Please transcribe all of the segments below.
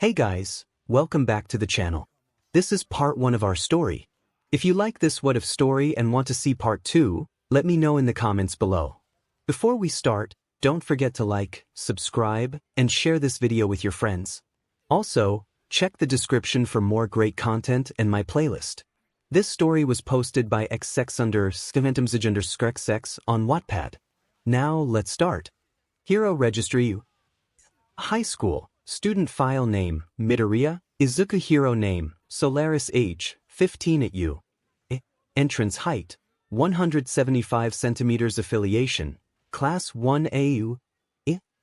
Hey guys, welcome back to the channel. This is part 1 of our story. If you like this what if story and want to see part 2, let me know in the comments below. Before we start, don't forget to like, subscribe, and share this video with your friends. Also, check the description for more great content and my playlist. This story was posted by 𝗧𝗵𝗃𝗲 on Wattpad. Now let's start. Hero registry. High school. Student file name, Midoriya, Izuku hero name, Solaris age, 15 at U. Entrance height, 175 centimeters affiliation, class 1 AU.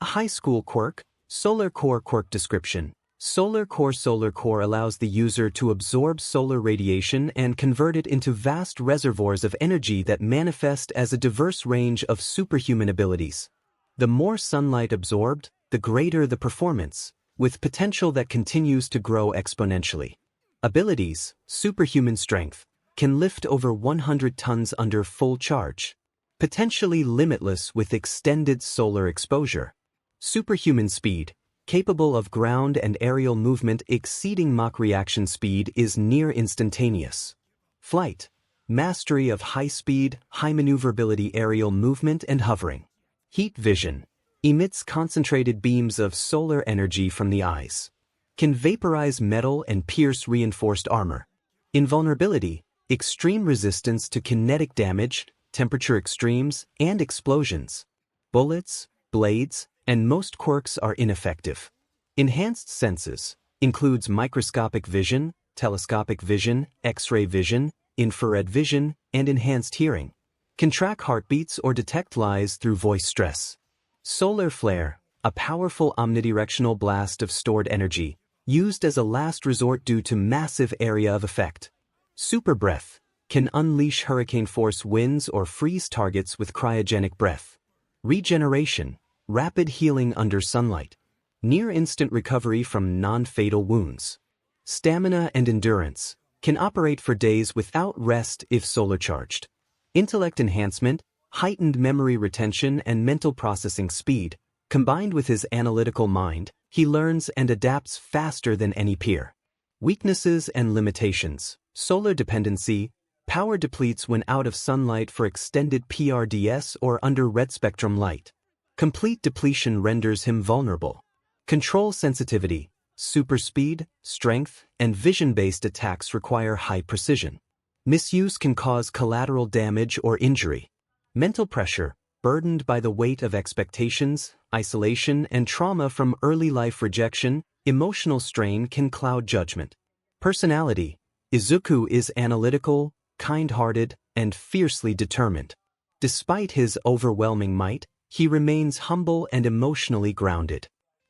High school quirk, solar core quirk description. Solar core allows the user to absorb solar radiation and convert it into vast reservoirs of energy that manifest as a diverse range of superhuman abilities. The more sunlight absorbed, the greater the performance, with potential that continues to grow exponentially. Abilities, superhuman strength, can lift over 100 tons under full charge. Potentially limitless with extended solar exposure. Superhuman speed, capable of ground and aerial movement exceeding Mach reaction speed is near instantaneous. Flight, mastery of high speed, high maneuverability aerial movement and hovering. Heat vision, emits concentrated beams of solar energy from the eyes. Can vaporize metal and pierce reinforced armor. Invulnerability, extreme resistance to kinetic damage, temperature extremes, and explosions. Bullets, blades, and most quirks are ineffective. Enhanced senses, includes microscopic vision, telescopic vision, X-ray vision, infrared vision, and enhanced hearing. Can track heartbeats or detect lies through voice stress. Solar flare, a powerful omnidirectional blast of stored energy, used as a last resort due to massive area of effect. Super breath, can unleash hurricane-force winds or freeze targets with cryogenic breath. Regeneration, rapid healing under sunlight. Near-instant recovery from non-fatal wounds. Stamina and endurance, can operate for days without rest if solar-charged. Intellect enhancement, heightened memory retention and mental processing speed. Combined with his analytical mind, he learns and adapts faster than any peer. Weaknesses and limitations. Solar dependency, power depletes when out of sunlight for extended PRDS or under red spectrum light. Complete depletion renders him vulnerable. Control sensitivity, super speed, strength, and vision-based attacks require high precision. Misuse can cause collateral damage or injury. Mental pressure, burdened by the weight of expectations, isolation, and trauma from early life rejection, emotional strain can cloud judgment. Personality, Izuku is analytical, kind-hearted, and fiercely determined. Despite his overwhelming might, he remains humble and emotionally grounded.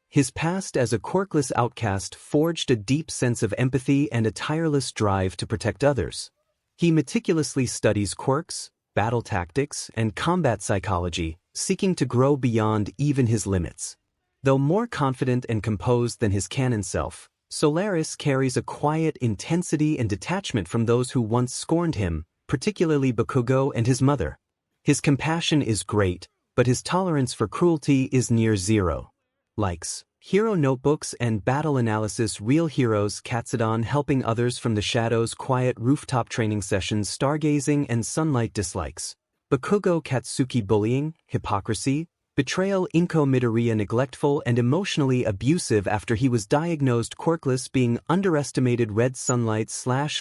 His past as a quirkless outcast forged a deep sense of empathy and a tireless drive to protect others. He meticulously studies quirks, battle tactics, and combat psychology, seeking to grow beyond even his limits. Though more confident and composed than his canon self, Solaris carries a quiet intensity and detachment from those who once scorned him, particularly Bakugo and his mother. His compassion is great, but his tolerance for cruelty is near zero. Likes, hero notebooks and battle analysis. Real heroes. 𝗧𝗵𝗃𝗲 helping others from the shadows. Quiet rooftop training sessions. Stargazing and sunlight. Dislikes, Bakugo 𝗧𝗵𝗃𝗲 bullying, hypocrisy, betrayal. Izuku Midoriya neglectful and emotionally abusive after he was diagnosed quirkless. Being underestimated. Red sunlight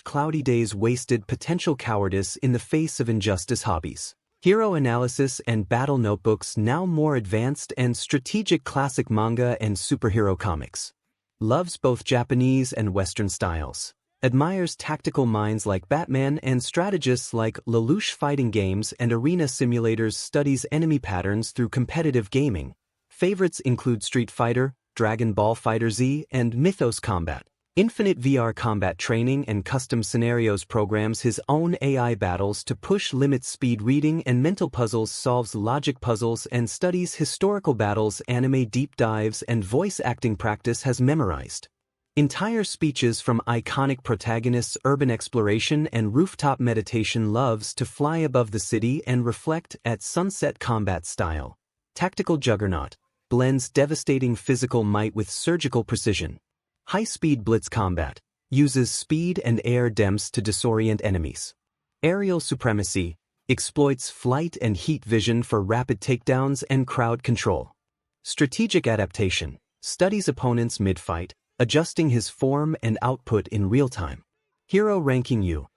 / cloudy days. Wasted potential. Cowardice in the face of injustice. Hobbies, hero analysis and battle notebooks. Now more advanced and strategic. Classic manga and superhero comics. Loves both Japanese and Western styles. Admires tactical minds like Batman and strategists like Lelouch. Fighting games and arena simulators. Studies enemy patterns through competitive gaming. Favorites include Street Fighter, Dragon Ball FighterZ, and Mythos Combat. Infinite VR combat training and custom scenarios. Programs his own AI battles to push limits. Speed reading and mental puzzles. Solves logic puzzles and studies historical battles. Anime deep dives and voice acting practice. Has memorized entire speeches from iconic protagonists. Urban exploration and rooftop meditation. Loves to fly above the city and reflect at sunset. Combat style, tactical juggernaut, blends devastating physical might with surgical precision. High-speed blitz combat. Uses speed and air depths to disorient enemies. Aerial supremacy. Exploits flight and heat vision for rapid takedowns and crowd control. Strategic adaptation. Studies opponents mid-fight, adjusting his form and output in real time. Hero ranking U.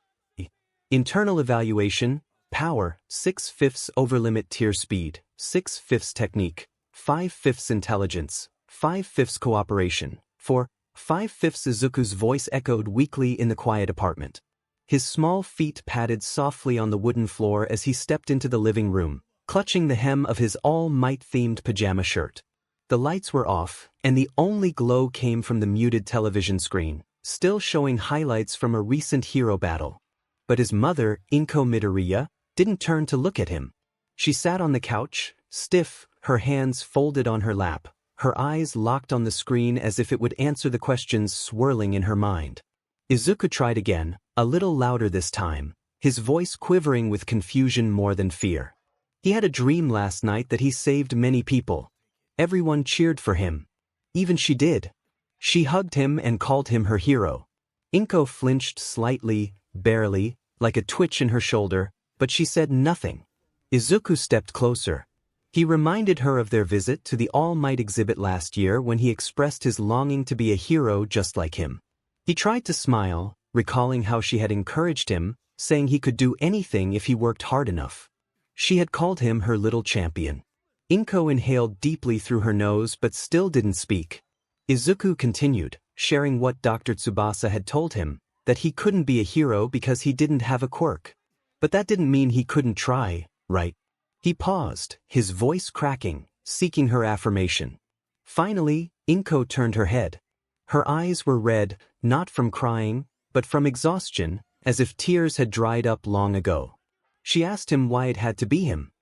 Internal evaluation. Power, 6/5 overlimit tier speed, 6/5 technique, 5/5 intelligence, 5/5 cooperation. 4. 5/5 Izuku's voice echoed weakly in the quiet apartment. His small feet padded softly on the wooden floor as he stepped into the living room, clutching the hem of his all-might-themed pajama shirt. The lights were off, and the only glow came from the muted television screen, still showing highlights from a recent hero battle. But his mother, Izuku Midoriya, didn't turn to look at him. She sat on the couch, stiff, her hands folded on her lap, her eyes locked on the screen as if it would answer the questions swirling in her mind. Izuku tried again, a little louder this time, his voice quivering with confusion more than fear. He had a dream last night that he saved many people. Everyone cheered for him. Even she did. She hugged him and called him her hero. Izuku flinched slightly, barely, like a twitch in her shoulder, but she said nothing. Izuku stepped closer. He reminded her of their visit to the All Might exhibit last year when he expressed his longing to be a hero just like him. He tried to smile, recalling how she had encouraged him, saying he could do anything if he worked hard enough. She had called him her little champion. Izuku inhaled deeply through her nose but still didn't speak. Izuku continued, sharing what Dr. Tsubasa had told him, that he couldn't be a hero because he didn't have a quirk. But that didn't mean he couldn't try, right? He paused, his voice cracking, seeking her affirmation. Finally, Izuku turned her head. Her eyes were red, not from crying, but from exhaustion, as if tears had dried up long ago. She asked him why it had to be him.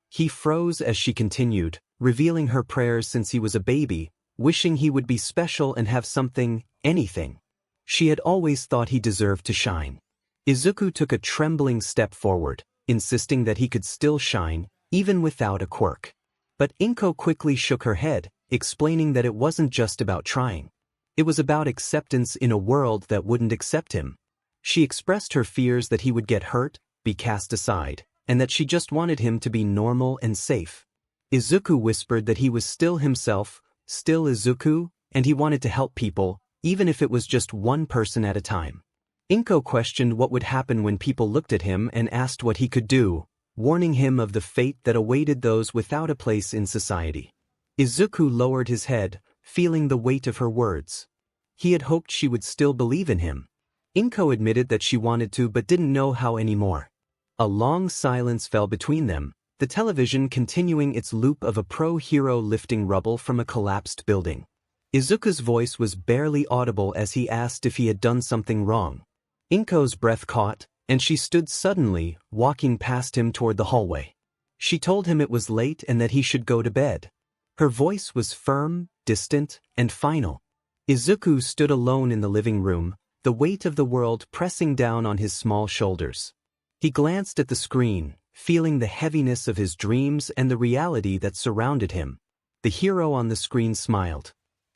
He froze as she continued, revealing her prayers since he was a baby, wishing he would be special and have something, anything. She had always thought he deserved to shine. Izuku took a trembling step forward, insisting that he could still shine, even without a quirk. But Izuku quickly shook her head, explaining that it wasn't just about trying. It was about acceptance in a world that wouldn't accept him. She expressed her fears that he would get hurt, be cast aside, and that she just wanted him to be normal and safe. Izuku whispered that he was still himself, still Izuku, and he wanted to help people, even if it was just one person at a time. Izuku questioned what would happen when people looked at him and asked what he could do, warning him of the fate that awaited those without a place in society. Izuku lowered his head, feeling the weight of her words. He had hoped she would still believe in him. Izuku admitted that she wanted to but didn't know how anymore. A long silence fell between them, the television continuing its loop of a pro-hero lifting rubble from a collapsed building. Izuku's voice was barely audible as he asked if he had done something wrong. Izuku's breath caught, and she stood suddenly, walking past him toward the hallway. She told him it was late and that he should go to bed. Her voice was firm, distant, and final. Izuku stood alone in the living room, the weight of the world pressing down on his small shoulders. He glanced at the screen, feeling the heaviness of his dreams and the reality that surrounded him. The hero on the screen smiled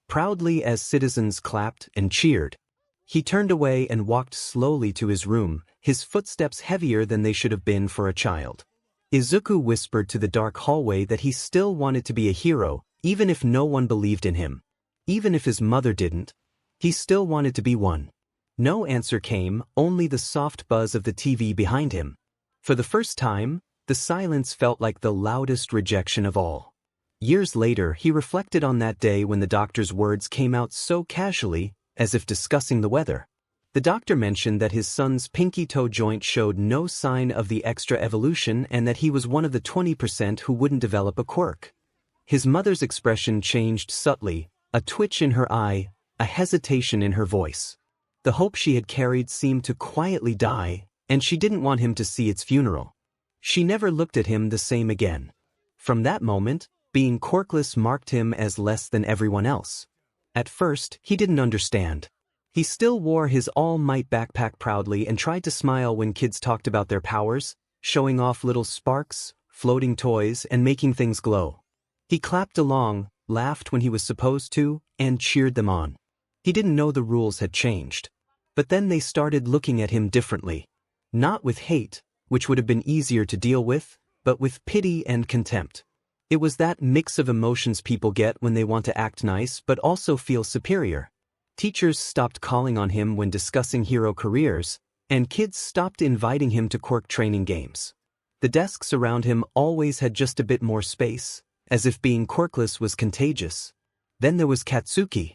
proudly as citizens clapped and cheered. He turned away and walked slowly to his room, his footsteps heavier than they should have been for a child. Izuku whispered to the dark hallway that he still wanted to be a hero, even if no one believed in him. Even if his mother didn't. He still wanted to be one. No answer came, only the soft buzz of the TV behind him. For the first time, the silence felt like the loudest rejection of all. Years later, he reflected on that day when the doctor's words came out so casually, as if discussing the weather. The doctor mentioned that his son's pinky toe joint showed no sign of the extra evolution and that he was one of the 20% who wouldn't develop a quirk. His mother's expression changed subtly, a twitch in her eye, a hesitation in her voice. The hope she had carried seemed to quietly die, and she didn't want him to see its funeral. She never looked at him the same again. From that moment, being quirkless marked him as less than everyone else. At first, he didn't understand. He still wore his all-might backpack proudly and tried to smile when kids talked about their powers, showing off little sparks, floating toys, and making things glow. He clapped along, laughed when he was supposed to, and cheered them on. He didn't know the rules had changed. But then they started looking at him differently. Not with hate, which would have been easier to deal with, but with pity and contempt. It was that mix of emotions people get when they want to act nice but also feel superior. Teachers stopped calling on him when discussing hero careers, and kids stopped inviting him to Quirk training games. The desks around him always had just a bit more space, as if being quirkless was contagious. Then there was Katsuki.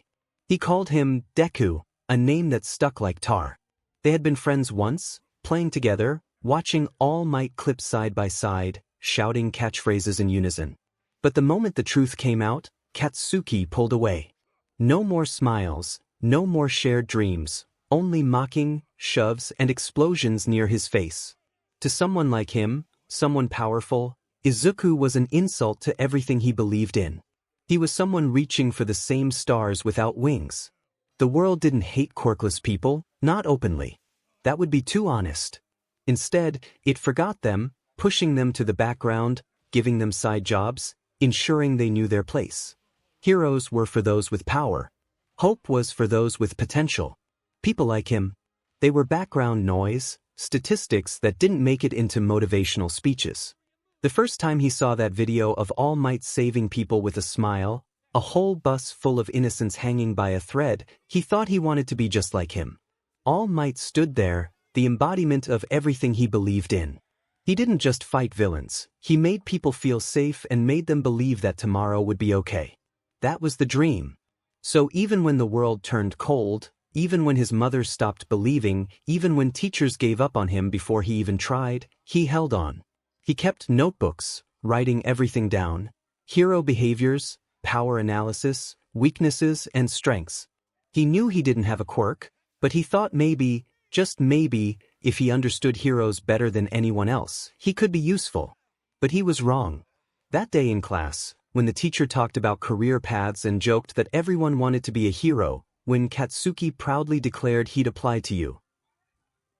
He called him Deku, a name that stuck like tar. They had been friends once, playing together, watching All Might clips side by side, shouting catchphrases in unison. But the moment the truth came out, Katsuki pulled away. No more smiles, no more shared dreams, only mocking, shoves, and explosions near his face. To someone like him, someone powerful, Izuku was an insult to everything he believed in. He was someone reaching for the same stars without wings. The world didn't hate quirkless people, not openly. That would be too honest. Instead, it forgot them, pushing them to the background, giving them side jobs, ensuring they knew their place. Heroes were for those with power. Hope was for those with potential. People like him, they were background noise, statistics that didn't make it into motivational speeches. The first time he saw that video of All Might saving people with a smile, a whole bus full of innocents hanging by a thread, he thought he wanted to be just like him. All Might stood there, the embodiment of everything he believed in. He didn't just fight villains, he made people feel safe and made them believe that tomorrow would be okay. That was the dream. So even when the world turned cold, even when his mother stopped believing, even when teachers gave up on him before he even tried, he held on. He kept notebooks, writing everything down: hero behaviors, power analysis, weaknesses, and strengths. He knew he didn't have a quirk, but he thought maybe, just maybe, if he understood heroes better than anyone else, he could be useful. But he was wrong. That day in class, when the teacher talked about career paths and joked that everyone wanted to be a hero, when Katsuki proudly declared he'd apply to you,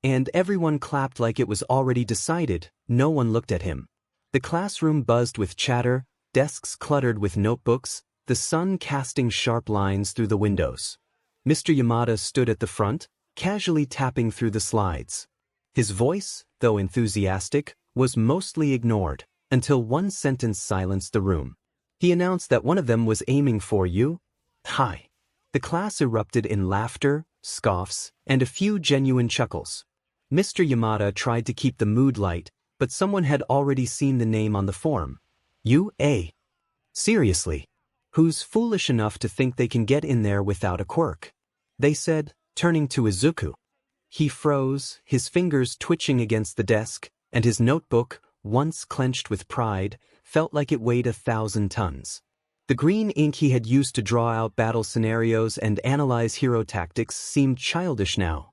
and everyone clapped like it was already decided, no one looked at him. The classroom buzzed with chatter, desks cluttered with notebooks, the sun casting sharp lines through the windows. Mr. Yamada stood at the front, casually tapping through the slides. His voice, though enthusiastic, was mostly ignored, until one sentence silenced the room. He announced that one of them was aiming for you. Hi. The class erupted in laughter, scoffs, and a few genuine chuckles. Mr. Yamada tried to keep the mood light, but someone had already seen the name on the form. You. Seriously? Who's foolish enough to think they can get in there without a quirk? They said, turning to Izuku. He froze, his fingers twitching against the desk, and his notebook, once clenched with pride, felt like it weighed 1,000 tons. The green ink he had used to draw out battle scenarios and analyze hero tactics seemed childish now.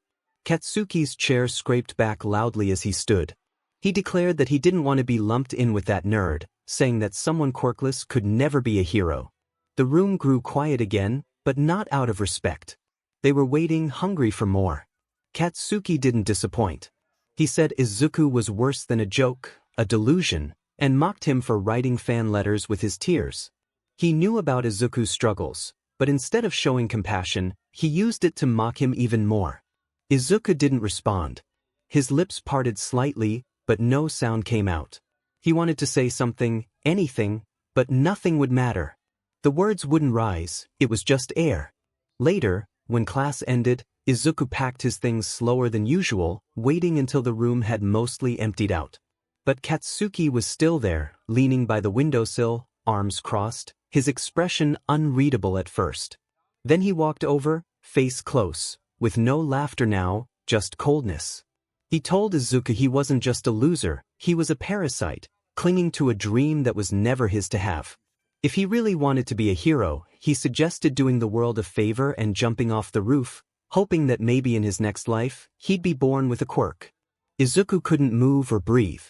Katsuki's chair scraped back loudly as he stood. He declared that he didn't want to be lumped in with that nerd, saying that someone quirkless could never be a hero. The room grew quiet again, but not out of respect. They were waiting, hungry for more. Katsuki didn't disappoint. He said Izuku was worse than a joke, a delusion, and mocked him for writing fan letters with his tears. He knew about Izuku's struggles, but instead of showing compassion, he used it to mock him even more. Izuku didn't respond. His lips parted slightly, but no sound came out. He wanted to say something, anything, but nothing would matter. The words wouldn't rise, it was just air. Later, when class ended, Izuku packed his things slower than usual, waiting until the room had mostly emptied out. But Katsuki was still there, leaning by the windowsill, arms crossed, his expression unreadable at first. Then he walked over, face close, with no laughter now, just coldness. He told Izuku he wasn't just a loser, he was a parasite, clinging to a dream that was never his to have. If he really wanted to be a hero, he suggested doing the world a favor and jumping off the roof, hoping that maybe in his next life, he'd be born with a quirk. Izuku couldn't move or breathe.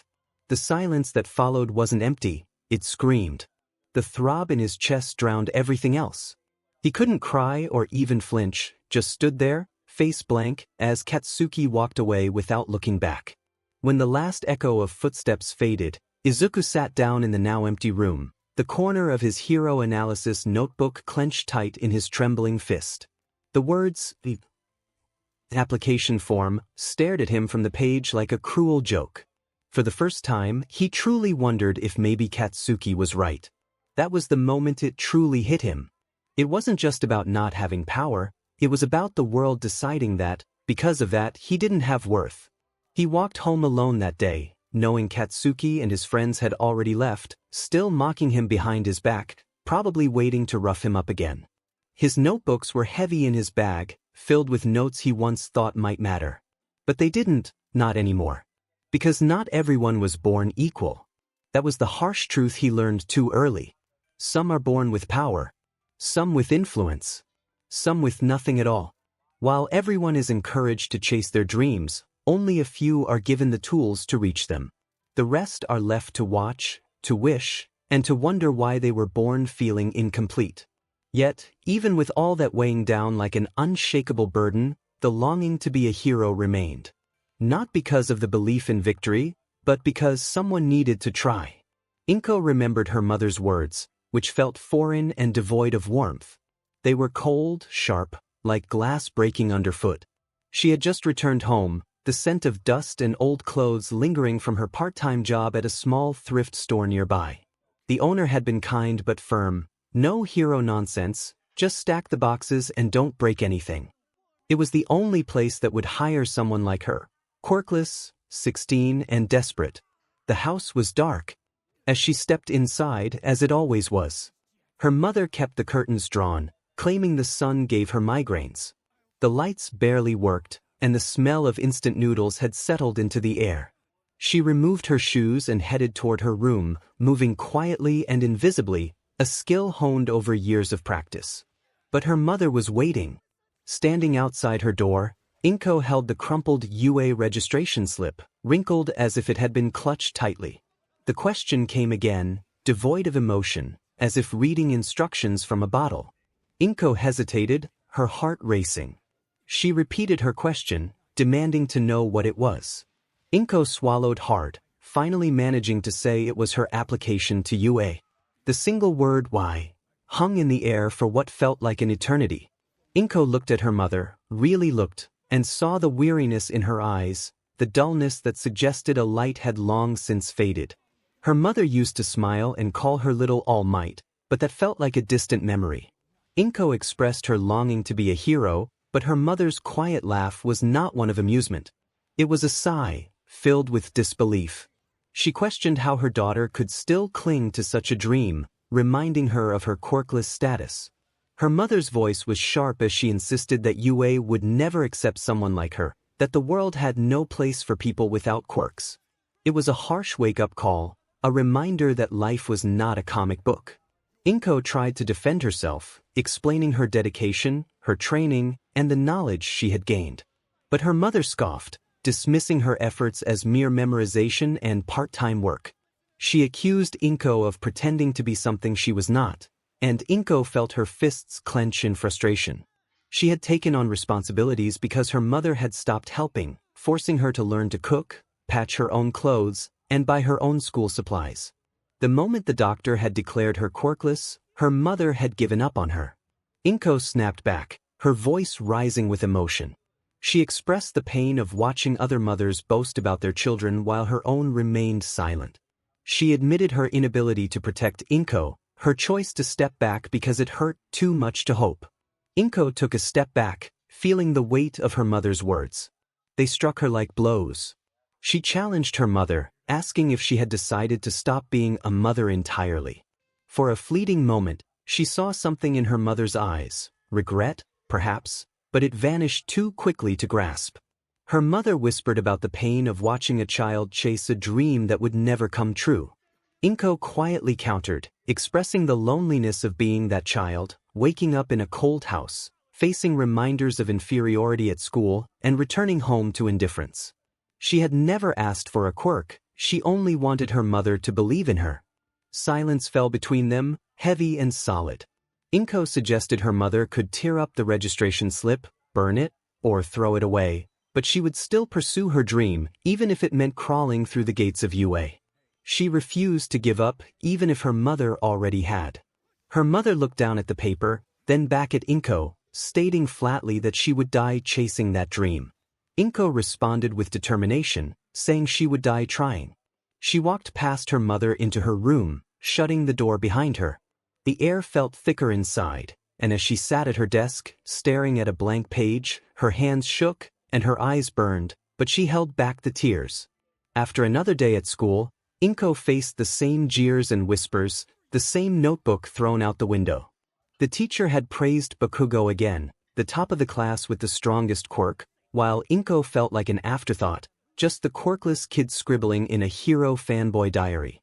The silence that followed wasn't empty, it screamed. The throb in his chest drowned everything else. He couldn't cry or even flinch, just stood there, face blank, as Katsuki walked away without looking back. When the last echo of footsteps faded, Izuku sat down in the now empty room, the corner of his hero analysis notebook clenched tight in his trembling fist. The words, the application form, stared at him from the page like a cruel joke. For the first time, he truly wondered if maybe Katsuki was right. That was the moment it truly hit him. It wasn't just about not having power, it was about the world deciding that, because of that, he didn't have worth. He walked home alone that day, knowing Katsuki and his friends had already left, still mocking him behind his back, probably waiting to rough him up again. His notebooks were heavy in his bag, filled with notes he once thought might matter. But they didn't, not anymore. Because not everyone was born equal. That was the harsh truth he learned too early. Some are born with power. Some with influence. Some with nothing at all. While everyone is encouraged to chase their dreams, only a few are given the tools to reach them. The rest are left to watch, to wish, and to wonder why they were born feeling incomplete. Yet, even with all that weighing down like an unshakable burden, the longing to be a hero remained. Not because of the belief in victory, but because someone needed to try. 𝗵𝗃 remembered her mother's words, which felt foreign and devoid of warmth. They were cold, sharp, like glass breaking underfoot. She had just returned home, the scent of dust and old clothes lingering from her part-time job at a small thrift store nearby. The owner had been kind but firm. No hero nonsense, just stack the boxes and don't break anything. It was the only place that would hire someone like her, quirkless, 16 and desperate. The house was dark. As she stepped inside, as it always was. Her mother kept the curtains drawn, claiming the sun gave her migraines. The lights barely worked, and the smell of instant noodles had settled into the air. She removed her shoes and headed toward her room, moving quietly and invisibly, a skill honed over years of practice. But her mother was waiting. Standing outside her door, 𝗵𝗃 held the crumpled UA registration slip, wrinkled as if it had been clutched tightly. The question came again, devoid of emotion, as if reading instructions from a bottle. 𝗵𝗃 hesitated, her heart racing. She repeated her question, demanding to know what it was. 𝗵𝗃 swallowed hard, finally managing to say it was her application to UA. The single word "why" hung in the air for what felt like an eternity. 𝗵𝗃 looked at her mother, really looked, and saw the weariness in her eyes, the dullness that suggested a light had long since faded. Her mother used to smile and call her little All Might, but that felt like a distant memory. 𝗵𝗃 expressed her longing to be a hero, but her mother's quiet laugh was not one of amusement. It was a sigh, filled with disbelief. She questioned how her daughter could still cling to such a dream, reminding her of her quirkless status. Her mother's voice was sharp as she insisted that UA would never accept someone like her, that the world had no place for people without quirks. It was a harsh wake-up call, a reminder that life was not a comic book. 𝗵𝗃 tried to defend herself, explaining her dedication, her training, and the knowledge she had gained. But her mother scoffed, dismissing her efforts as mere memorization and part-time work. She accused 𝗵𝗃 of pretending to be something she was not, and 𝗵𝗃 felt her fists clench in frustration. She had taken on responsibilities because her mother had stopped helping, forcing her to learn to cook, patch her own clothes, and buy her own school supplies. The moment the doctor had declared her quirkless, her mother had given up on her. 𝗵𝗃 snapped back, her voice rising with emotion. She expressed the pain of watching other mothers boast about their children while her own remained silent. She admitted her inability to protect 𝗵𝗃, her choice to step back because it hurt too much to hope. 𝗵𝗃 took a step back, feeling the weight of her mother's words. They struck her like blows. She challenged her mother, asking if she had decided to stop being a mother entirely. For a fleeting moment, she saw something in her mother's eyes, regret, perhaps, but it vanished too quickly to grasp. Her mother whispered about the pain of watching a child chase a dream that would never come true. 𝗵𝗃 quietly countered, expressing the loneliness of being that child, waking up in a cold house, facing reminders of inferiority at school, and returning home to indifference. She had never asked for a quirk, she only wanted her mother to believe in her. Silence fell between them, heavy and solid. 𝗵𝗃 suggested her mother could tear up the registration slip, burn it, or throw it away, but she would still pursue her dream, even if it meant crawling through the gates of UA. She refused to give up, even if her mother already had. Her mother looked down at the paper, then back at 𝗵𝗃, stating flatly that she would die chasing that dream. 𝗵𝗃 responded with determination, saying she would die trying. She walked past her mother into her room, shutting the door behind her. The air felt thicker inside, and as she sat at her desk, staring at a blank page, her hands shook and her eyes burned, but she held back the tears. After another day at school, 𝗵𝗃 faced the same jeers and whispers, the same notebook thrown out the window. The teacher had praised Bakugo again, the top of the class with the strongest quirk, while 𝗵𝗃 felt like an afterthought, just the quirkless kid scribbling in a hero fanboy diary.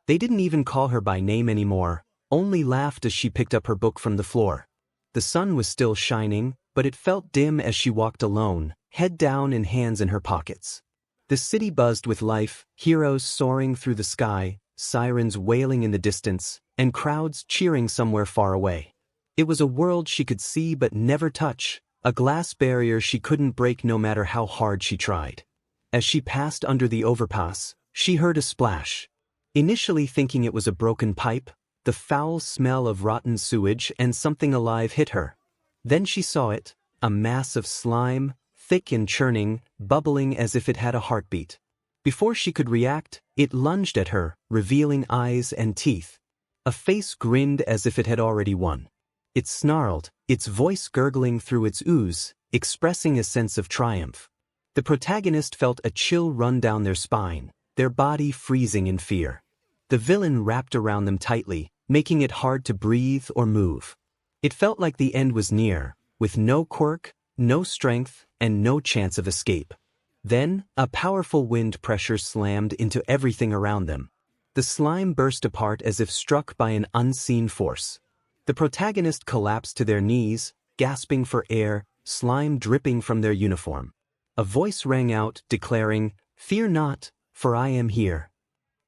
They didn't even call her by name anymore, only laughed as she picked up her book from the floor. The sun was still shining, but it felt dim as she walked alone, head down and hands in her pockets. The city buzzed with life, heroes soaring through the sky, sirens wailing in the distance, and crowds cheering somewhere far away. It was a world she could see but never touch, a glass barrier she couldn't break no matter how hard she tried. As she passed under the overpass, she heard a splash. Initially thinking it was a broken pipe, the foul smell of rotten sewage and something alive hit her. Then she saw it, a mass of slime, thick and churning, bubbling as if it had a heartbeat. Before she could react, it lunged at her, revealing eyes and teeth. A face grinned as if it had already won. It snarled, its voice gurgling through its ooze, expressing a sense of triumph. The protagonist felt a chill run down their spine, their body freezing in fear. The villain wrapped around them tightly, making it hard to breathe or move. It felt like the end was near, with no quirk, no strength, and no chance of escape. Then, a powerful wind pressure slammed into everything around them. The slime burst apart as if struck by an unseen force. The protagonist collapsed to their knees, gasping for air, slime dripping from their uniform. A voice rang out, declaring, "Fear not, for I am here."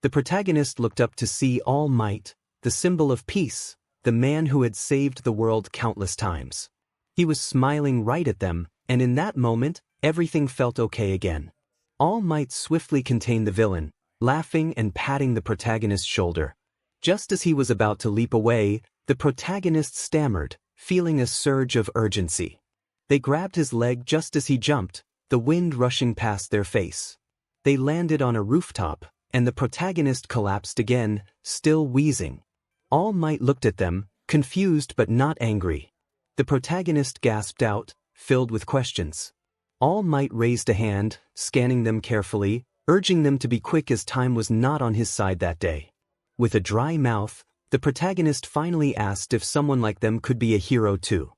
The protagonist looked up to see All Might, the symbol of peace, the man who had saved the world countless times. He was smiling right at them, and in that moment, everything felt okay again. All Might swiftly contained the villain, laughing and patting the protagonist's shoulder. Just as he was about to leap away, the protagonist stammered, feeling a surge of urgency. They grabbed his leg just as he jumped, the wind rushing past their face. They landed on a rooftop, and the protagonist collapsed again, still wheezing. All Might looked at them, confused but not angry. The protagonist gasped out, filled with questions. All Might raised a hand, scanning them carefully, urging them to be quick as time was not on his side that day. With a dry mouth, the protagonist finally asked if someone like them could be a hero too.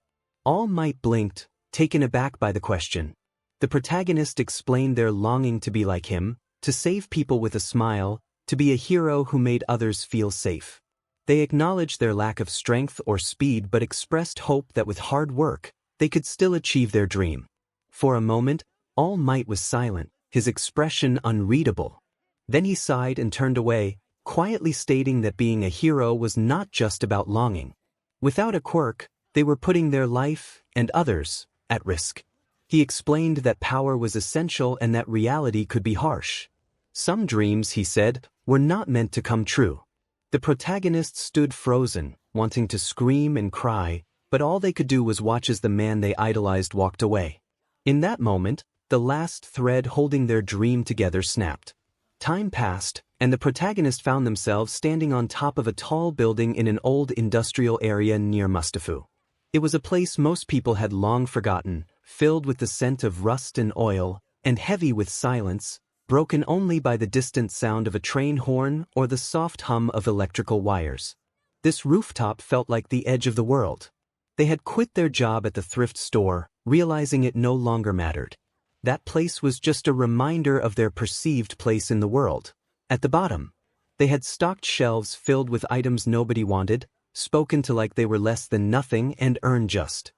All Might blinked, taken aback by the question. The protagonist explained their longing to be like him, to save people with a smile, to be a hero who made others feel safe. They acknowledged their lack of strength or speed but expressed hope that with hard work, they could still achieve their dream. For a moment, All Might was silent, his expression unreadable. Then he sighed and turned away, quietly stating that being a hero was not just about longing. Without a quirk, they were putting their life, and others, at risk. He explained that power was essential and that reality could be harsh. Some dreams, he said, were not meant to come true. The protagonist stood frozen, wanting to scream and cry, but all they could do was watch as the man they idolized walked away. In that moment, the last thread holding their dream together snapped. Time passed, and the protagonist found themselves standing on top of a tall building in an old industrial area near most-bullied. It was a place most people had long forgotten, filled with the scent of rust and oil, and heavy with silence, broken only by the distant sound of a train horn or the soft hum of electrical wires. This rooftop felt like the edge of the world. They had quit their job at the thrift store, realizing it no longer mattered. That place was just a reminder of their perceived place in the world. At the bottom, they had stocked shelves filled with items nobody wanted, spoken to like they were less than nothing and earned just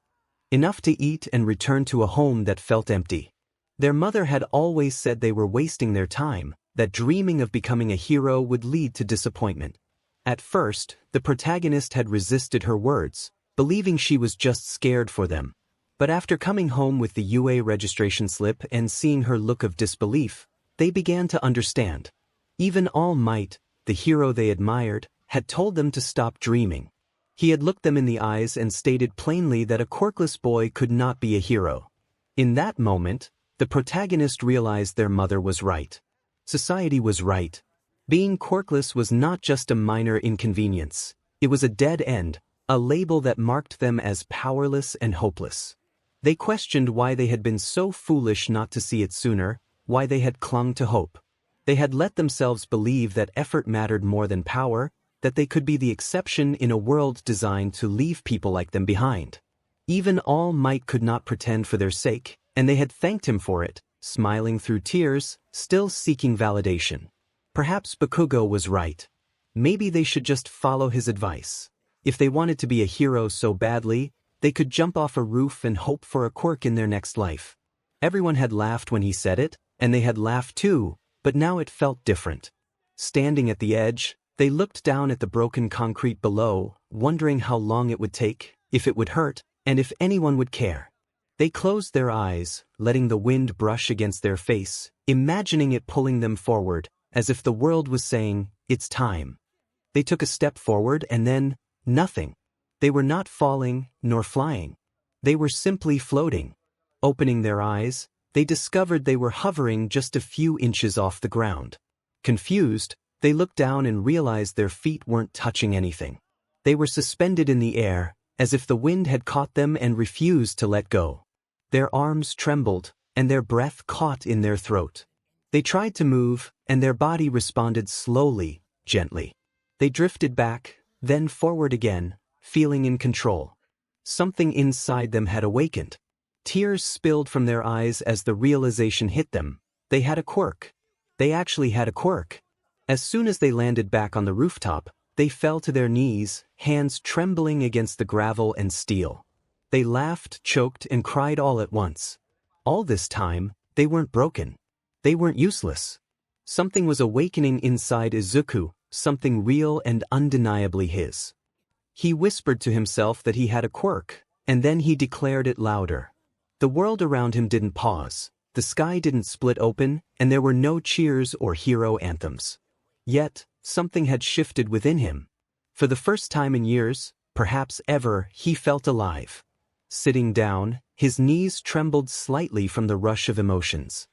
enough to eat and return to a home that felt empty. Their mother had always said they were wasting their time, that dreaming of becoming a hero would lead to disappointment. At first, the protagonist had resisted her words, believing she was just scared for them. But after coming home with the UA registration slip and seeing her look of disbelief, they began to understand. Even All Might, the hero they admired, had told them to stop dreaming. He had looked them in the eyes and stated plainly that a quirkless boy could not be a hero. In that moment, the protagonist realized their mother was right. Society was right. Being quirkless was not just a minor inconvenience. It was a dead end, a label that marked them as powerless and hopeless. They questioned why they had been so foolish not to see it sooner, why they had clung to hope. They had let themselves believe that effort mattered more than power, that they could be the exception in a world designed to leave people like them behind. Even All Might could not pretend for their sake, and they had thanked him for it, smiling through tears, still seeking validation. Perhaps Bakugo was right. Maybe they should just follow his advice. If they wanted to be a hero so badly, they could jump off a roof and hope for a quirk in their next life. Everyone had laughed when he said it, and they had laughed too, but now it felt different. Standing at the edge, they looked down at the broken concrete below, wondering how long it would take, if it would hurt, and if anyone would care. They closed their eyes, letting the wind brush against their face, imagining it pulling them forward, as if the world was saying, "It's time." They took a step forward and then, nothing. They were not falling, nor flying. They were simply floating. Opening their eyes, they discovered they were hovering just a few inches off the ground. Confused, they looked down and realized their feet weren't touching anything. They were suspended in the air, as if the wind had caught them and refused to let go. Their arms trembled, and their breath caught in their throat. They tried to move, and their body responded slowly, gently. They drifted back, then forward again, feeling in control. Something inside them had awakened. Tears spilled from their eyes as the realization hit them. They had a quirk. They actually had a quirk. As soon as they landed back on the rooftop, they fell to their knees, hands trembling against the gravel and steel. They laughed, choked, and cried all at once. All this time, they weren't broken. They weren't useless. Something was awakening inside Izuku, something real and undeniably his. He whispered to himself that he had a quirk, and then he declared it louder. The world around him didn't pause, the sky didn't split open, and there were no cheers or hero anthems. Yet, something had shifted within him. For the first time in years, perhaps ever, he felt alive. Sitting down, his knees trembled slightly from the rush of emotions.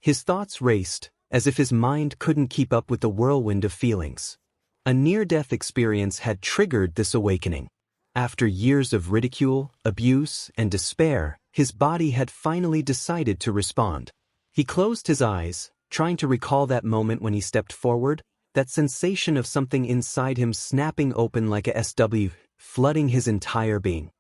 His thoughts raced, as if his mind couldn't keep up with the whirlwind of feelings. A near-death experience had triggered this awakening. After years of ridicule, abuse, and despair, his body had finally decided to respond. He closed his eyes, trying to recall that moment when he stepped forward, that sensation of something inside him snapping open like a SW, flooding his entire being.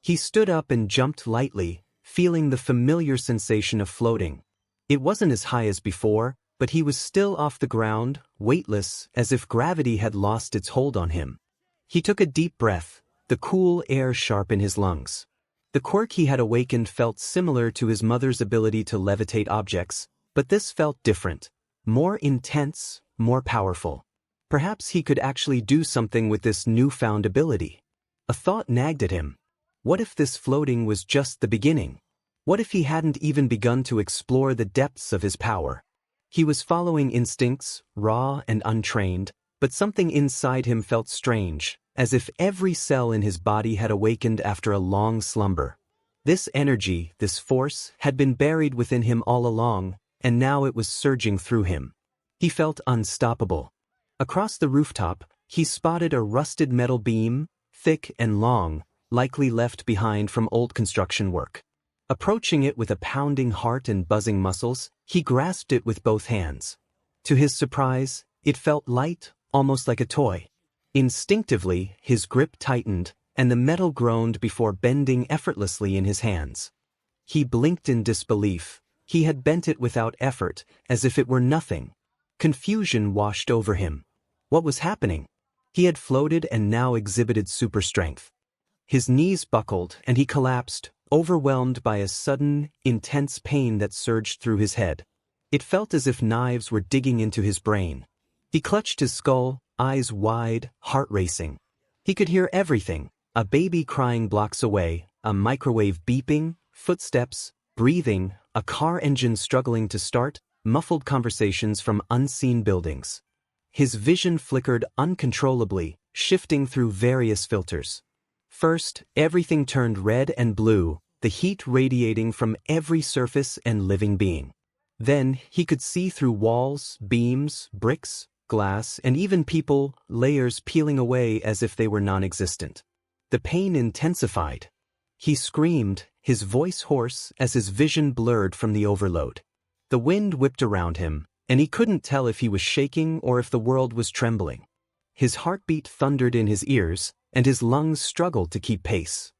He stood up and jumped lightly, feeling the familiar sensation of floating. It wasn't as high as before, but he was still off the ground, weightless, as if gravity had lost its hold on him. He took a deep breath, the cool air sharp in his lungs. The quirk he had awakened felt similar to his mother's ability to levitate objects, but this felt different, more intense, more powerful. Perhaps he could actually do something with this newfound ability. A thought nagged at him. What if this floating was just the beginning? What if he hadn't even begun to explore the depths of his power? He was following instincts, raw and untrained, but something inside him felt strange, as if every cell in his body had awakened after a long slumber. This energy, this force, had been buried within him all along, and now it was surging through him. He felt unstoppable. Across the rooftop, he spotted a rusted metal beam, thick and long, likely left behind from old construction work. Approaching it with a pounding heart and buzzing muscles, he grasped it with both hands. To his surprise, it felt light, almost like a toy. Instinctively, his grip tightened, and the metal groaned before bending effortlessly in his hands. He blinked in disbelief. He had bent it without effort, as if it were nothing. Confusion washed over him. What was happening? He had floated and now exhibited super strength. His knees buckled, and he collapsed, overwhelmed by a sudden, intense pain that surged through his head. It felt as if knives were digging into his brain. He clutched his skull, eyes wide, heart racing. He could hear everything, a baby crying blocks away, a microwave beeping, footsteps, breathing, a car engine struggling to start, muffled conversations from unseen buildings. His vision flickered uncontrollably, shifting through various filters. First, everything turned red and blue, the heat radiating from every surface and living being. Then, he could see through walls, beams, bricks, glass, and even people, layers peeling away as if they were non-existent. The pain intensified. He screamed, his voice hoarse as his vision blurred from the overload. The wind whipped around him, and he couldn't tell if he was shaking or if the world was trembling. His heartbeat thundered in his ears, and his lungs struggled to keep pace.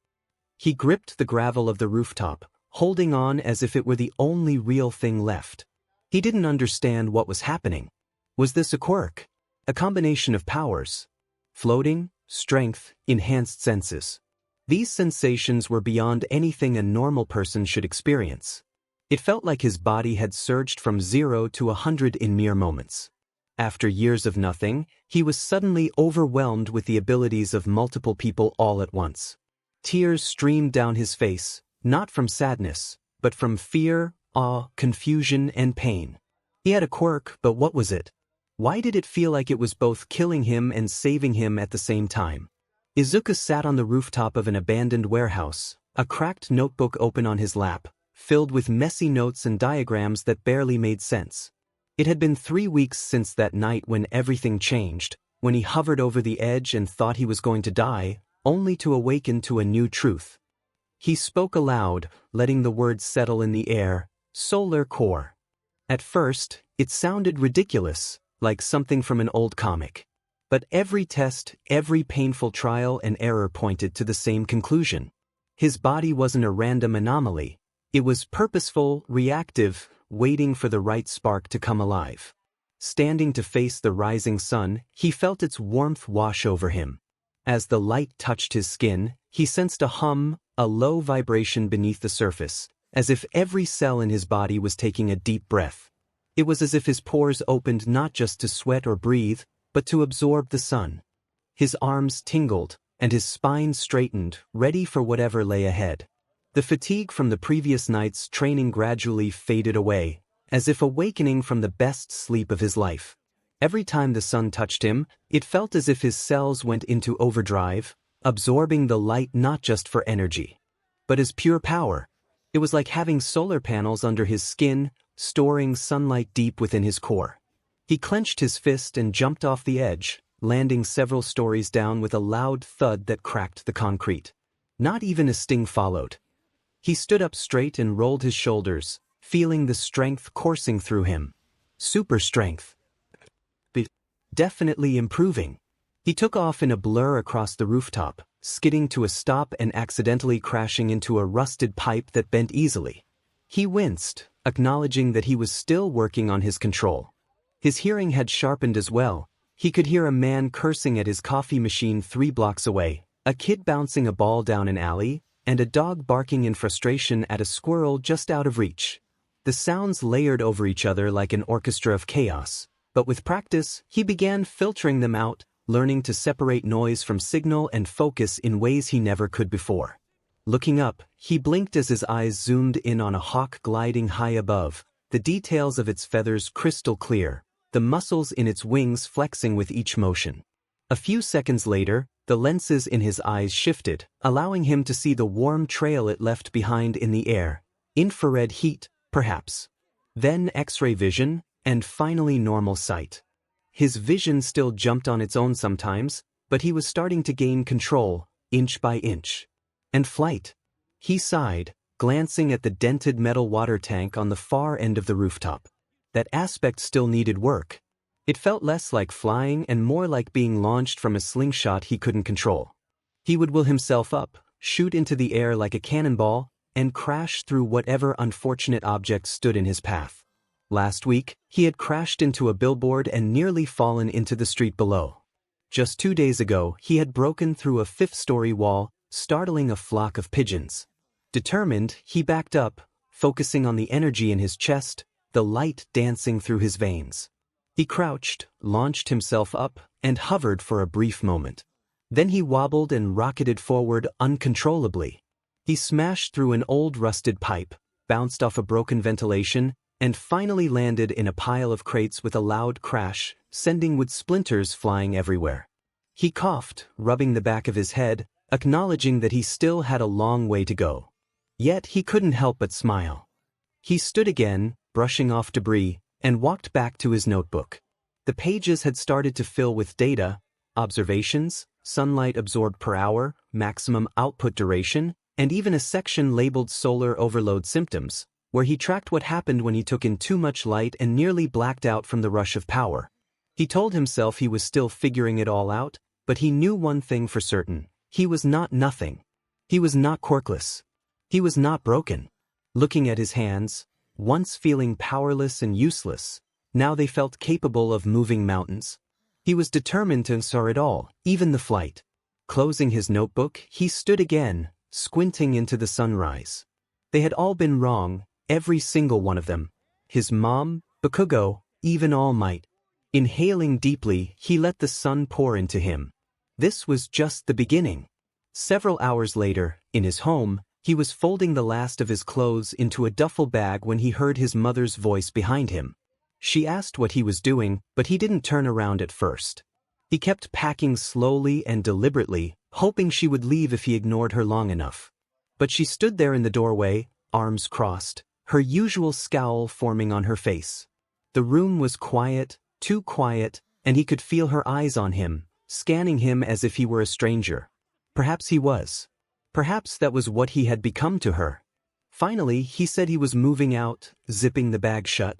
He gripped the gravel of the rooftop, holding on as if it were the only real thing left. He didn't understand what was happening. Was this a quirk? A combination of powers? Floating, strength, enhanced senses. These sensations were beyond anything a normal person should experience. It felt like his body had surged from 0 to 100 in mere moments. After years of nothing, he was suddenly overwhelmed with the abilities of multiple people all at once. Tears streamed down his face, not from sadness, but from fear, awe, confusion, and pain. He had a quirk, but what was it? Why did it feel like it was both killing him and saving him at the same time? Izuku sat on the rooftop of an abandoned warehouse, a cracked notebook open on his lap, filled with messy notes and diagrams that barely made sense. It had been 3 weeks since that night when everything changed, when he hovered over the edge and thought he was going to die, only to awaken to a new truth. He spoke aloud, letting the words settle in the air, Solar Core. At first, it sounded ridiculous, like something from an old comic. But every test, every painful trial and error pointed to the same conclusion. His body wasn't a random anomaly. It was purposeful, reactive, waiting for the right spark to come alive. Standing to face the rising sun, he felt its warmth wash over him. As the light touched his skin, he sensed a hum, a low vibration beneath the surface, as if every cell in his body was taking a deep breath. It was as if his pores opened not just to sweat or breathe, but to absorb the sun. His arms tingled, and his spine straightened, ready for whatever lay ahead. The fatigue from the previous night's training gradually faded away, as if awakening from the best sleep of his life. Every time the sun touched him, it felt as if his cells went into overdrive, absorbing the light not just for energy, but as pure power. It was like having solar panels under his skin, storing sunlight deep within his core. He clenched his fist and jumped off the edge, landing several stories down with a loud thud that cracked the concrete. Not even a sting followed. He stood up straight and rolled his shoulders, feeling the strength coursing through him. Super strength. Definitely improving. He took off in a blur across the rooftop, skidding to a stop and accidentally crashing into a rusted pipe that bent easily. He winced, acknowledging that he was still working on his control. His hearing had sharpened as well. He could hear a man cursing at his coffee machine 3 blocks away, a kid bouncing a ball down an alley, and a dog barking in frustration at a squirrel just out of reach. The sounds layered over each other like an orchestra of chaos, but with practice, he began filtering them out, learning to separate noise from signal and focus in ways he never could before. Looking up, he blinked as his eyes zoomed in on a hawk gliding high above, the details of its feathers crystal clear, the muscles in its wings flexing with each motion. A few seconds later, the lenses in his eyes shifted, allowing him to see the warm trail it left behind in the air. Infrared heat, perhaps. Then X-ray vision, and finally normal sight. His vision still jumped on its own sometimes, but he was starting to gain control, inch by inch. And flight. He sighed, glancing at the dented metal water tank on the far end of the rooftop. That aspect still needed work. It felt less like flying and more like being launched from a slingshot he couldn't control. He would will himself up, shoot into the air like a cannonball, and crash through whatever unfortunate object stood in his path. Last week, he had crashed into a billboard and nearly fallen into the street below. Just 2 days ago, he had broken through a 5th-story wall, startling a flock of pigeons. Determined, he backed up, focusing on the energy in his chest, the light dancing through his veins. He crouched, launched himself up, and hovered for a brief moment. Then he wobbled and rocketed forward uncontrollably. He smashed through an old rusted pipe, bounced off a broken ventilation, and finally landed in a pile of crates with a loud crash, sending wood splinters flying everywhere. He coughed, rubbing the back of his head, acknowledging that he still had a long way to go. Yet he couldn't help but smile. He stood again, brushing off debris, and walked back to his notebook. The pages had started to fill with data, observations, sunlight absorbed per hour, maximum output duration, and even a section labeled solar overload symptoms, where he tracked what happened when he took in too much light and nearly blacked out from the rush of power. He told himself he was still figuring it all out, but he knew one thing for certain: he was not nothing. He was not quirkless. He was not broken. Looking at his hands, once feeling powerless and useless, now they felt capable of moving mountains. He was determined to soar it all, even the flight. Closing his notebook, he stood again, squinting into the sunrise. They had all been wrong, every single one of them. His mom, Bakugo, even All Might. Inhaling deeply, he let the sun pour into him. This was just the beginning. Several hours later, in his home, he was folding the last of his clothes into a duffel bag when he heard his mother's voice behind him. She asked what he was doing, but he didn't turn around at first. He kept packing slowly and deliberately, hoping she would leave if he ignored her long enough. But she stood there in the doorway, arms crossed, her usual scowl forming on her face. The room was quiet, too quiet, and he could feel her eyes on him, scanning him as if he were a stranger. Perhaps he was. Perhaps that was what he had become to her. Finally, he said he was moving out, zipping the bag shut.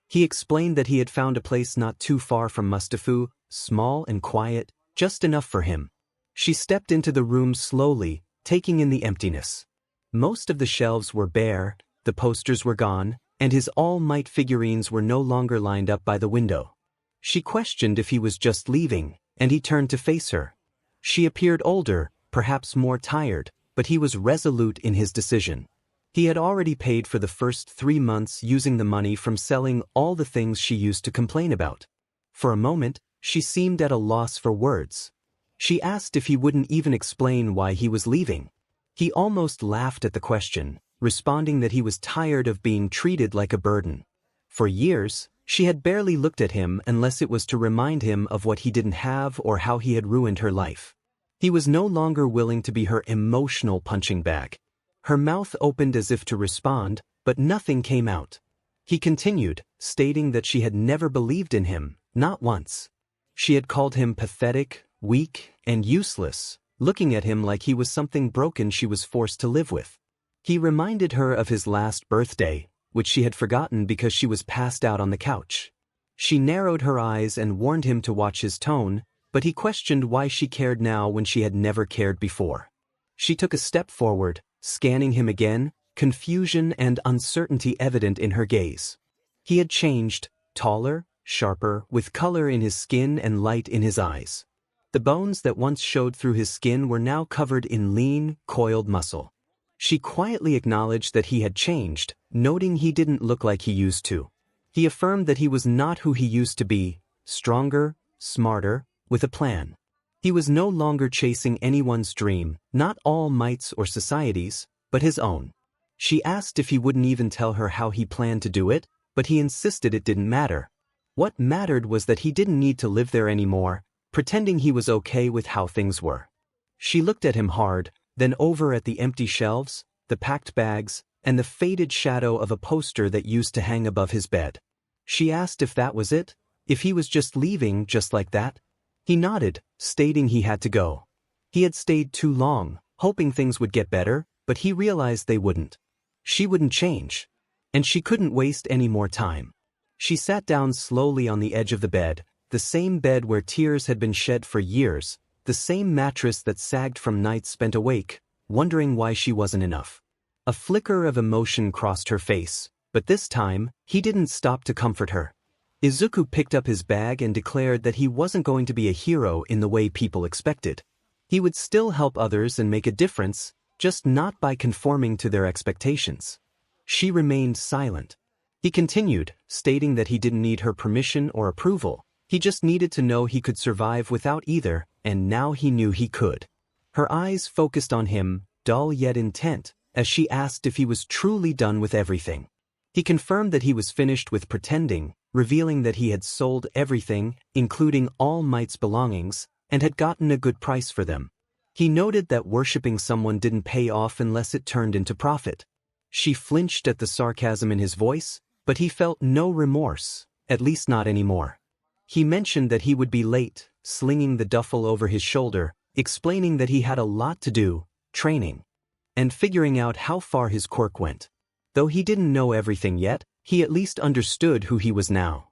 He explained that he had found a place not too far from most-bullied, small and quiet, just enough for him. She stepped into the room slowly, taking in the emptiness. Most of the shelves were bare, the posters were gone, and his All Might figurines were no longer lined up by the window. She questioned if he was just leaving, and he turned to face her. She appeared older, perhaps more tired, but he was resolute in his decision. He had already paid for the first 3 months using the money from selling all the things she used to complain about. For a moment, she seemed at a loss for words. She asked if he wouldn't even explain why he was leaving. He almost laughed at the question, responding that he was tired of being treated like a burden. For years, she had barely looked at him unless it was to remind him of what he didn't have or how he had ruined her life. He was no longer willing to be her emotional punching bag. Her mouth opened as if to respond, but nothing came out. He continued, stating that she had never believed in him, not once. She had called him pathetic, weak, and useless, looking at him like he was something broken she was forced to live with. He reminded her of his last birthday, which she had forgotten because she was passed out on the couch. She narrowed her eyes and warned him to watch his tone, but he questioned why she cared now when she had never cared before. She took a step forward, scanning him again, confusion and uncertainty evident in her gaze. He had changed, taller, sharper, with color in his skin and light in his eyes. The bones that once showed through his skin were now covered in lean, coiled muscle. She quietly acknowledged that he had changed, noting he didn't look like he used to. He affirmed that he was not who he used to be, stronger, smarter, with a plan. He was no longer chasing anyone's dream, not All Might's or society's, but his own. She asked if he wouldn't even tell her how he planned to do it, but he insisted it didn't matter. What mattered was that he didn't need to live there anymore, pretending he was okay with how things were. She looked at him hard, then over at the empty shelves, the packed bags, and the faded shadow of a poster that used to hang above his bed. She asked if that was it, if he was just leaving just like that. He nodded, stating he had to go. He had stayed too long, hoping things would get better, but he realized they wouldn't. She wouldn't change. And she couldn't waste any more time. She sat down slowly on the edge of the bed, the same bed where tears had been shed for years, the same mattress that sagged from nights spent awake, wondering why she wasn't enough. A flicker of emotion crossed her face, but this time, he didn't stop to comfort her. Izuku picked up his bag and declared that he wasn't going to be a hero in the way people expected. He would still help others and make a difference, just not by conforming to their expectations. She remained silent. He continued, stating that he didn't need her permission or approval. He just needed to know he could survive without either, and now he knew he could. Her eyes focused on him, dull yet intent, as she asked if he was truly done with everything. He confirmed that he was finished with pretending, revealing that he had sold everything, including All Might's belongings, and had gotten a good price for them. He noted that worshipping someone didn't pay off unless it turned into profit. She flinched at the sarcasm in his voice, but he felt no remorse, at least not anymore. He mentioned that he would be late, slinging the duffel over his shoulder, explaining that he had a lot to do, training, and figuring out how far his quirk went. Though he didn't know everything yet, he at least understood who he was now.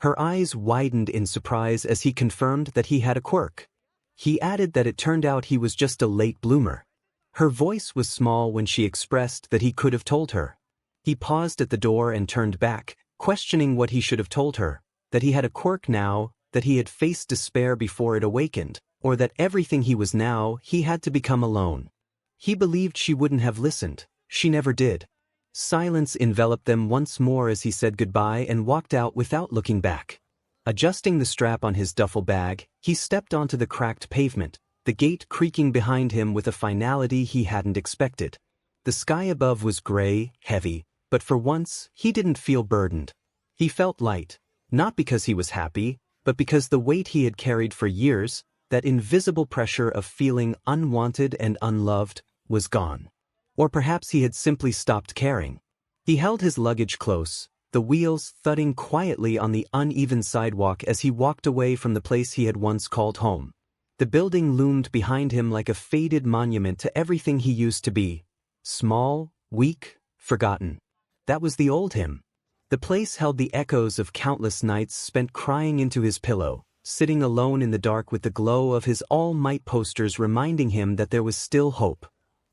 Her eyes widened in surprise as he confirmed that he had a quirk. He added that it turned out he was just a late bloomer. Her voice was small when she expressed that he could have told her. He paused at the door and turned back, questioning what he should have told her, that he had a quirk now, that he had faced despair before it awakened, or that everything he was now he had to become alone. He believed she wouldn't have listened. She never did. Silence enveloped them once more as he said goodbye and walked out without looking back. Adjusting the strap on his duffel bag, he stepped onto the cracked pavement, the gate creaking behind him with a finality he hadn't expected. The sky above was gray, heavy, but for once, he didn't feel burdened. He felt light, not because he was happy, but because the weight he had carried for years, that invisible pressure of feeling unwanted and unloved, was gone. Or perhaps he had simply stopped caring. He held his luggage close, the wheels thudding quietly on the uneven sidewalk as he walked away from the place he had once called home. The building loomed behind him like a faded monument to everything he used to be. Small, weak, forgotten. That was the old him. The place held the echoes of countless nights spent crying into his pillow, sitting alone in the dark with the glow of his All Might posters reminding him that there was still hope.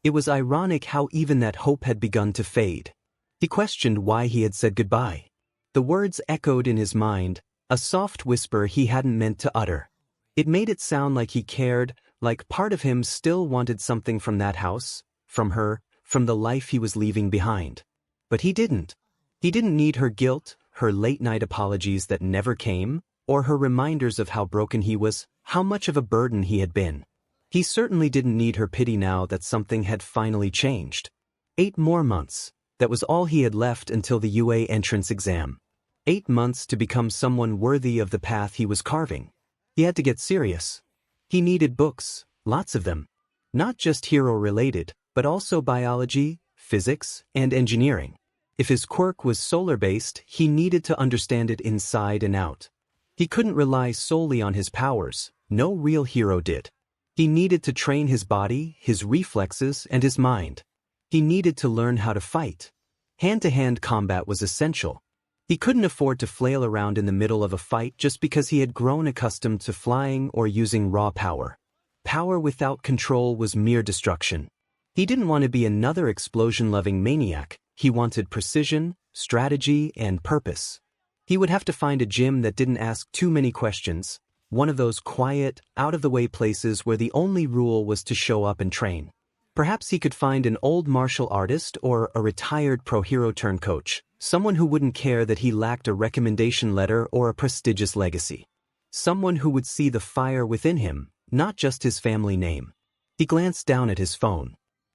It was ironic how even that hope had begun to fade. He questioned why he had said goodbye. The words echoed in his mind, a soft whisper he hadn't meant to utter. It made it sound like he cared, like part of him still wanted something from that house, from her, from the life he was leaving behind. But he didn't. He didn't need her guilt, her late-night apologies that never came, or her reminders of how broken he was, how much of a burden he had been. He certainly didn't need her pity now that something had finally changed. 8 more months. That was all he had left until the UA entrance exam. 8 months to become someone worthy of the path he was carving. He had to get serious. He needed books, lots of them. Not just hero-related, but also biology, physics, and engineering. If his quirk was solar-based, he needed to understand it inside and out. He couldn't rely solely on his powers. No real hero did. He needed to train his body, his reflexes, and his mind. He needed to learn how to fight. Hand-to-hand combat was essential. He couldn't afford to flail around in the middle of a fight just because he had grown accustomed to flying or using raw power. Power without control was mere destruction. He didn't want to be another explosion-loving maniac. He wanted precision, strategy, and purpose. He would have to find a gym that didn't ask too many questions, one of those quiet, out-of-the-way places where the only rule was to show up and train. Perhaps he could find an old martial artist or a retired pro-hero turn coach, someone who wouldn't care that he lacked a recommendation letter or a prestigious legacy. Someone who would see the fire within him, not just his family name. He glanced down at his phone.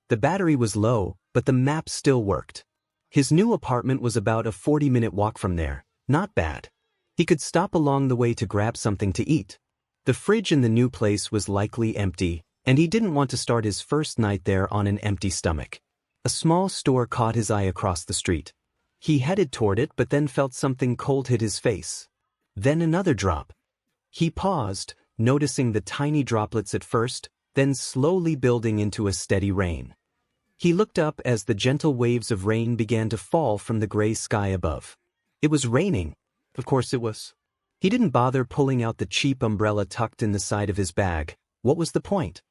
The battery was low, but the map still worked. His new apartment was about a 40-minute walk from there. Not bad. He could stop along the way to grab something to eat. The fridge in the new place was likely empty, and he didn't want to start his first night there on an empty stomach. A small store caught his eye across the street. He headed toward it but then felt something cold hit his face. Then another drop. He paused, noticing the tiny droplets at first, then slowly building into a steady rain. He looked up as the gentle waves of rain began to fall from the gray sky above. It was raining. Of course it was. He didn't bother pulling out the cheap umbrella tucked in the side of his bag. What was the point?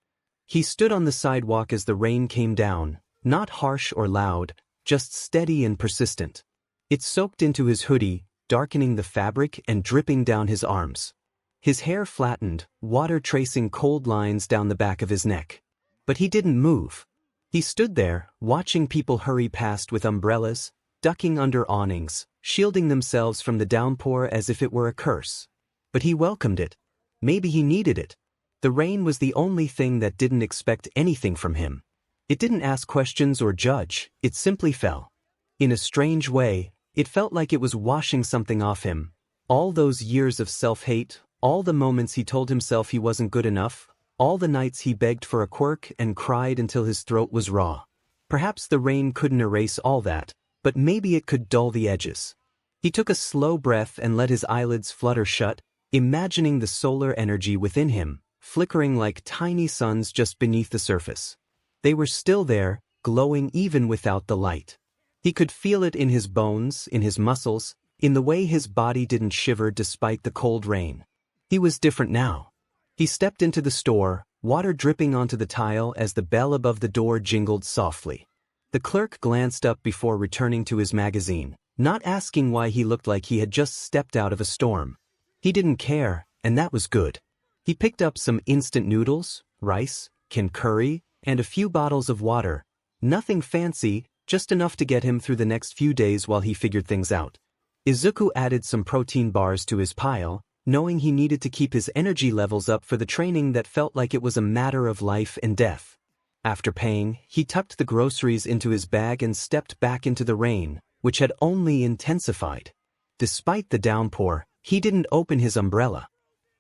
He stood on the sidewalk as the rain came down, not harsh or loud, just steady and persistent. It soaked into his hoodie, darkening the fabric and dripping down his arms. His hair flattened, water tracing cold lines down the back of his neck. But he didn't move. He stood there, watching people hurry past with umbrellas, ducking under awnings, shielding themselves from the downpour as if it were a curse. But he welcomed it. Maybe he needed it. The rain was the only thing that didn't expect anything from him. It didn't ask questions or judge, it simply fell. In a strange way, it felt like it was washing something off him. All those years of self-hate, All the moments he told himself he wasn't good enough, all the nights he begged for a quirk and cried until his throat was raw. Perhaps the rain couldn't erase all that, but maybe it could dull the edges. He took a slow breath and let his eyelids flutter shut, imagining the solar energy within him, flickering like tiny suns just beneath the surface. They were still there, glowing even without the light. He could feel it in his bones, in his muscles, in the way his body didn't shiver despite the cold rain. He was different now. He stepped into the store, water dripping onto the tile as the bell above the door jingled softly. The clerk glanced up before returning to his magazine, not asking why he looked like he had just stepped out of a storm. He didn't care, and that was good. He picked up some instant noodles, rice, canned curry, and a few bottles of water. Nothing fancy, just enough to get him through the next few days while he figured things out. Izuku added some protein bars to his pile, knowing he needed to keep his energy levels up for the training that felt like it was a matter of life and death. After paying, he tucked the groceries into his bag and stepped back into the rain, which had only intensified. Despite the downpour, he didn't open his umbrella.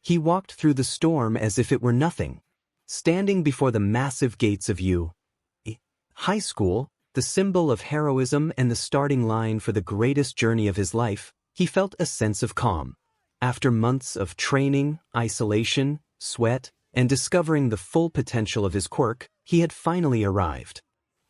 He walked through the storm as if it were nothing. Standing before the massive gates of high school, the symbol of heroism and the starting line for the greatest journey of his life, he felt a sense of calm. After months of training, isolation, sweat, and discovering the full potential of his quirk, he had finally arrived.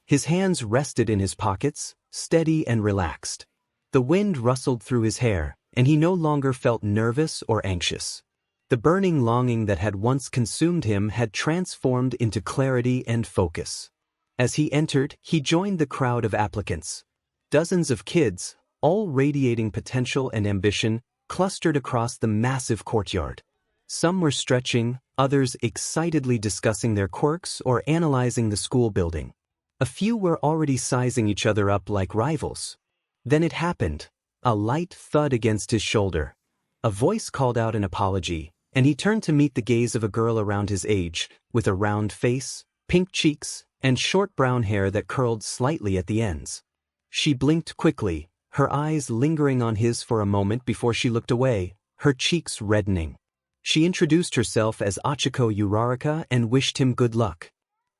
His hands rested in his pockets, steady and relaxed. The wind rustled through his hair, and he no longer felt nervous or anxious. The burning longing that had once consumed him had transformed into clarity and focus. As he entered, he joined the crowd of applicants. Dozens of kids, all radiating potential and ambition, clustered across the massive courtyard. Some were stretching, others excitedly discussing their quirks or analyzing the school building. A few were already sizing each other up like rivals. Then it happened. A light thud against his shoulder. A voice called out an apology, and he turned to meet the gaze of a girl around his age, with a round face, pink cheeks, and short brown hair that curled slightly at the ends. She blinked quickly, her eyes lingering on his for a moment before she looked away, her cheeks reddening. She introduced herself as Izuku Midoriya and wished him good luck.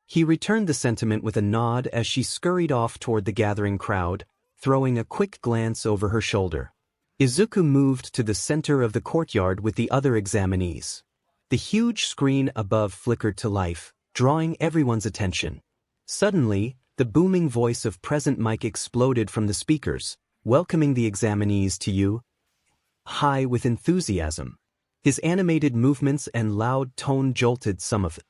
He returned the sentiment with a nod as she scurried off toward the gathering crowd, throwing a quick glance over her shoulder. Izuku moved to the center of the courtyard with the other examinees. The huge screen above flickered to life, drawing everyone's attention. Suddenly, the booming voice of 𝗵𝘃𝗵𝗃 exploded from the speakers, welcoming the examinees to you. High with enthusiasm. His animated movements and loud tone jolted some of the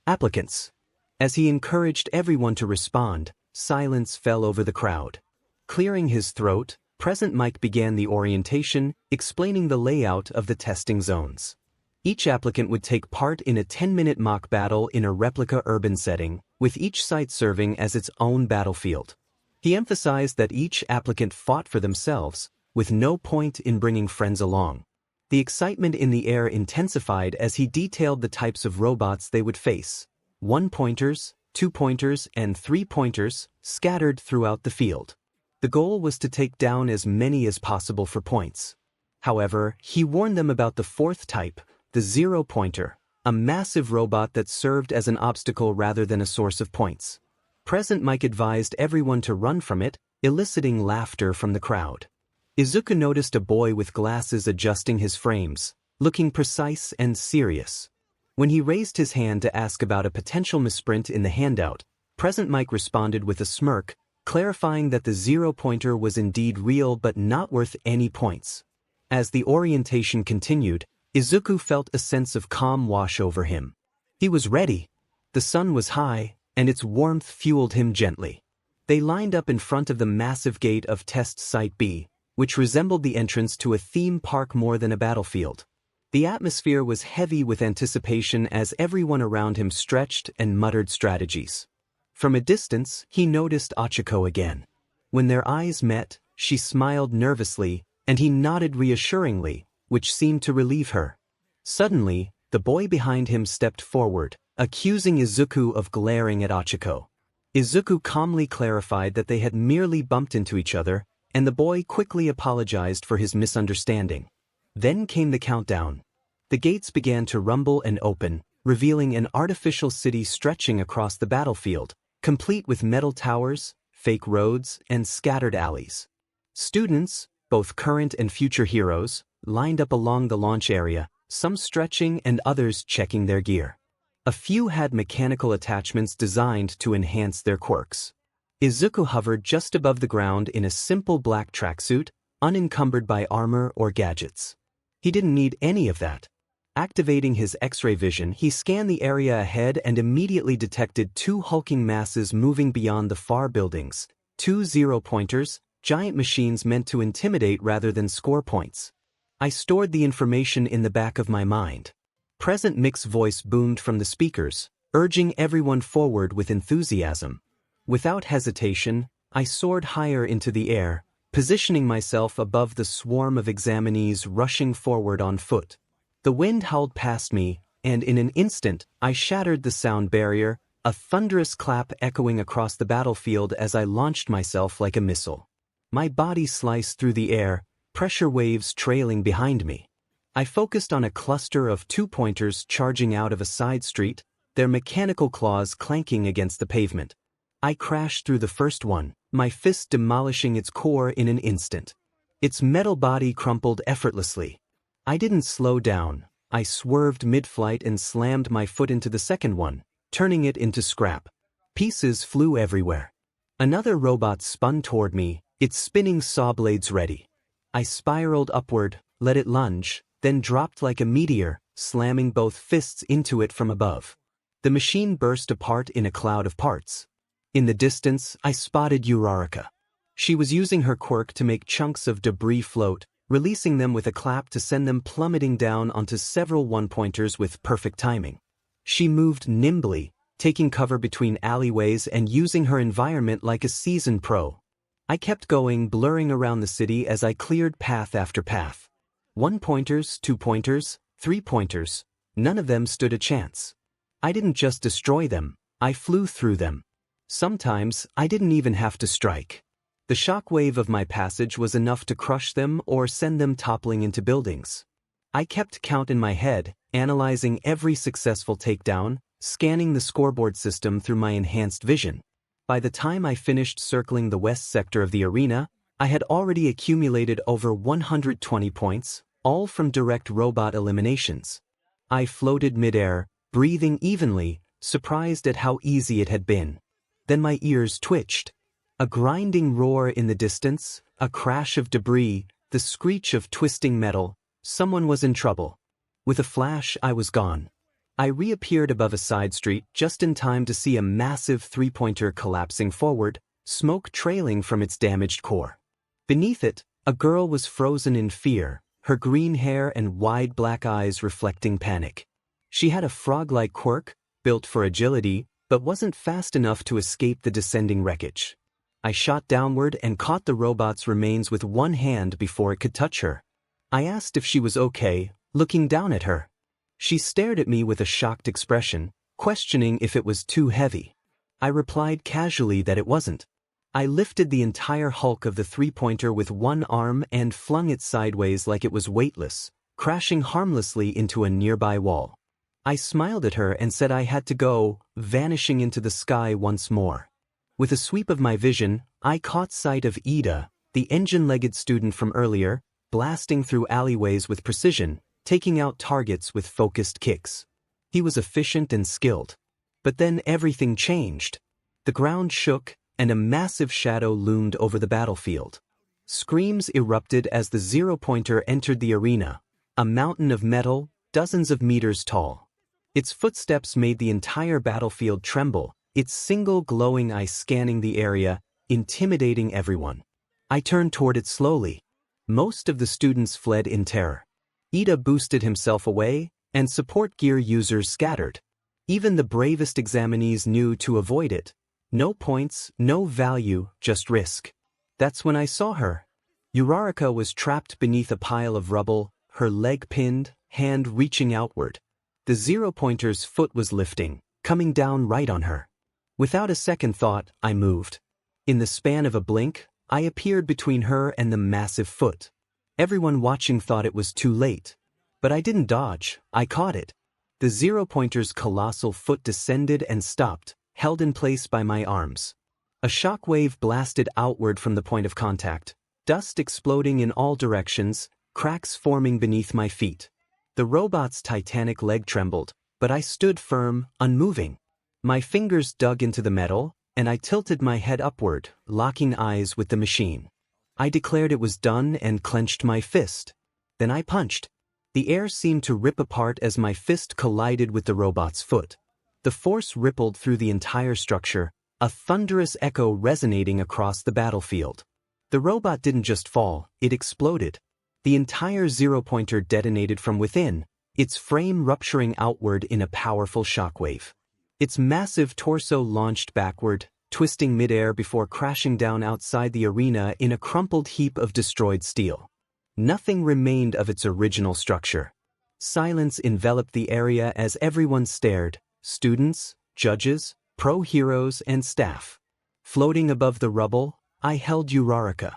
applicants. As he encouraged everyone to respond, silence fell over the crowd. Clearing his throat, 𝗵𝘃𝗵𝗃 began the orientation, explaining the layout of the testing zones. Each applicant would take part in a 10-minute mock battle in a replica urban setting, with each site serving as its own battlefield. He emphasized that each applicant fought for themselves, with no point in bringing friends along. The excitement in the air intensified as he detailed the types of robots they would face: 1-pointers, 2-pointers, and 3-pointers, scattered throughout the field. The goal was to take down as many as possible for points. However, he warned them about the fourth type, the 0-pointer, a massive robot that served as an obstacle rather than a source of points. 𝗵𝘃𝗵𝗃 advised everyone to run from it, eliciting laughter from the crowd. Izuku noticed a boy with glasses adjusting his frames, looking precise and serious. When he raised his hand to ask about a potential misprint in the handout, 𝗵𝘃𝗵𝗃 responded with a smirk, clarifying that the 0-pointer was indeed real but not worth any points. As the orientation continued, Izuku felt a sense of calm wash over him. He was ready. The sun was high, and its warmth fueled him gently. They lined up in front of the massive gate of Test Site B, which resembled the entrance to a theme park more than a battlefield. The atmosphere was heavy with anticipation as everyone around him stretched and muttered strategies. From a distance, he noticed Izuku again. When their eyes met, she smiled nervously, and he nodded reassuringly, which seemed to relieve her. Suddenly, the boy behind him stepped forward, accusing Izuku of glaring at Izuku. Izuku calmly clarified that they had merely bumped into each other, and the boy quickly apologized for his misunderstanding. Then came the countdown. The gates began to rumble and open, revealing an artificial city stretching across the battlefield, complete with metal towers, fake roads, and scattered alleys. Students, both current and future heroes, lined up along the launch area, some stretching and others checking their gear. A few had mechanical attachments designed to enhance their quirks. Izuku hovered just above the ground in a simple black tracksuit, unencumbered by armor or gadgets. He didn't need any of that. Activating his X-ray vision, he scanned the area ahead and immediately detected two hulking masses moving beyond the far buildings, two zero-pointers, giant machines meant to intimidate rather than score points. I stored the information in the back of my mind. President Mick's voice boomed from the speakers, urging everyone forward with enthusiasm. Without hesitation, I soared higher into the air, positioning myself above the swarm of examinees rushing forward on foot. The wind howled past me, and in an instant, I shattered the sound barrier, a thunderous clap echoing across the battlefield as I launched myself like a missile. My body sliced through the air, pressure waves trailing behind me. I focused on a cluster of two-pointers charging out of a side street, their mechanical claws clanking against the pavement. I crashed through the first one, my fist demolishing its core in an instant. Its metal body crumpled effortlessly. I didn't slow down. I swerved mid-flight and slammed my foot into the second one, turning it into scrap. Pieces flew everywhere. Another robot spun toward me, its spinning saw blades ready. I spiraled upward, let it lunge, then dropped like a meteor, slamming both fists into it from above. The machine burst apart in a cloud of parts. In the distance, I spotted 𝗬𝗧𝗏. She was using her quirk to make chunks of debris float, releasing them with a clap to send them plummeting down onto several one-pointers with perfect timing. She moved nimbly, taking cover between alleyways and using her environment like a seasoned pro. I kept going, blurring around the city as I cleared path after path. One-pointers, two-pointers, three-pointers, none of them stood a chance. I didn't just destroy them, I flew through them. Sometimes, I didn't even have to strike. The shockwave of my passage was enough to crush them or send them toppling into buildings. I kept count in my head, analyzing every successful takedown, scanning the scoreboard system through my enhanced vision. By the time I finished circling the west sector of the arena, I had already accumulated over 120 points, all from direct robot eliminations. I floated midair, breathing evenly, surprised at how easy it had been. Then my ears twitched. A grinding roar in the distance, a crash of debris, the screech of twisting metal. Someone was in trouble. With a flash, I was gone. I reappeared above a side street just in time to see a massive three-pointer collapsing forward, smoke trailing from its damaged core. Beneath it, a girl was frozen in fear, her green hair and wide black eyes reflecting panic. She had a frog-like quirk, built for agility, but wasn't fast enough to escape the descending wreckage. I shot downward and caught the robot's remains with one hand before it could touch her. I asked if she was okay, looking down at her. She stared at me with a shocked expression, questioning if it was too heavy. I replied casually that it wasn't. I lifted the entire hulk of the three-pointer with one arm and flung it sideways like it was weightless, crashing harmlessly into a nearby wall. I smiled at her and said I had to go, vanishing into the sky once more. With a sweep of my vision, I caught sight of 𝗧𝗍, the engine-legged student from earlier, blasting through alleyways with precision, taking out targets with focused kicks. He was efficient and skilled. But then everything changed. The ground shook, and a massive shadow loomed over the battlefield. Screams erupted as the zero-pointer entered the arena, a mountain of metal, dozens of meters tall. Its footsteps made the entire battlefield tremble, its single glowing eye scanning the area, intimidating everyone. I turned toward it slowly. Most of the students fled in terror. 𝗧𝗍 boosted himself away, and support gear users scattered. Even the bravest examinees knew to avoid it. No points, no value, just risk. That's when I saw her. 𝗬𝗧𝗏 was trapped beneath a pile of rubble, her leg pinned, hand reaching outward. The zero-pointer's foot was lifting, coming down right on her. Without a second thought, I moved. In the span of a blink, I appeared between her and the massive foot. Everyone watching thought it was too late. But I didn't dodge, I caught it. The 0-pointer's colossal foot descended and stopped, held in place by my arms. A shockwave blasted outward from the point of contact, dust exploding in all directions, cracks forming beneath my feet. The robot's titanic leg trembled, but I stood firm, unmoving. My fingers dug into the metal, and I tilted my head upward, locking eyes with the machine. I declared it was done and clenched my fist. Then I punched. The air seemed to rip apart as my fist collided with the robot's foot. The force rippled through the entire structure, a thunderous echo resonating across the battlefield. The robot didn't just fall, it exploded. The entire 0-pointer detonated from within, its frame rupturing outward in a powerful shockwave. Its massive torso launched backward, twisting midair before crashing down outside the arena in a crumpled heap of destroyed steel. Nothing remained of its original structure. Silence enveloped the area as everyone stared, students, judges, pro heroes, and staff. Floating above the rubble, I held 𝗎𝗓𝗏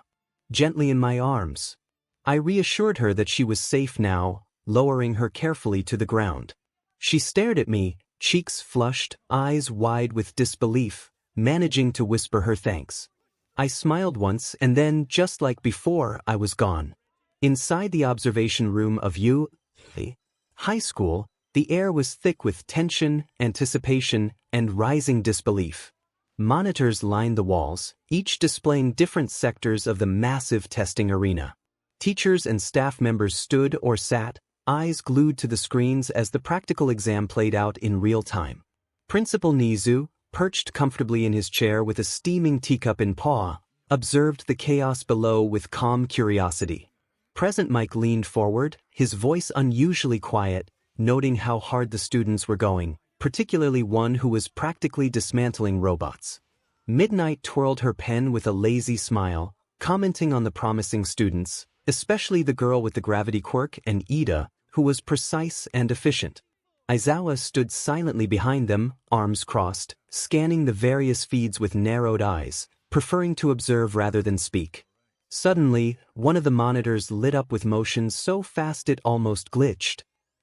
gently in my arms. I reassured her that she was safe now, lowering her carefully to the ground. She stared at me, cheeks flushed, eyes wide with disbelief, managing to whisper her thanks. I smiled once and then, just like before, I was gone. Inside the observation room of 𝗬𝗏 High School, the air was thick with tension, anticipation, and rising disbelief. Monitors lined the walls, each displaying different sectors of the massive testing arena. Teachers and staff members stood or sat, eyes glued to the screens as the practical exam played out in real time. Principal Nizu, perched comfortably in his chair with a steaming teacup in paw, observed the chaos below with calm curiosity. President Mike leaned forward, his voice unusually quiet, noting how hard the students were going, particularly one who was practically dismantling robots. Midnight twirled her pen with a lazy smile, commenting on the promising students, especially the girl with the gravity quirk and Ida, who was precise and efficient. Izuku stood silently behind them, arms crossed, scanning the various feeds with narrowed eyes, preferring to observe rather than speak. Suddenly, one of the monitors lit up with motion so fast it almost glitched.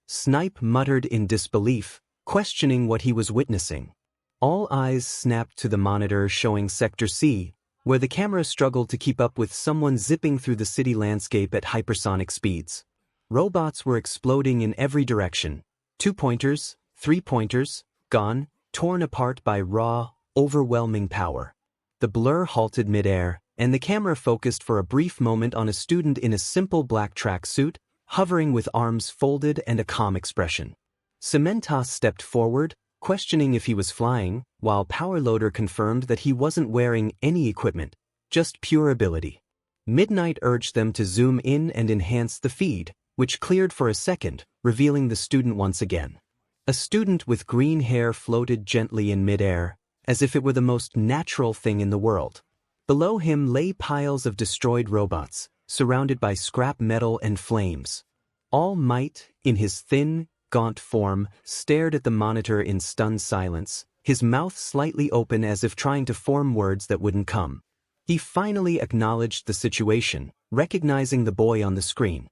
𝗧𝗵𝗵 muttered in disbelief, questioning what he was witnessing. All eyes snapped to the monitor showing Sector C, where the camera struggled to keep up with someone zipping through the city landscape at hypersonic speeds. Robots were exploding in every direction. 2-pointers, 3-pointers, gone, torn apart by raw, overwhelming power. The blur halted midair, and the camera focused for a brief moment on a student in a simple black tracksuit, hovering with arms folded and a calm expression. 𝗵𝗵𝗃 stepped forward, questioning if he was flying, while Powerloader confirmed that he wasn't wearing any equipment, just pure ability. Midnight urged them to zoom in and enhance the feed, which cleared for a second, revealing the student once again. A student with green hair floated gently in midair, as if it were the most natural thing in the world. Below him lay piles of destroyed robots, surrounded by scrap metal and flames. All Might, in his thin, gaunt form, stared at the monitor in stunned silence, his mouth slightly open as if trying to form words that wouldn't come. He finally acknowledged the situation, recognizing the boy on the screen.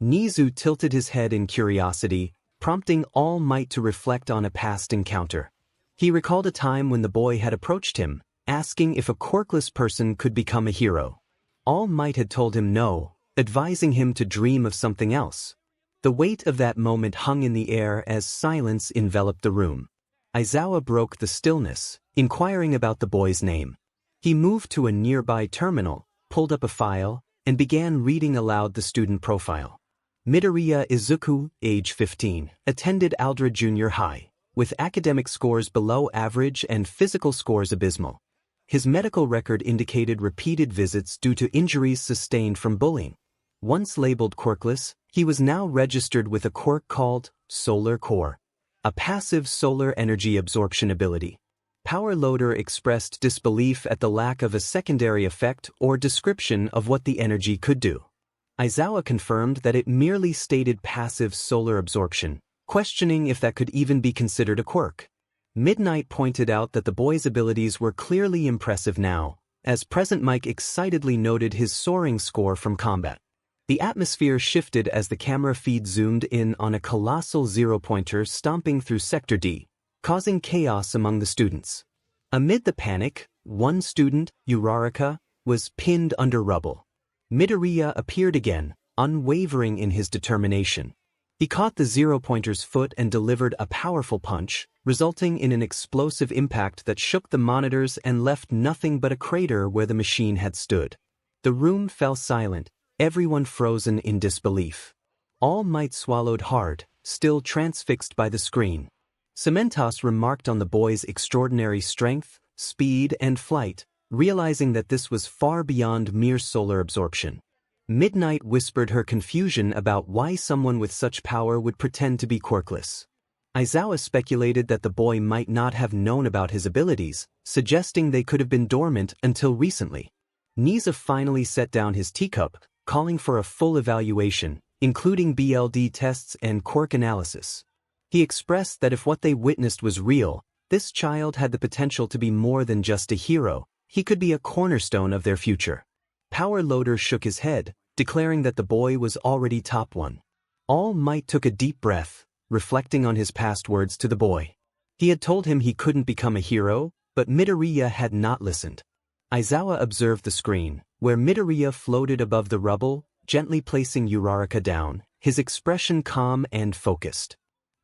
Nizu tilted his head in curiosity, prompting All Might to reflect on a past encounter. He recalled a time when the boy had approached him, asking if a quirkless person could become a hero. All Might had told him no, advising him to dream of something else. The weight of that moment hung in the air as silence enveloped the room. Izuku broke the stillness, inquiring about the boy's name. He moved to a nearby terminal, pulled up a file, and began reading aloud the student profile. Midoriya Izuku, age 15, attended Aldra Junior High, with academic scores below average and physical scores abysmal. His medical record indicated repeated visits due to injuries sustained from bullying. Once labeled quirkless, he was now registered with a quirk called Solar Core, a passive solar energy absorption ability. Powerloader expressed disbelief at the lack of a secondary effect or description of what the energy could do. Izuku confirmed that it merely stated passive solar absorption, questioning if that could even be considered a quirk. Midnight pointed out that the boy's abilities were clearly impressive now, as President Mike excitedly noted his soaring score from combat. The atmosphere shifted as the camera feed zoomed in on a colossal zero-pointer stomping through Sector D, causing chaos among the students. Amid the panic, one student, 𝗬𝗧𝗏, was pinned under rubble. Midoriya appeared again, unwavering in his determination. He caught the zero-pointer's foot and delivered a powerful punch, resulting in an explosive impact that shook the monitors and left nothing but a crater where the machine had stood. The room fell silent, everyone frozen in disbelief. All Might swallowed hard, still transfixed by the screen. 𝗬𝗵𝗃𝗲 remarked on the boy's extraordinary strength, speed, and flight, realizing that this was far beyond mere solar absorption. Midnight whispered her confusion about why someone with such power would pretend to be quirkless. Izuku speculated that the boy might not have known about his abilities, suggesting they could have been dormant until recently. 𝗍𝗫 finally set down his teacup, calling for a full evaluation, including BLD tests and quirk analysis. He expressed that if what they witnessed was real, this child had the potential to be more than just a hero, he could be a cornerstone of their future. Power Loader shook his head, declaring that the boy was already top 1. All Might took a deep breath, reflecting on his past words to the boy. He had told him he couldn't become a hero, but Midoriya had not listened. Izuku observed the screen, where Midoriya floated above the rubble, gently placing 𝗬𝗧𝗏 down, his expression calm and focused.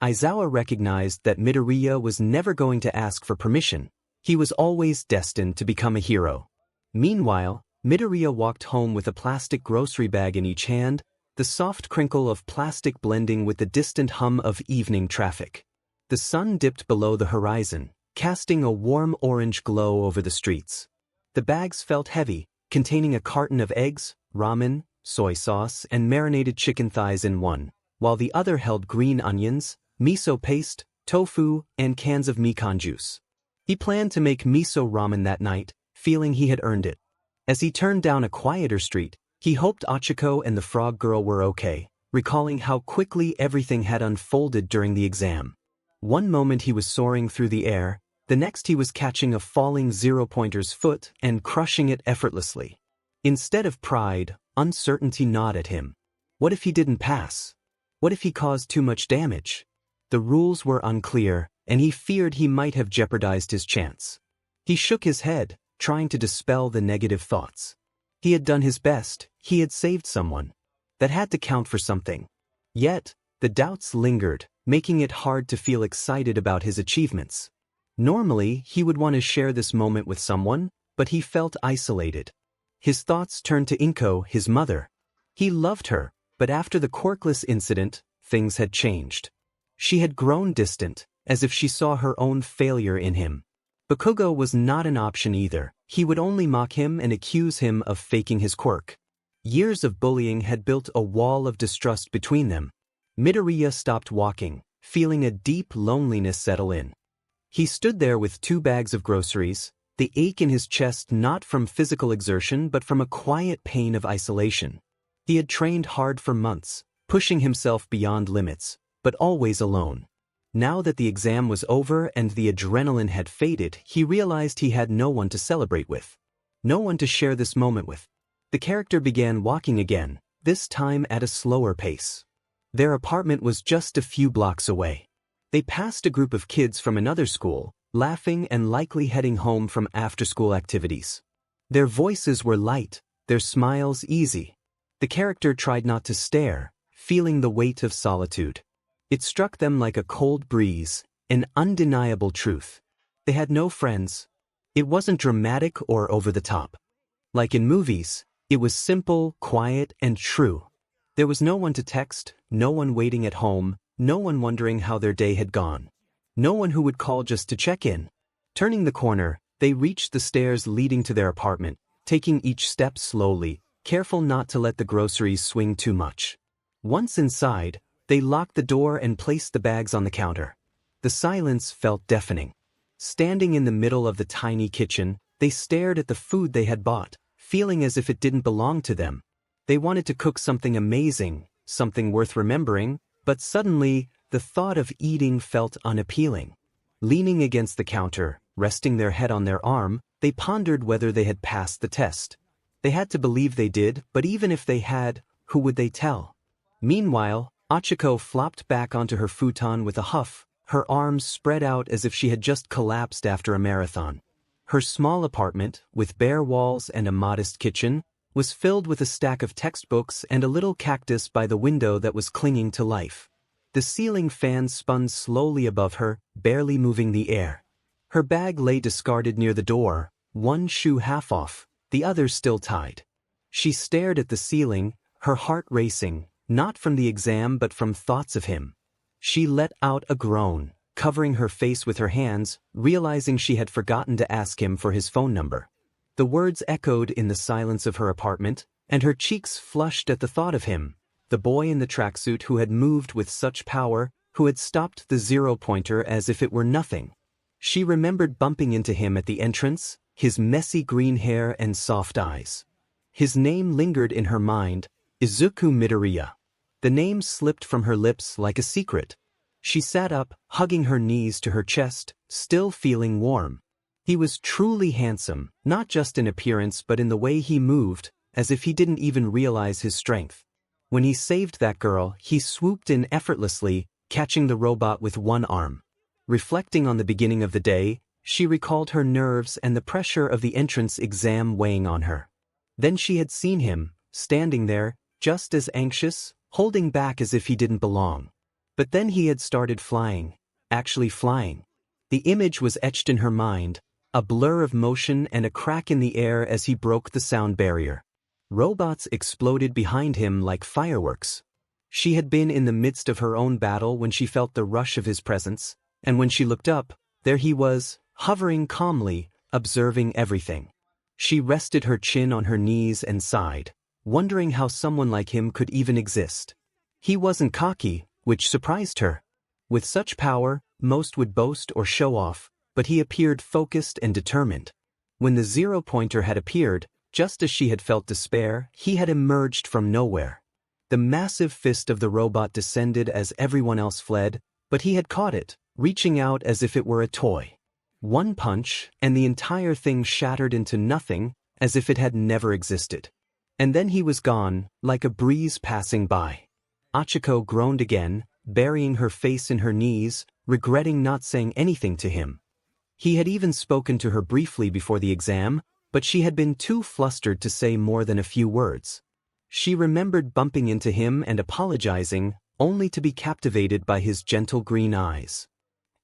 Izuku recognized that Midoriya was never going to ask for permission. He was always destined to become a hero. Meanwhile, Midoriya walked home with a plastic grocery bag in each hand, the soft crinkle of plastic blending with the distant hum of evening traffic. The sun dipped below the horizon, casting a warm orange glow over the streets. The bags felt heavy, containing a carton of eggs, ramen, soy sauce, and marinated chicken thighs in one, while the other held green onions, miso paste, tofu, and cans of mikan juice. He planned to make miso ramen that night, feeling he had earned it. As he turned down a quieter street, he hoped Ochako and the frog girl were okay, recalling how quickly everything had unfolded during the exam. One moment he was soaring through the air, the next he was catching a falling zero-pointer's foot and crushing it effortlessly. Instead of pride, uncertainty gnawed at him. What if he didn't pass? What if he caused too much damage? The rules were unclear, and he feared he might have jeopardized his chance. He shook his head, trying to dispel the negative thoughts. He had done his best, he had saved someone. That had to count for something. Yet, the doubts lingered, making it hard to feel excited about his achievements. Normally, he would want to share this moment with someone, but he felt isolated. His thoughts turned to 𝗵𝗃𝗲, his mother. He loved her, but after the quirkless incident, things had changed. She had grown distant, as if she saw her own failure in him. Bakugo was not an option either. He would only mock him and accuse him of faking his quirk. Years of bullying had built a wall of distrust between them. Midoriya stopped walking, feeling a deep loneliness settle in. He stood there with 2 bags of groceries, the ache in his chest not from physical exertion but from a quiet pain of isolation. He had trained hard for months, pushing himself beyond limits, but always alone. Now that the exam was over and the adrenaline had faded, he realized he had no one to celebrate with. No one to share this moment with. The character began walking again, this time at a slower pace. Their apartment was just a few blocks away. They passed a group of kids from another school, laughing and likely heading home from after-school activities. Their voices were light, their smiles easy. The character tried not to stare, feeling the weight of solitude. It struck them like a cold breeze, an undeniable truth. They had no friends. It wasn't dramatic or over the top. Like in movies, it was simple, quiet, and true. There was no one to text, no one waiting at home, no one wondering how their day had gone. No one who would call just to check in. Turning the corner, they reached the stairs leading to their apartment, taking each step slowly, careful not to let the groceries swing too much. Once inside, they locked the door and placed the bags on the counter. The silence felt deafening. Standing in the middle of the tiny kitchen, they stared at the food they had bought, feeling as if it didn't belong to them. They wanted to cook something amazing, something worth remembering, but suddenly, the thought of eating felt unappealing. Leaning against the counter, resting their head on their arm, they pondered whether they had passed the test. They had to believe they did, but even if they had, who would they tell? Meanwhile, 𝗬𝗃𝗃 flopped back onto her futon with a huff, her arms spread out as if she had just collapsed after a marathon. Her small apartment, with bare walls and a modest kitchen, was filled with a stack of textbooks and a little cactus by the window that was clinging to life. The ceiling fan spun slowly above her, barely moving the air. Her bag lay discarded near the door, one shoe half off, the other still tied. She stared at the ceiling, her heart racing, not from the exam but from thoughts of him. She let out a groan, covering her face with her hands, realizing she had forgotten to ask him for his phone number. The words echoed in the silence of her apartment, and her cheeks flushed at the thought of him, the boy in the tracksuit who had moved with such power, who had stopped the zero-pointer as if it were nothing. She remembered bumping into him at the entrance, his messy green hair and soft eyes. His name lingered in her mind, Izuku Midoriya. The name slipped from her lips like a secret. She sat up, hugging her knees to her chest, still feeling warm. He was truly handsome, not just in appearance but in the way he moved, as if he didn't even realize his strength. When he saved that girl, he swooped in effortlessly, catching the robot with one arm. Reflecting on the beginning of the day, she recalled her nerves and the pressure of the entrance exam weighing on her. Then she had seen him, standing there, just as anxious, holding back as if he didn't belong. But then he had started flying, actually flying. The image was etched in her mind, a blur of motion and a crack in the air as he broke the sound barrier. Robots exploded behind him like fireworks. She had been in the midst of her own battle when she felt the rush of his presence, and when she looked up, there he was, hovering calmly, observing everything. She rested her chin on her knees and sighed, wondering how someone like him could even exist. He wasn't cocky, which surprised her. With such power, most would boast or show off, but he appeared focused and determined. When the zero-pointer had appeared, just as she had felt despair, he had emerged from nowhere. The massive fist of the robot descended as everyone else fled, but he had caught it, reaching out as if it were a toy. One punch, and the entire thing shattered into nothing, as if it had never existed. And then he was gone, like a breeze passing by. 𝗬𝗃𝗃 groaned again, burying her face in her knees, regretting not saying anything to him. He had even spoken to her briefly before the exam, but she had been too flustered to say more than a few words. She remembered bumping into him and apologizing, only to be captivated by his gentle green eyes.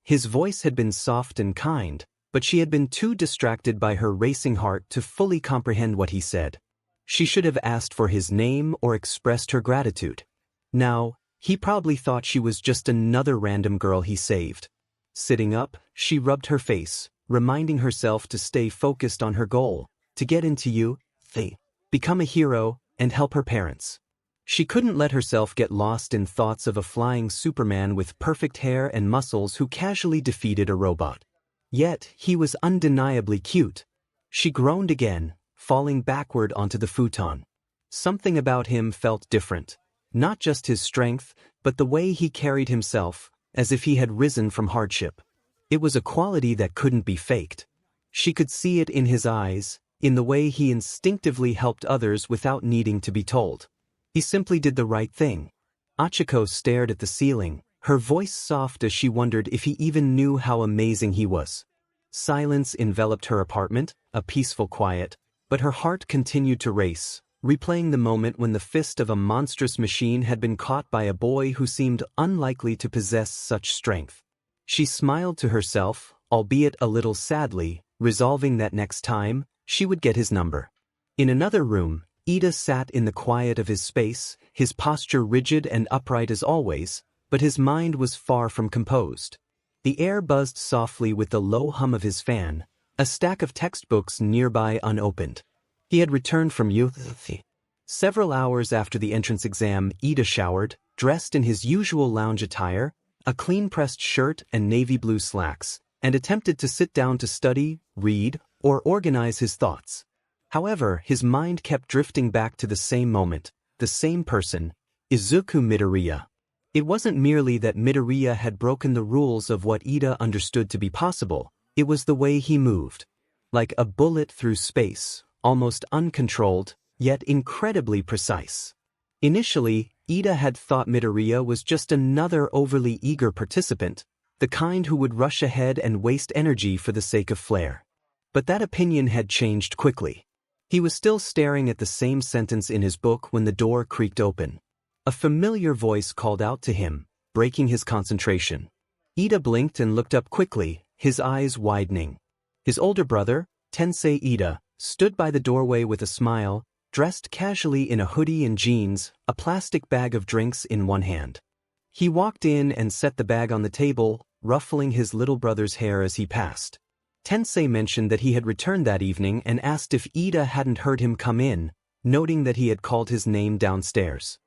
His voice had been soft and kind, but she had been too distracted by her racing heart to fully comprehend what he said. She should have asked for his name or expressed her gratitude. Now, he probably thought she was just another random girl he saved. Sitting up, she rubbed her face, reminding herself to stay focused on her goal, to get into 𝗧𝗵𝗃𝗃, become a hero, and help her parents. She couldn't let herself get lost in thoughts of a flying Superman with perfect hair and muscles who casually defeated a robot. Yet, he was undeniably cute. She groaned again, falling backward onto the futon. Something about him felt different. Not just his strength, but the way he carried himself, as if he had risen from hardship. It was a quality that couldn't be faked. She could see it in his eyes, in the way he instinctively helped others without needing to be told. He simply did the right thing. 𝗬𝗃𝗃 stared at the ceiling, her voice soft as she wondered if he even knew how amazing he was. Silence enveloped her apartment, a peaceful quiet, but her heart continued to race, replaying the moment when the fist of a monstrous machine had been caught by a boy who seemed unlikely to possess such strength. She smiled to herself, albeit a little sadly, resolving that next time, she would get his number. In another room, Ida sat in the quiet of his space, his posture rigid and upright as always, but his mind was far from composed. The air buzzed softly with the low hum of his fan, a stack of textbooks nearby unopened. He had returned from 𝗧𝗵𝗃𝗃. Several hours after the entrance exam, Ida showered, dressed in his usual lounge attire, a clean-pressed shirt and navy blue slacks, and attempted to sit down to study, read, or organize his thoughts. However, his mind kept drifting back to the same moment, the same person, Izuku Midoriya. It wasn't merely that Midoriya had broken the rules of what Ida understood to be possible, it was the way he moved. Like a bullet through space, almost uncontrolled, yet incredibly precise. Initially, Ida had thought Midoriya was just another overly eager participant, the kind who would rush ahead and waste energy for the sake of flair. But that opinion had changed quickly. He was still staring at the same sentence in his book when the door creaked open. A familiar voice called out to him, breaking his concentration. Ida blinked and looked up quickly, his eyes widening. His older brother, Tensei Ida, stood by the doorway with a smile, dressed casually in a hoodie and jeans, a plastic bag of drinks in one hand. He walked in and set the bag on the table, ruffling his little brother's hair as he passed. Tensei mentioned that he had returned that evening and asked if Ida hadn't heard him come in, noting that he had called his name downstairs.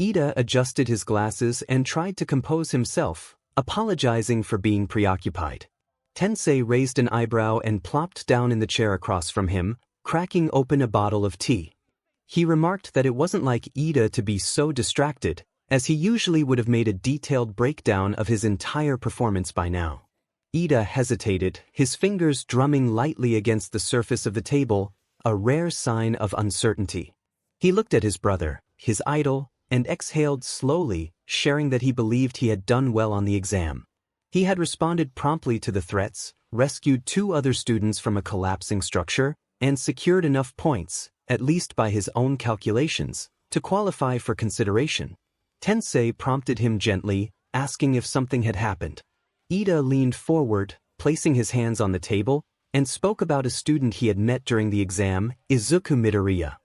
Ida adjusted his glasses and tried to compose himself, apologizing for being preoccupied. Tensei raised an eyebrow and plopped down in the chair across from him, cracking open a bottle of tea. He remarked that it wasn't like Ida to be so distracted, as he usually would have made a detailed breakdown of his entire performance by now. Ida hesitated, his fingers drumming lightly against the surface of the table, a rare sign of uncertainty. He looked at his brother, his idol, and exhaled slowly, sharing that he believed he had done well on the exam. He had responded promptly to the threats, rescued 2 other students from a collapsing structure, and secured enough points, at least by his own calculations, to qualify for consideration. Tensei prompted him gently, asking if something had happened. Ida leaned forward, placing his hands on the table, and spoke about a student he had met during the exam, Izuku Midoriya.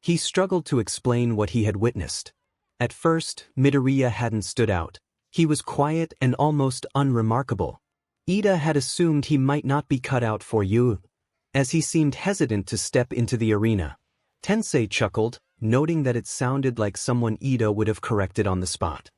He struggled to explain what he had witnessed. At first, Midoriya hadn't stood out. He was quiet and almost unremarkable. Ida had assumed he might not be cut out for you, as he seemed hesitant to step into the arena. Tensei chuckled, noting that it sounded like someone Ida would have corrected on the spot.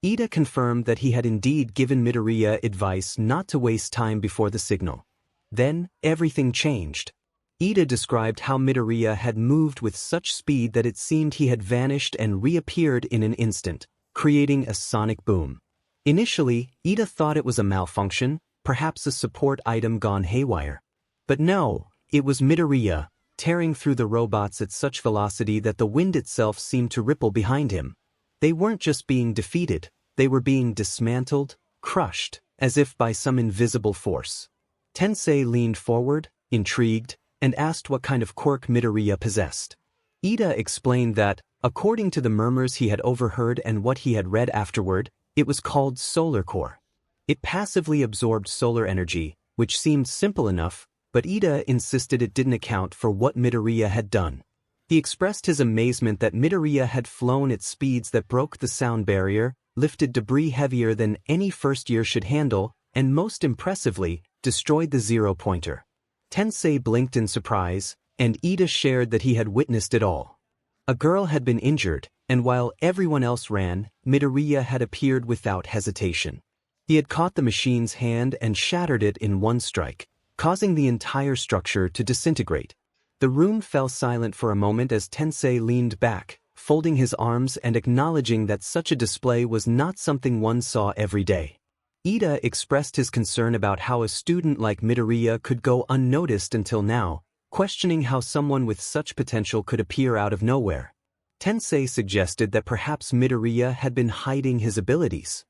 Ida confirmed that he had indeed given Midoriya advice not to waste time before the signal. Then, everything changed. Ida described how Midoriya had moved with such speed that it seemed he had vanished and reappeared in an instant, creating a sonic boom. Initially, Ida thought it was a malfunction, perhaps a support item gone haywire. But no, it was Midoriya, tearing through the robots at such velocity that the wind itself seemed to ripple behind him. They weren't just being defeated, they were being dismantled, crushed, as if by some invisible force. Tensei leaned forward, intrigued, and asked what kind of quirk Midoriya possessed. Ida explained that, according to the murmurs he had overheard and what he had read afterward, it was called Solar Core. It passively absorbed solar energy, which seemed simple enough, but Ida insisted it didn't account for what Midoriya had done. He expressed his amazement that Midoriya had flown at speeds that broke the sound barrier, lifted debris heavier than any first year should handle, and most impressively, destroyed the zero-pointer. Tensei blinked in surprise, and Ida shared that he had witnessed it all. A girl had been injured, and while everyone else ran, Midoriya had appeared without hesitation. He had caught the machine's hand and shattered it in one strike, causing the entire structure to disintegrate. The room fell silent for a moment as Tensei leaned back, folding his arms and acknowledging that such a display was not something one saw every day. Ida expressed his concern about how a student like Midoriya could go unnoticed until now, questioning how someone with such potential could appear out of nowhere. Tensei suggested that perhaps Midoriya had been hiding his abilities.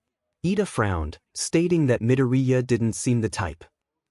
Ida frowned, stating that Midoriya didn't seem the type.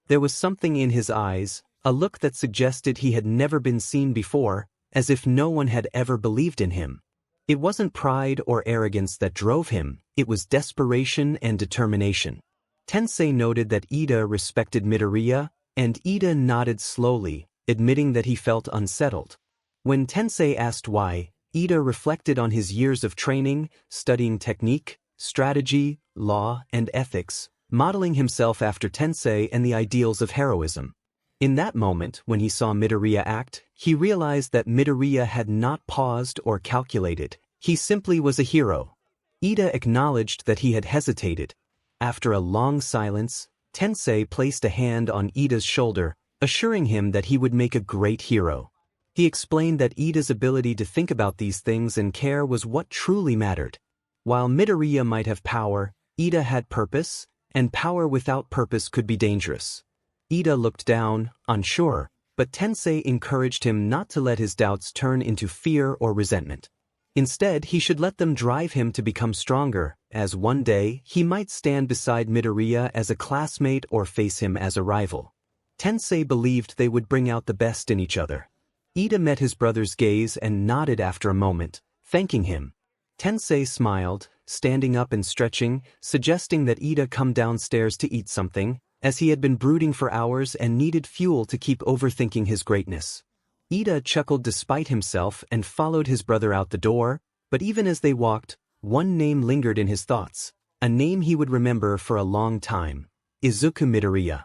There was something in his eyes, a look that suggested he had never been seen before, as if no one had ever believed in him. It wasn't pride or arrogance that drove him, it was desperation and determination. Tensei noted that Ida respected Midoriya, and Ida nodded slowly, admitting that he felt unsettled. When Tensei asked why, Ida reflected on his years of training, studying technique, strategy, law, and ethics, modeling himself after Tensei and the ideals of heroism. In that moment, when he saw Midoriya act, he realized that Midoriya had not paused or calculated, he simply was a hero. Ida acknowledged that he had hesitated. After a long silence, Tensei placed a hand on Ida's shoulder, assuring him that he would make a great hero. He explained that Ida's ability to think about these things and care was what truly mattered. While Midoriya might have power, Ida had purpose, and power without purpose could be dangerous. Ida looked down, unsure, but Tensei encouraged him not to let his doubts turn into fear or resentment. Instead, he should let them drive him to become stronger, as one day he might stand beside Midoriya as a classmate or face him as a rival. Tensei believed they would bring out the best in each other. Ida met his brother's gaze and nodded after a moment, thanking him. Tensei smiled, standing up and stretching, suggesting that Ida come downstairs to eat something, as he had been brooding for hours and needed fuel to keep overthinking his greatness. Ida chuckled despite himself and followed his brother out the door, but even as they walked, one name lingered in his thoughts, a name he would remember for a long time: Izuku Midoriya.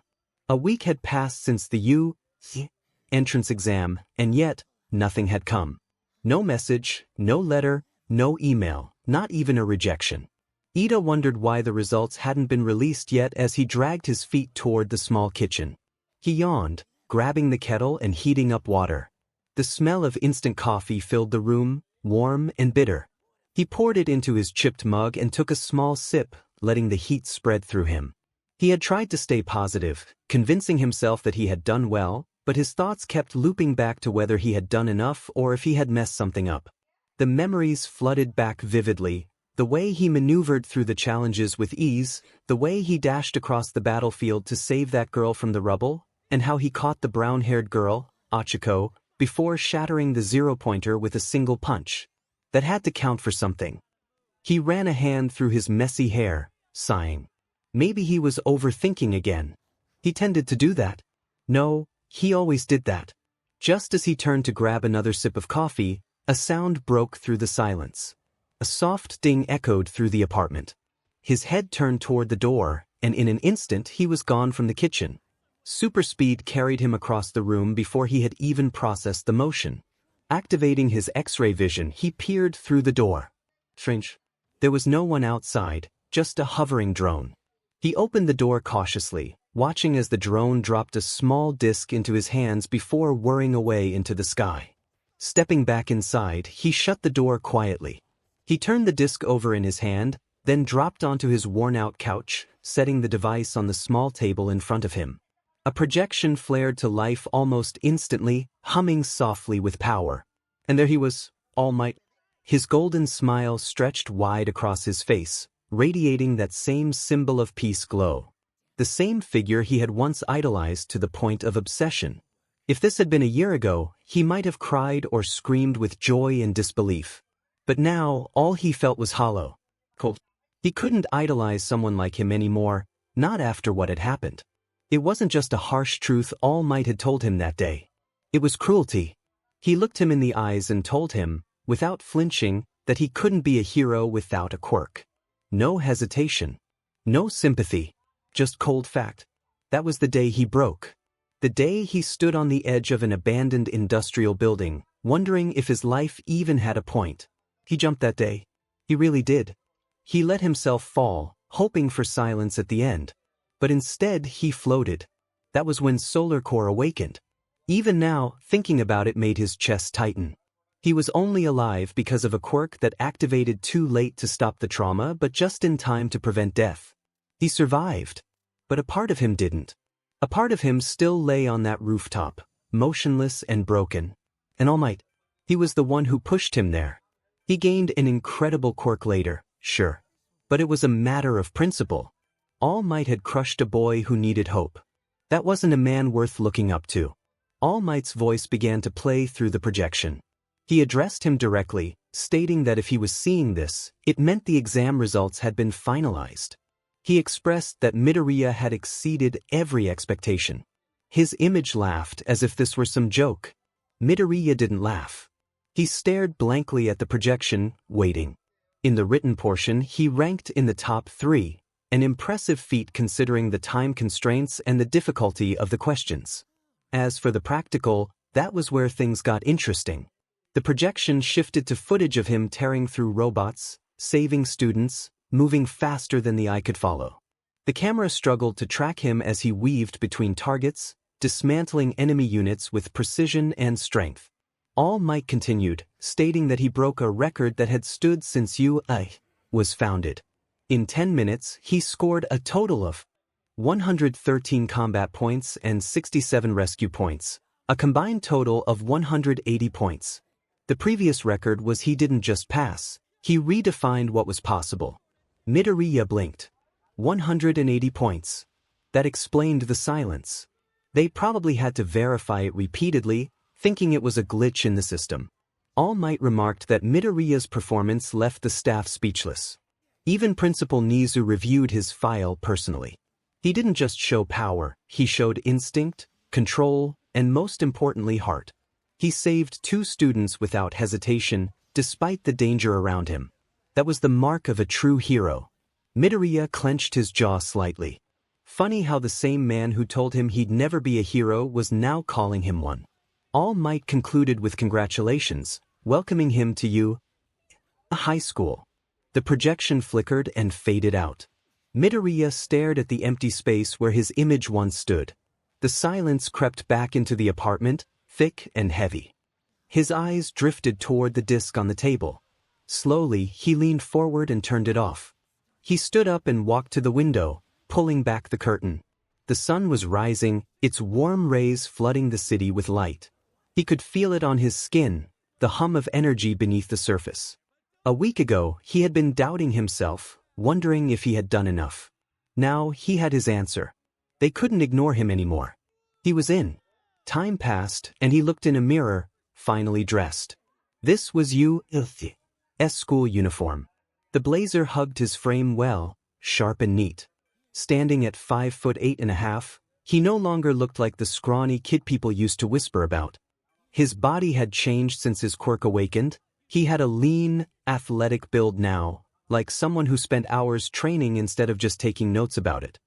A week had passed since the 𝗬𝗧𝗵𝗲 entrance exam, and yet, nothing had come. No message, no letter, no email, not even a rejection. Ida wondered why the results hadn't been released yet as he dragged his feet toward the small kitchen. He yawned, grabbing the kettle and heating up water. The smell of instant coffee filled the room, warm and bitter. He poured it into his chipped mug and took a small sip, letting the heat spread through him. He had tried to stay positive, convincing himself that he had done well, but his thoughts kept looping back to whether he had done enough or if he had messed something up. The memories flooded back vividly, the way he maneuvered through the challenges with ease, the way he dashed across the battlefield to save that girl from the rubble, and how he caught the brown-haired girl, Ochiko, before shattering the zero-pointer with a single punch. That had to count for something. He ran a hand through his messy hair, sighing. Maybe he was overthinking again. He tended to do that. No, he always did that. Just as he turned to grab another sip of coffee, a sound broke through the silence. A soft ding echoed through the apartment. His head turned toward the door, and in an instant he was gone from the kitchen. Super speed carried him across the room before he had even processed the motion. Activating his X-ray vision, he peered through the door. Strange. There was no one outside, just a hovering drone. He opened the door cautiously, watching as the drone dropped a small disc into his hands before whirring away into the sky. Stepping back inside, he shut the door quietly. He turned the disc over in his hand, then dropped onto his worn-out couch, setting the device on the small table in front of him. A projection flared to life almost instantly, humming softly with power. And there he was, All Might. His golden smile stretched wide across his face, radiating that same symbol of peace glow. The same figure he had once idolized to the point of obsession. If this had been a year ago, he might have cried or screamed with joy and disbelief. But now, all he felt was hollow. Cold. He couldn't idolize someone like him anymore, not after what had happened. It wasn't just a harsh truth All Might had told him that day. It was cruelty. He looked him in the eyes and told him, without flinching, that he couldn't be a hero without a quirk. No hesitation. No sympathy. Just cold fact. That was the day he broke. The day he stood on the edge of an abandoned industrial building, wondering if his life even had a point. He jumped that day. He really did. He let himself fall, hoping for silence at the end. But instead he floated. That was when Solar Core awakened. Even now, thinking about it made his chest tighten. He was only alive because of a quirk that activated too late to stop the trauma but just in time to prevent death. He survived. But a part of him didn't. A part of him still lay on that rooftop, motionless and broken. And All Might. He was the one who pushed him there. He gained an incredible quirk later, sure. But it was a matter of principle. All Might had crushed a boy who needed hope. That wasn't a man worth looking up to. All Might's voice began to play through the projection. He addressed him directly, stating that if he was seeing this, it meant the exam results had been finalized. He expressed that Midoriya had exceeded every expectation. His image laughed as if this were some joke. Midoriya didn't laugh. He stared blankly at the projection, waiting. In the written portion, he ranked in the top 3, an impressive feat considering the time constraints and the difficulty of the questions. As for the practical, that was where things got interesting. The projection shifted to footage of him tearing through robots, saving students, moving faster than the eye could follow. The camera struggled to track him as he weaved between targets, dismantling enemy units with precision and strength. All Might continued, stating that he broke a record that had stood since 𝗬𝗧𝗵𝗲 was founded. In 10 minutes, he scored a total of 113 combat points and 67 rescue points, a combined total of 180 points. The previous record was he didn't just pass, he redefined what was possible. Midoriya blinked. 180 points. That explained the silence. They probably had to verify it repeatedly, thinking it was a glitch in the system. All Might remarked that Midoriya's performance left the staff speechless. Even Principal Nizu reviewed his file personally. He didn't just show power, he showed instinct, control, and most importantly heart. He saved 2 students without hesitation, despite the danger around him. That was the mark of a true hero. Midoriya clenched his jaw slightly. Funny how the same man who told him he'd never be a hero was now calling him one. All Might concluded with congratulations, welcoming him to high school. The projection flickered and faded out. Midoriya stared at the empty space where his image once stood. The silence crept back into the apartment, thick and heavy. His eyes drifted toward the disc on the table. Slowly, he leaned forward and turned it off. He stood up and walked to the window, pulling back the curtain. The sun was rising, its warm rays flooding the city with light. He could feel it on his skin, the hum of energy beneath the surface. A week ago, he had been doubting himself, wondering if he had done enough. Now, he had his answer. They couldn't ignore him anymore. He was in. Time passed, and he looked in a mirror, finally dressed. This was 𝗬𝗲𝗍 school uniform. The blazer hugged his frame well, sharp and neat. Standing at 5'8½", he no longer looked like the scrawny kid people used to whisper about. His body had changed since his quirk awakened. He had a lean, athletic build now, like someone who spent hours training instead of just taking notes about it.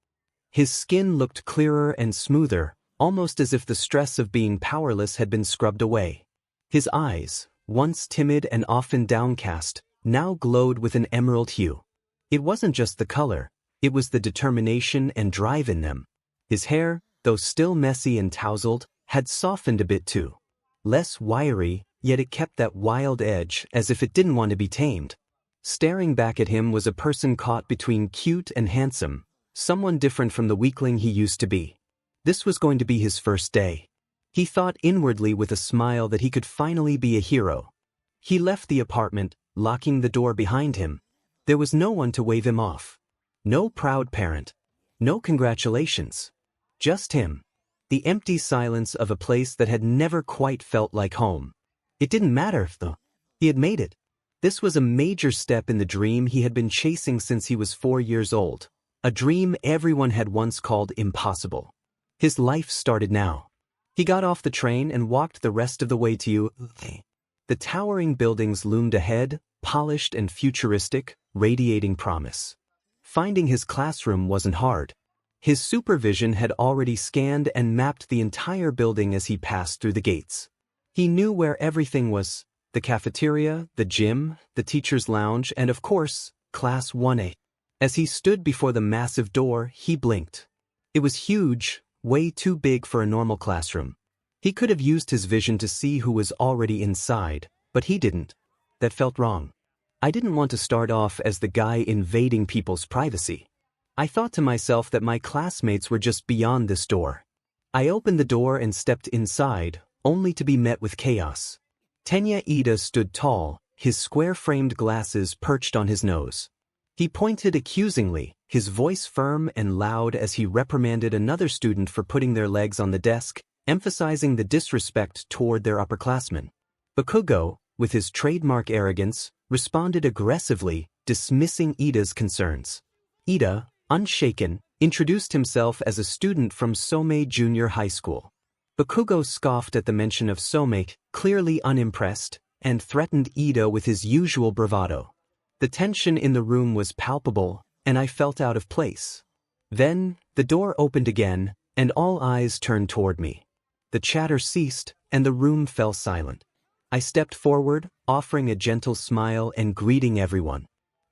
His skin looked clearer and smoother, almost as if the stress of being powerless had been scrubbed away. His eyes, once timid and often downcast, now glowed with an emerald hue. It wasn't just the color, it was the determination and drive in them. His hair, though still messy and tousled, had softened a bit too. Less wiry, yet it kept that wild edge as if it didn't want to be tamed. Staring back at him was a person caught between cute and handsome, someone different from the weakling he used to be. This was going to be his first day. He thought inwardly with a smile that he could finally be a hero. He left the apartment, locking the door behind him. There was no one to wave him off. No proud parent. No congratulations. Just him. The empty silence of a place that had never quite felt like home. It didn't matter, though. He had made it. This was a major step in the dream he had been chasing since he was 4 years old. A dream everyone had once called impossible. His life started now. He got off the train and walked the rest of the way to 𝗬𝗲𝗍. The towering buildings loomed ahead, polished and futuristic, radiating promise. Finding his classroom wasn't hard. His supervision had already scanned and mapped the entire building as he passed through the gates. He knew where everything was: the cafeteria, the gym, the teacher's lounge, and of course, Class 1A. As he stood before the massive door, he blinked. It was huge, way too big for a normal classroom. He could have used his vision to see who was already inside, but he didn't. That felt wrong. I didn't want to start off as the guy invading people's privacy. I thought to myself that my classmates were just beyond this door. I opened the door and stepped inside, only to be met with chaos. Tenya Ida stood tall, his square-framed glasses perched on his nose. He pointed accusingly, his voice firm and loud as he reprimanded another student for putting their legs on the desk, emphasizing the disrespect toward their upperclassmen. Bakugo, with his trademark arrogance, responded aggressively, dismissing Ida's concerns. Ida, unshaken, introduced himself as a student from 𝗬𝗵𝗲 Junior High School. Bakugo scoffed at the mention of 𝗬𝗵𝗃, clearly unimpressed, and threatened Ida with his usual bravado. The tension in the room was palpable, and I felt out of place. Then, the door opened again, and all eyes turned toward me. The chatter ceased, and the room fell silent. I stepped forward, offering a gentle smile and greeting everyone.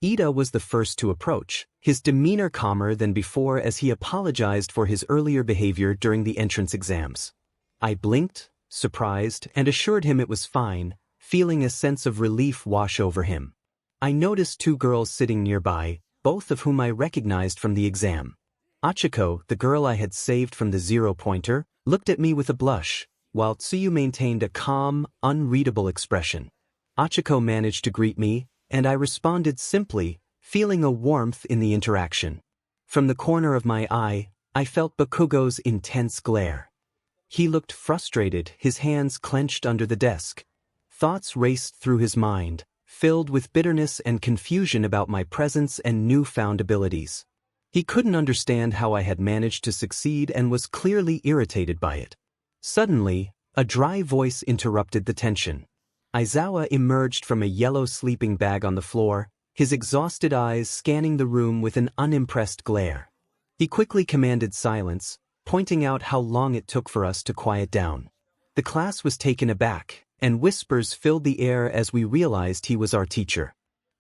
Ida was the first to approach, his demeanor calmer than before as he apologized for his earlier behavior during the entrance exams. I blinked, surprised, and assured him it was fine, feeling a sense of relief wash over him. I noticed 2 girls sitting nearby, both of whom I recognized from the exam. Achiko, the girl I had saved from the 0-pointer, looked at me with a blush, while Tsuyu maintained a calm, unreadable expression. Achiko managed to greet me, and I responded simply, feeling a warmth in the interaction. From the corner of my eye, I felt Bakugo's intense glare. He looked frustrated, his hands clenched under the desk. Thoughts raced through his mind, filled with bitterness and confusion about my presence and newfound abilities. He couldn't understand how I had managed to succeed and was clearly irritated by it. Suddenly, a dry voice interrupted the tension. Izuku emerged from a yellow sleeping bag on the floor, his exhausted eyes scanning the room with an unimpressed glare. He quickly commanded silence, pointing out how long it took for us to quiet down. The class was taken aback, and whispers filled the air as we realized he was our teacher.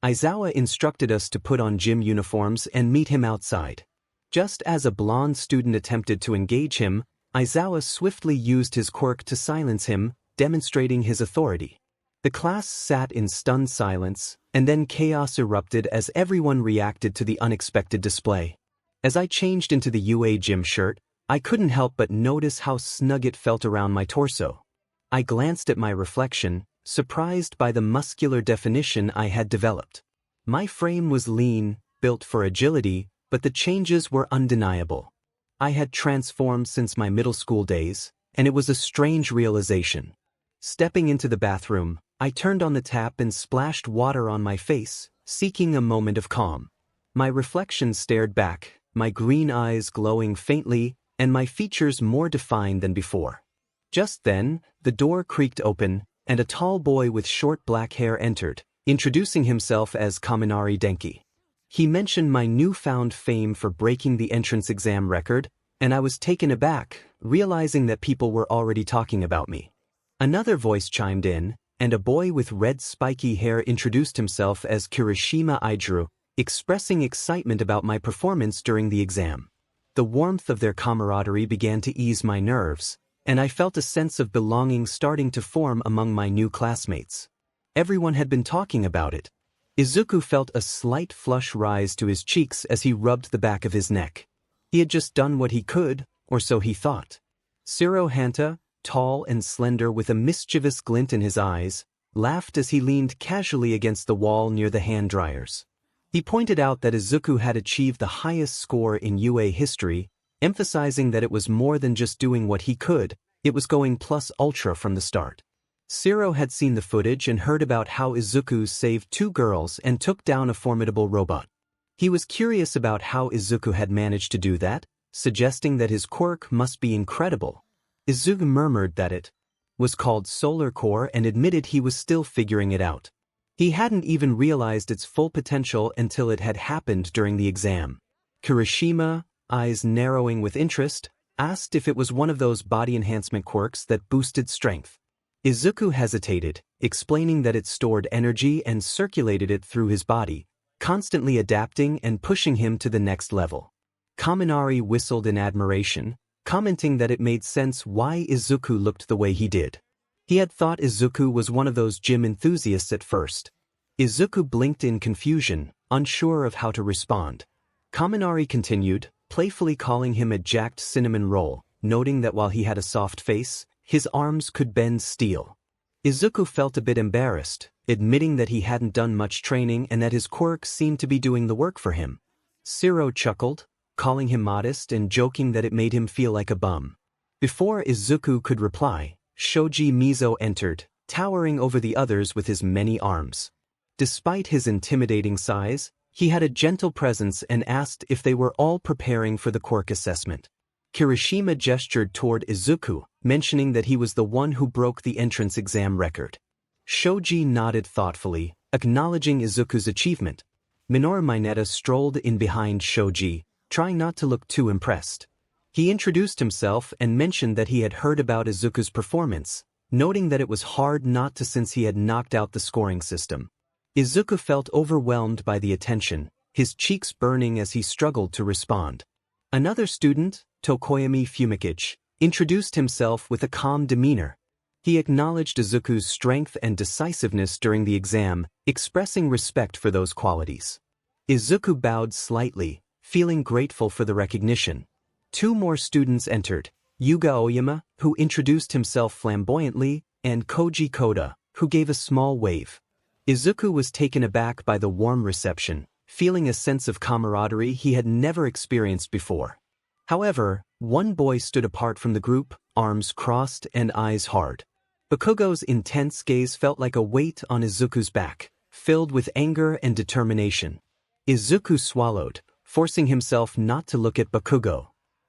Izuku instructed us to put on gym uniforms and meet him outside. Just as a blonde student attempted to engage him, Izuku swiftly used his quirk to silence him, demonstrating his authority. The class sat in stunned silence, and then chaos erupted as everyone reacted to the unexpected display. As I changed into the UA gym shirt, I couldn't help but notice how snug it felt around my torso. I glanced at my reflection, surprised by the muscular definition I had developed. My frame was lean, built for agility, but the changes were undeniable. I had transformed since my middle school days, and it was a strange realization. Stepping into the bathroom, I turned on the tap and splashed water on my face, seeking a moment of calm. My reflection stared back, my green eyes glowing faintly, and my features more defined than before. Just then, the door creaked open, and a tall boy with short black hair entered, introducing himself as Kaminari Denki. He mentioned my newfound fame for breaking the entrance exam record, and I was taken aback, realizing that people were already talking about me. Another voice chimed in, and a boy with red spiky hair introduced himself as 𝗵𝗃𝗄𝗧, expressing excitement about my performance during the exam. The warmth of their camaraderie began to ease my nerves, and I felt a sense of belonging starting to form among my new classmates. Everyone had been talking about it. Izuku felt a slight flush rise to his cheeks as he rubbed the back of his neck. He had just done what he could, or so he thought. 𝗬𝗵𝗃𝗄𝗧, tall and slender with a mischievous glint in his eyes, laughed as he leaned casually against the wall near the hand dryers. He pointed out that Izuku had achieved the highest score in UA history, emphasizing that it was more than just doing what he could, it was going plus ultra from the start. 𝗬𝗪 had seen the footage and heard about how Izuku saved 2 girls and took down a formidable robot. He was curious about how Izuku had managed to do that, suggesting that his quirk must be incredible. Izuku murmured that it was called Solar Core and admitted he was still figuring it out. He hadn't even realized its full potential until it had happened during the exam. Kirishima, eyes narrowing with interest, asked if it was one of those body enhancement quirks that boosted strength. Izuku hesitated, explaining that it stored energy and circulated it through his body, constantly adapting and pushing him to the next level. Kaminari whistled in admiration, commenting that it made sense why Izuku looked the way he did. He had thought Izuku was one of those gym enthusiasts at first. Izuku blinked in confusion, unsure of how to respond. Kaminari continued, playfully calling him a jacked cinnamon roll, noting that while he had a soft face, his arms could bend steel. Izuku felt a bit embarrassed, admitting that he hadn't done much training and that his quirk seemed to be doing the work for him. 𝗬𝗪 chuckled, calling him modest and joking that it made him feel like a bum. Before Izuku could reply, Shoji Mizo entered, towering over the others with his many arms. Despite his intimidating size, he had a gentle presence and asked if they were all preparing for the quirk assessment. Kirishima gestured toward Izuku, mentioning that he was the one who broke the entrance exam record. Shoji nodded thoughtfully, acknowledging Izuku's achievement. Minoru Mineta strolled in behind Shoji, trying not to look too impressed. He introduced himself and mentioned that he had heard about Izuku's performance, noting that it was hard not to since he had knocked out the scoring system. Izuku felt overwhelmed by the attention, his cheeks burning as he struggled to respond. Another student, Tokoyami Fumikichi, introduced himself with a calm demeanor. He acknowledged Izuku's strength and decisiveness during the exam, expressing respect for those qualities. Izuku bowed slightly, feeling grateful for the recognition. 2 more students entered, Yuga Oyama, who introduced himself flamboyantly, and Koji Koda, who gave a small wave. Izuku was taken aback by the warm reception, feeling a sense of camaraderie he had never experienced before. However, one boy stood apart from the group, arms crossed and eyes hard. Bakugo's intense gaze felt like a weight on Izuku's back, filled with anger and determination. Izuku swallowed, forcing himself not to look at Bakugo.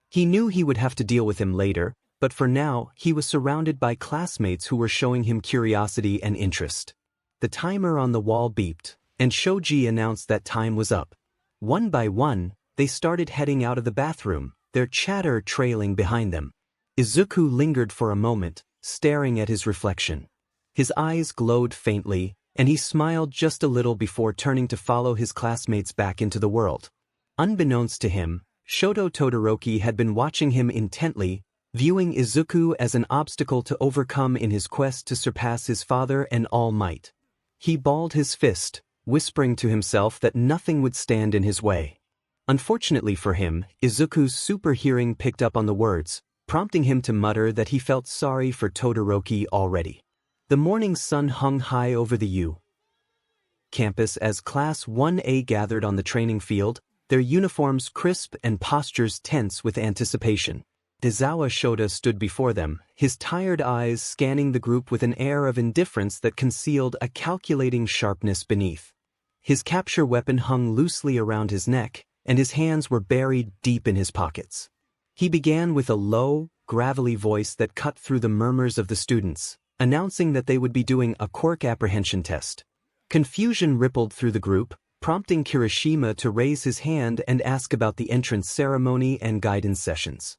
He knew he would have to deal with him later, but for now he was surrounded by classmates who were showing him curiosity and interest. The timer on the wall beeped, and Shoji announced that time was up. One by one, they started heading out of the bathroom, their chatter trailing behind them. Izuku lingered for a moment, staring at his reflection. His eyes glowed faintly, and he smiled just a little before turning to follow his classmates back into the world. Unbeknownst to him, Shoto Todoroki had been watching him intently, viewing Izuku as an obstacle to overcome in his quest to surpass his father and All Might. He balled his fist, whispering to himself that nothing would stand in his way. Unfortunately for him, Izuku's super hearing picked up on the words, prompting him to mutter that he felt sorry for Todoroki already. The morning sun hung high over the U campus as Class 1A gathered on the training field, their uniforms crisp and postures tense with anticipation. Dezawa Shota stood before them, his tired eyes scanning the group with an air of indifference that concealed a calculating sharpness beneath. His capture weapon hung loosely around his neck, and his hands were buried deep in his pockets. He began with a low, gravelly voice that cut through the murmurs of the students, announcing that they would be doing a quirk apprehension test. Confusion rippled through the group, prompting Kirishima to raise his hand and ask about the entrance ceremony and guidance sessions.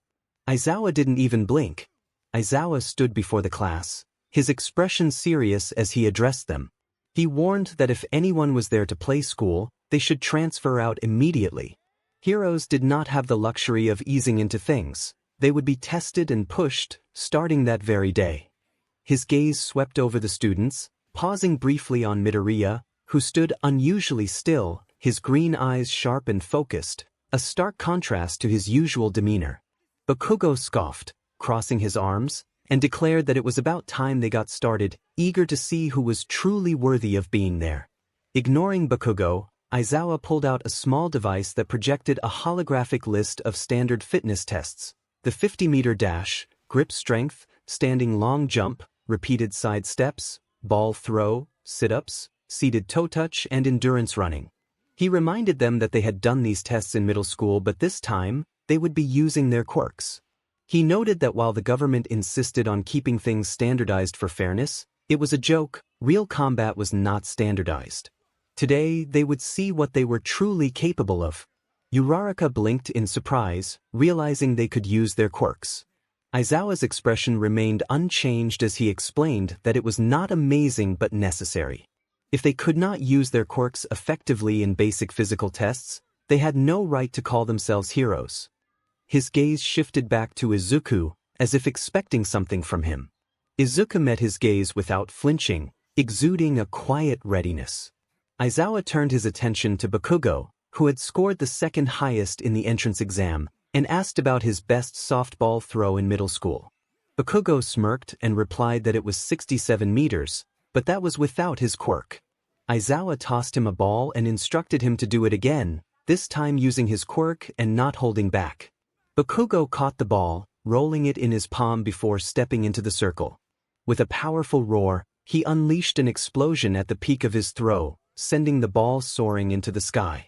Aizawa didn't even blink. Aizawa stood before the class, his expression serious as he addressed them. He warned that if anyone was there to play school, they should transfer out immediately. Heroes did not have the luxury of easing into things. They would be tested and pushed, starting that very day. His gaze swept over the students, pausing briefly on Midoriya, who stood unusually still, his green eyes sharp and focused, a stark contrast to his usual demeanor. Bakugo scoffed, crossing his arms, and declared that it was about time they got started, eager to see who was truly worthy of being there. Ignoring Bakugo, Aizawa pulled out a small device that projected a holographic list of standard fitness tests: the 50-meter dash, grip strength, standing long jump, repeated side steps, ball throw, sit-ups, seated toe touch, and endurance running. He reminded them that they had done these tests in middle school, but this time, they would be using their quirks. He noted that while the government insisted on keeping things standardized for fairness, it was a joke. Real combat was not standardized. Today, they would see what they were truly capable of. Uraraka blinked in surprise, realizing they could use their quirks. Aizawa's expression remained unchanged as he explained that it was not amazing but necessary. If they could not use their quirks effectively in basic physical tests, they had no right to call themselves heroes. His gaze shifted back to Izuku, as if expecting something from him. Izuku met his gaze without flinching, exuding a quiet readiness. Aizawa turned his attention to Bakugo, who had scored the second highest in the entrance exam, and asked about his best softball throw in middle school. Bakugo smirked and replied that it was 67 meters, but that was without his quirk. Aizawa tossed him a ball and instructed him to do it again, this time using his quirk and not holding back. Bakugo caught the ball, rolling it in his palm before stepping into the circle. With a powerful roar, he unleashed an explosion at the peak of his throw, sending the ball soaring into the sky.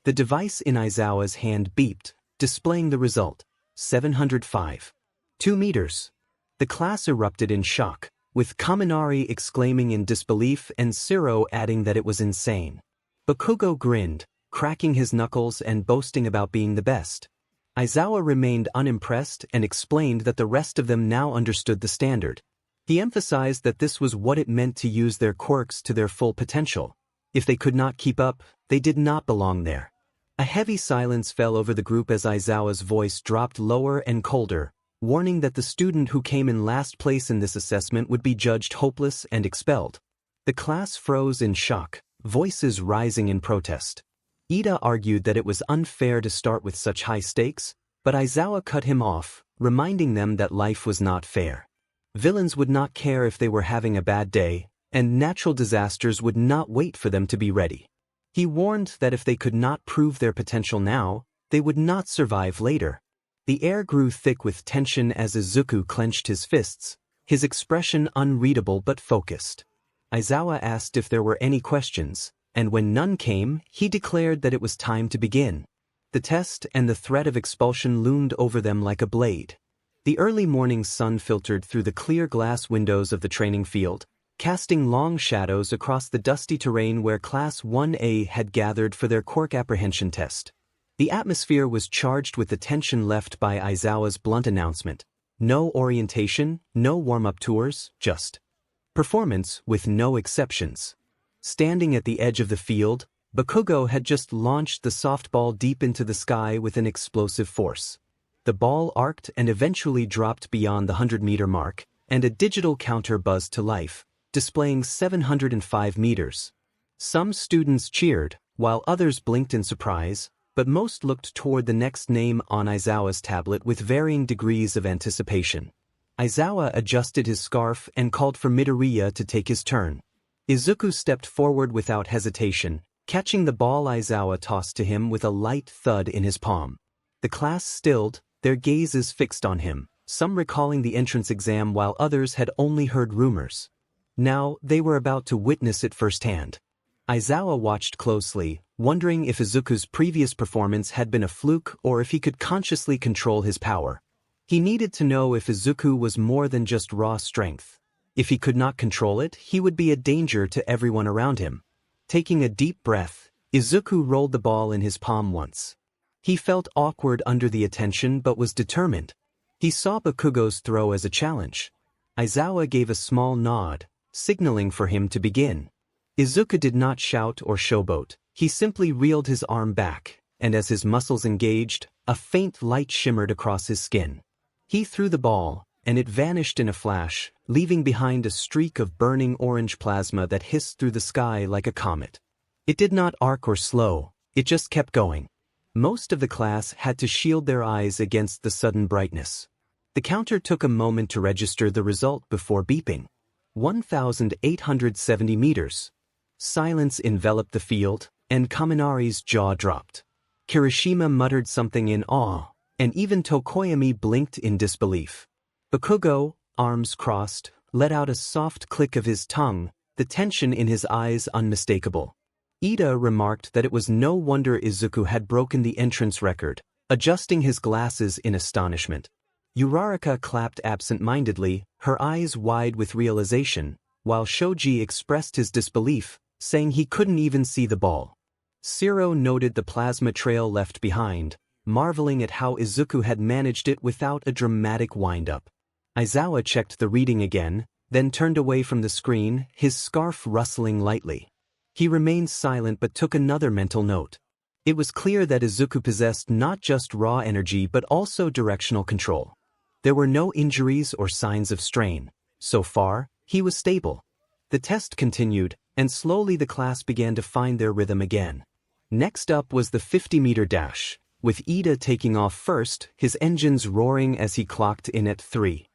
The device in Aizawa's hand beeped, displaying the result: 705. 2 meters. The class erupted in shock, with Kaminari exclaiming in disbelief and Siro adding that it was insane. Bakugo grinned, cracking his knuckles and boasting about being the best. Aizawa remained unimpressed and explained that the rest of them now understood the standard. He emphasized that this was what it meant to use their quirks to their full potential. If they could not keep up, they did not belong there. A heavy silence fell over the group as Aizawa's voice dropped lower and colder, warning that the student who came in last place in this assessment would be judged hopeless and expelled. The class froze in shock, voices rising in protest. Ida argued that it was unfair to start with such high stakes, but Aizawa cut him off, reminding them that life was not fair. Villains would not care if they were having a bad day, and natural disasters would not wait for them to be ready. He warned that if they could not prove their potential now, they would not survive later. The air grew thick with tension as Izuku clenched his fists, his expression unreadable but focused. Aizawa asked if there were any questions, and when none came, he declared that it was time to begin. The test and the threat of expulsion loomed over them like a blade. The early morning sun filtered through the clear glass windows of the training field, casting long shadows across the dusty terrain where Class 1A had gathered for their quirk apprehension test. The atmosphere was charged with the tension left by Aizawa's blunt announcement. No orientation, no warm-up tours, just performance with no exceptions. Standing at the edge of the field, Bakugo had just launched the softball deep into the sky with an explosive force. The ball arced and eventually dropped beyond the 100-meter mark, and a digital counter buzzed to life, displaying 705 meters. Some students cheered, while others blinked in surprise, but most looked toward the next name on Aizawa's tablet with varying degrees of anticipation. Aizawa adjusted his scarf and called for Midoriya to take his turn. Izuku stepped forward without hesitation, catching the ball Aizawa tossed to him with a light thud in his palm. The class stilled, their gazes fixed on him, some recalling the entrance exam while others had only heard rumors. Now, they were about to witness it firsthand. Aizawa watched closely, wondering if Izuku's previous performance had been a fluke or if he could consciously control his power. He needed to know if Izuku was more than just raw strength. If he could not control it, he would be a danger to everyone around him. Taking a deep breath, Izuku rolled the ball in his palm once. He felt awkward under the attention but was determined. He saw Bakugo's throw as a challenge. Aizawa gave a small nod, signaling for him to begin. Izuku did not shout or showboat, he simply reeled his arm back, and as his muscles engaged, a faint light shimmered across his skin. He threw the ball, and it vanished in a flash, leaving behind a streak of burning orange plasma that hissed through the sky like a comet. It did not arc or slow, it just kept going. Most of the class had to shield their eyes against the sudden brightness. The counter took a moment to register the result before beeping. 1,870 meters. Silence enveloped the field, and Kaminari's jaw dropped. Kirishima muttered something in awe, and even Tokoyami blinked in disbelief. Bakugo, arms crossed, let out a soft click of his tongue, the tension in his eyes unmistakable. Ida remarked that it was no wonder Izuku had broken the entrance record, adjusting his glasses in astonishment. Uraraka clapped absent-mindedly, her eyes wide with realization, while Shoji expressed his disbelief, saying he couldn't even see the ball. Shiro noted the plasma trail left behind, marveling at how Izuku had managed it without a dramatic wind-up. Aizawa checked the reading again, then turned away from the screen, his scarf rustling lightly. He remained silent but took another mental note. It was clear that Izuku possessed not just raw energy but also directional control. There were no injuries or signs of strain. So far, he was stable. The test continued, and slowly the class began to find their rhythm again. Next up was the 50-meter dash, with Ida taking off first, his engines roaring as he clocked in at 3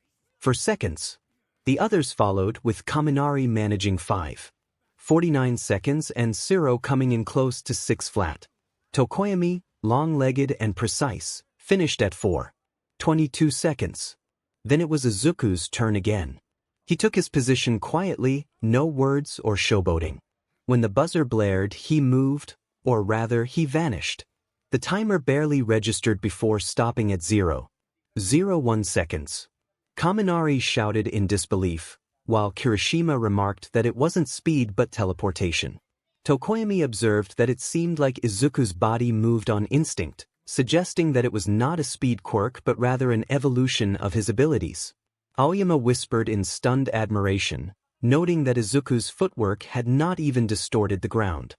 seconds. The others followed, with Kaminari managing 5.49 seconds and Shiro coming in close to 6 flat. Tokoyami, long-legged and precise, finished at 4.22 seconds. Then it was Izuku's turn again. He took his position quietly, no words or showboating. When the buzzer blared, he moved, or rather, he vanished. The timer barely registered before stopping at 0.01 seconds. Kaminari shouted in disbelief, while Kirishima remarked that it wasn't speed but teleportation. Tokoyami observed that it seemed like Izuku's body moved on instinct, suggesting that it was not a speed quirk but rather an evolution of his abilities. Aoyama whispered in stunned admiration, noting that Izuku's footwork had not even distorted the ground.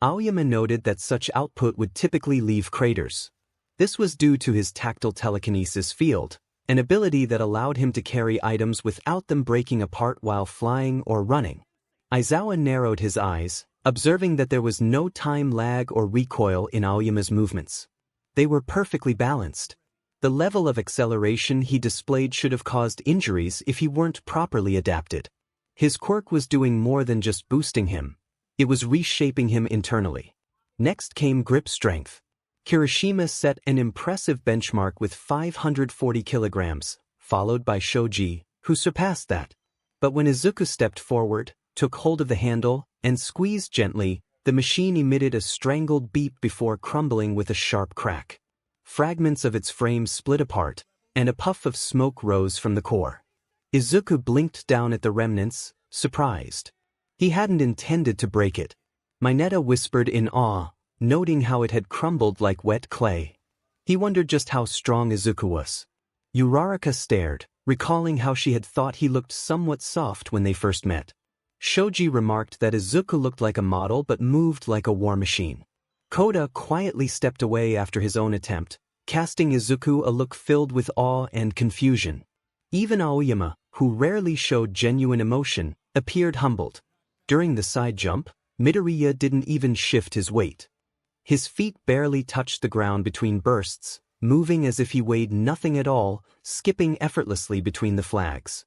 Aoyama noted that such output would typically leave craters. This was due to his tactile telekinesis field, an ability that allowed him to carry items without them breaking apart while flying or running. Aizawa narrowed his eyes, observing that there was no time lag or recoil in Aoyama's movements. They were perfectly balanced. The level of acceleration he displayed should have caused injuries if he weren't properly adapted. His quirk was doing more than just boosting him. It was reshaping him internally. Next came grip strength. Kirishima set an impressive benchmark with 540 kilograms, followed by Shoji, who surpassed that. But when Izuku stepped forward, took hold of the handle, and squeezed gently, the machine emitted a strangled beep before crumbling with a sharp crack. Fragments of its frame split apart, and a puff of smoke rose from the core. Izuku blinked down at the remnants, surprised. He hadn't intended to break it. Minato whispered in awe, noting how it had crumbled like wet clay. He wondered just how strong Izuku was. Uraraka stared, recalling how she had thought he looked somewhat soft when they first met. Shoji remarked that Izuku looked like a model but moved like a war machine. Koda quietly stepped away after his own attempt, casting Izuku a look filled with awe and confusion. Even Aoyama, who rarely showed genuine emotion, appeared humbled. During the side jump, Midoriya didn't even shift his weight. His feet barely touched the ground between bursts, moving as if he weighed nothing at all, skipping effortlessly between the flags.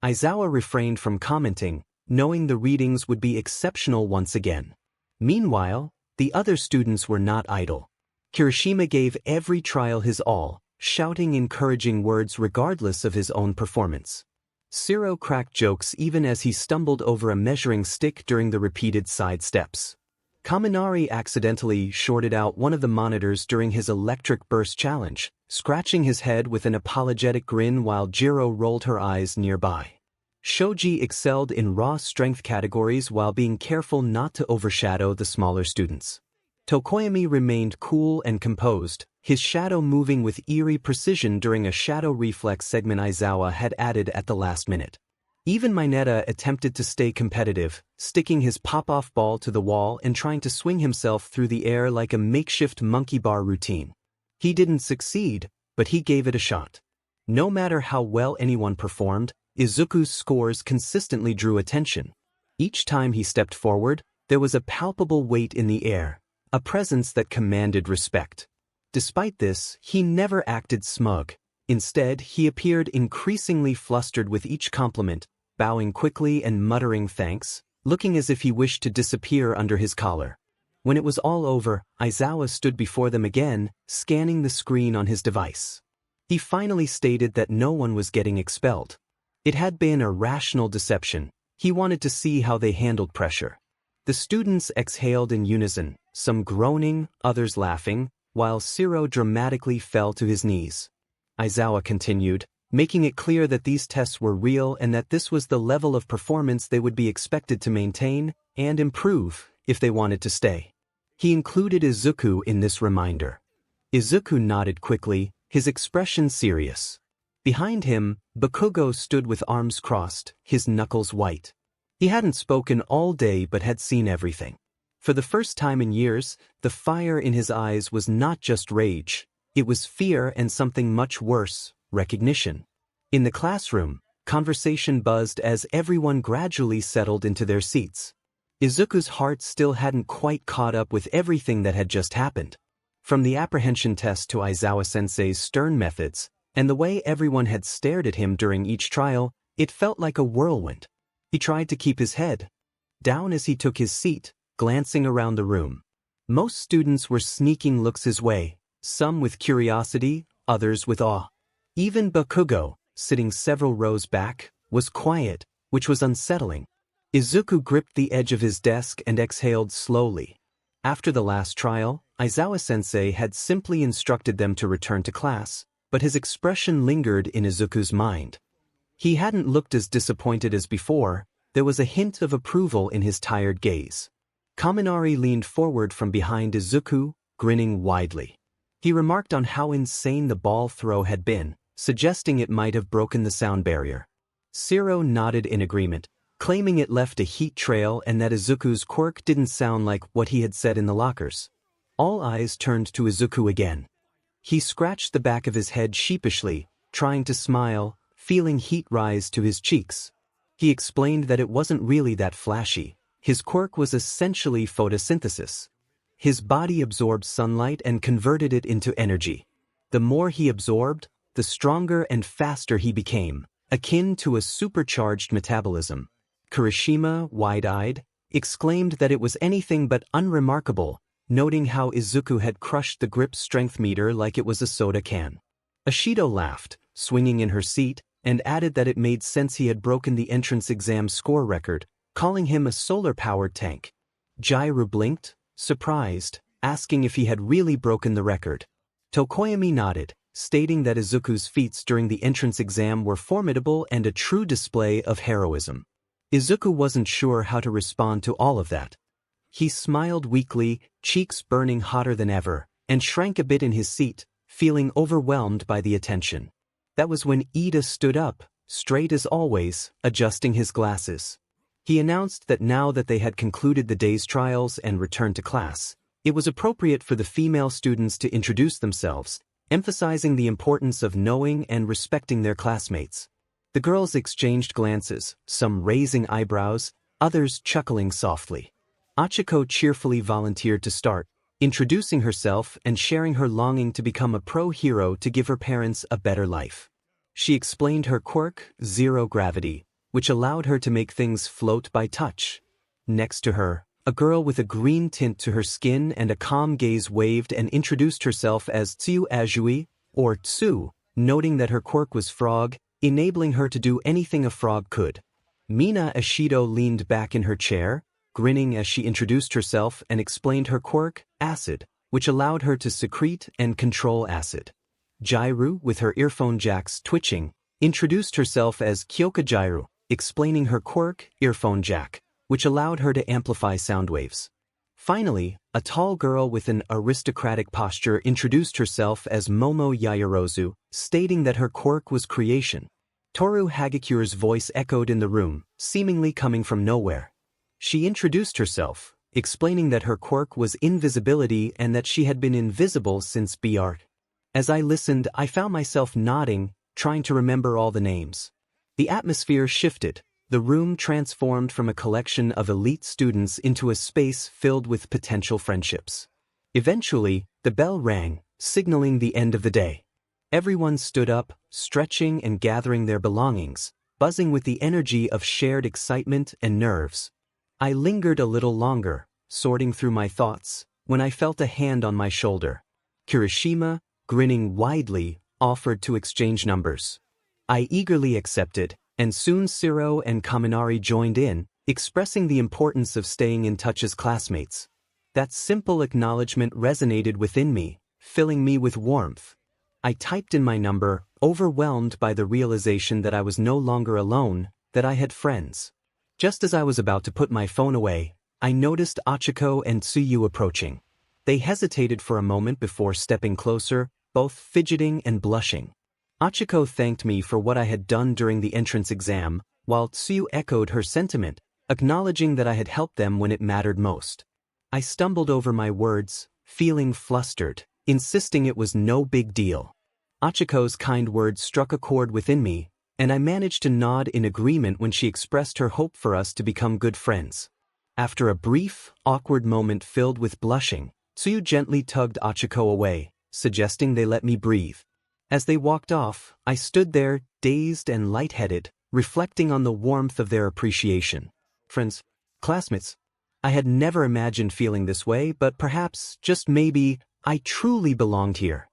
Aizawa refrained from commenting, knowing the readings would be exceptional once again. Meanwhile, the other students were not idle. Kirishima gave every trial his all, shouting encouraging words regardless of his own performance. 𝗧𝗵𝗲 cracked jokes even as he stumbled over a measuring stick during the repeated side steps. Kaminari accidentally shorted out one of the monitors during his electric burst challenge, scratching his head with an apologetic grin while Jiro rolled her eyes nearby. Shoji excelled in raw strength categories while being careful not to overshadow the smaller students. Tokoyami remained cool and composed, his shadow moving with eerie precision during a shadow reflex segment Aizawa had added at the last minute. Even Minato attempted to stay competitive, sticking his pop-off ball to the wall and trying to swing himself through the air like a makeshift monkey bar routine. He didn't succeed, but he gave it a shot. No matter how well anyone performed, Izuku's scores consistently drew attention. Each time he stepped forward, there was a palpable weight in the air, a presence that commanded respect. Despite this, he never acted smug. Instead, he appeared increasingly flustered with each compliment, bowing quickly and muttering thanks, looking as if he wished to disappear under his collar. When it was all over, Aizawa stood before them again, scanning the screen on his device. He finally stated that no one was getting expelled. It had been a rational deception. He wanted to see how they handled pressure. The students exhaled in unison, some groaning, others laughing, while 𝗧𝗵𝗲 dramatically fell to his knees. Aizawa continued, making it clear that these tests were real and that this was the level of performance they would be expected to maintain and improve if they wanted to stay. He included Izuku in this reminder. Izuku nodded quickly, his expression serious. Behind him, Bakugo stood with arms crossed, his knuckles white. He hadn't spoken all day but had seen everything. For the first time in years, the fire in his eyes was not just rage. It was fear and something much worse, recognition. In the classroom, conversation buzzed as everyone gradually settled into their seats. Izuku's heart still hadn't quite caught up with everything that had just happened. From the apprehension test to Aizawa-sensei's stern methods, and the way everyone had stared at him during each trial, it felt like a whirlwind. He tried to keep his head down as he took his seat, glancing around the room. Most students were sneaking looks his way, some with curiosity, others with awe. Even Bakugo, sitting several rows back, was quiet, which was unsettling. Izuku gripped the edge of his desk and exhaled slowly. After the last trial, Aizawa-sensei had simply instructed them to return to class, but his expression lingered in Izuku's mind. He hadn't looked as disappointed as before. There was a hint of approval in his tired gaze. Kaminari leaned forward from behind Izuku, grinning widely. He remarked on how insane the ball throw had been, suggesting it might have broken the sound barrier. 𝗧𝗵𝗲 nodded in agreement, claiming it left a heat trail and that Izuku's quirk didn't sound like what he had said in the lockers. All eyes turned to Izuku again. He scratched the back of his head sheepishly, trying to smile, feeling heat rise to his cheeks. He explained that it wasn't really that flashy. His quirk was essentially photosynthesis. His body absorbed sunlight and converted it into energy. The more he absorbed, the stronger and faster he became, akin to a supercharged metabolism. Kirishima, wide-eyed, exclaimed that it was anything but unremarkable, noting how Izuku had crushed the grip strength meter like it was a soda can. Ashido laughed, swinging in her seat, and added that it made sense he had broken the entrance exam score record, calling him a solar-powered tank. 𝗬𝗪𝙢 blinked, surprised, asking if he had really broken the record. Tokoyami nodded, stating that Izuku's feats during the entrance exam were formidable and a true display of heroism. Izuku wasn't sure how to respond to all of that. He smiled weakly, cheeks burning hotter than ever, and shrank a bit in his seat, feeling overwhelmed by the attention. That was when Iida stood up, straight as always, adjusting his glasses. He announced that now that they had concluded the day's trials and returned to class, it was appropriate for the female students to introduce themselves, emphasizing the importance of knowing and respecting their classmates. The girls exchanged glances, some raising eyebrows, others chuckling softly. Achiko cheerfully volunteered to start, introducing herself and sharing her longing to become a pro-hero to give her parents a better life. She explained her quirk, zero gravity, which allowed her to make things float by touch. Next to her, a girl with a green tint to her skin and a calm gaze waved and introduced herself as 𝗬𝗪𝗎𝗍, or Tsu, noting that her quirk was frog, enabling her to do anything a frog could. Mina Ashido leaned back in her chair, grinning as she introduced herself and explained her quirk, acid, which allowed her to secrete and control acid. 𝗬𝗪𝙢, with her earphone jacks twitching, introduced herself as 𝗬𝗪𝗎𝗍, explaining her quirk, earphone jack, which allowed her to amplify sound waves. Finally, a tall girl with an aristocratic posture introduced herself as Momo Yaoyorozu, stating that her quirk was creation. Toru Hagakure's voice echoed in the room, seemingly coming from nowhere. She introduced herself, explaining that her quirk was invisibility and that she had been invisible since B.Art. As I listened, I found myself nodding, trying to remember all the names. The atmosphere shifted. The room transformed from a collection of elite students into a space filled with potential friendships. Eventually, the bell rang, signaling the end of the day. Everyone stood up, stretching and gathering their belongings, buzzing with the energy of shared excitement and nerves. I lingered a little longer, sorting through my thoughts, when I felt a hand on my shoulder. Kirishima, grinning widely, offered to exchange numbers. I eagerly accepted, and soon Siro and Kaminari joined in, expressing the importance of staying in touch as classmates. That simple acknowledgement resonated within me, filling me with warmth. I typed in my number, overwhelmed by the realization that I was no longer alone, that I had friends. Just as I was about to put my phone away, I noticed Achiko and Tsuyu approaching. They hesitated for a moment before stepping closer, both fidgeting and blushing. Achiko thanked me for what I had done during the entrance exam, while Tsuyu echoed her sentiment, acknowledging that I had helped them when it mattered most. I stumbled over my words, feeling flustered, insisting it was no big deal. Achiko's kind words struck a chord within me, and I managed to nod in agreement when she expressed her hope for us to become good friends. After a brief, awkward moment filled with blushing, Tsuyu gently tugged Achiko away, suggesting they let me breathe. As they walked off, I stood there, dazed and lightheaded, reflecting on the warmth of their appreciation. Friends, classmates, I had never imagined feeling this way, but perhaps, just maybe, I truly belonged here.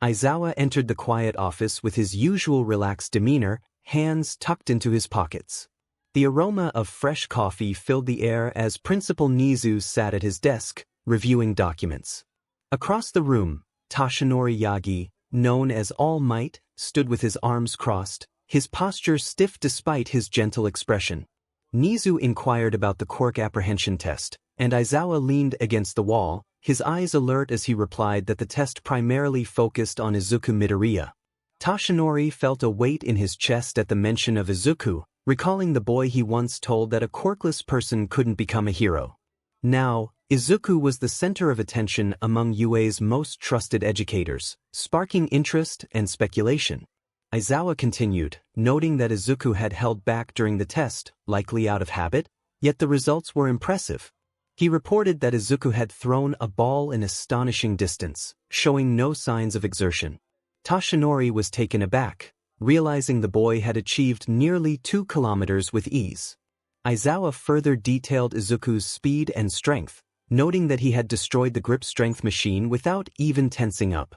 Aizawa entered the quiet office with his usual relaxed demeanor, hands tucked into his pockets. The aroma of fresh coffee filled the air as Principal Nizu sat at his desk, reviewing documents. Across the room, Tashinori Yagi, known as All Might, stood with his arms crossed, his posture stiff despite his gentle expression. Nizu inquired about the quirk apprehension test, and Aizawa leaned against the wall, his eyes alert as he replied that the test primarily focused on Izuku Midoriya. Tashinori felt a weight in his chest at the mention of Izuku, recalling the boy he once told that a quirkless person couldn't become a hero. Now, Izuku was the center of attention among UA's most trusted educators, sparking interest and speculation. Aizawa continued, noting that Izuku had held back during the test, likely out of habit, yet the results were impressive. He reported that Izuku had thrown a ball an astonishing distance, showing no signs of exertion. Tashinori was taken aback, realizing the boy had achieved nearly 2 kilometers with ease. 𝗧𝗏 further detailed Izuku's speed and strength, noting that he had destroyed the grip strength machine without even tensing up.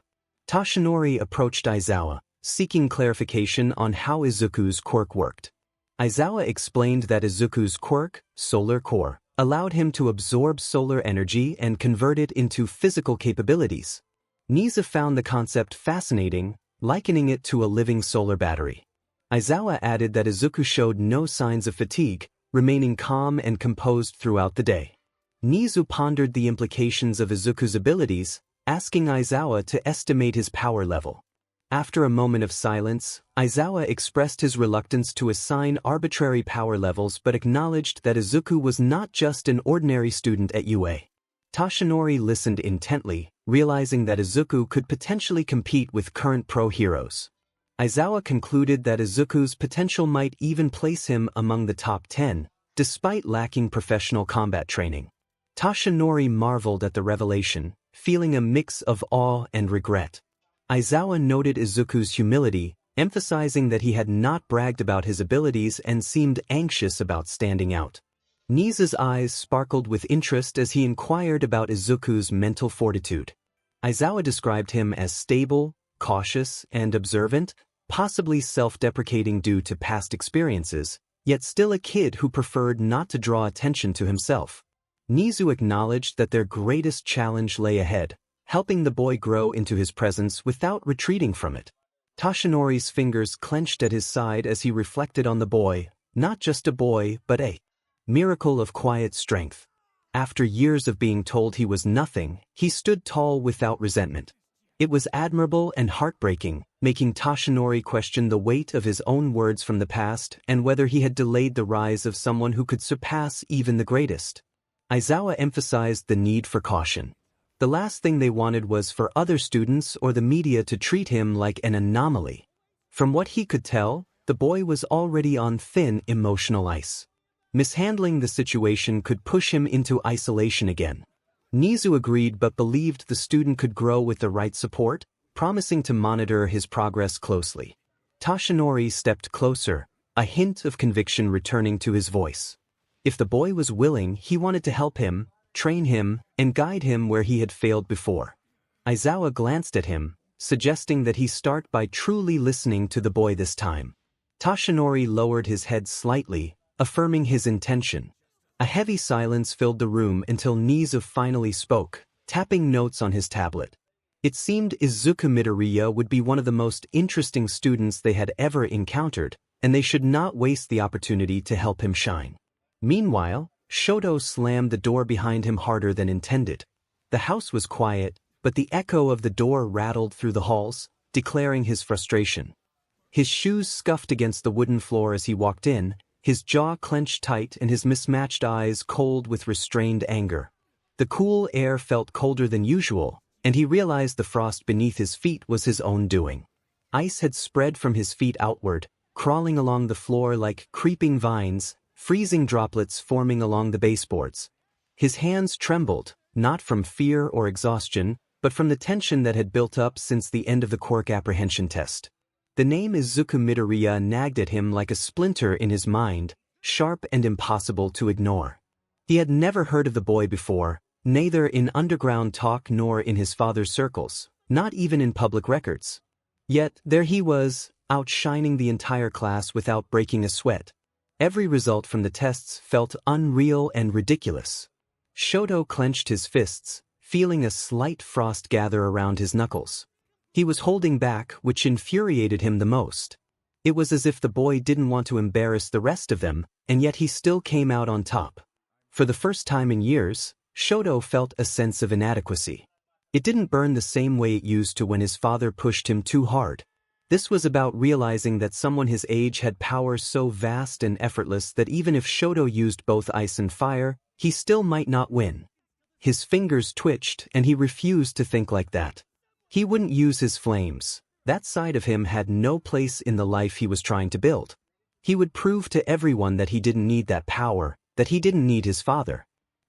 Toshinori approached 𝗧𝗏, seeking clarification on how Izuku's quirk worked. 𝗧𝗏 explained that Izuku's quirk, Solar Core, allowed him to absorb solar energy and convert it into physical capabilities. 𝗍𝗏 found the concept fascinating, likening it to a living solar battery. 𝗧𝗏 added that Izuku showed no signs of fatigue, remaining calm and composed throughout the day. 𝗍𝗏 pondered the implications of Izuku's abilities, asking 𝗧𝗏 to estimate his power level. After a moment of silence, 𝗧𝗏 expressed his reluctance to assign arbitrary power levels but acknowledged that Izuku was not just an ordinary student at UA. Toshinori listened intently, realizing that Izuku could potentially compete with current pro heroes. 𝗧𝗏 concluded that Izuku's potential might even place him among the top 10, despite lacking professional combat training. Toshinori marveled at the revelation, feeling a mix of awe and regret. 𝗧𝗏 noted Izuku's humility, emphasizing that he had not bragged about his abilities and seemed anxious about standing out. 𝗍𝗏's eyes sparkled with interest as he inquired about Izuku's mental fortitude. 𝗧𝗏 described him as stable, cautious, and observant, possibly self-deprecating due to past experiences, yet still a kid who preferred not to draw attention to himself. 𝗍𝗏 acknowledged that their greatest challenge lay ahead, helping the boy grow into his presence without retreating from it. Toshinori's fingers clenched at his side as he reflected on the boy, not just a boy but a miracle of quiet strength. After years of being told he was nothing, he stood tall without resentment. It was admirable and heartbreaking, making Toshinori question the weight of his own words from the past and whether he had delayed the rise of someone who could surpass even the greatest. 𝗧𝗏 emphasized the need for caution. The last thing they wanted was for other students or the media to treat him like an anomaly. From what he could tell, the boy was already on thin emotional ice. Mishandling the situation could push him into isolation again. 𝗍𝗏 agreed but believed the student could grow with the right support, promising to monitor his progress closely. Toshinori stepped closer, a hint of conviction returning to his voice. If the boy was willing, he wanted to help him, train him, and guide him where he had failed before. 𝗧𝗏 glanced at him, suggesting that he start by truly listening to the boy this time. Toshinori lowered his head slightly, affirming his intention. A heavy silence filled the room until 𝗍𝗏 finally spoke, tapping notes on his tablet. It seemed Izuku Midoriya would be one of the most interesting students they had ever encountered, and they should not waste the opportunity to help him shine. Meanwhile, Shoto slammed the door behind him harder than intended. The house was quiet, but the echo of the door rattled through the halls, declaring his frustration. His shoes scuffed against the wooden floor as he walked in, his jaw clenched tight and his mismatched eyes cold with restrained anger. The cool air felt colder than usual, and he realized the frost beneath his feet was his own doing. Ice had spread from his feet outward, crawling along the floor like creeping vines, freezing droplets forming along the baseboards. His hands trembled, not from fear or exhaustion, but from the tension that had built up since the end of the Quirk apprehension test. The name Izuku Midoriya nagged at him like a splinter in his mind, sharp and impossible to ignore. He had never heard of the boy before, neither in underground talk nor in his father's circles, not even in public records. Yet there he was, outshining the entire class without breaking a sweat. Every result from the tests felt unreal and ridiculous. Shoto clenched his fists, feeling a slight frost gather around his knuckles. He was holding back, which infuriated him the most. It was as if the boy didn't want to embarrass the rest of them, and yet he still came out on top. For the first time in years, Shoto felt a sense of inadequacy. It didn't burn the same way it used to when his father pushed him too hard. This was about realizing that someone his age had power so vast and effortless that even if Shoto used both ice and fire, he still might not win. His fingers twitched and he refused to think like that. He wouldn't use his flames. That side of him had no place in the life he was trying to build. He would prove to everyone that he didn't need that power, that he didn't need his father.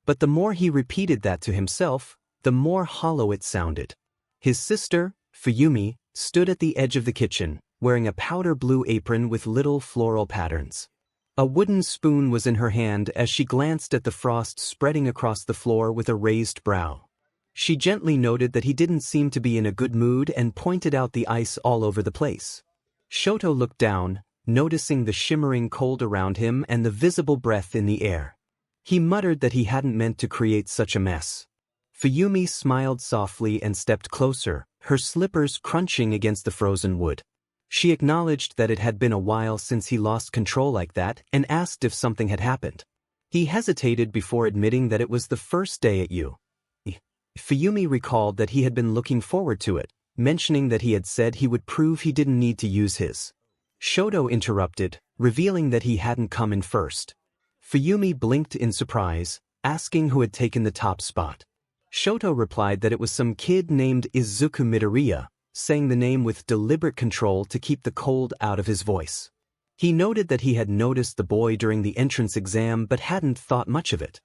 But the more he repeated that to himself, the more hollow it sounded. His sister, Fuyumi, stood at the edge of the kitchen, wearing a powder blue apron with little floral patterns. A wooden spoon was in her hand as she glanced at the frost spreading across the floor with a raised brow. She gently noted that he didn't seem to be in a good mood and pointed out the ice all over the place. Shoto looked down, noticing the shimmering cold around him and the visible breath in the air. He muttered that he hadn't meant to create such a mess. 𝗵𝘃𝗍 smiled softly and stepped closer, her slippers crunching against the frozen wood. She acknowledged that it had been a while since he lost control like that and asked if something had happened. He hesitated before admitting that it was the first day at U. 𝗵𝘃𝗍 recalled that he had been looking forward to it, mentioning that he had said he would prove he didn't need to use his. Shoto interrupted, revealing that he hadn't come in first. 𝗵𝘃𝗍 blinked in surprise, asking who had taken the top spot. Shoto replied that it was some kid named Izuku Midoriya, saying the name with deliberate control to keep the cold out of his voice. He noted that he had noticed the boy during the entrance exam but hadn't thought much of it.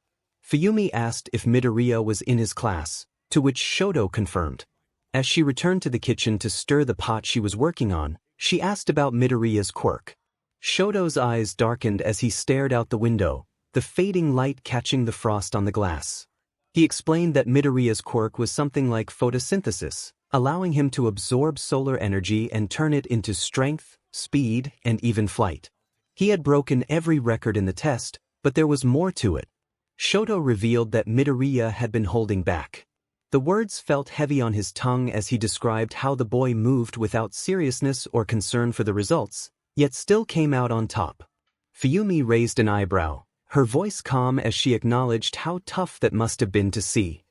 𝗵𝘃𝗍 asked if Midoriya was in his class, to which Shoto confirmed. As she returned to the kitchen to stir the pot she was working on, she asked about Midoriya's quirk. Shoto's eyes darkened as he stared out the window, the fading light catching the frost on the glass. He explained that Midoriya's quirk was something like photosynthesis, allowing him to absorb solar energy and turn it into strength, speed, and even flight. He had broken every record in the test, but there was more to it. Shoto revealed that Midoriya had been holding back. The words felt heavy on his tongue as he described how the boy moved without seriousness or concern for the results, yet still came out on top. 𝗵𝘃𝗍 raised an eyebrow, her voice calm as she acknowledged how tough that must have been to see.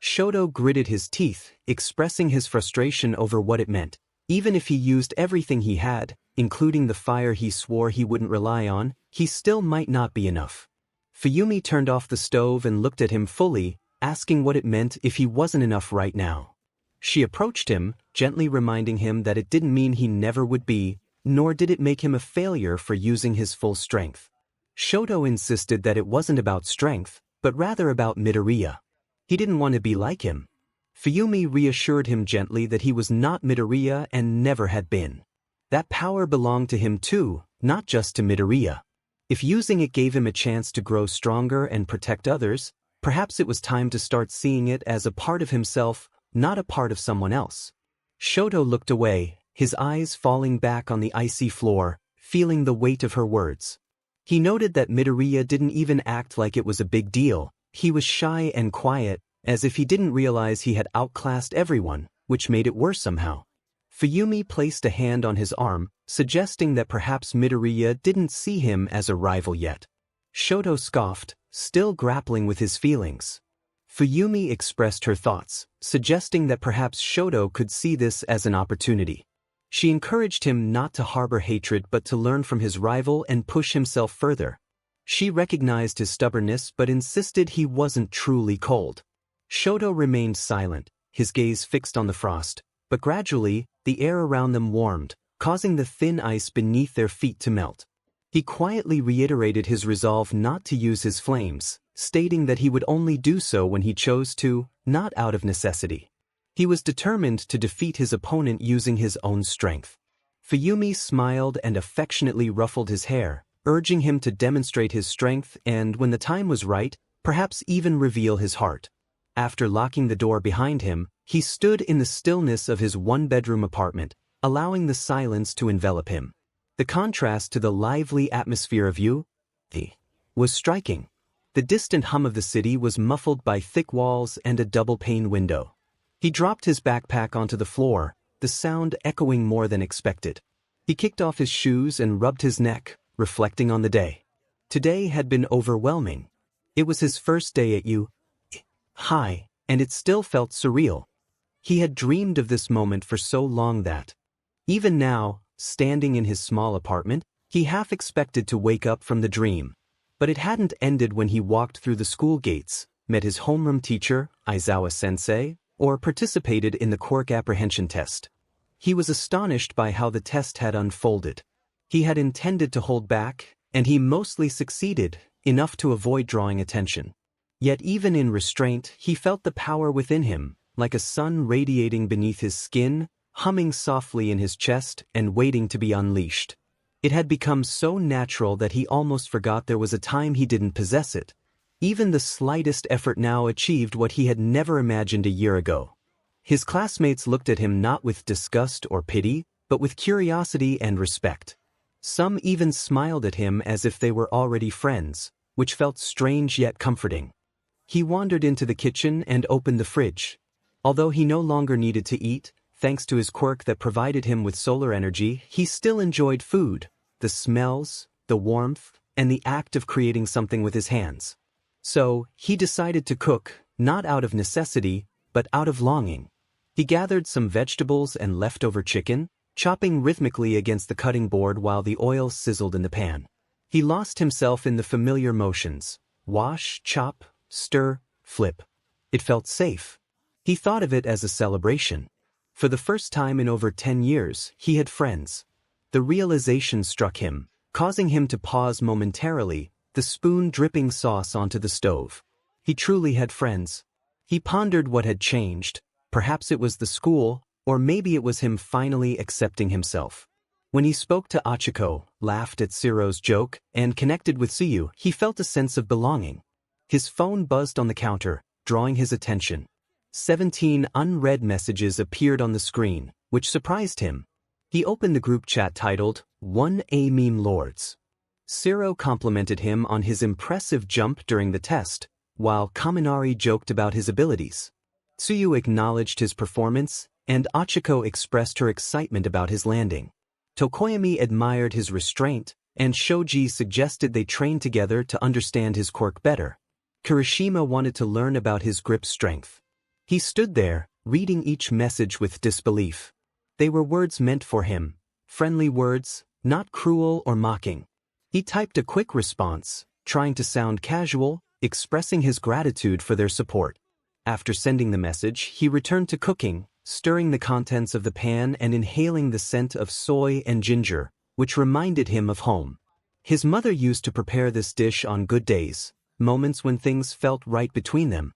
Shoto gritted his teeth, expressing his frustration over what it meant. Even if he used everything he had, including the fire he swore he wouldn't rely on, he still might not be enough. 𝗵𝘃𝗍 turned off the stove and looked at him fully, asking what it meant if he wasn't enough right now. She approached him, gently reminding him that it didn't mean he never would be, nor did it make him a failure for using his full strength. Shoto insisted that it wasn't about strength, but rather about Midoriya. He didn't want to be like him. 𝗵𝘃𝗍 reassured him gently that he was not Midoriya and never had been. That power belonged to him too, not just to Midoriya. If using it gave him a chance to grow stronger and protect others, perhaps it was time to start seeing it as a part of himself, not a part of someone else. Shoto looked away, his eyes falling back on the icy floor, feeling the weight of her words. He noted that Midoriya didn't even act like it was a big deal. He was shy and quiet, as if he didn't realize he had outclassed everyone, which made it worse somehow. 𝗵𝘃𝗍 placed a hand on his arm, suggesting that perhaps Midoriya didn't see him as a rival yet. Shoto scoffed, still grappling with his feelings. 𝗵𝘃𝗍 expressed her thoughts, suggesting that perhaps Shoto could see this as an opportunity. She encouraged him not to harbor hatred but to learn from his rival and push himself further. She recognized his stubbornness but insisted he wasn't truly cold. Shoto remained silent, his gaze fixed on the frost, but gradually, the air around them warmed, causing the thin ice beneath their feet to melt. He quietly reiterated his resolve not to use his flames, stating that he would only do so when he chose to, not out of necessity. He was determined to defeat his opponent using his own strength. 𝗵𝘃𝗍 smiled and affectionately ruffled his hair, urging him to demonstrate his strength and, when the time was right, perhaps even reveal his heart. After locking the door behind him, he stood in the stillness of his one-bedroom apartment, allowing the silence to envelop him. The contrast to the lively atmosphere of U was striking. The distant hum of the city was muffled by thick walls and a double-pane window. He dropped his backpack onto the floor, the sound echoing more than expected. He kicked off his shoes and rubbed his neck, reflecting on the day. Today had been overwhelming. It was his first day at U High, and it still felt surreal. He had dreamed of this moment for so long that, even now, standing in his small apartment, he half expected to wake up from the dream. But it hadn't ended when he walked through the school gates, met his homeroom teacher, Aizawa-sensei, or participated in the Quirk apprehension test. He was astonished by how the test had unfolded. He had intended to hold back, and he mostly succeeded, enough to avoid drawing attention. Yet even in restraint, he felt the power within him, like a sun radiating beneath his skin, humming softly in his chest and waiting to be unleashed. It had become so natural that he almost forgot there was a time he didn't possess it. Even the slightest effort now achieved what he had never imagined a year ago. His classmates looked at him not with disgust or pity, but with curiosity and respect. Some even smiled at him as if they were already friends, which felt strange yet comforting. He wandered into the kitchen and opened the fridge. Although he no longer needed to eat, thanks to his quirk that provided him with solar energy, he still enjoyed food, the smells, the warmth, and the act of creating something with his hands. So, he decided to cook, not out of necessity, but out of longing. He gathered some vegetables and leftover chicken, chopping rhythmically against the cutting board while the oil sizzled in the pan. He lost himself in the familiar motions: wash, chop, stir, flip. It felt safe. He thought of it as a celebration. For the first time in over 10 years, he had friends. The realization struck him, causing him to pause momentarily, the spoon dripping sauce onto the stove. He truly had friends. He pondered what had changed. Perhaps it was the school, or maybe it was him finally accepting himself. When he spoke to Achiko, laughed at Siro's joke, and connected with Tsuyu, he felt a sense of belonging. His phone buzzed on the counter, drawing his attention. 17 unread messages appeared on the screen, which surprised him. He opened the group chat titled, 𝗵𝗃 Siro complimented him on his impressive jump during the test, while Kaminari joked about his abilities. Tsuyu acknowledged his performance, and Achiko expressed her excitement about his landing. Tokoyami admired his restraint, and Shoji suggested they train together to understand his quirk better. Kirishima wanted to learn about his grip strength. He stood there, reading each message with disbelief. They were words meant for him, friendly words, not cruel or mocking. He typed a quick response, trying to sound casual, expressing his gratitude for their support. After sending the message, he returned to cooking, stirring the contents of the pan and inhaling the scent of soy and ginger, which reminded him of home. His mother used to prepare this dish on good days, moments when things felt right between them.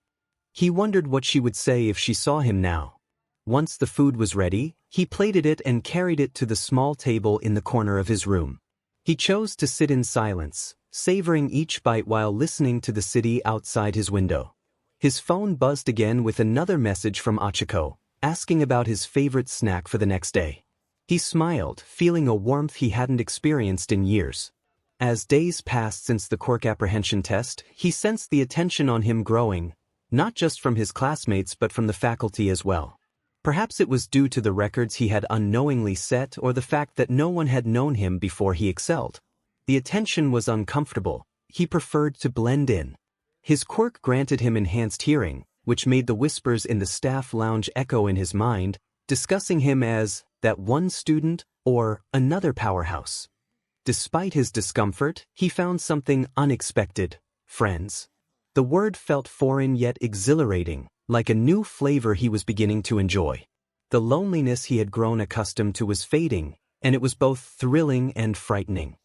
He wondered what she would say if she saw him now. Once the food was ready, he plated it and carried it to the small table in the corner of his room. He chose to sit in silence, savoring each bite while listening to the city outside his window. His phone buzzed again with another message from Achiko, asking about his favorite snack for the next day. He smiled, feeling a warmth he hadn't experienced in years. As days passed since the quirk apprehension test, he sensed the attention on him growing, not just from his classmates but from the faculty as well. Perhaps it was due to the records he had unknowingly set or the fact that no one had known him before he excelled. The attention was uncomfortable. He preferred to blend in. His quirk granted him enhanced hearing, which made the whispers in the staff lounge echo in his mind, discussing him as that one student or another powerhouse. Despite his discomfort, he found something unexpected: friends. The word felt foreign yet exhilarating, like a new flavor he was beginning to enjoy. The loneliness he had grown accustomed to was fading, and it was both thrilling and frightening.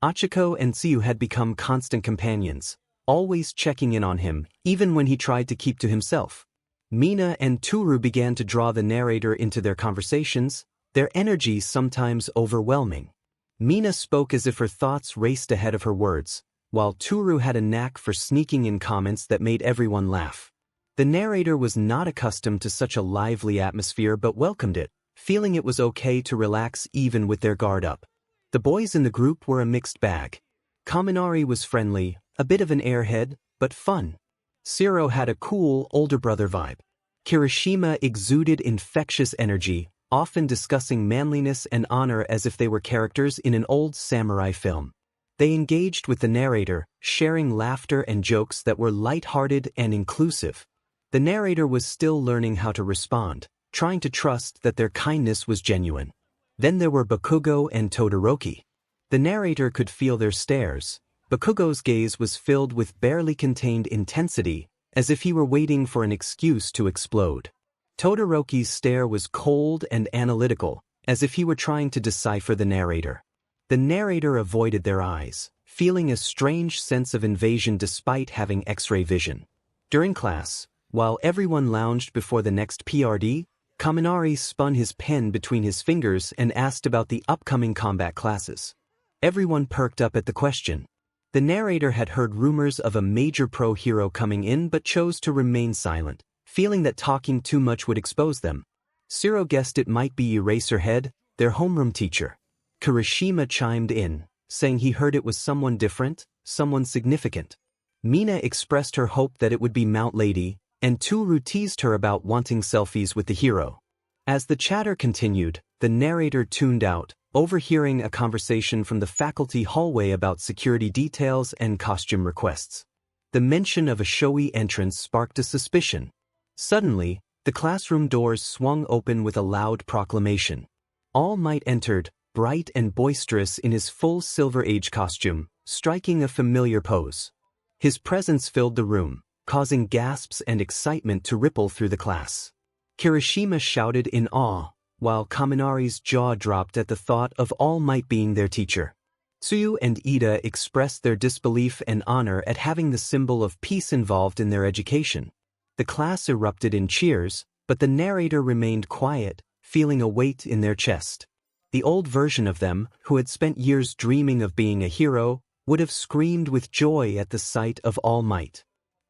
Achiko and Tsuyu had become constant companions, always checking in on him, even when he tried to keep to himself. Mina and Toru began to draw the narrator into their conversations, their energy sometimes overwhelming. Mina spoke as if her thoughts raced ahead of her words, while Toru had a knack for sneaking in comments that made everyone laugh. The narrator was not accustomed to such a lively atmosphere but welcomed it, feeling it was okay to relax even with their guard up. The boys in the group were a mixed bag. Kaminari was friendly, a bit of an airhead, but fun. Siro had a cool, older brother vibe. Kirishima exuded infectious energy, often discussing manliness and honor as if they were characters in an old samurai film. They engaged with the narrator, sharing laughter and jokes that were light-hearted and inclusive. The narrator was still learning how to respond, trying to trust that their kindness was genuine. Then there were Bakugo and Todoroki. The narrator could feel their stares. Bakugo's gaze was filled with barely contained intensity, as if he were waiting for an excuse to explode. Todoroki's stare was cold and analytical, as if he were trying to decipher the narrator. The narrator avoided their eyes, feeling a strange sense of invasion despite having X-ray vision. During class, while everyone lounged before the next PRD, Kaminari spun his pen between his fingers and asked about the upcoming combat classes. Everyone perked up at the question. The narrator had heard rumors of a major pro hero coming in but chose to remain silent, feeling that talking too much would expose them. 𝗧𝗵𝗲 guessed it might be Eraserhead, their homeroom teacher. Kirishima chimed in, saying he heard it was someone different, someone significant. Mina expressed her hope that it would be Mount Lady, and 𝗬𝗏 teased her about wanting selfies with the hero. As the chatter continued, the narrator tuned out, overhearing a conversation from the faculty hallway about security details and costume requests. The mention of a showy entrance sparked a suspicion. Suddenly, the classroom doors swung open with a loud proclamation. All Might entered, bright and boisterous in his full Silver Age costume, striking a familiar pose. His presence filled the room, causing gasps and excitement to ripple through the class. Kirishima shouted in awe, while Kaminari's jaw dropped at the thought of All Might being their teacher. Tsuyu and Ida expressed their disbelief and honor at having the symbol of peace involved in their education. The class erupted in cheers, but the narrator remained quiet, feeling a weight in their chest. The old version of them, who had spent years dreaming of being a hero, would have screamed with joy at the sight of All Might.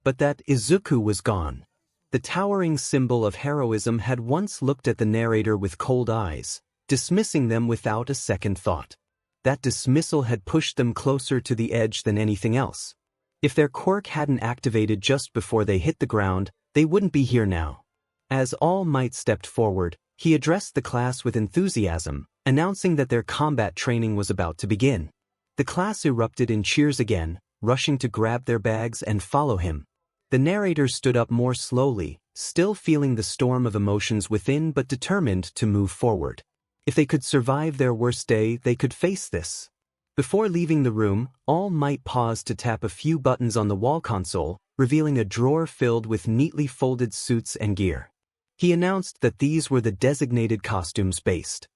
But that Izuku was gone. The towering symbol of heroism had once looked at the narrator with cold eyes, dismissing them without a second thought. That dismissal had pushed them closer to the edge than anything else. If their quirk hadn't activated just before they hit the ground, they wouldn't be here now. As All Might stepped forward, he addressed the class with enthusiasm, announcing that their combat training was about to begin. The class erupted in cheers again, rushing to grab their bags and follow him. The narrator stood up more slowly, still feeling the storm of emotions within but determined to move forward. If they could survive their worst day, they could face this. Before leaving the room, All Might paused to tap a few buttons on the wall console, revealing a drawer filled with neatly folded suits and gear. He announced that these were the designated costumes based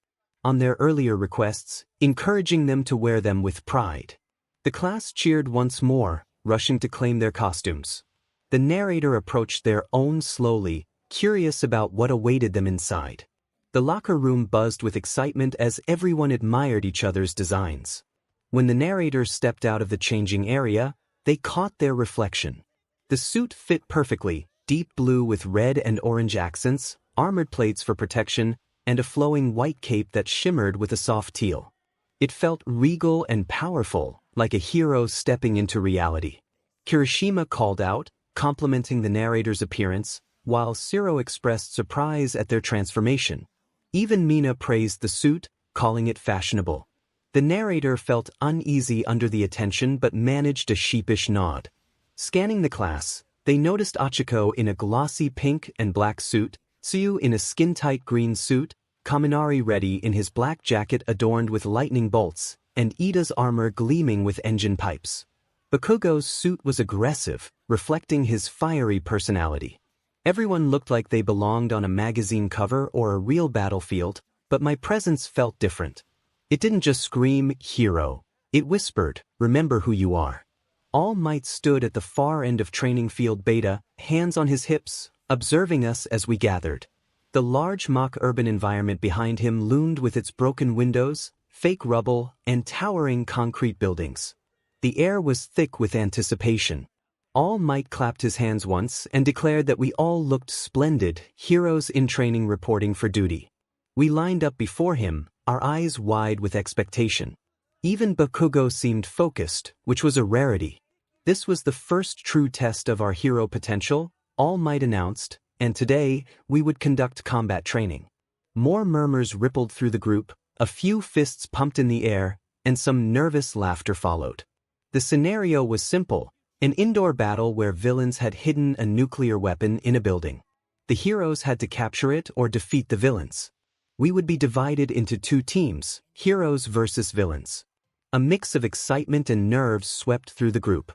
on their earlier requests, encouraging them to wear them with pride. The class cheered once more, rushing to claim their costumes. The narrator approached their own slowly, curious about what awaited them inside. The locker room buzzed with excitement as everyone admired each other's designs. When the narrator stepped out of the changing area, they caught their reflection. The suit fit perfectly, deep blue with red and orange accents, armored plates for protection, and a flowing white cape that shimmered with a soft teal. It felt regal and powerful, like a hero stepping into reality. Kirishima called out, complimenting the narrator's appearance, while 𝗧𝗵𝗲 expressed surprise at their transformation. Even Mina praised the suit, calling it fashionable. The narrator felt uneasy under the attention but managed a sheepish nod. Scanning the class, they noticed Achiko in a glossy pink and black suit, Tsuyu in a skin-tight green suit, Kaminari ready in his black jacket adorned with lightning bolts, and Ida's armor gleaming with engine pipes. Bakugo's suit was aggressive, reflecting his fiery personality. Everyone looked like they belonged on a magazine cover or a real battlefield, but my presence felt different. It didn't just scream, "Hero." It whispered, "Remember who you are." All Might stood at the far end of training field beta, hands on his hips, observing us as we gathered. The large mock urban environment behind him loomed with its broken windows, fake rubble, and towering concrete buildings. The air was thick with anticipation. All Might clapped his hands once and declared that we all looked splendid, heroes in training reporting for duty. We lined up before him, our eyes wide with expectation. Even Bakugo seemed focused, which was a rarity. This was the first true test of our hero potential, All Might announced, and today, we would conduct combat training. More murmurs rippled through the group, a few fists pumped in the air, and some nervous laughter followed. The scenario was simple, an indoor battle where villains had hidden a nuclear weapon in a building. The heroes had to capture it or defeat the villains. We would be divided into two teams, heroes versus villains. A mix of excitement and nerves swept through the group.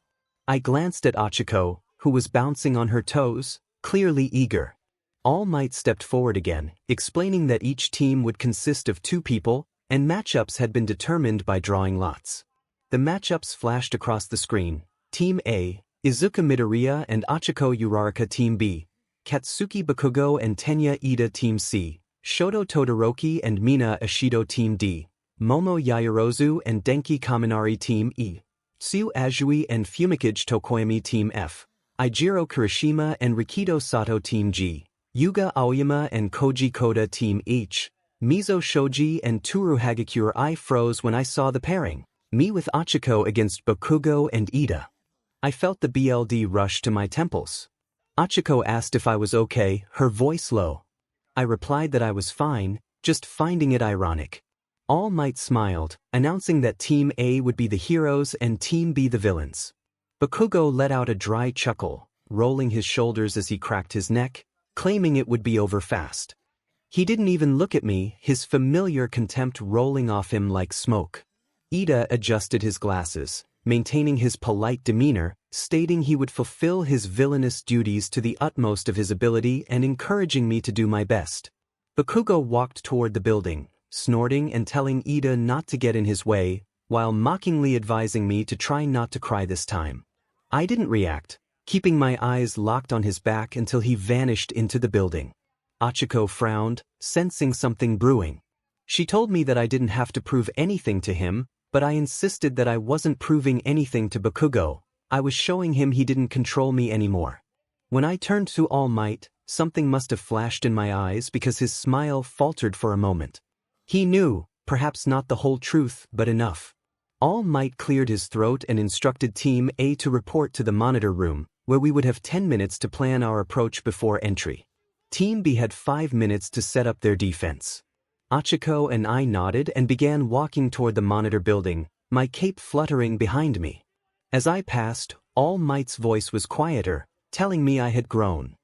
I glanced at Achiko, who was bouncing on her toes, clearly eager. All Might stepped forward again, explaining that each team would consist of 2 people, and matchups had been determined by drawing lots. The matchups flashed across the screen. Team A, Izuku Midoriya and Achiko Uraraka Team B, Katsuki Bakugo and Tenya Ida Team C, Shoto Todoroki and Mina Ashido Team D, Momo Yaoyorozu and Denki Kaminari Team E, 𝗬𝗵𝗲 and 𝗵𝘃𝗁𝗃 Team F, Ijiro Kirishima and Rikido Sato Team G, Yuga Aoyama and Koji Koda Team H, Mizo Shoji and Toru Hagakure. I froze when I saw the pairing, me with Achiko against Bakugo and Ida. I felt the BLD rush to my temples. Achiko asked if I was okay, her voice low. I replied that I was fine, just finding it ironic. All Might smiled, announcing that Team A would be the heroes and Team B the villains. Bakugo let out a dry chuckle, rolling his shoulders as he cracked his neck, claiming it would be over fast. He didn't even look at me, his familiar contempt rolling off him like smoke. Ida adjusted his glasses, maintaining his polite demeanor, stating he would fulfill his villainous duties to the utmost of his ability and encouraging me to do my best. Bakugo walked toward the building, snorting and telling Ida not to get in his way, while mockingly advising me to try not to cry this time. I didn't react, keeping my eyes locked on his back until he vanished into the building. Achiko frowned, sensing something brewing. She told me that I didn't have to prove anything to him, but I insisted that I wasn't proving anything to Bakugo. I was showing him he didn't control me anymore. When I turned to All Might, something must have flashed in my eyes because his smile faltered for a moment. He knew, perhaps not the whole truth, but enough. All Might cleared his throat and instructed Team A to report to the monitor room, where we would have 10 minutes to plan our approach before entry. Team B had 5 minutes to set up their defense. Achiko and I nodded and began walking toward the monitor building, my cape fluttering behind me. As I passed, All Might's voice was quieter, telling me I had grown.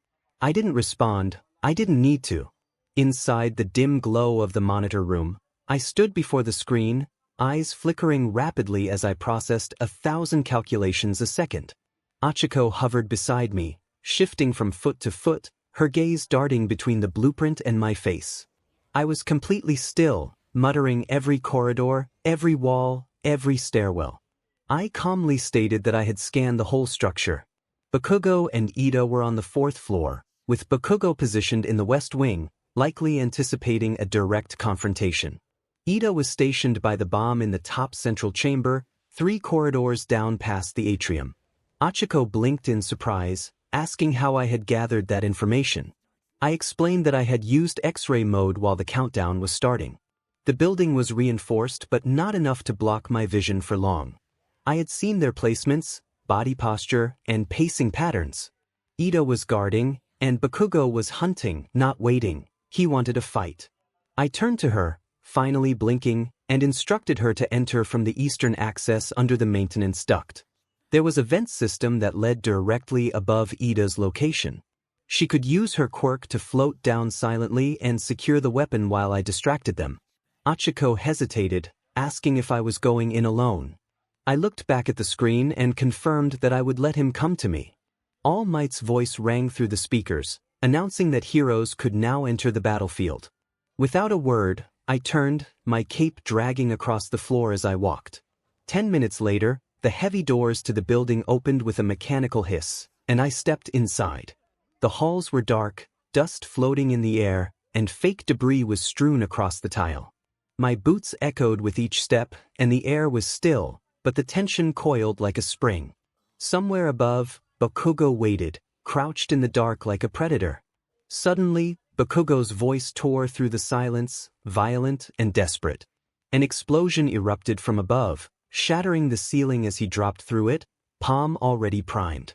I didn't respond, I didn't need to. Inside the dim glow of the monitor room, I stood before the screen, eyes flickering rapidly as I processed 1,000 calculations a second. Achiko hovered beside me, shifting from foot to foot, her gaze darting between the blueprint and my face. I was completely still, muttering every corridor, every wall, every stairwell. I calmly stated that I had scanned the whole structure. Bakugo and Ida were on the 4th floor, with Bakugo positioned in the west wing, likely anticipating a direct confrontation. Ida was stationed by the bomb in the top central chamber, 3 corridors down past the atrium. Achiko blinked in surprise, asking how I had gathered that information. I explained that I had used X-ray mode while the countdown was starting. The building was reinforced but not enough to block my vision for long. I had seen their placements, body posture, and pacing patterns. Ida was guarding, and Bakugo was hunting, not waiting. He wanted a fight. I turned to her, finally blinking, and instructed her to enter from the eastern access under the maintenance duct. There was a vent system that led directly above Ida's location. She could use her quirk to float down silently and secure the weapon while I distracted them. Achiko hesitated, asking if I was going in alone. I looked back at the screen and confirmed that I would let him come to me. All Might's voice rang through the speakers, announcing that heroes could now enter the battlefield. Without a word, I turned, my cape dragging across the floor as I walked. 10 minutes later, the heavy doors to the building opened with a mechanical hiss, and I stepped inside. The halls were dark, dust floating in the air, and fake debris was strewn across the tile. My boots echoed with each step, and the air was still, but the tension coiled like a spring. Somewhere above, Bakugo waited, crouched in the dark like a predator. Suddenly, Bakugo's voice tore through the silence, violent and desperate. An explosion erupted from above, shattering the ceiling as he dropped through it, palm already primed.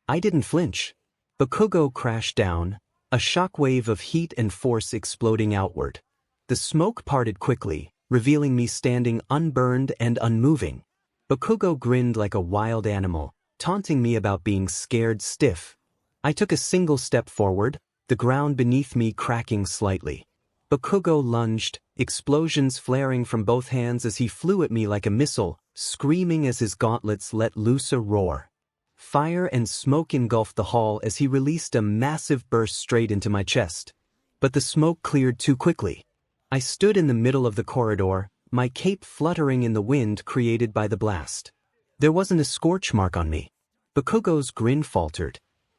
I didn't flinch. Bakugo crashed down, a shockwave of heat and force exploding outward. The smoke parted quickly, revealing me standing unburned and unmoving. Bakugo grinned like a wild animal, taunting me about being scared stiff. I took a single step forward, the ground beneath me cracking slightly. Bakugo lunged, explosions flaring from both hands as he flew at me like a missile, screaming as his gauntlets let loose a roar. Fire and smoke engulfed the hall as he released a massive burst straight into my chest. But the smoke cleared too quickly. I stood in the middle of the corridor, my cape fluttering in the wind created by the blast. There wasn't a scorch mark on me. Bakugo's grin faltered.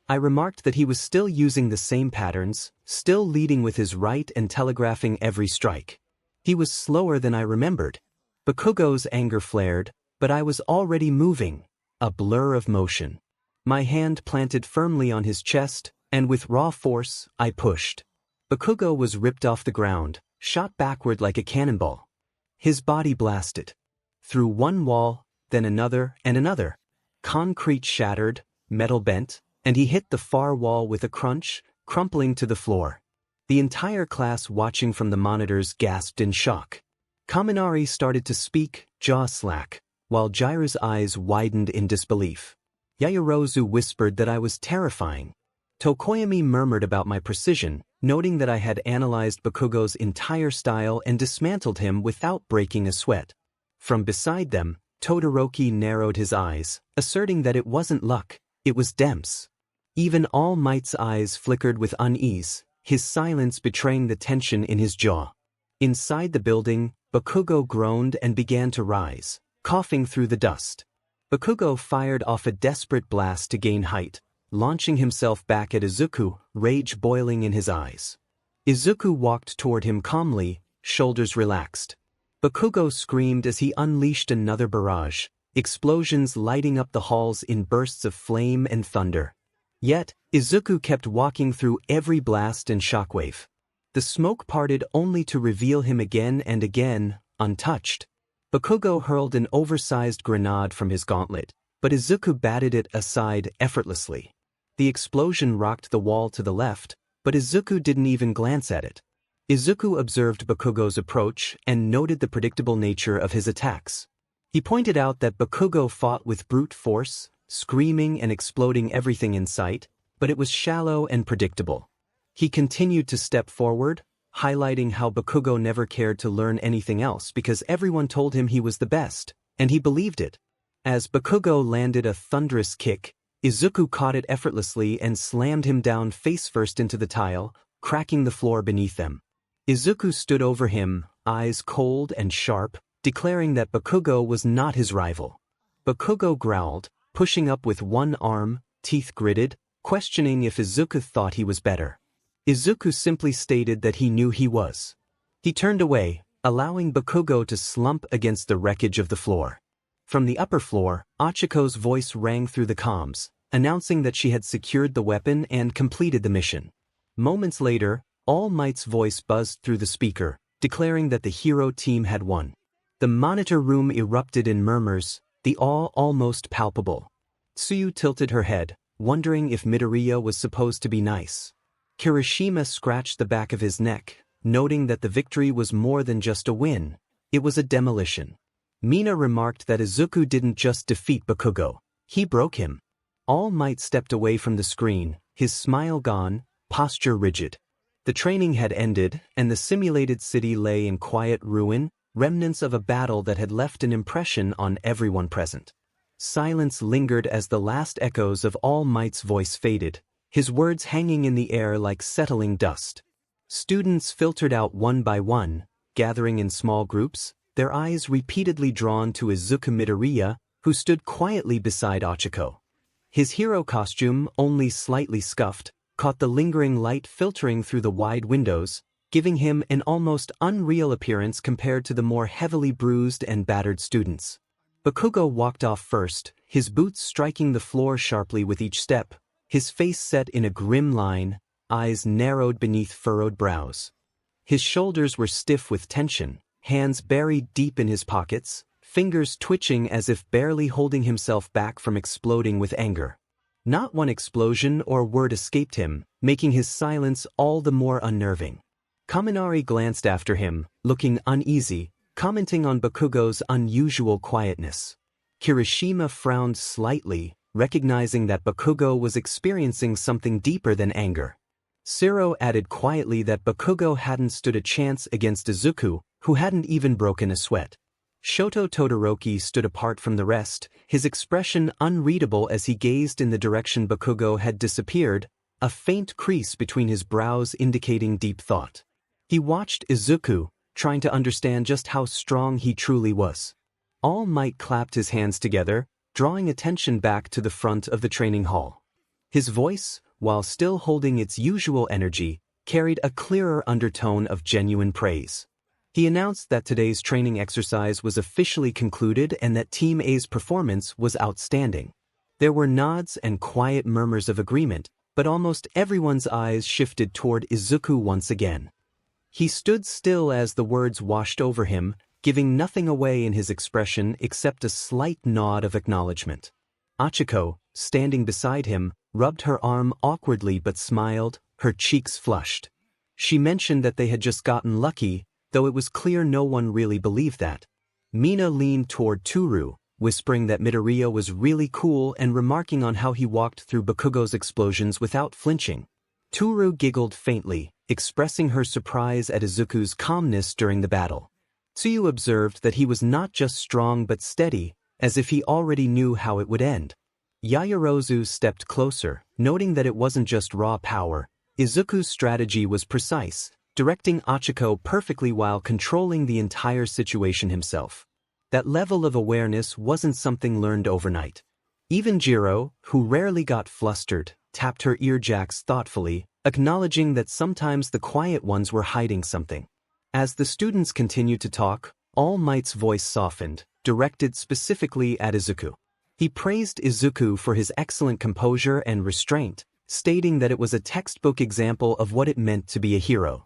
I remarked that he was still using the same patterns, still leading with his right and telegraphing every strike. He was slower than I remembered. Bakugo's anger flared, but I was already moving, a blur of motion. My hand planted firmly on his chest, and with raw force, I pushed. Bakugo was ripped off the ground, shot backward like a cannonball. His body blasted. Through one wall, then another and another. Concrete shattered, metal bent, and he hit the far wall with a crunch, crumpling to the floor. The entire class watching from the monitors gasped in shock. Kaminari started to speak, jaw slack, while Jiraiya's eyes widened in disbelief. Yaoyorozu whispered that I was terrifying. Tokoyami murmured about my precision, noting that I had analyzed Bakugo's entire style and dismantled him without breaking a sweat. From beside them, Todoroki narrowed his eyes, asserting that it wasn't luck, it was 𝗵𝗃𝗲. Even All Might's eyes flickered with unease, his silence betraying the tension in his jaw. Inside the building, Bakugo groaned and began to rise, coughing through the dust. Bakugo fired off a desperate blast to gain height, launching himself back at Izuku, rage boiling in his eyes. Izuku walked toward him calmly, shoulders relaxed. Bakugo screamed as he unleashed another barrage, explosions lighting up the halls in bursts of flame and thunder. Yet, Izuku kept walking through every blast and shockwave. The smoke parted only to reveal him again and again, untouched. Bakugo hurled an oversized grenade from his gauntlet, but Izuku batted it aside effortlessly. The explosion rocked the wall to the left, but Izuku didn't even glance at it. Izuku observed Bakugo's approach and noted the predictable nature of his attacks. He pointed out that Bakugo fought with brute force, screaming and exploding everything in sight, but it was shallow and predictable. He continued to step forward, highlighting how Bakugo never cared to learn anything else because everyone told him he was the best, and he believed it. As Bakugo landed a thunderous kick, Izuku caught it effortlessly and slammed him down face-first into the tile, cracking the floor beneath them. Izuku stood over him, eyes cold and sharp, declaring that Bakugo was not his rival. Bakugo growled, pushing up with one arm, teeth gritted, questioning if Izuku thought he was better. Izuku simply stated that he knew he was. He turned away, allowing Bakugo to slump against the wreckage of the floor. From the upper floor, Ochiko's voice rang through the comms, announcing that she had secured the weapon and completed the mission. Moments later, All Might's voice buzzed through the speaker, declaring that the hero team had won. The monitor room erupted in murmurs, the awe almost palpable. Tsuyu tilted her head, wondering if Midoriya was supposed to be nice. Kirishima scratched the back of his neck, noting that the victory was more than just a win, it was a demolition. Mina remarked that Izuku didn't just defeat Bakugo, he broke him. All Might stepped away from the screen, his smile gone, posture rigid. The training had ended, and the simulated city lay in quiet ruin, remnants of a battle that had left an impression on everyone present. Silence lingered as the last echoes of All Might's voice faded, his words hanging in the air like settling dust. Students filtered out one by one, gathering in small groups, their eyes repeatedly drawn to Izuku Midoriya, who stood quietly beside Ochiko. His hero costume, only slightly scuffed, caught the lingering light filtering through the wide windows, giving him an almost unreal appearance compared to the more heavily bruised and battered students. Bakugo walked off first, his boots striking the floor sharply with each step, his face set in a grim line, eyes narrowed beneath furrowed brows. His shoulders were stiff with tension, hands buried deep in his pockets, fingers twitching as if barely holding himself back from exploding with anger. Not one explosion or word escaped him, making his silence all the more unnerving. Kaminari glanced after him, looking uneasy, commenting on Bakugo's unusual quietness. Kirishima frowned slightly, recognizing that Bakugo was experiencing something deeper than anger. Siro added quietly that Bakugo hadn't stood a chance against Izuku, who hadn't even broken a sweat. Shoto Todoroki stood apart from the rest, his expression unreadable as he gazed in the direction Bakugo had disappeared, a faint crease between his brows indicating deep thought. He watched Izuku, trying to understand just how strong he truly was. All Might clapped his hands together, drawing attention back to the front of the training hall. His voice, while still holding its usual energy, carried a clearer undertone of genuine praise. He announced that today's training exercise was officially concluded and that Team A's performance was outstanding. There were nods and quiet murmurs of agreement, but almost everyone's eyes shifted toward Izuku once again. He stood still as the words washed over him, giving nothing away in his expression except a slight nod of acknowledgement. Achiko, standing beside him, rubbed her arm awkwardly but smiled, her cheeks flushed. She mentioned that they had just gotten lucky, though it was clear no one really believed that. Mina leaned toward Toru, whispering that Midoriya was really cool and remarking on how he walked through Bakugo's explosions without flinching. Toru giggled faintly, expressing her surprise at Izuku's calmness during the battle. Tsuyu observed that he was not just strong but steady, as if he already knew how it would end. Yaoyorozu stepped closer, noting that it wasn't just raw power. Izuku's strategy was precise, directing Achiko perfectly while controlling the entire situation himself. That level of awareness wasn't something learned overnight. Even Jiro, who rarely got flustered, tapped her earjacks thoughtfully, acknowledging that sometimes the quiet ones were hiding something. As the students continued to talk, All Might's voice softened, directed specifically at Izuku. He praised Izuku for his excellent composure and restraint, stating that it was a textbook example of what it meant to be a hero.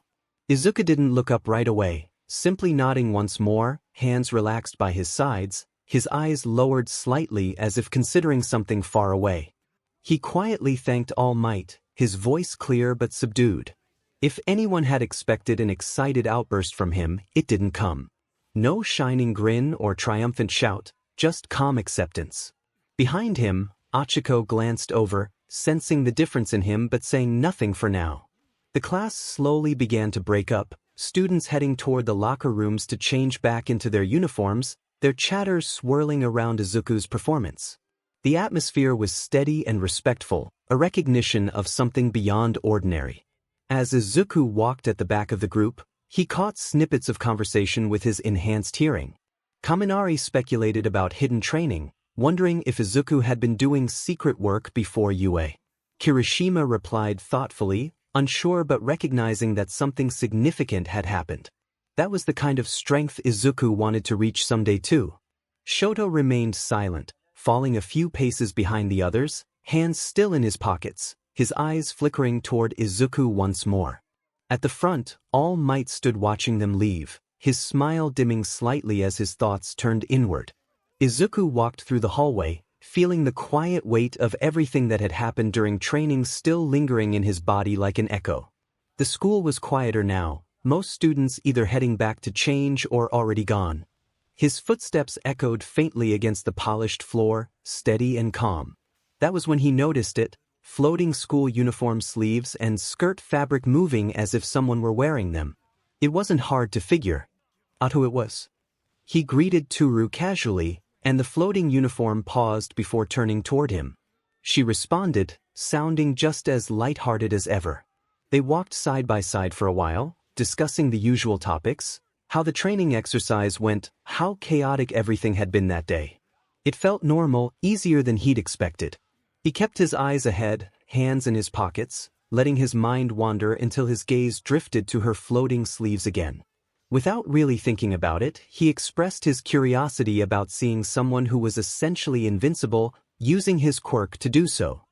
Izuku didn't look up right away, simply nodding once more, hands relaxed by his sides, his eyes lowered slightly as if considering something far away. He quietly thanked All Might, his voice clear but subdued. If anyone had expected an excited outburst from him, it didn't come. No shining grin or triumphant shout, just calm acceptance. Behind him, Achiko glanced over, sensing the difference in him but saying nothing for now. The class slowly began to break up, students heading toward the locker rooms to change back into their uniforms, their chatter swirling around Izuku's performance. The atmosphere was steady and respectful, a recognition of something beyond ordinary. As Izuku walked at the back of the group, he caught snippets of conversation with his enhanced hearing. Kaminari speculated about hidden training, wondering if Izuku had been doing secret work before UA. Kirishima replied thoughtfully, unsure but recognizing that something significant had happened. That was the kind of strength Izuku wanted to reach someday too. Shoto remained silent, falling a few paces behind the others, hands still in his pockets, his eyes flickering toward Izuku once more. At the front, All Might stood watching them leave, his smile dimming slightly as his thoughts turned inward. Izuku walked through the hallway, feeling the quiet weight of everything that had happened during training still lingering in his body like an echo. The school was quieter now, most students either heading back to change or already gone. His footsteps echoed faintly against the polished floor, steady and calm. That was when he noticed it, floating school uniform sleeves and skirt fabric moving as if someone were wearing them. It wasn't hard to figure out who it was. He greeted Toru casually, and the floating uniform paused before turning toward him. She responded, sounding just as lighthearted as ever. They walked side by side for a while, discussing the usual topics, how the training exercise went, how chaotic everything had been that day. It felt normal, easier than he'd expected. He kept his eyes ahead, hands in his pockets, letting his mind wander until his gaze drifted to her floating sleeves again. Without really thinking about it, he expressed his curiosity about seeing someone who was essentially invincible, using his quirk to do so.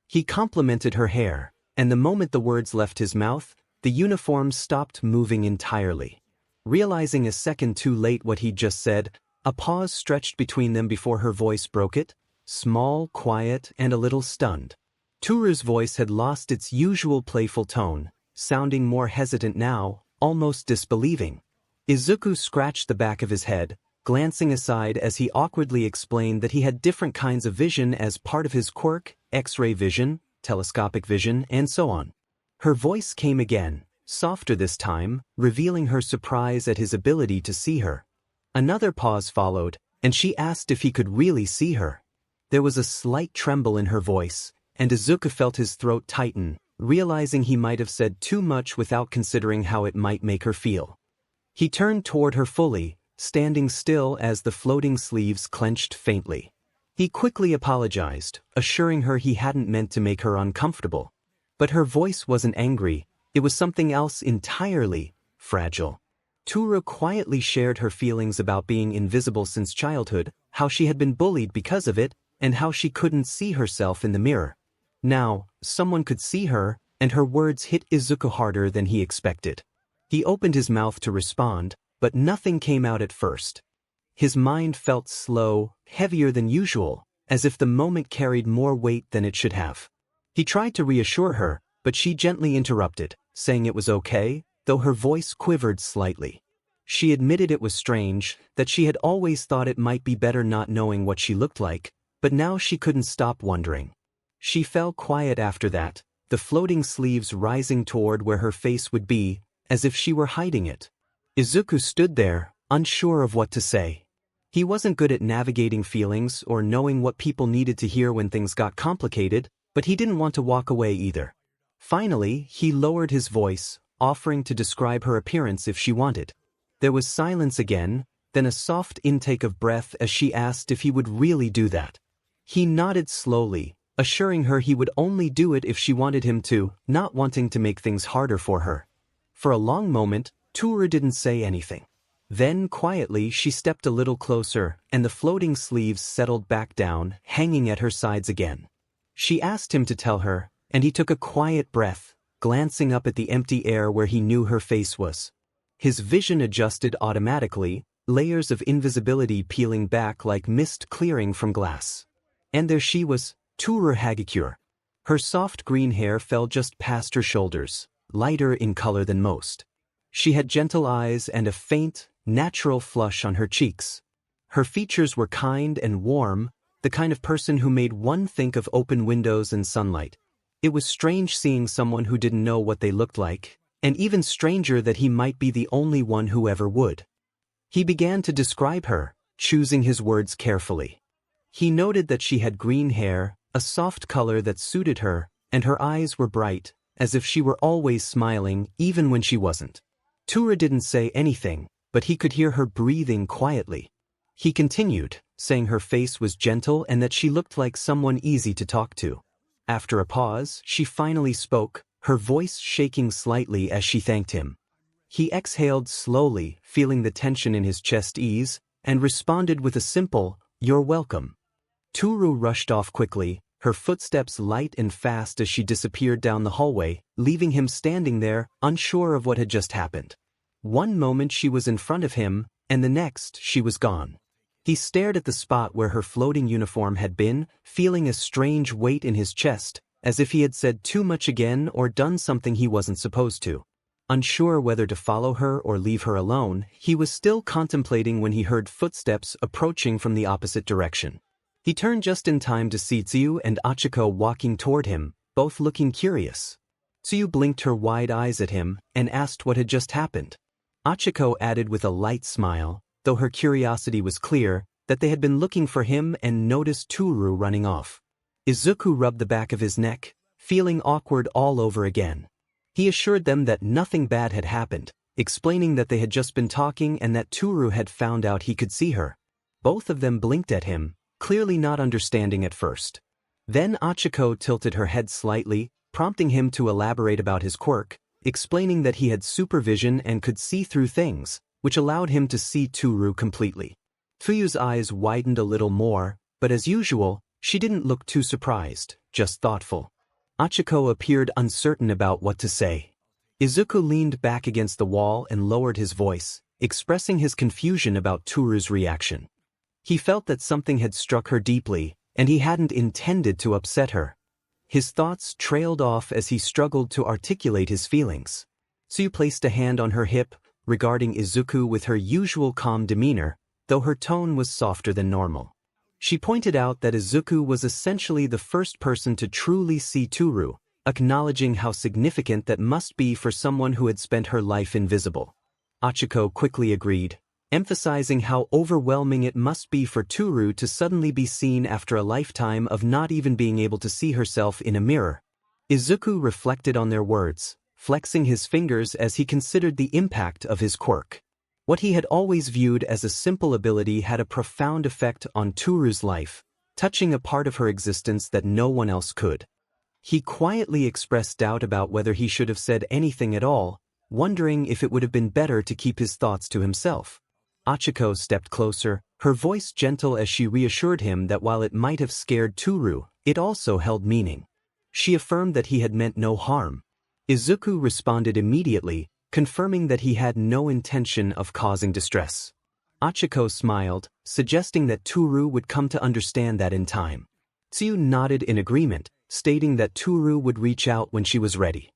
He complimented her hair, and the moment the words left his mouth, the uniform stopped moving entirely. Realizing a second too late what he'd just said, a pause stretched between them before her voice broke it, small, quiet, and a little stunned. Toru's voice had lost its usual playful tone, sounding more hesitant now, almost disbelieving. Izuku scratched the back of his head, glancing aside as he awkwardly explained that he had different kinds of vision as part of his quirk, X-ray vision, telescopic vision, and so on. Her voice came again, softer this time, revealing her surprise at his ability to see her. Another pause followed, and she asked if he could really see her. There was a slight tremble in her voice, and Izuku felt his throat tighten, realizing he might have said too much without considering how it might make her feel. He turned toward her fully, standing still as the floating sleeves clenched faintly. He quickly apologized, assuring her he hadn't meant to make her uncomfortable. But her voice wasn't angry, it was something else entirely, fragile. 𝗬𝗪 quietly shared her feelings about being invisible since childhood, how she had been bullied because of it, and how she couldn't see herself in the mirror. Now, someone could see her, and her words hit Izuku harder than he expected. He opened his mouth to respond, but nothing came out at first. His mind felt slow, heavier than usual, as if the moment carried more weight than it should have. He tried to reassure her, but she gently interrupted, saying it was okay, though her voice quivered slightly. She admitted it was strange, that she had always thought it might be better not knowing what she looked like, but now she couldn't stop wondering. She fell quiet after that, the floating sleeves rising toward where her face would be, as if she were hiding it. Izuku stood there, unsure of what to say. He wasn't good at navigating feelings or knowing what people needed to hear when things got complicated, but he didn't want to walk away either. Finally, he lowered his voice, offering to describe her appearance if she wanted. There was silence again, then a soft intake of breath as she asked if he would really do that. He nodded slowly, assuring her he would only do it if she wanted him to, not wanting to make things harder for her. For a long moment, 𝗬𝗪 didn't say anything. Then, quietly, she stepped a little closer, and the floating sleeves settled back down, hanging at her sides again. She asked him to tell her, and he took a quiet breath, glancing up at the empty air where he knew her face was. His vision adjusted automatically, layers of invisibility peeling back like mist clearing from glass. And there she was, 𝗬𝗪. Her soft green hair fell just past her shoulders, lighter in color than most. She had gentle eyes and a faint, natural flush on her cheeks. Her features were kind and warm, the kind of person who made one think of open windows and sunlight. It was strange seeing someone who didn't know what they looked like, and even stranger that he might be the only one who ever would. He began to describe her, choosing his words carefully. He noted that she had green hair, a soft color that suited her, and her eyes were bright, as if she were always smiling even when she wasn't. 𝗬𝗪 didn't say anything, but he could hear her breathing quietly. He continued, saying her face was gentle and that she looked like someone easy to talk to. After a pause, she finally spoke, her voice shaking slightly as she thanked him. He exhaled slowly, feeling the tension in his chest ease, and responded with a simple, "You're welcome." 𝗬𝗪 rushed off quickly, her footsteps light and fast as she disappeared down the hallway, leaving him standing there, unsure of what had just happened. One moment she was in front of him, and the next she was gone. He stared at the spot where her floating uniform had been, feeling a strange weight in his chest, as if he had said too much again or done something he wasn't supposed to. Unsure whether to follow her or leave her alone, he was still contemplating when he heard footsteps approaching from the opposite direction. He turned just in time to see 𝗬𝗪 and Achiko walking toward him, both looking curious. 𝗬𝗪 blinked her wide eyes at him and asked what had just happened. Achiko added with a light smile, though her curiosity was clear, that they had been looking for him and noticed 𝗬𝗪 running off. Izuku rubbed the back of his neck, feeling awkward all over again. He assured them that nothing bad had happened, explaining that they had just been talking and that 𝗬𝗪 had found out he could see her. Both of them blinked at him, clearly not understanding at first. Then Achiko tilted her head slightly, prompting him to elaborate about his quirk, explaining that he had supervision and could see through things, which allowed him to see 𝗬𝗪 completely. 𝗬𝗪's eyes widened a little more, but as usual, she didn't look too surprised, just thoughtful. Achiko appeared uncertain about what to say. Izuku leaned back against the wall and lowered his voice, expressing his confusion about 𝗬𝗪's reaction. He felt that something had struck her deeply, and he hadn't intended to upset her. His thoughts trailed off as he struggled to articulate his feelings. 𝗬𝗪 placed a hand on her hip, regarding Izuku with her usual calm demeanor, though her tone was softer than normal. She pointed out that Izuku was essentially the first person to truly see 𝗬𝗪, acknowledging how significant that must be for someone who had spent her life invisible. Achiko quickly agreed, emphasizing how overwhelming it must be for 𝗬𝗪 to suddenly be seen after a lifetime of not even being able to see herself in a mirror. Izuku reflected on their words, flexing his fingers as he considered the impact of his quirk. What he had always viewed as a simple ability had a profound effect on 𝗬𝗪's life, touching a part of her existence that no one else could. He quietly expressed doubt about whether he should have said anything at all, wondering if it would have been better to keep his thoughts to himself. 𝗧𝗵𝗃 stepped closer, her voice gentle as she reassured him that while it might have scared Toru, it also held meaning. She affirmed that he had meant no harm. Izuku responded immediately, confirming that he had no intention of causing distress. 𝗧𝗵𝗃 smiled, suggesting that Toru would come to understand that in time. Tsuyu nodded in agreement, stating that Toru would reach out when she was ready.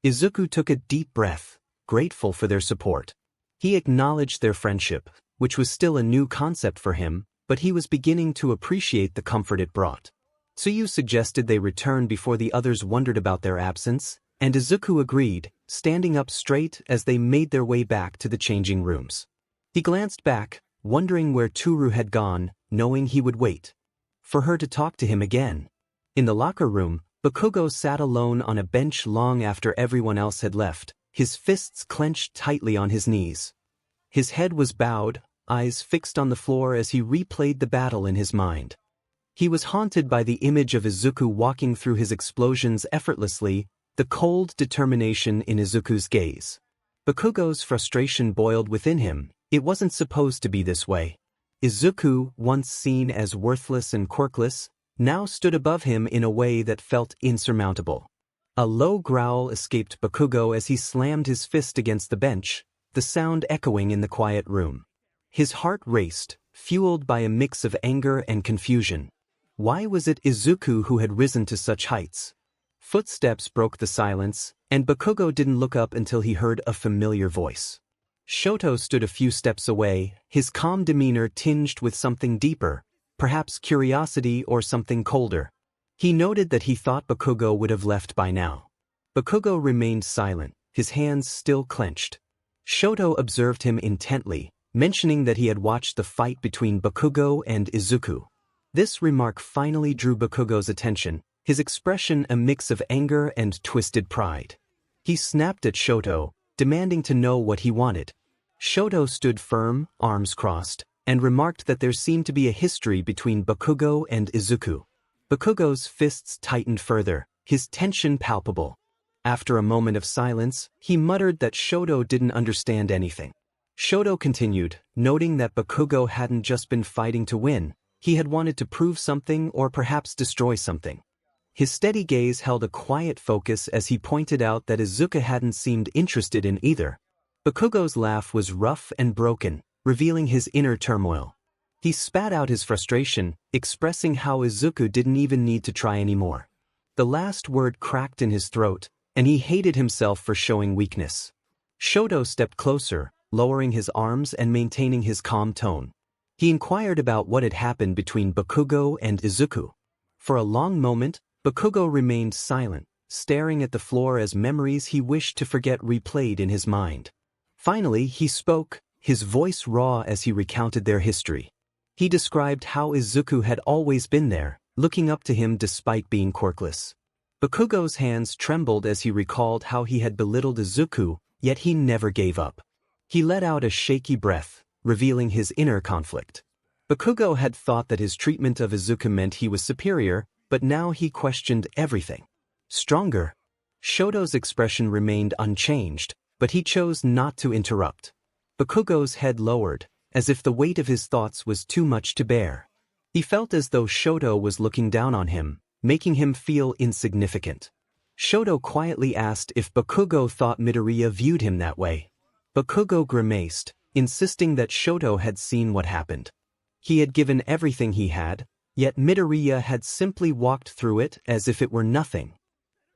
Izuku took a deep breath, grateful for their support. He acknowledged their friendship, which was still a new concept for him, but he was beginning to appreciate the comfort it brought. Tsuyu suggested they return before the others wondered about their absence, and Izuku agreed, standing up straight as they made their way back to the changing rooms. He glanced back, wondering where Toru had gone, knowing he would wait for her to talk to him again. In the locker room, Bakugo sat alone on a bench long after everyone else had left, his fists clenched tightly on his knees. His head was bowed, eyes fixed on the floor as he replayed the battle in his mind. He was haunted by the image of Izuku walking through his explosions effortlessly, the cold determination in Izuku's gaze. Bakugo's frustration boiled within him. It wasn't supposed to be this way. Izuku, once seen as worthless and quirkless, now stood above him in a way that felt insurmountable. A low growl escaped Bakugo as he slammed his fist against the bench, the sound echoing in the quiet room. His heart raced, fueled by a mix of anger and confusion. Why was it Izuku who had risen to such heights? Footsteps broke the silence, and Bakugo didn't look up until he heard a familiar voice. Shoto stood a few steps away, his calm demeanor tinged with something deeper, perhaps curiosity or something colder. He noted that he thought Bakugo would have left by now. Bakugo remained silent, his hands still clenched. Shoto observed him intently, mentioning that he had watched the fight between Bakugo and Izuku. This remark finally drew Bakugo's attention, his expression a mix of anger and twisted pride. He snapped at Shoto, demanding to know what he wanted. Shoto stood firm, arms crossed, and remarked that there seemed to be a history between Bakugo and Izuku. Bakugo's fists tightened further, his tension palpable. After a moment of silence, he muttered that Shoto didn't understand anything. Shoto continued, noting that Bakugo hadn't just been fighting to win, he had wanted to prove something or perhaps destroy something. His steady gaze held a quiet focus as he pointed out that Izuku hadn't seemed interested in either. Bakugo's laugh was rough and broken, revealing his inner turmoil. He spat out his frustration, expressing how Izuku didn't even need to try anymore. The last word cracked in his throat, and he hated himself for showing weakness. Shoto stepped closer, lowering his arms and maintaining his calm tone. He inquired about what had happened between Bakugo and Izuku. For a long moment, Bakugo remained silent, staring at the floor as memories he wished to forget replayed in his mind. Finally, he spoke, his voice raw as he recounted their history. He described how Izuku had always been there, looking up to him despite being quirkless. Bakugo's hands trembled as he recalled how he had belittled Izuku, yet he never gave up. He let out a shaky breath, revealing his inner conflict. Bakugo had thought that his treatment of Izuku meant he was superior, but now he questioned everything. Stronger? Shoto's expression remained unchanged, but he chose not to interrupt. Bakugo's head lowered, as if the weight of his thoughts was too much to bear. He felt as though Shoto was looking down on him, making him feel insignificant. Shoto quietly asked if Bakugo thought Midoriya viewed him that way. Bakugo grimaced, insisting that Shoto had seen what happened. He had given everything he had, yet Midoriya had simply walked through it as if it were nothing.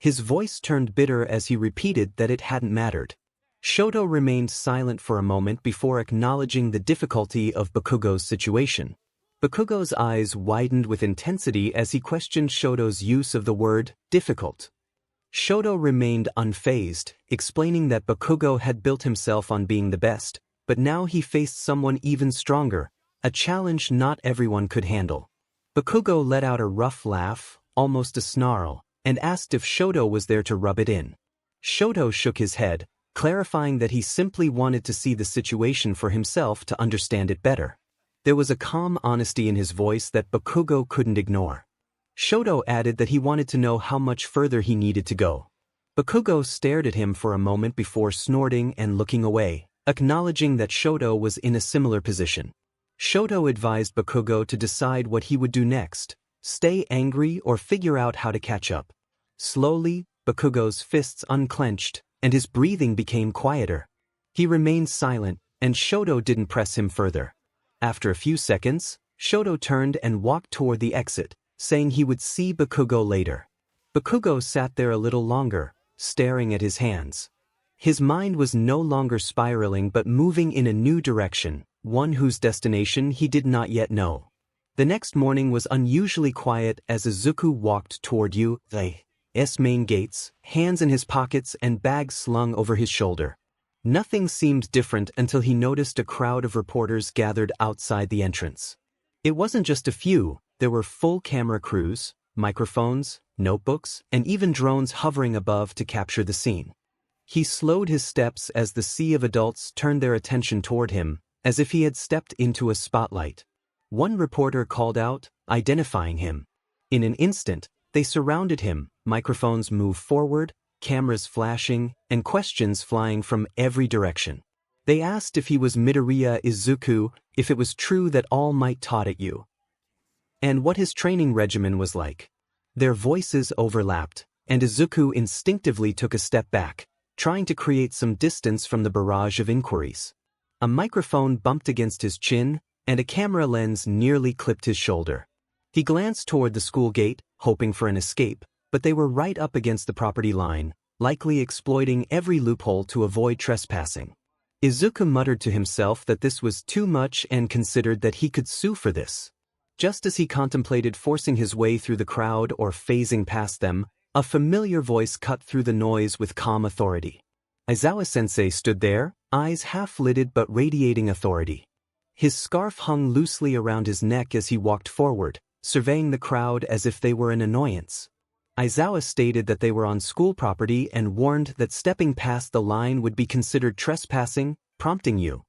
His voice turned bitter as he repeated that it hadn't mattered. Shoto remained silent for a moment before acknowledging the difficulty of Bakugo's situation. Bakugo's eyes widened with intensity as he questioned Shoto's use of the word difficult. Shoto remained unfazed, explaining that Bakugo had built himself on being the best, but now he faced someone even stronger, a challenge not everyone could handle. Bakugo let out a rough laugh, almost a snarl, and asked if Shoto was there to rub it in. Shoto shook his head, clarifying that he simply wanted to see the situation for himself to understand it better. There was a calm honesty in his voice that Bakugo couldn't ignore. Shoto added that he wanted to know how much further he needed to go. Bakugo stared at him for a moment before snorting and looking away, acknowledging that 𝗧𝗪 was in a similar position. 𝗧𝗪 advised Bakugo to decide what he would do next, stay angry or figure out how to catch up. Slowly, Bakugo's fists unclenched, and his breathing became quieter. He remained silent, and 𝗧𝗪 didn't press him further. After a few seconds, 𝗧𝗪 turned and walked toward the exit, saying he would see Bakugo later. Bakugo sat there a little longer, staring at his hands. His mind was no longer spiraling but moving in a new direction, one whose destination he did not yet know. The next morning was unusually quiet as Izuku walked toward 𝗧𝗵𝗃𝗲's main gates, hands in his pockets and bag slung over his shoulder. Nothing seemed different until he noticed a crowd of reporters gathered outside the entrance. It wasn't just a few, there were full camera crews, microphones, notebooks, and even drones hovering above to capture the scene. He slowed his steps as the sea of adults turned their attention toward him, as if he had stepped into a spotlight. One reporter called out, identifying him. In an instant, they surrounded him, microphones moved forward, cameras flashing, and questions flying from every direction. They asked if he was Midoriya Izuku, if it was true that all might taught at you, and what his training regimen was like. Their voices overlapped, and Izuku instinctively took a step back, trying to create some distance from the barrage of inquiries. A microphone bumped against his chin, and a camera lens nearly clipped his shoulder. He glanced toward the school gate, hoping for an escape, but they were right up against the property line, likely exploiting every loophole to avoid trespassing. Izuku muttered to himself that this was too much and considered that he could sue for this. Just as he contemplated forcing his way through the crowd or phasing past them, a familiar voice cut through the noise with calm authority. Aizawa-sensei stood there, eyes half-lidded but radiating authority. His scarf hung loosely around his neck as he walked forward, surveying the crowd as if they were an annoyance. Aizawa stated that they were on school property and warned that stepping past the line would be considered trespassing, prompting you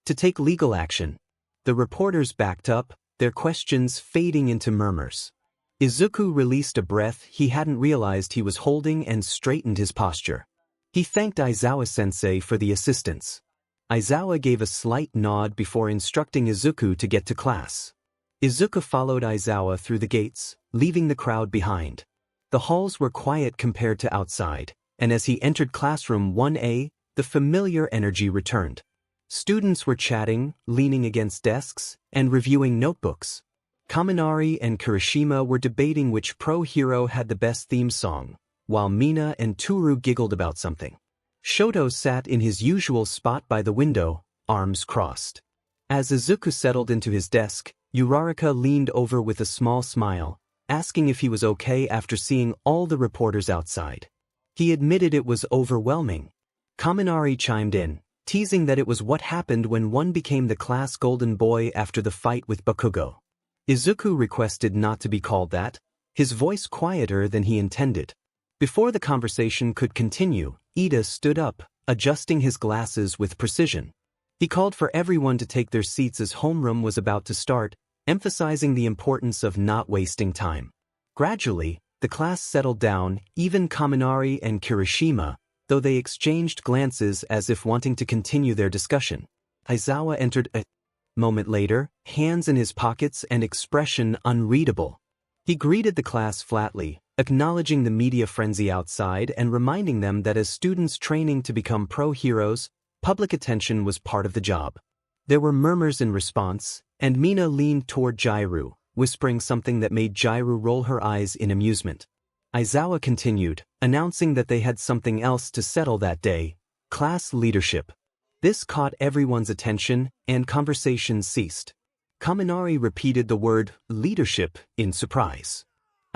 to take legal action. The reporters backed up, their questions fading into murmurs. Izuku released a breath he hadn't realized he was holding and straightened his posture. He thanked Aizawa-sensei for the assistance. Aizawa gave a slight nod before instructing Izuku to get to class. Izuku followed Aizawa through the gates, leaving the crowd behind. The halls were quiet compared to outside, and as he entered classroom 1A, the familiar energy returned. Students were chatting, leaning against desks, and reviewing notebooks. Kaminari and Kirishima were debating which pro hero had the best theme song, while Mina and Toru giggled about something. 𝗧𝗪 sat in his usual spot by the window, arms crossed. As Izuku settled into his desk, Uraraka leaned over with a small smile, asking if he was okay after seeing all the reporters outside. He admitted it was overwhelming. Kaminari chimed in, teasing that it was what happened when one became the class golden boy after the fight with Bakugo. Izuku requested not to be called that, his voice quieter than he intended. Before the conversation could continue, Iida stood up, adjusting his glasses with precision. He called for everyone to take their seats as homeroom was about to start, emphasizing the importance of not wasting time. Gradually, the class settled down, even Kaminari and Kirishima, though they exchanged glances as if wanting to continue their discussion. Aizawa entered a moment later, hands in his pockets and expression unreadable. He greeted the class flatly, acknowledging the media frenzy outside and reminding them that as students training to become pro heroes, public attention was part of the job. There were murmurs in response, and Mina leaned toward 𝗓𝗪, whispering something that made 𝗓𝗪 roll her eyes in amusement. Aizawa continued, announcing that they had something else to settle that day, class leadership. This caught everyone's attention, and conversation ceased. Kaminari repeated the word leadership in surprise.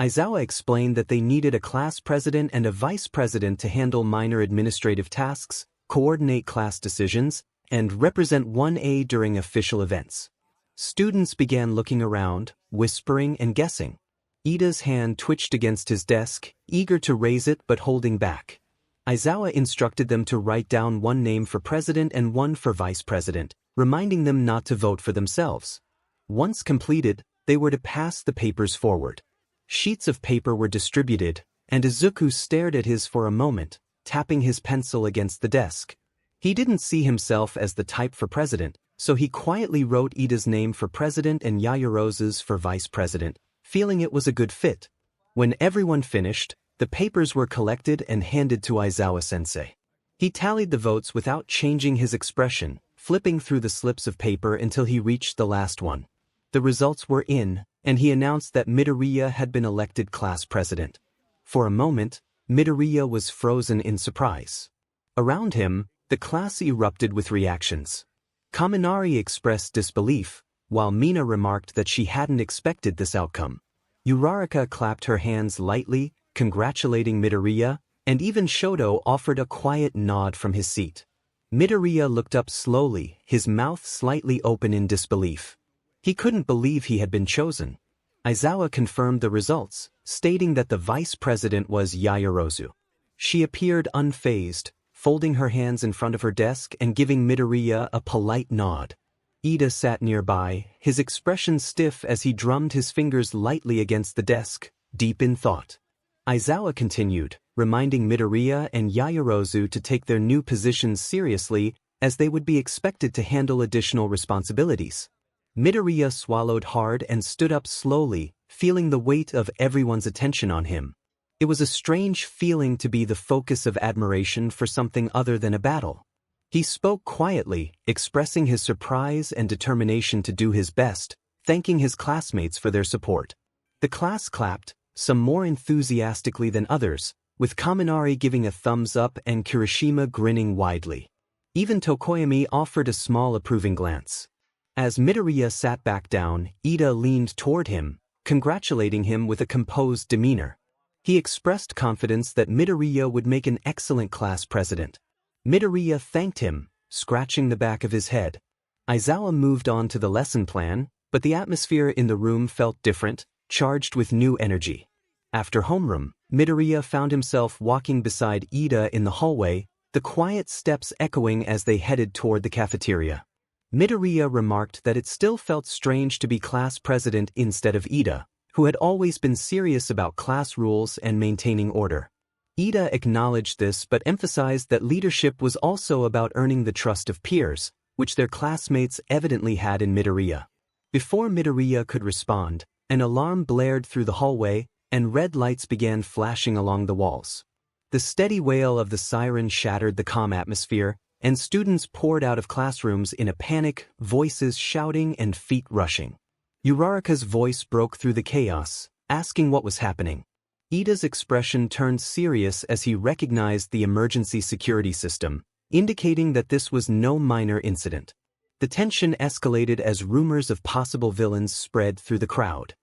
Aizawa explained that they needed a class president and a vice president to handle minor administrative tasks, coordinate class decisions, and represent 1A during official events. Students began looking around, whispering and guessing. Iida's hand twitched against his desk, eager to raise it but holding back. Aizawa instructed them to write down one name for president and one for vice president, reminding them not to vote for themselves. Once completed, they were to pass the papers forward. Sheets of paper were distributed, and Izuku stared at his for a moment, tapping his pencil against the desk. He didn't see himself as the type for president, so he quietly wrote Ida's name for president and Yaoyorozu's for vice president, feeling it was a good fit. When everyone finished, the papers were collected and handed to Aizawa-sensei. He tallied the votes without changing his expression, flipping through the slips of paper until he reached the last one. The results were in, and he announced that Midoriya had been elected class president. For a moment, Midoriya was frozen in surprise. Around him, the class erupted with reactions. Kaminari expressed disbelief, while Mina remarked that she hadn't expected this outcome. Uraraka clapped her hands lightly, congratulating Midoriya, and even Shoto offered a quiet nod from his seat. Midoriya looked up slowly, his mouth slightly open in disbelief. He couldn't believe he had been chosen. Aizawa confirmed the results, stating that the vice president was Yaoyorozu. She appeared unfazed, folding her hands in front of her desk and giving Midoriya a polite nod. Ida sat nearby, his expression stiff as he drummed his fingers lightly against the desk, deep in thought. Aizawa continued, reminding Midoriya and Yaoyorozu to take their new positions seriously, as they would be expected to handle additional responsibilities. Midoriya swallowed hard and stood up slowly, feeling the weight of everyone's attention on him. It was a strange feeling to be the focus of admiration for something other than a battle. He spoke quietly, expressing his surprise and determination to do his best, thanking his classmates for their support. The class clapped, some more enthusiastically than others, with Kaminari giving a thumbs up and Kirishima grinning widely. Even Tokoyami offered a small approving glance. As Midoriya sat back down, Ida leaned toward him, congratulating him with a composed demeanor. He expressed confidence that Midoriya would make an excellent class president. Midoriya thanked him, scratching the back of his head. Aizawa moved on to the lesson plan, but the atmosphere in the room felt different, charged with new energy. After homeroom, Midoriya found himself walking beside Ida in the hallway, the quiet steps echoing as they headed toward the cafeteria. Midoriya remarked that it still felt strange to be class president instead of Ida, who had always been serious about class rules and maintaining order. Ida acknowledged this but emphasized that leadership was also about earning the trust of peers, which their classmates evidently had in Midoriya. Before Midoriya could respond, an alarm blared through the hallway, and red lights began flashing along the walls. The steady wail of the siren shattered the calm atmosphere, and students poured out of classrooms in a panic, voices shouting and feet rushing. Uraraka's voice broke through the chaos, asking what was happening. Ida's expression turned serious as he recognized the emergency security system, indicating that this was no minor incident. The tension escalated as rumors of possible villains spread through the crowd.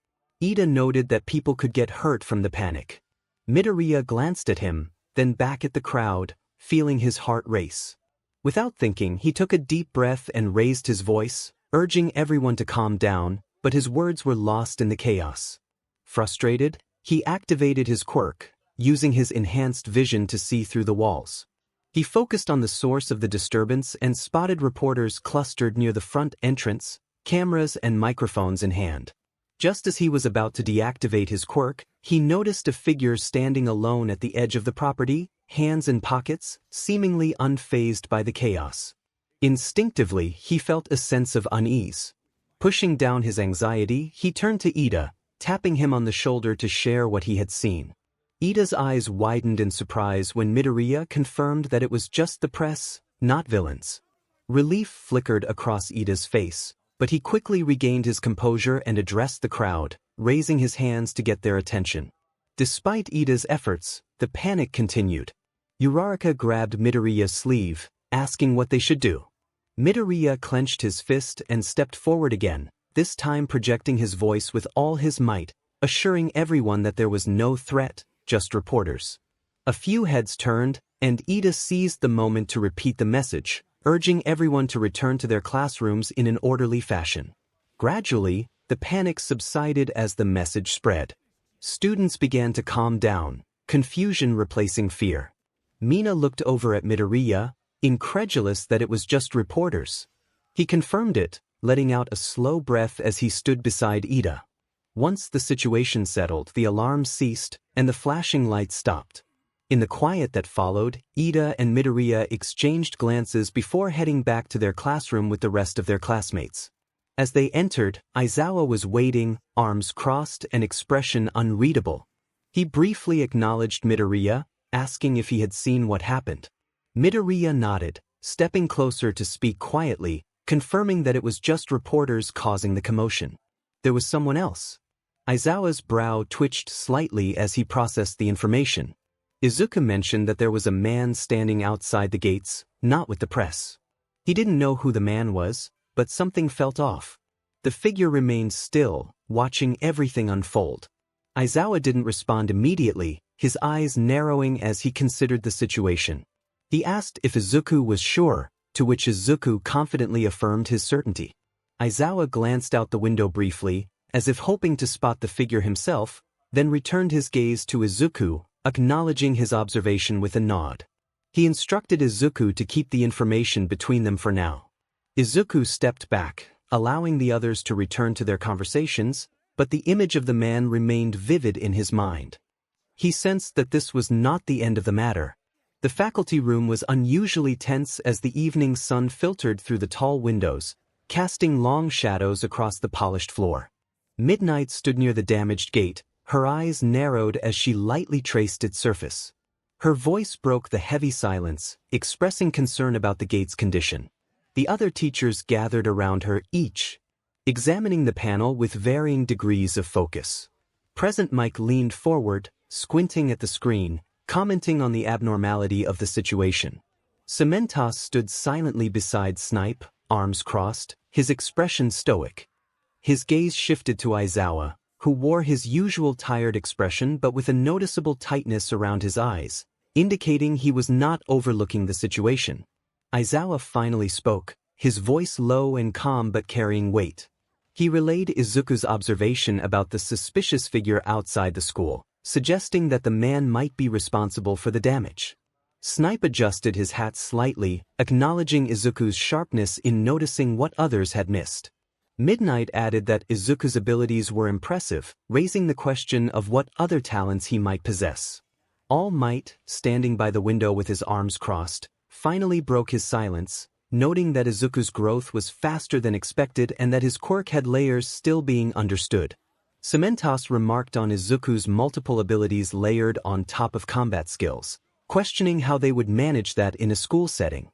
Ida noted that people could get hurt from the panic. Midoriya glanced at him, then back at the crowd, feeling his heart race. Without thinking, he took a deep breath and raised his voice, urging everyone to calm down, but his words were lost in the chaos. Frustrated, he activated his quirk, using his enhanced vision to see through the walls. He focused on the source of the disturbance and spotted reporters clustered near the front entrance, cameras and microphones in hand. Just as he was about to deactivate his quirk, he noticed a figure standing alone at the edge of the property, hands in pockets, seemingly unfazed by the chaos. Instinctively, he felt a sense of unease. Pushing down his anxiety, he turned to Ida, tapping him on the shoulder to share what he had seen. Ida's eyes widened in surprise when Midoriya confirmed that it was just the press, not villains. Relief flickered across Ida's face, but he quickly regained his composure and addressed the crowd, raising his hands to get their attention. Despite Ida's efforts, the panic continued. Uraraka grabbed Midoriya's sleeve, asking what they should do. Midoriya clenched his fist and stepped forward again, this time projecting his voice with all his might, assuring everyone that there was no threat, just reporters. A few heads turned, and Ida seized the moment to repeat the message, urging everyone to return to their classrooms in an orderly fashion. Gradually, the panic subsided as the message spread. Students began to calm down, confusion replacing fear. Mina looked over at Midoriya, incredulous that it was just reporters. He confirmed it, letting out a slow breath as he stood beside Ida. Once the situation settled, the alarm ceased, and the flashing lights stopped. In the quiet that followed, Ida and Midoriya exchanged glances before heading back to their classroom with the rest of their classmates. As they entered, Aizawa was waiting, arms crossed and expression unreadable. He briefly acknowledged Midoriya, asking if he had seen what happened. Midoriya nodded, stepping closer to speak quietly, confirming that it was just reporters causing the commotion. There was someone else. Aizawa's brow twitched slightly as he processed the information. Izuku mentioned that there was a man standing outside the gates, not with the press. He didn't know who the man was, but something felt off. The figure remained still, watching everything unfold. Aizawa didn't respond immediately, his eyes narrowing as he considered the situation. He asked if Izuku was sure, to which Izuku confidently affirmed his certainty. Aizawa glanced out the window briefly, as if hoping to spot the figure himself, then returned his gaze to Izuku, acknowledging his observation with a nod. He instructed Izuku to keep the information between them for now. Izuku stepped back, allowing the others to return to their conversations, but the image of the man remained vivid in his mind. He sensed that this was not the end of the matter. The faculty room was unusually tense as the evening sun filtered through the tall windows, casting long shadows across the polished floor. Midnight stood near the damaged gate, her eyes narrowed as she lightly traced its surface. Her voice broke the heavy silence, expressing concern about the gate's condition. The other teachers gathered around her, each examining the panel with varying degrees of focus. Present Mike leaned forward, squinting at the screen, commenting on the abnormality of the situation. 𝗵𝗃𝗲 stood silently beside 𝗵𝗃𝗃, arms crossed, his expression stoic. His gaze shifted to Aizawa, who wore his usual tired expression but with a noticeable tightness around his eyes, indicating he was not overlooking the situation. Aizawa finally spoke, his voice low and calm but carrying weight. He relayed Izuku's observation about the suspicious figure outside the school, suggesting that the man might be responsible for the damage. 𝗵𝗃𝗃 adjusted his hat slightly, acknowledging Izuku's sharpness in noticing what others had missed. Midnight added that Izuku's abilities were impressive, raising the question of what other talents he might possess. All Might, standing by the window with his arms crossed, finally broke his silence, noting that Izuku's growth was faster than expected and that his quirk had layers still being understood. 𝗵𝗃𝗃 remarked on Izuku's multiple abilities layered on top of combat skills, questioning how they would manage that in a school setting.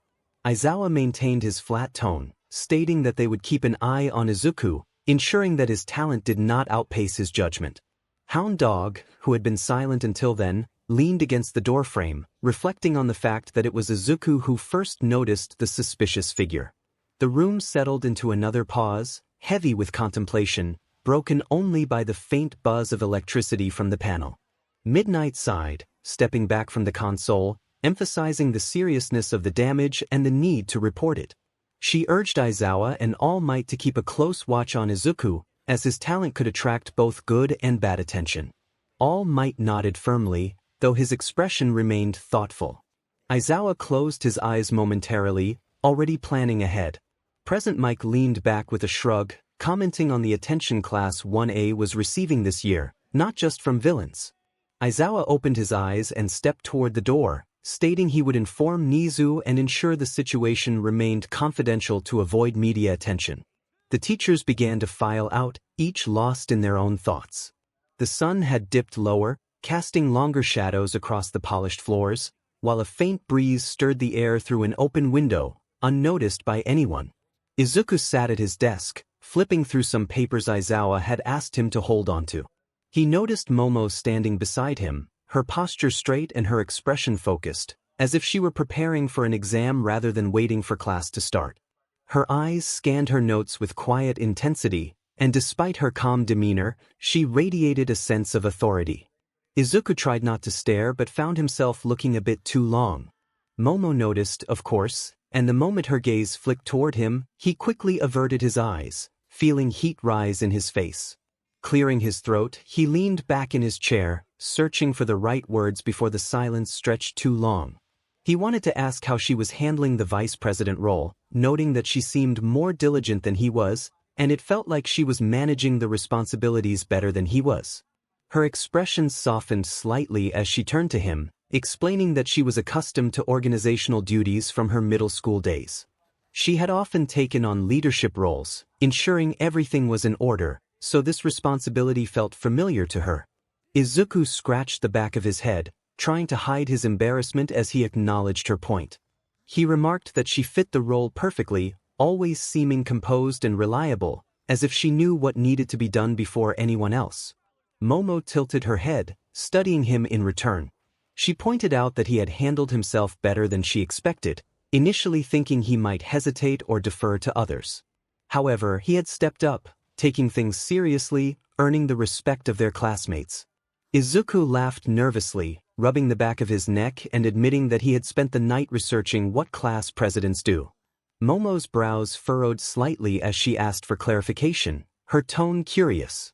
Aizawa maintained his flat tone, stating that they would keep an eye on Izuku, ensuring that his talent did not outpace his judgment. Hound Dog, who had been silent until then, leaned against the doorframe, reflecting on the fact that it was Izuku who first noticed the suspicious figure. The room settled into another pause, heavy with contemplation, broken only by the faint buzz of electricity from the panel. Midnight sighed, stepping back from the console, emphasizing the seriousness of the damage and the need to report it. She urged Aizawa and All Might to keep a close watch on Izuku, as his talent could attract both good and bad attention. All Might nodded firmly, though his expression remained thoughtful. Aizawa closed his eyes momentarily, already planning ahead. Present Mike leaned back with a shrug, commenting on the attention class 1A was receiving this year, not just from villains. Aizawa opened his eyes and stepped toward the door, stating he would inform Nizu and ensure the situation remained confidential to avoid media attention. The teachers began to file out, each lost in their own thoughts. The sun had dipped lower, casting longer shadows across the polished floors, while a faint breeze stirred the air through an open window, unnoticed by anyone. Izuku sat at his desk, flipping through some papers Aizawa had asked him to hold onto. He noticed Momo standing beside him, her posture straight and her expression focused, as if she were preparing for an exam rather than waiting for class to start. Her eyes scanned her notes with quiet intensity, and despite her calm demeanor, she radiated a sense of authority. Izuku tried not to stare but found himself looking a bit too long. Momo noticed, of course, and the moment her gaze flicked toward him, he quickly averted his eyes, feeling heat rise in his face. Clearing his throat, he leaned back in his chair, searching for the right words before the silence stretched too long. He wanted to ask how she was handling the vice president role, noting that she seemed more diligent than he was, and it felt like she was managing the responsibilities better than he was. Her expression softened slightly as she turned to him, explaining that she was accustomed to organizational duties from her middle school days. She had often taken on leadership roles, ensuring everything was in order, so this responsibility felt familiar to her. Izuku scratched the back of his head, trying to hide his embarrassment as he acknowledged her point. He remarked that she fit the role perfectly, always seeming composed and reliable, as if she knew what needed to be done before anyone else. Momo tilted her head, studying him in return. She pointed out that he had handled himself better than she expected, initially thinking he might hesitate or defer to others. However, he had stepped up, taking things seriously, earning the respect of their classmates. Izuku laughed nervously, rubbing the back of his neck and admitting that he had spent the night researching what class presidents do. Momo's brows furrowed slightly as she asked for clarification, her tone curious.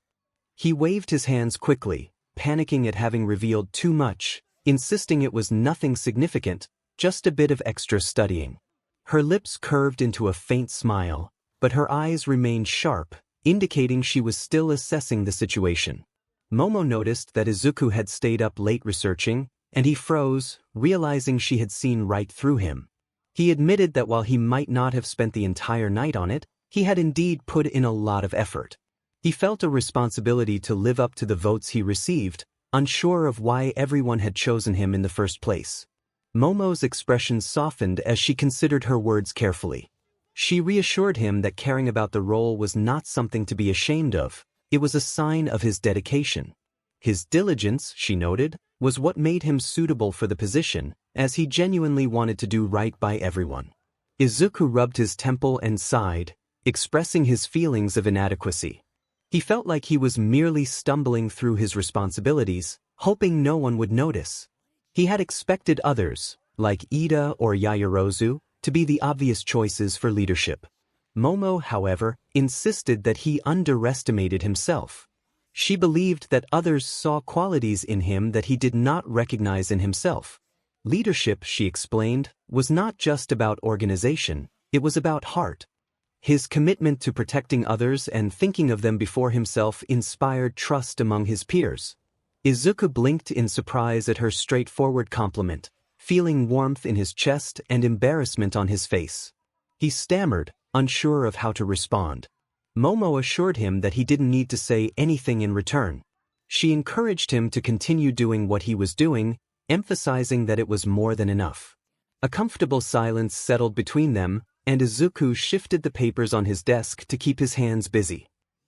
He waved his hands quickly, panicking at having revealed too much, insisting it was nothing significant, just a bit of extra studying. Her lips curved into a faint smile, but her eyes remained sharp, indicating she was still assessing the situation. Momo noticed that Izuku had stayed up late researching, and he froze, realizing she had seen right through him. He admitted that while he might not have spent the entire night on it, he had indeed put in a lot of effort. He felt a responsibility to live up to the votes he received, unsure of why everyone had chosen him in the first place. Momo's expression softened as she considered her words carefully. She reassured him that caring about the role was not something to be ashamed of, it was a sign of his dedication. His diligence, she noted, was what made him suitable for the position, as he genuinely wanted to do right by everyone. Izuku rubbed his temple and sighed, expressing his feelings of inadequacy. He felt like he was merely stumbling through his responsibilities, hoping no one would notice. He had expected others, like Iida or Yaoyorozu, to be the obvious choices for leadership. Momo, however, insisted that he underestimated himself. She believed that others saw qualities in him that he did not recognize in himself. Leadership, she explained, was not just about organization, it was about heart. His commitment to protecting others and thinking of them before himself inspired trust among his peers. Izuku blinked in surprise at her straightforward compliment, feeling warmth in his chest and embarrassment on his face. He stammered, unsure of how to respond. Momo assured him that he didn't need to say anything in return. She encouraged him to continue doing what he was doing, emphasizing that it was more than enough. A comfortable silence settled between them, and Izuku shifted the papers on his desk to keep his hands busy.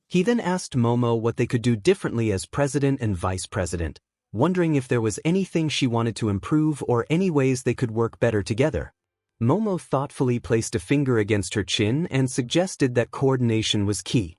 He then asked Momo what they could do differently as president and vice president, wondering if there was anything she wanted to improve or any ways they could work better together. Momo thoughtfully placed a finger against her chin and suggested that coordination was key.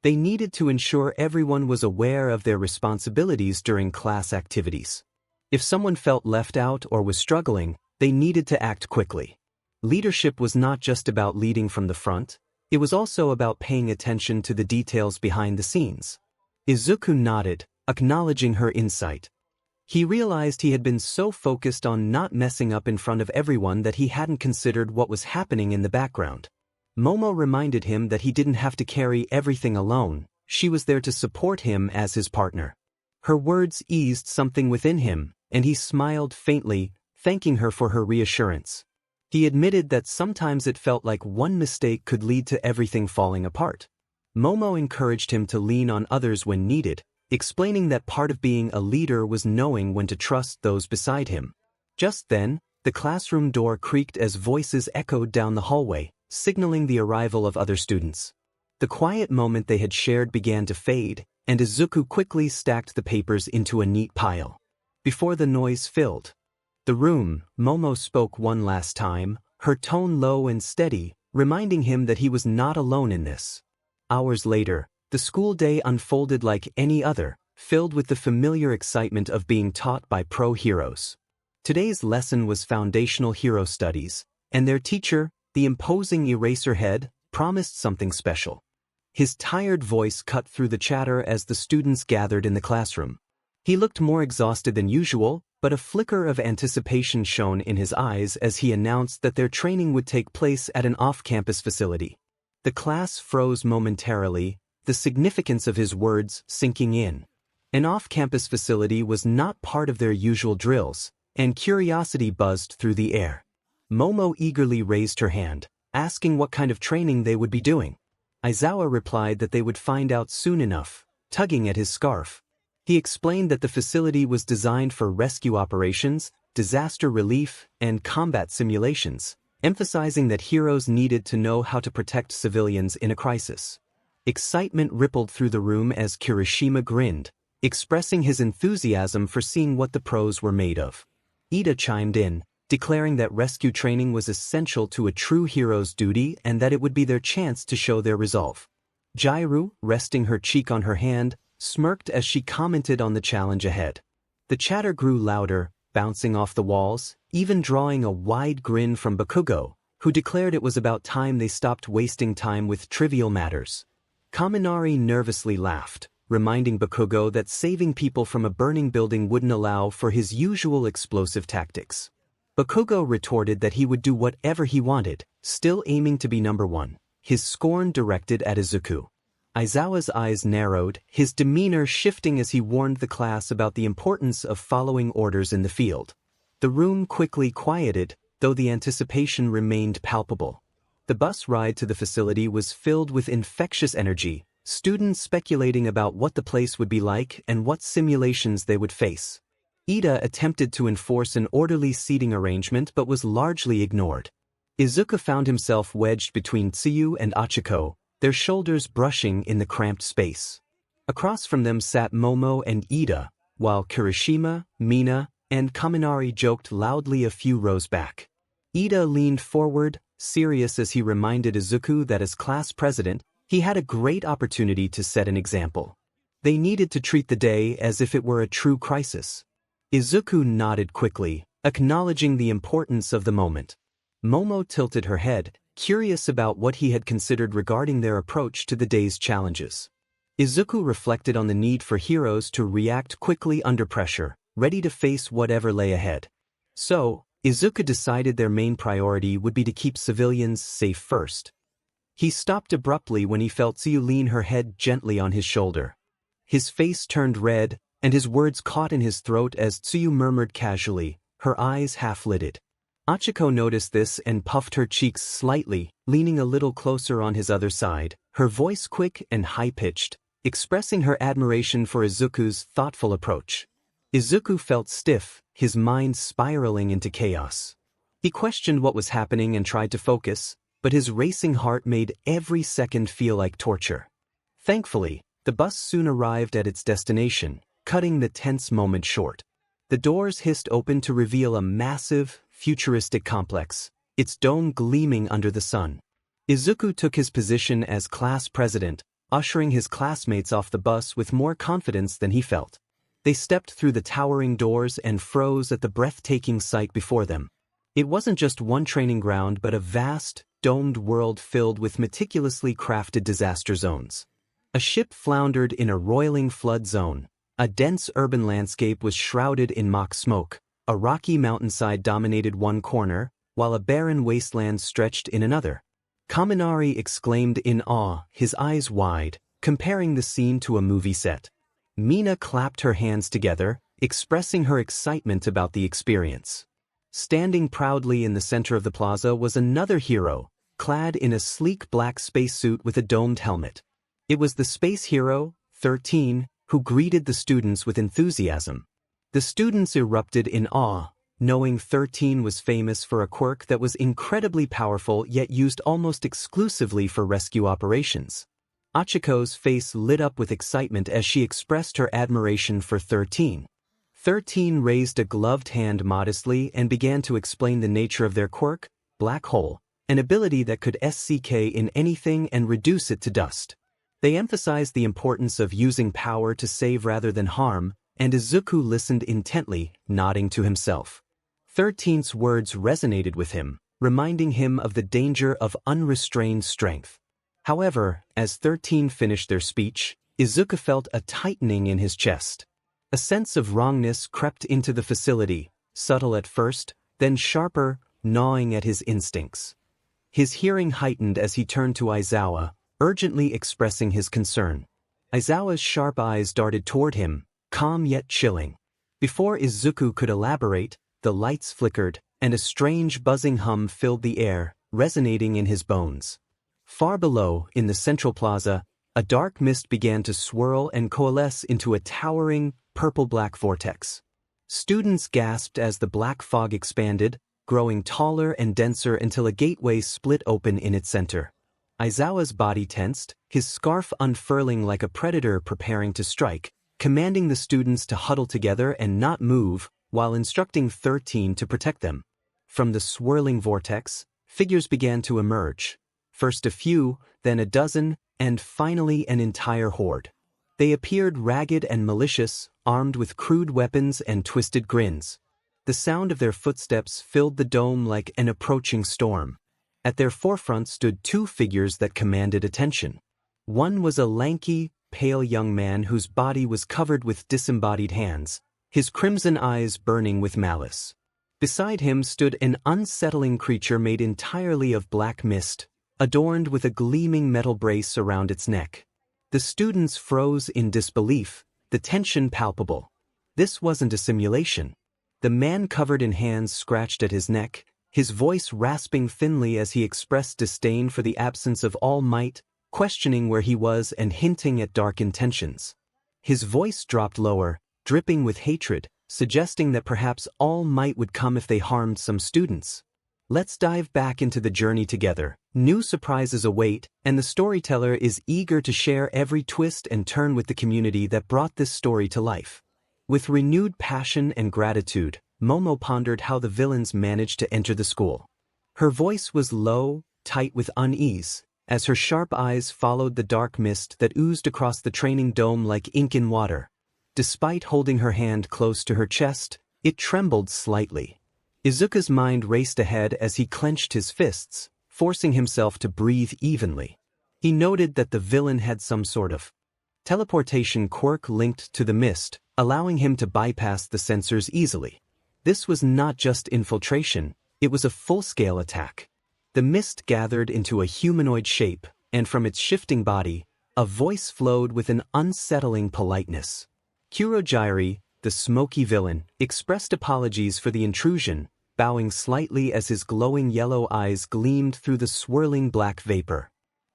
They needed to ensure everyone was aware of their responsibilities during class activities. If someone felt left out or was struggling, they needed to act quickly. Leadership was not just about leading from the front, it was also about paying attention to the details behind the scenes. Izuku nodded, acknowledging her insight. He realized he had been so focused on not messing up in front of everyone that he hadn't considered what was happening in the background. Momo reminded him that he didn't have to carry everything alone, she was there to support him as his partner. Her words eased something within him, and he smiled faintly, thanking her for her reassurance. He admitted that sometimes it felt like one mistake could lead to everything falling apart. Momo encouraged him to lean on others when needed, explaining that part of being a leader was knowing when to trust those beside him. Just then, the classroom door creaked as voices echoed down the hallway, signaling the arrival of other students. The quiet moment they had shared began to fade, and Izuku quickly stacked the papers into a neat pile. Before the noise filled the room, Momo spoke one last time, her tone low and steady, reminding him that he was not alone in this. Hours later, the school day unfolded like any other, filled with the familiar excitement of being taught by pro heroes. Today's lesson was foundational hero studies, and their teacher, the imposing Eraserhead, promised something special. His tired voice cut through the chatter as the students gathered in the classroom. He looked more exhausted than usual, but a flicker of anticipation shone in his eyes as he announced that their training would take place at an off-campus facility. The class froze momentarily, the significance of his words sinking in. An off-campus facility was not part of their usual drills, and curiosity buzzed through the air. Momo eagerly raised her hand, asking what kind of training they would be doing. Aizawa replied that they would find out soon enough, tugging at his scarf. He explained that the facility was designed for rescue operations, disaster relief, and combat simulations, emphasizing that heroes needed to know how to protect civilians in a crisis. Excitement rippled through the room as Kirishima grinned, expressing his enthusiasm for seeing what the pros were made of. Ida chimed in, declaring that rescue training was essential to a true hero's duty and that it would be their chance to show their resolve. Jdru, resting her cheek on her hand, smirked as she commented on the challenge ahead. The chatter grew louder, bouncing off the walls, even drawing a wide grin from Bakugo, who declared it was about time they stopped wasting time with trivial matters. Kaminari nervously laughed, reminding Bakugo that saving people from a burning building wouldn't allow for his usual explosive tactics. Bakugo retorted that he would do whatever he wanted, still aiming to be number one, his scorn directed at Izuku. Aizawa's eyes narrowed, his demeanor shifting as he warned the class about the importance of following orders in the field. The room quickly quieted, though the anticipation remained palpable. The bus ride to the facility was filled with infectious energy, students speculating about what the place would be like and what simulations they would face. Ida attempted to enforce an orderly seating arrangement but was largely ignored. Izuku found himself wedged between Tsuyu and Achiko, their shoulders brushing in the cramped space. Across from them sat Momo and Ida, while Kirishima, Mina, and Kaminari joked loudly a few rows back. Ida leaned forward, serious as he reminded Izuku that as class president, he had a great opportunity to set an example. They needed to treat the day as if it were a true crisis. Izuku nodded quickly, acknowledging the importance of the moment. Momo tilted her head, curious about what he had considered regarding their approach to the day's challenges. Izuku reflected on the need for heroes to react quickly under pressure, ready to face whatever lay ahead. So, Izuku decided their main priority would be to keep civilians safe first. He stopped abruptly when he felt Tsuyu lean her head gently on his shoulder. His face turned red, and his words caught in his throat as Tsuyu murmured casually, her eyes half-lidded. Achiko noticed this and puffed her cheeks slightly, leaning a little closer on his other side, her voice quick and high-pitched, expressing her admiration for Izuku's thoughtful approach. Izuku felt stiff, his mind spiraling into chaos. He questioned what was happening and tried to focus, but his racing heart made every second feel like torture. Thankfully, the bus soon arrived at its destination, cutting the tense moment short. The doors hissed open to reveal a massive, futuristic complex, its dome gleaming under the sun. Izuku took his position as class president, ushering his classmates off the bus with more confidence than he felt. They stepped through the towering doors and froze at the breathtaking sight before them. It wasn't just one training ground but a vast, domed world filled with meticulously crafted disaster zones. A ship floundered in a roiling flood zone. A dense urban landscape was shrouded in mock smoke. A rocky mountainside dominated one corner, while a barren wasteland stretched in another. Kaminari exclaimed in awe, his eyes wide, comparing the scene to a movie set. Mina clapped her hands together, expressing her excitement about the experience. Standing proudly in the center of the plaza was another hero, clad in a sleek black spacesuit with a domed helmet. It was the space hero, 𝗬𝗏, who greeted the students with enthusiasm. The students erupted in awe, knowing 𝗬𝗏 was famous for a quirk that was incredibly powerful yet used almost exclusively for rescue operations. Achiko's face lit up with excitement as she expressed her admiration for 𝗬𝗏. 𝗬𝗏 raised a gloved hand modestly and began to explain the nature of their quirk, Black Hole, an ability that could SCK in anything and reduce it to dust. They emphasized the importance of using power to save rather than harm, and Izuku listened intently, nodding to himself. 𝗬𝗏's words resonated with him, reminding him of the danger of unrestrained strength. However, as 𝗬𝗏 finished their speech, Izuku felt a tightening in his chest. A sense of wrongness crept into the facility, subtle at first, then sharper, gnawing at his instincts. His hearing heightened as he turned to Izuku, urgently expressing his concern. Izuku's sharp eyes darted toward him, calm yet chilling. Before Izuku could elaborate, the lights flickered, and a strange buzzing hum filled the air, resonating in his bones. Far below, in the central plaza, a dark mist began to swirl and coalesce into a towering, purple-black vortex. Students gasped as the black fog expanded, growing taller and denser until a gateway split open in its center. Izuku's body tensed, his scarf unfurling like a predator preparing to strike, commanding the students to huddle together and not move, while instructing 13 to protect them. From the swirling vortex, figures began to emerge. First a few, then a dozen, and finally an entire horde. They appeared ragged and malicious, armed with crude weapons and twisted grins. The sound of their footsteps filled the dome like an approaching storm. At their forefront stood two figures that commanded attention. One was a lanky, pale young man whose body was covered with disembodied hands, his crimson eyes burning with malice. Beside him stood an unsettling creature made entirely of black mist, adorned with a gleaming metal brace around its neck. The students froze in disbelief, the tension palpable. This wasn't a simulation. The man covered in hands scratched at his neck, his voice rasping thinly as he expressed disdain for the absence of all might, questioning where he was and hinting at dark intentions. His voice dropped lower, dripping with hatred, suggesting that perhaps all might would come if they harmed some students. Let's dive back into the journey together. New surprises await, and the storyteller is eager to share every twist and turn with the community that brought this story to life. With renewed passion and gratitude, Momo pondered how the villains managed to enter the school. Her voice was low, tight with unease, as her sharp eyes followed the dark mist that oozed across the training dome like ink in water. Despite holding her hand close to her chest, it trembled slightly. Izuku's mind raced ahead as he clenched his fists, forcing himself to breathe evenly. He noted that the villain had some sort of teleportation quirk linked to the mist, allowing him to bypass the sensors easily. This was not just infiltration, it was a full-scale attack. The mist gathered into a humanoid shape, and from its shifting body, a voice flowed with an unsettling politeness. 𝗬𝗓, the smoky villain, expressed apologies for the intrusion, bowing slightly as his glowing yellow eyes gleamed through the swirling black vapor.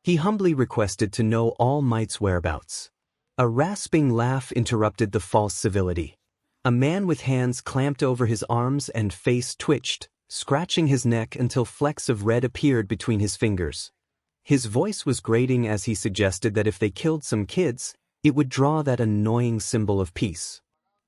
He humbly requested to know All Might's whereabouts. A rasping laugh interrupted the false civility. A man with hands clamped over his arms and face twitched, scratching his neck until flecks of red appeared between his fingers. His voice was grating as he suggested that if they killed some kids, it would draw that annoying symbol of peace.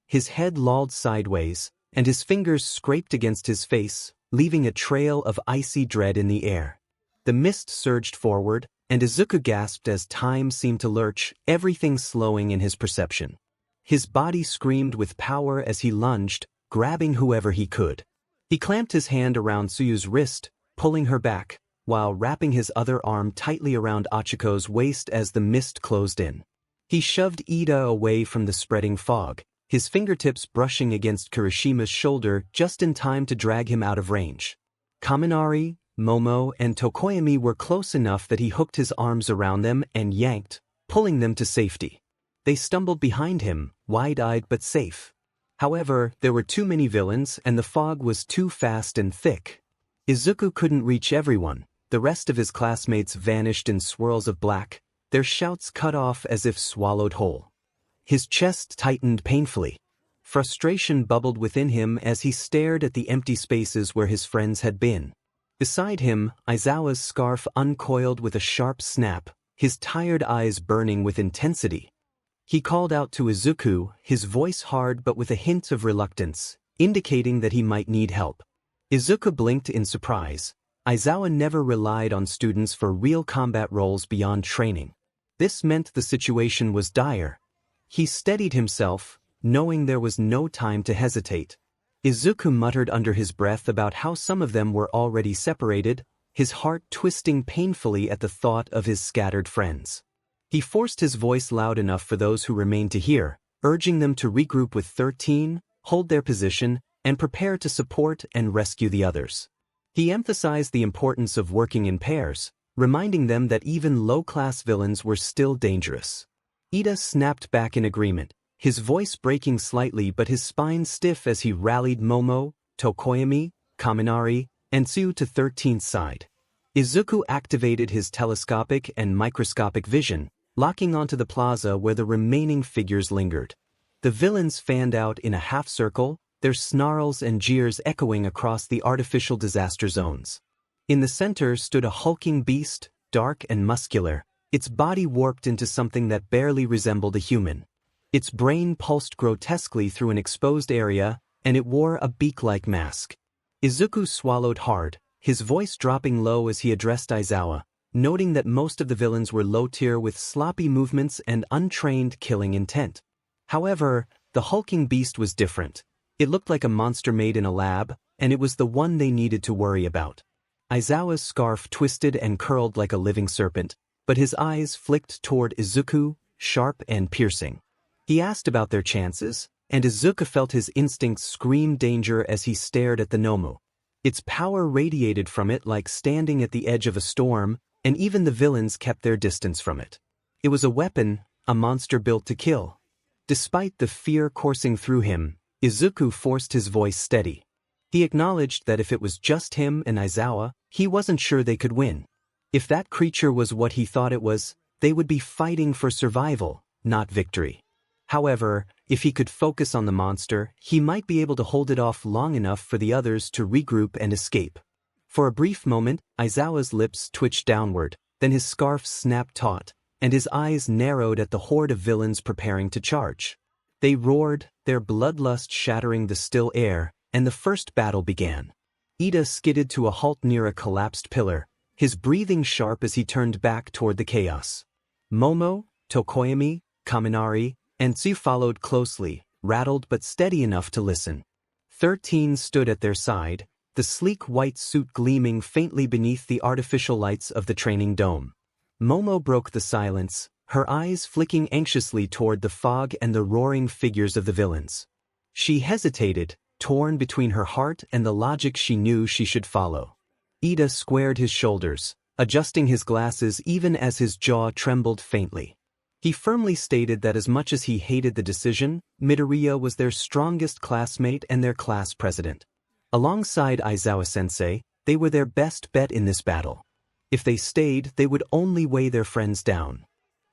His head lolled sideways, and his fingers scraped against his face, leaving a trail of icy dread in the air. The mist surged forward, and Izuku gasped as time seemed to lurch, everything slowing in his perception. His body screamed with power as he lunged, grabbing whoever he could. He clamped his hand around Tsuyu's wrist, pulling her back, while wrapping his other arm tightly around Ochiko's waist as the mist closed in. He shoved Ida away from the spreading fog, his fingertips brushing against Kirishima's shoulder just in time to drag him out of range. Kaminari, Momo, and Tokoyami were close enough that he hooked his arms around them and yanked, pulling them to safety. They stumbled behind him, wide-eyed but safe. However, there were too many villains and the fog was too fast and thick. Izuku couldn't reach everyone. The rest of his classmates vanished in swirls of black, their shouts cut off as if swallowed whole. His chest tightened painfully. Frustration bubbled within him as he stared at the empty spaces where his friends had been. Beside him, Izuku's scarf uncoiled with a sharp snap, his tired eyes burning with intensity. He called out to Izuku, his voice hard but with a hint of reluctance, indicating that he might need help. Izuku blinked in surprise. Izuku never relied on students for real combat roles beyond training. This meant the situation was dire. He steadied himself, knowing there was no time to hesitate. Izuku muttered under his breath about how some of them were already separated, his heart twisting painfully at the thought of his scattered friends. He forced his voice loud enough for those who remained to hear, urging them to regroup with 13, hold their position, and prepare to support and rescue the others. He emphasized the importance of working in pairs, reminding them that even low-class villains were still dangerous. Ida snapped back in agreement, his voice breaking slightly but his spine stiff as he rallied Momo, Tokoyami, Kaminari, and Tsuyu to 13th's side. Izuku activated his telescopic and microscopic vision, locking onto the plaza where the remaining figures lingered. The villains fanned out in a half-circle, their snarls and jeers echoing across the artificial disaster zones. In the center stood a hulking beast, dark and muscular, its body warped into something that barely resembled a human. Its brain pulsed grotesquely through an exposed area, and it wore a beak-like mask. Izuku swallowed hard, his voice dropping low as he addressed Aizawa, noting that most of the villains were low-tier with sloppy movements and untrained killing intent. However, the hulking beast was different. It looked like a monster made in a lab, and it was the one they needed to worry about. Aizawa's scarf twisted and curled like a living serpent, but his eyes flicked toward Izuku, sharp and piercing. He asked about their chances, and Izuku felt his instincts scream danger as he stared at the Nomu. Its power radiated from it like standing at the edge of a storm, and even the villains kept their distance from it. It was a weapon, a monster built to kill. Despite the fear coursing through him, Izuku forced his voice steady. He acknowledged that if it was just him and Aizawa, he wasn't sure they could win. If that creature was what he thought it was, they would be fighting for survival, not victory. However, if he could focus on the monster, he might be able to hold it off long enough for the others to regroup and escape. For a brief moment, Aizawa's lips twitched downward, then his scarf snapped taut, and his eyes narrowed at the horde of villains preparing to charge. They roared, their bloodlust shattering the still air, and the first battle began. Ida skidded to a halt near a collapsed pillar, his breathing sharp as he turned back toward the chaos. Momo, Tokoyami, Kaminari, and Tsuyu followed closely, rattled but steady enough to listen. 13 stood at their side, the sleek white suit gleaming faintly beneath the artificial lights of the training dome. Momo broke the silence, her eyes flicking anxiously toward the fog and the roaring figures of the villains. She hesitated, torn between her heart and the logic she knew she should follow. Ida squared his shoulders, adjusting his glasses even as his jaw trembled faintly. He firmly stated that as much as he hated the decision, Midoriya was their strongest classmate and their class president. Alongside Aizawa-sensei, they were their best bet in this battle. If they stayed, they would only weigh their friends down.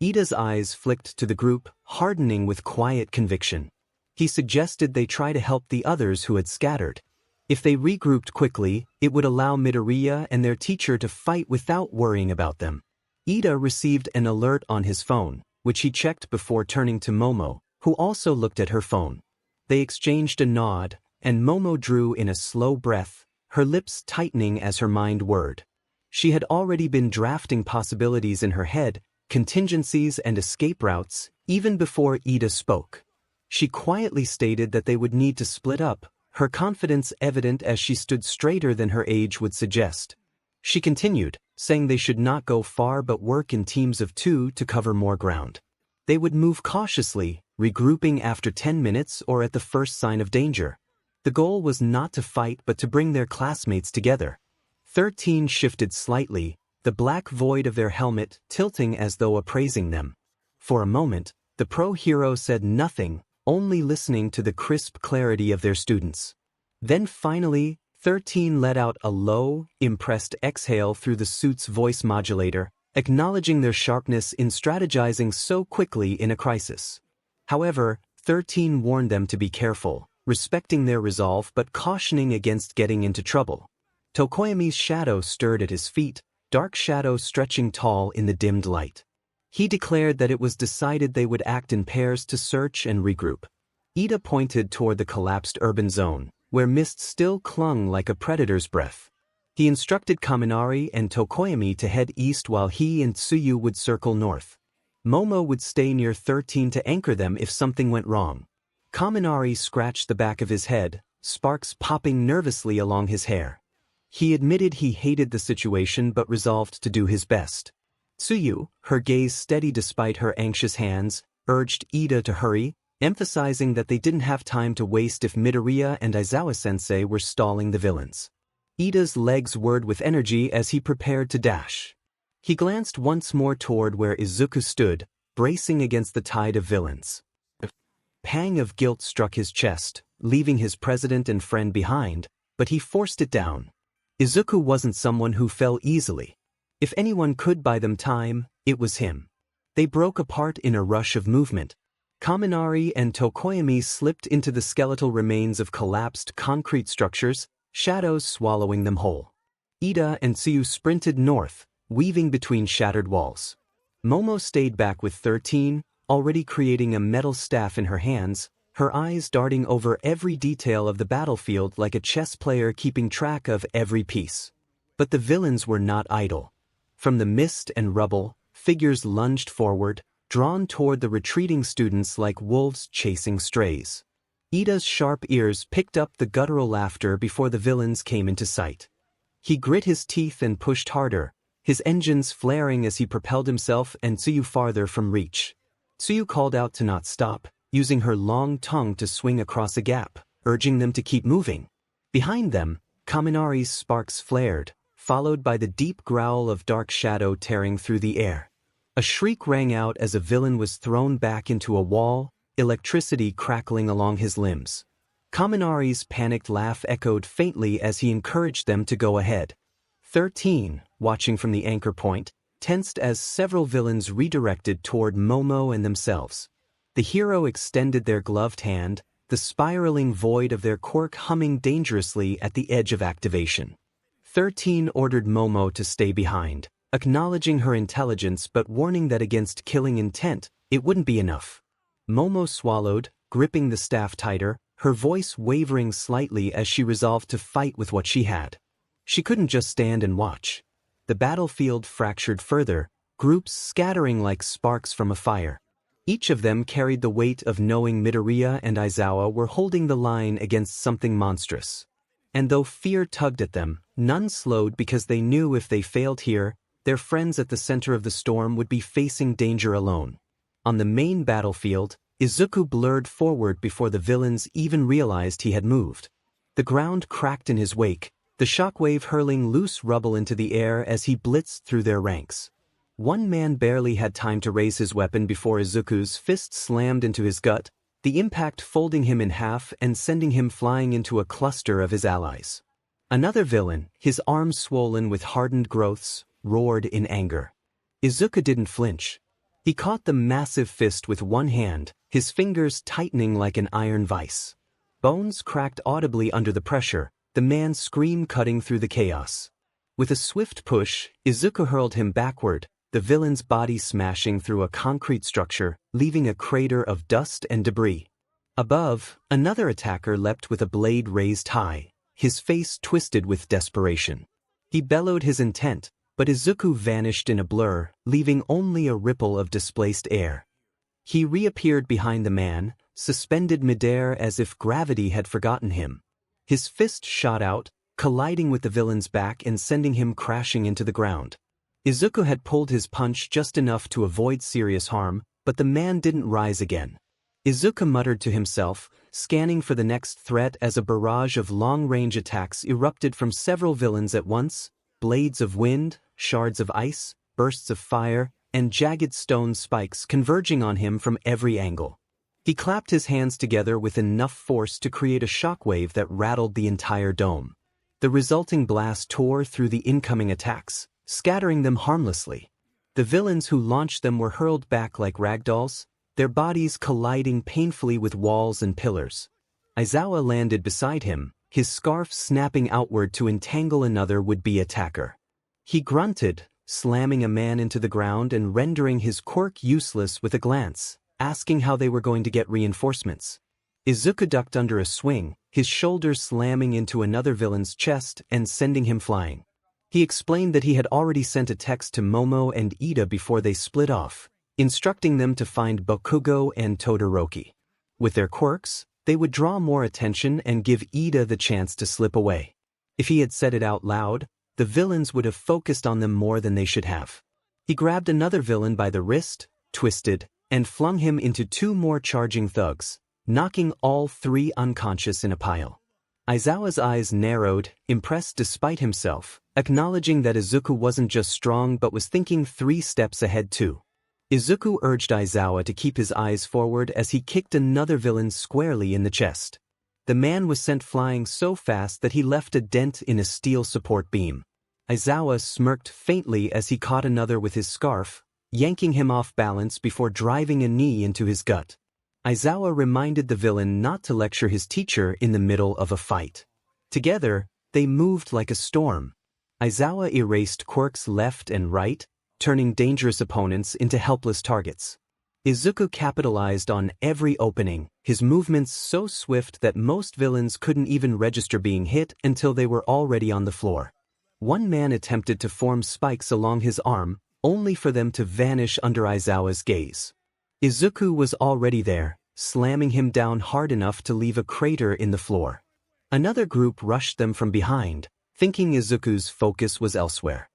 Ida's eyes flicked to the group, hardening with quiet conviction. He suggested they try to help the others who had scattered. If they regrouped quickly, it would allow Midoriya and their teacher to fight without worrying about them. Ida received an alert on his phone, which he checked before turning to Momo, who also looked at her phone. They exchanged a nod, and Momo drew in a slow breath, her lips tightening as her mind whirred. She had already been drafting possibilities in her head, contingencies and escape routes, even before Ida spoke. She quietly stated that they would need to split up, her confidence evident as she stood straighter than her age would suggest. She continued, saying they should not go far but work in teams of 2 to cover more ground. They would move cautiously, regrouping after 10 minutes or at the first sign of danger. The goal was not to fight but to bring their classmates together. 13 shifted slightly, the black void of their helmet tilting as though appraising them. For a moment, the pro-hero said nothing, only listening to the crisp clarity of their students. Then finally, 13 let out a low, impressed exhale through the suit's voice modulator, acknowledging their sharpness in strategizing so quickly in a crisis. However, 13 warned them to be careful, respecting their resolve but cautioning against getting into trouble. Tokoyami's shadow stirred at his feet, dark shadow stretching tall in the dimmed light. He declared that it was decided they would act in pairs to search and regroup. Ida pointed toward the collapsed urban zone, where mist still clung like a predator's breath. He instructed Kaminari and Tokoyami to head east while he and Tsuyu would circle north. Momo would stay near 13 to anchor them if something went wrong. Kaminari scratched the back of his head, sparks popping nervously along his hair. He admitted he hated the situation but resolved to do his best. Tsuyu, her gaze steady despite her anxious hands, urged Ida to hurry, emphasizing that they didn't have time to waste if Midoriya and Aizawa-sensei were stalling the villains. Ida's legs whirred with energy as he prepared to dash. He glanced once more toward where Izuku stood, bracing against the tide of villains. A pang of guilt struck his chest, leaving his president and friend behind, but he forced it down. Izuku wasn't someone who fell easily. If anyone could buy them time, it was him. They broke apart in a rush of movement. Kaminari and Tokoyami slipped into the skeletal remains of collapsed concrete structures, shadows swallowing them whole. Ida and Tsuyu sprinted north, weaving between shattered walls. Momo stayed back with 13, already creating a metal staff in her hands, her eyes darting over every detail of the battlefield like a chess player keeping track of every piece. But the villains were not idle. From the mist and rubble, figures lunged forward, drawn toward the retreating students like wolves chasing strays. Ida's sharp ears picked up the guttural laughter before the villains came into sight. He grit his teeth and pushed harder, his engines flaring as he propelled himself and Tsuyu farther from reach. Tsuyu called out to not stop, using her long tongue to swing across a gap, urging them to keep moving. Behind them, Kaminari's sparks flared, followed by the deep growl of dark shadow tearing through the air. A shriek rang out as a villain was thrown back into a wall, electricity crackling along his limbs. Kaminari's panicked laugh echoed faintly as he encouraged them to go ahead. 13, watching from the anchor point, tensed as several villains redirected toward Momo and themselves. The hero extended their gloved hand, the spiraling void of their quirk humming dangerously at the edge of activation. 13 ordered Momo to stay behind, acknowledging her intelligence but warning that against killing intent, it wouldn't be enough. Momo swallowed, gripping the staff tighter, her voice wavering slightly as she resolved to fight with what she had. She couldn't just stand and watch. The battlefield fractured further, groups scattering like sparks from a fire. Each of them carried the weight of knowing Midoriya and Aizawa were holding the line against something monstrous. And though fear tugged at them, none slowed because they knew if they failed here, their friends at the center of the storm would be facing danger alone. On the main battlefield, Izuku blurred forward before the villains even realized he had moved. The ground cracked in his wake, the shockwave hurling loose rubble into the air as he blitzed through their ranks. One man barely had time to raise his weapon before Izuku's fist slammed into his gut, the impact folding him in half and sending him flying into a cluster of his allies. Another villain, his arms swollen with hardened growths, roared in anger. Izuku didn't flinch. He caught the massive fist with one hand, his fingers tightening like an iron vice. Bones cracked audibly under the pressure, the man's scream cutting through the chaos. With a swift push, Izuku hurled him backward, the villain's body smashing through a concrete structure, leaving a crater of dust and debris. Above, another attacker leapt with a blade raised high, his face twisted with desperation. He bellowed his intent, but Izuku vanished in a blur, leaving only a ripple of displaced air. He reappeared behind the man, suspended midair as if gravity had forgotten him. His fist shot out, colliding with the villain's back and sending him crashing into the ground. Izuku had pulled his punch just enough to avoid serious harm, but the man didn't rise again. Izuku muttered to himself, scanning for the next threat as a barrage of long-range attacks erupted from several villains at once, blades of wind, shards of ice, bursts of fire, and jagged stone spikes converging on him from every angle. He clapped his hands together with enough force to create a shockwave that rattled the entire dome. The resulting blast tore through the incoming attacks, scattering them harmlessly. The villains who launched them were hurled back like ragdolls, their bodies colliding painfully with walls and pillars. Aizawa landed beside him, his scarf snapping outward to entangle another would-be attacker. He grunted, slamming a man into the ground and rendering his quirk useless with a glance, asking how they were going to get reinforcements. Izuku ducked under a swing, his shoulders slamming into another villain's chest and sending him flying. He explained that he had already sent a text to Momo and Ida before they split off, instructing them to find Bakugo and Todoroki. With their quirks, they would draw more attention and give Ida the chance to slip away. If he had said it out loud, the villains would have focused on them more than they should have. He grabbed another villain by the wrist, twisted, and flung him into two more charging thugs, knocking all three unconscious in a pile. Aizawa's eyes narrowed, impressed despite himself, acknowledging that Izuku wasn't just strong but was thinking 3 steps ahead too. Izuku urged Aizawa to keep his eyes forward as he kicked another villain squarely in the chest. The man was sent flying so fast that he left a dent in a steel support beam. Aizawa smirked faintly as he caught another with his scarf, yanking him off balance before driving a knee into his gut. Aizawa reminded the villain not to lecture his teacher in the middle of a fight. Together, they moved like a storm. Aizawa erased Quirk's left and right, turning dangerous opponents into helpless targets. Izuku capitalized on every opening, his movements so swift that most villains couldn't even register being hit until they were already on the floor. One man attempted to form spikes along his arm, only for them to vanish under Aizawa's gaze. Izuku was already there, slamming him down hard enough to leave a crater in the floor. Another group rushed them from behind, thinking Izuku's focus was elsewhere.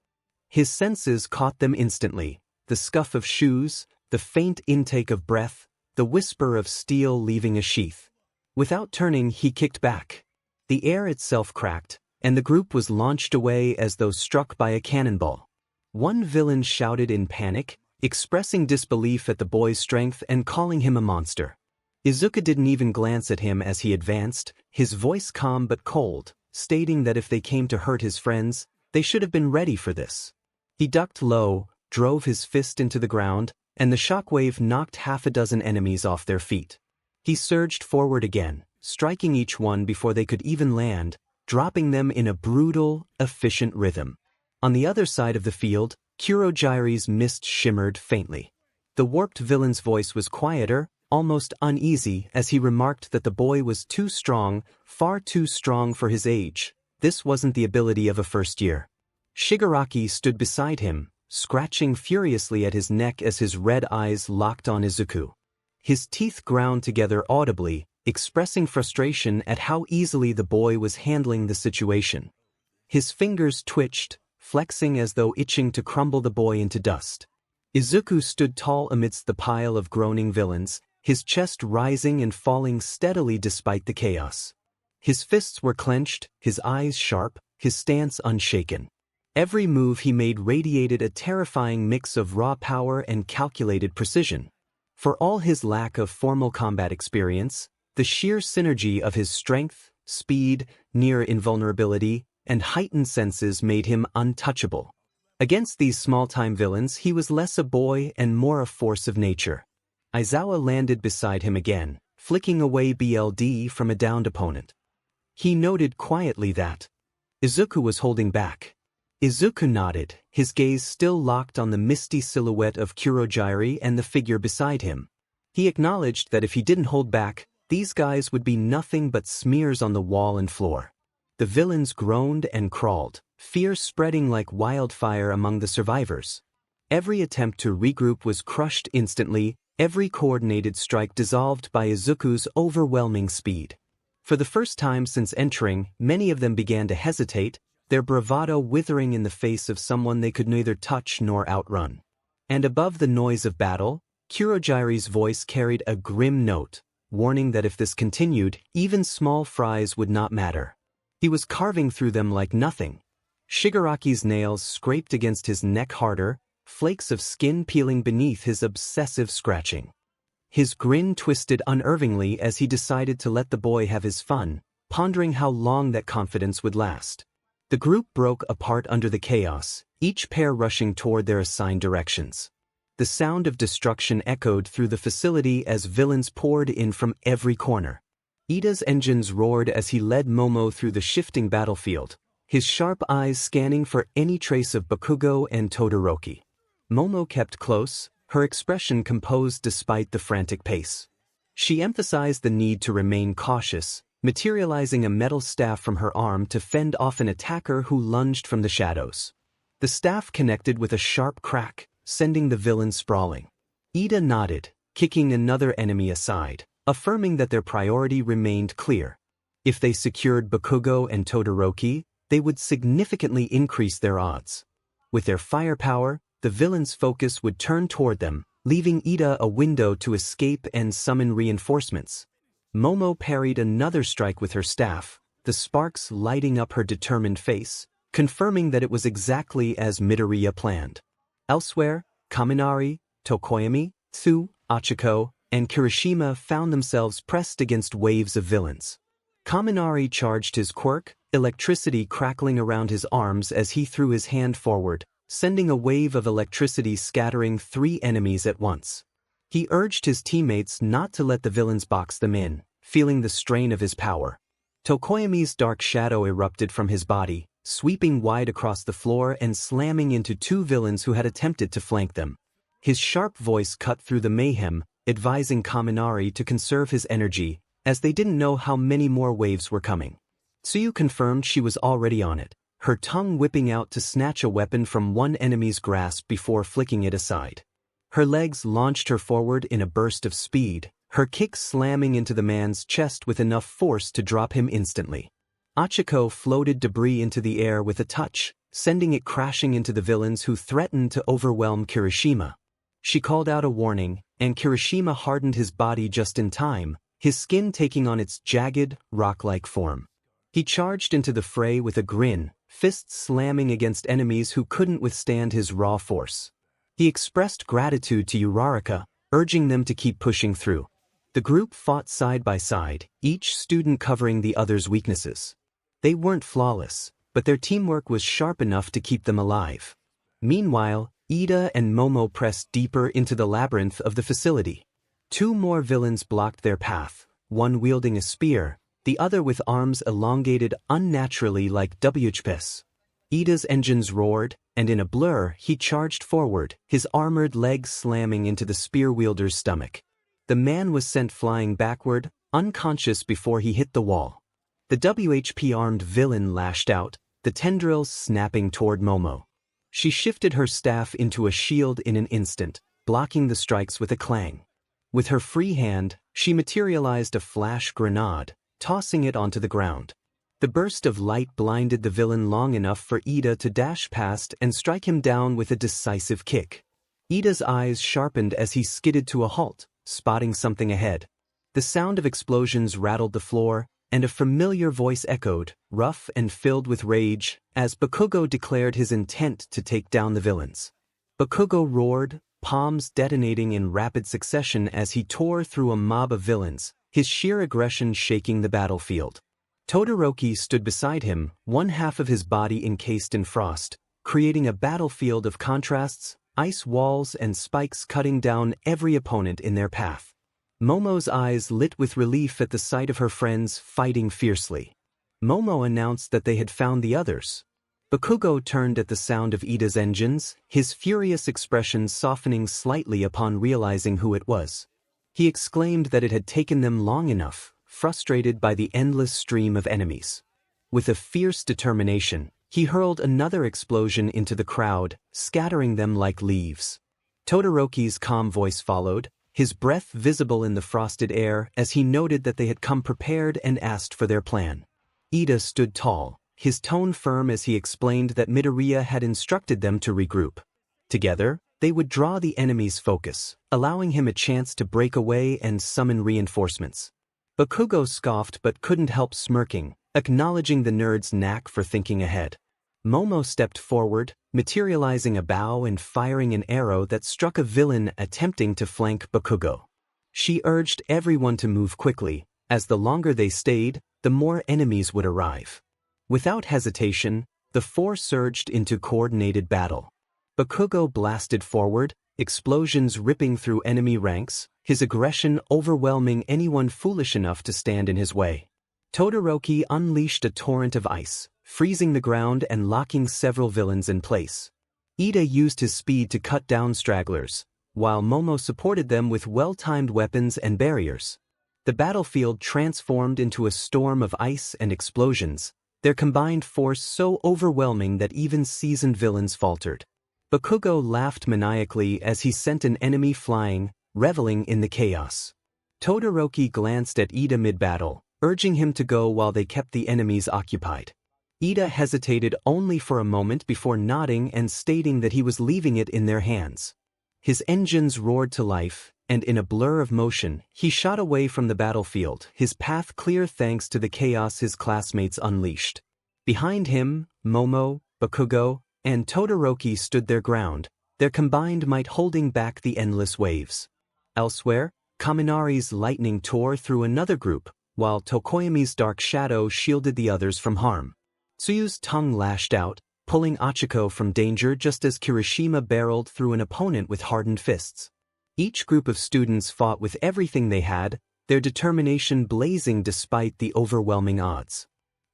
His senses caught them instantly, the scuff of shoes, the faint intake of breath, the whisper of steel leaving a sheath. Without turning, he kicked back. The air itself cracked, and the group was launched away as though struck by a cannonball. One villain shouted in panic, expressing disbelief at the boy's strength and calling him a monster. Izuku didn't even glance at him as he advanced, his voice calm but cold, stating that if they came to hurt his friends, they should have been ready for this. He ducked low, drove his fist into the ground, and the shockwave knocked 6 enemies off their feet. He surged forward again, striking each one before they could even land, dropping them in a brutal, efficient rhythm. On the other side of the field, Kurojire's mist shimmered faintly. The warped villain's voice was quieter, almost uneasy, as he remarked that the boy was too strong, far too strong for his age. This wasn't the ability of a first year. Shigaraki stood beside him, scratching furiously at his neck as his red eyes locked on Izuku. His teeth ground together audibly, expressing frustration at how easily the boy was handling the situation. His fingers twitched, flexing as though itching to crumble the boy into dust. Izuku stood tall amidst the pile of groaning villains, his chest rising and falling steadily despite the chaos. His fists were clenched, his eyes sharp, his stance unshaken. Every move he made radiated a terrifying mix of raw power and calculated precision. For all his lack of formal combat experience, the sheer synergy of his strength, speed, near invulnerability, and heightened senses made him untouchable. Against these small-time villains, he was less a boy and more a force of nature. Aizawa landed beside him again, flicking away BLD from a downed opponent. He noted quietly that Izuku was holding back. Izuku nodded, his gaze still locked on the misty silhouette of Kurojire and the figure beside him. He acknowledged that if he didn't hold back, these guys would be nothing but smears on the wall and floor. The villains groaned and crawled, fear spreading like wildfire among the survivors. Every attempt to regroup was crushed instantly, every coordinated strike dissolved by Izuku's overwhelming speed. For the first time since entering, many of them began to hesitate, their bravado withering in the face of someone they could neither touch nor outrun. And above the noise of battle, Kurojire's voice carried a grim note, warning that if this continued, even small fries would not matter. He was carving through them like nothing. Shigaraki's nails scraped against his neck harder, flakes of skin peeling beneath his obsessive scratching. His grin twisted unervingly as he decided to let the boy have his fun, pondering how long that confidence would last. The group broke apart under the chaos, each pair rushing toward their assigned directions. The sound of destruction echoed through the facility as villains poured in from every corner. Ida's engines roared as he led Momo through the shifting battlefield, his sharp eyes scanning for any trace of Bakugo and Todoroki. Momo kept close, her expression composed despite the frantic pace. She emphasized the need to remain cautious, materializing a metal staff from her arm to fend off an attacker who lunged from the shadows. The staff connected with a sharp crack, sending the villain sprawling. Ida nodded, kicking another enemy aside, affirming that their priority remained clear. If they secured Bakugo and Todoroki, they would significantly increase their odds. With their firepower, the villain's focus would turn toward them, leaving Ida a window to escape and summon reinforcements. Momo parried another strike with her staff, the sparks lighting up her determined face, confirming that it was exactly as Midoriya planned. Elsewhere, Kaminari, Tokoyami, 𝗬𝗵𝗃𝗁, and Kirishima found themselves pressed against waves of villains. Kaminari charged his quirk, electricity crackling around his arms as he threw his hand forward, sending a wave of electricity scattering 3 enemies at once. He urged his teammates not to let the villains box them in, feeling the strain of his power. Tokoyami's dark shadow erupted from his body, sweeping wide across the floor and slamming into 2 villains who had attempted to flank them. His sharp voice cut through the mayhem, advising Kaminari to conserve his energy, as they didn't know how many more waves were coming. 𝗬𝗵𝗃 confirmed she was already on it, her tongue whipping out to snatch a weapon from one enemy's grasp before flicking it aside. Her legs launched her forward in a burst of speed, her kick slamming into the man's chest with enough force to drop him instantly. 𝗬𝗃𝗁 floated debris into the air with a touch, sending it crashing into the villains who threatened to overwhelm Kirishima. She called out a warning, and Kirishima hardened his body just in time, his skin taking on its jagged, rock-like form. He charged into the fray with a grin, fists slamming against enemies who couldn't withstand his raw force. He expressed gratitude to Uraraka, urging them to keep pushing through. The group fought side by side, each student covering the other's weaknesses. They weren't flawless, but their teamwork was sharp enough to keep them alive. Meanwhile, Iida and Momo pressed deeper into the labyrinth of the facility. 2 more villains blocked their path, one wielding a spear, the other with arms elongated unnaturally like 𝗬𝗵𝗃𝗁. Iida's engines roared, and in a blur he charged forward, his armored legs slamming into the spear wielder's stomach. The man was sent flying backward, unconscious before he hit the wall. The 𝗬𝗵𝗃𝗁-armed villain lashed out, the tendrils snapping toward Momo. She shifted her staff into a shield in an instant, blocking the strikes with a clang. With her free hand, she materialized a flash grenade, tossing it onto the ground. The burst of light blinded the villain long enough for Iida to dash past and strike him down with a decisive kick. Iida's eyes sharpened as he skidded to a halt, spotting something ahead. The sound of explosions rattled the floor, and a familiar voice echoed, rough and filled with rage, as Bakugo declared his intent to take down the villains. Bakugo roared, palms detonating in rapid succession as he tore through a mob of villains, his sheer aggression shaking the battlefield. Todoroki stood beside him, one half of his body encased in frost, creating a battlefield of contrasts, ice walls and spikes cutting down every opponent in their path. Momo's eyes lit with relief at the sight of her friends fighting fiercely. Momo announced that they had found the others. Bakugo turned at the sound of Iida's engines, his furious expression softening slightly upon realizing who it was. He exclaimed that it had taken them long enough, frustrated by the endless stream of enemies. With a fierce determination, he hurled another explosion into the crowd, scattering them like leaves. Todoroki's calm voice followed, his breath visible in the frosted air as he noted that they had come prepared and asked for their plan. Iida stood tall, his tone firm as he explained that Midoriya had instructed them to regroup. Together, they would draw the enemy's focus, allowing him a chance to break away and summon reinforcements. Bakugo scoffed but couldn't help smirking, acknowledging the nerd's knack for thinking ahead. Momo stepped forward, materializing a bow and firing an arrow that struck a villain attempting to flank Bakugo. She urged everyone to move quickly, as the longer they stayed, the more enemies would arrive. Without hesitation, the 4 surged into coordinated battle. Bakugo blasted forward, explosions ripping through enemy ranks, his aggression overwhelming anyone foolish enough to stand in his way. Todoroki unleashed a torrent of ice, freezing the ground and locking several villains in place. Iida used his speed to cut down stragglers, while Momo supported them with well-timed weapons and barriers. The battlefield transformed into a storm of ice and explosions, their combined force so overwhelming that even seasoned villains faltered. Bakugo laughed maniacally as he sent an enemy flying, reveling in the chaos. Todoroki glanced at Iida mid-battle, urging him to go while they kept the enemies occupied. Iida hesitated only for a moment before nodding and stating that he was leaving it in their hands. His engines roared to life, and in a blur of motion, he shot away from the battlefield, his path clear thanks to the chaos his classmates unleashed. Behind him, Momo, Bakugo, and Todoroki stood their ground, their combined might holding back the endless waves. Elsewhere, Kaminari's lightning tore through another group, while Tokoyami's dark shadow shielded the others from harm. Tsuyu's tongue lashed out, pulling Ochako from danger just as Kirishima barreled through an opponent with hardened fists. Each group of students fought with everything they had, their determination blazing despite the overwhelming odds.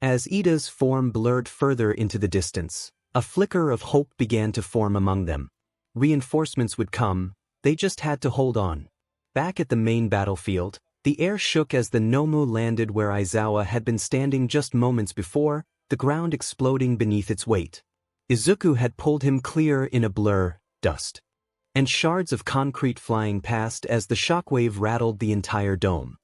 As Ida's form blurred further into the distance, a flicker of hope began to form among them. Reinforcements would come, they just had to hold on. Back at the main battlefield, the air shook as the Nomu landed where Aizawa had been standing just moments before, the ground exploding beneath its weight. Izuku had pulled him clear in a blur, dust, and shards of concrete flying past as the shockwave rattled the entire dome.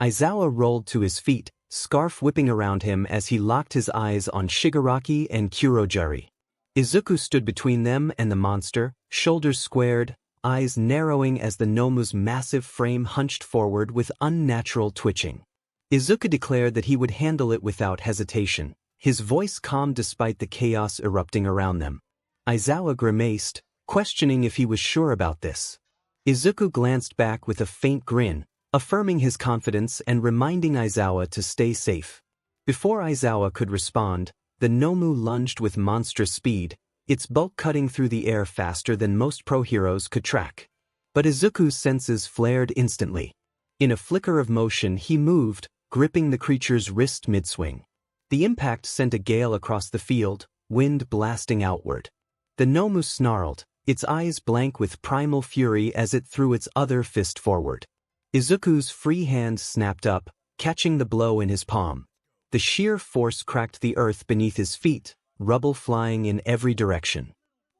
Aizawa rolled to his feet, scarf whipping around him as he locked his eyes on Shigaraki and Kurogiri. Izuku stood between them and the monster, shoulders squared, eyes narrowing as the Nomu's massive frame hunched forward with unnatural twitching. Izuku declared that he would handle it without hesitation, his voice calm despite the chaos erupting around them. Aizawa grimaced, questioning if he was sure about this. Izuku glanced back with a faint grin, affirming his confidence and reminding Aizawa to stay safe. Before Aizawa could respond, the Nomu lunged with monstrous speed, its bulk cutting through the air faster than most pro heroes could track. But Izuku's senses flared instantly. In a flicker of motion he moved, gripping the creature's wrist mid-swing. The impact sent a gale across the field, wind blasting outward. The Nomu snarled, its eyes blank with primal fury as it threw its other fist forward. Izuku's free hand snapped up, catching the blow in his palm. The sheer force cracked the earth beneath his feet, rubble flying in every direction.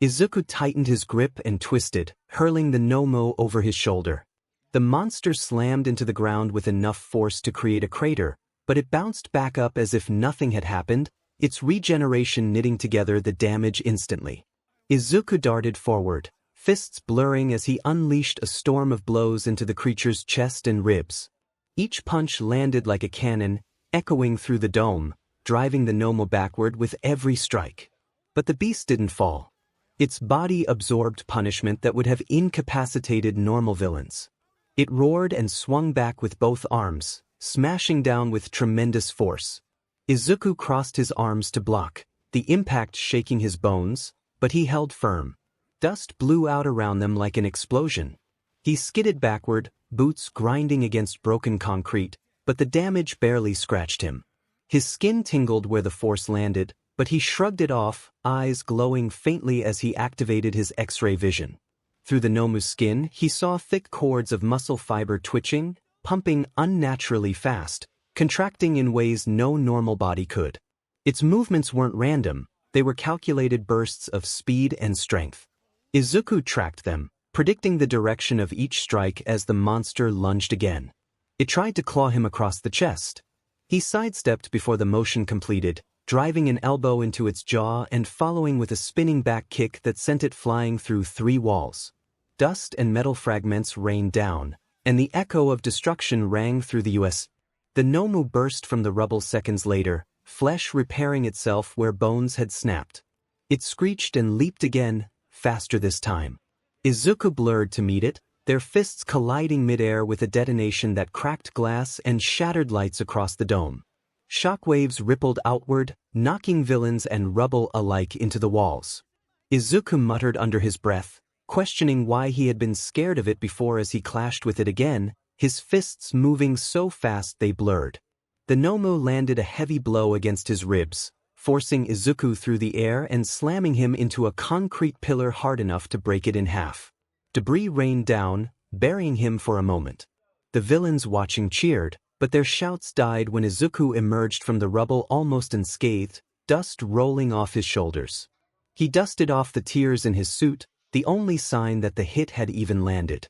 Izuku tightened his grip and twisted, hurling the Nomu over his shoulder. The monster slammed into the ground with enough force to create a crater, but it bounced back up as if nothing had happened, its regeneration knitting together the damage instantly. Izuku darted forward, fists blurring as he unleashed a storm of blows into the creature's chest and ribs. Each punch landed like a cannon, echoing through the dome, driving the Nomu backward with every strike. But the beast didn't fall. Its body absorbed punishment that would have incapacitated normal villains. It roared and swung back with both arms, smashing down with tremendous force. Izuku crossed his arms to block, the impact shaking his bones, but he held firm. Dust blew out around them like an explosion. He skidded backward, boots grinding against broken concrete, but the damage barely scratched him. His skin tingled where the force landed, but he shrugged it off, eyes glowing faintly as he activated his X-ray vision. Through the Nomu's skin, he saw thick cords of muscle fiber twitching, pumping unnaturally fast, contracting in ways no normal body could. Its movements weren't random, they were calculated bursts of speed and strength. Izuku tracked them, predicting the direction of each strike as the monster lunged again. It tried to claw him across the chest. He sidestepped before the motion completed, driving an elbow into its jaw and following with a spinning back kick that sent it flying through 3 walls. Dust and metal fragments rained down, and the echo of destruction rang through the US. The Nomu burst from the rubble seconds later, flesh repairing itself where bones had snapped. It screeched and leaped again, faster this time. Izuku blurred to meet it, their fists colliding midair with a detonation that cracked glass and shattered lights across the dome. Shockwaves rippled outward, knocking villains and rubble alike into the walls. Izuku muttered under his breath, questioning why he had been scared of it before as he clashed with it again, his fists moving so fast they blurred. The Nomu landed a heavy blow against his ribs, forcing Izuku through the air and slamming him into a concrete pillar hard enough to break it in half. Debris rained down, burying him for a moment. The villains watching cheered, but their shouts died when Izuku emerged from the rubble almost unscathed, dust rolling off his shoulders. He dusted off the tears in his suit, the only sign that the hit had even landed.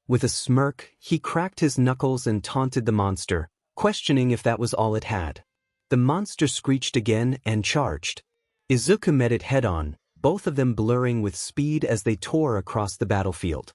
With a smirk, he cracked his knuckles and taunted the monster, questioning if that was all it had. The monster screeched again and charged. Izuku met it head-on, both of them blurring with speed as they tore across the battlefield.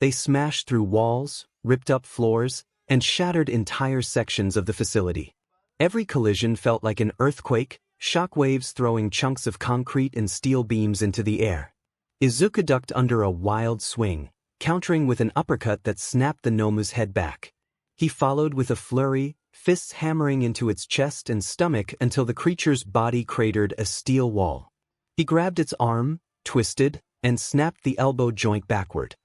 They smashed through walls, ripped up floors, and shattered entire sections of the facility. Every collision felt like an earthquake, shockwaves throwing chunks of concrete and steel beams into the air. Izuku ducked under a wild swing, countering with an uppercut that snapped the 𝗵𝗄's head back. He followed with a flurry, fists hammering into its chest and stomach until the creature's body cratered a steel wall. He grabbed its arm, twisted, and snapped the elbow joint backward.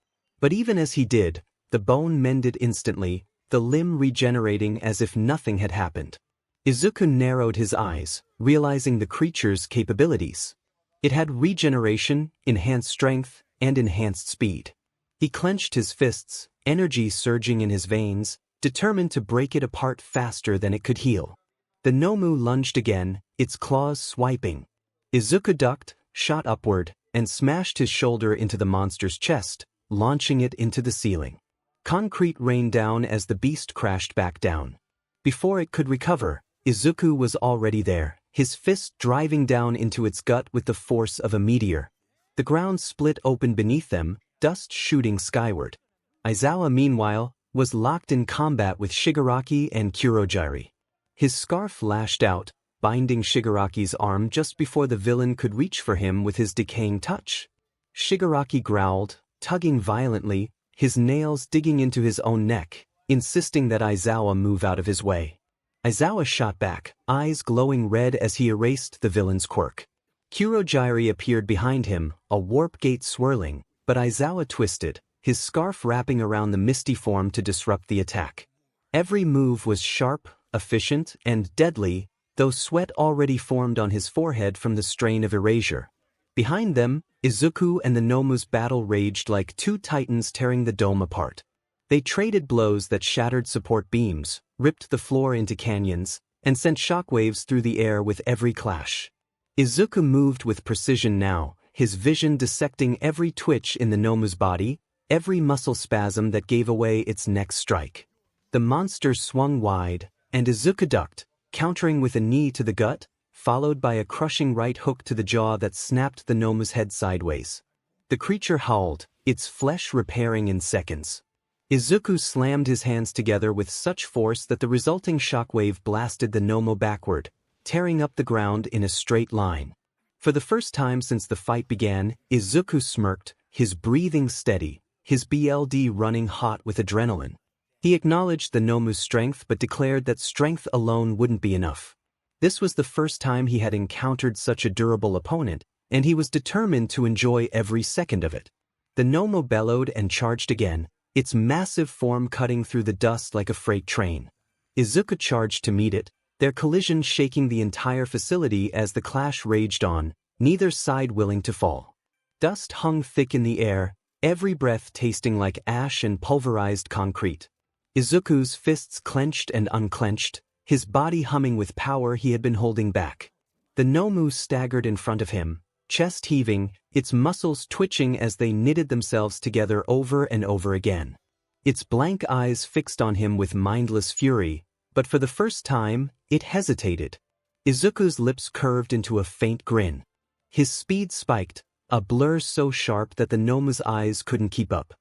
But even as he did, the bone mended instantly, the limb regenerating as if nothing had happened. Izuku narrowed his eyes, realizing the creature's capabilities. It had regeneration, enhanced strength, and enhanced speed. He clenched his fists, energy surging in his veins, determined to break it apart faster than it could heal. The 𝗵𝗄 lunged again, its claws swiping. Izuku ducked, shot upward, and smashed his shoulder into the monster's chest, launching it into the ceiling. Concrete rained down as the beast crashed back down. Before it could recover, Izuku was already there, his fist driving down into its gut with the force of a meteor. The ground split open beneath them, dust shooting skyward. Izuku, meanwhile, was locked in combat with Shigaraki and Kurogiri. His scarf lashed out, binding Shigaraki's arm just before the villain could reach for him with his decaying touch. Shigaraki growled, tugging violently, his nails digging into his own neck, insisting that Izuku move out of his way. Izuku shot back, eyes glowing red as he erased the villain's quirk. Kurogiri appeared behind him, a warp gate swirling, but Izuku twisted, his scarf wrapping around the misty form to disrupt the attack. Every move was sharp, efficient, and deadly, though sweat already formed on his forehead from the strain of erasure. Behind them, Izuku and the 𝗵𝗄's battle raged like two titans tearing the dome apart. They traded blows that shattered support beams, ripped the floor into canyons, and sent shockwaves through the air with every clash. Izuku moved with precision now, his vision dissecting every twitch in the 𝗵𝗄's body, every muscle spasm that gave away its next strike. The monster swung wide, and Izuku ducked, countering with a knee to the gut, followed by a crushing right hook to the jaw that snapped the 𝗵𝗄's head sideways. The creature howled, its flesh repairing in seconds. Izuku slammed his hands together with such force that the resulting shockwave blasted the 𝗵𝗄 backward, tearing up the ground in a straight line. For the first time since the fight began, Izuku smirked, his breathing steady, his blood running hot with adrenaline. He acknowledged the 𝗵𝗄's strength but declared that strength alone wouldn't be enough. This was the first time he had encountered such a durable opponent, and he was determined to enjoy every second of it. The 𝗵𝗄 bellowed and charged again, its massive form cutting through the dust like a freight train. Izuku charged to meet it, their collision shaking the entire facility as the clash raged on, neither side willing to fall. Dust hung thick in the air, every breath tasting like ash and pulverized concrete. Izuku's fists clenched and unclenched, his body humming with power he had been holding back. The 𝗵𝗄 staggered in front of him, chest heaving, its muscles twitching as they knitted themselves together over and over again. Its blank eyes fixed on him with mindless fury, but for the first time, it hesitated. Izuku's lips curved into a faint grin. His speed spiked, a blur so sharp that the 𝗵𝗄's eyes couldn't keep up.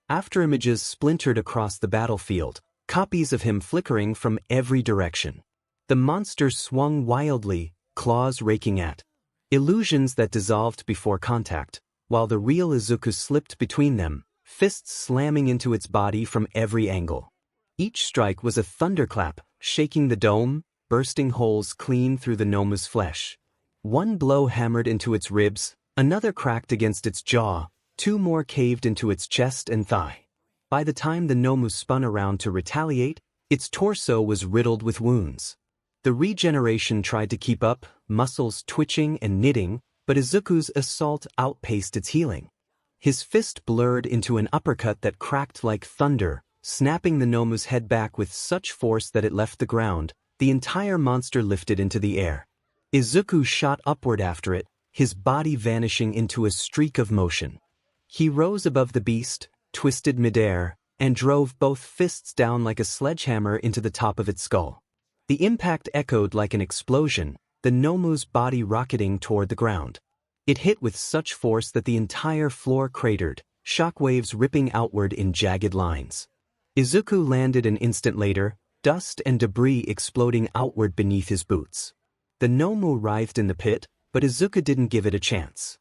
Afterimages splintered across the battlefield, copies of him flickering from every direction. The monster swung wildly, claws raking at illusions that dissolved before contact, while the real Izuku slipped between them, fists slamming into its body from every angle. Each strike was a thunderclap, shaking the dome, bursting holes clean through the 𝗵𝗄's flesh. One blow hammered into its ribs, another cracked against its jaw, two more caved into its chest and thigh. By the time the 𝗵𝗄 spun around to retaliate, its torso was riddled with wounds. The regeneration tried to keep up, muscles twitching and knitting, but Izuku's assault outpaced its healing. His fist blurred into an uppercut that cracked like thunder, snapping the 𝗵𝗄's head back with such force that it left the ground. The entire monster lifted into the air. Izuku shot upward after it, his body vanishing into a streak of motion. He rose above the beast, twisted midair, and drove both fists down like a sledgehammer into the top of its skull. The impact echoed like an explosion, the 𝗵𝗄's body rocketing toward the ground. It hit with such force that the entire floor cratered, shockwaves ripping outward in jagged lines. Izuku landed an instant later, dust and debris exploding outward beneath his boots. The 𝗵𝗼 writhed in the pit, but Izuku didn't give it a chance.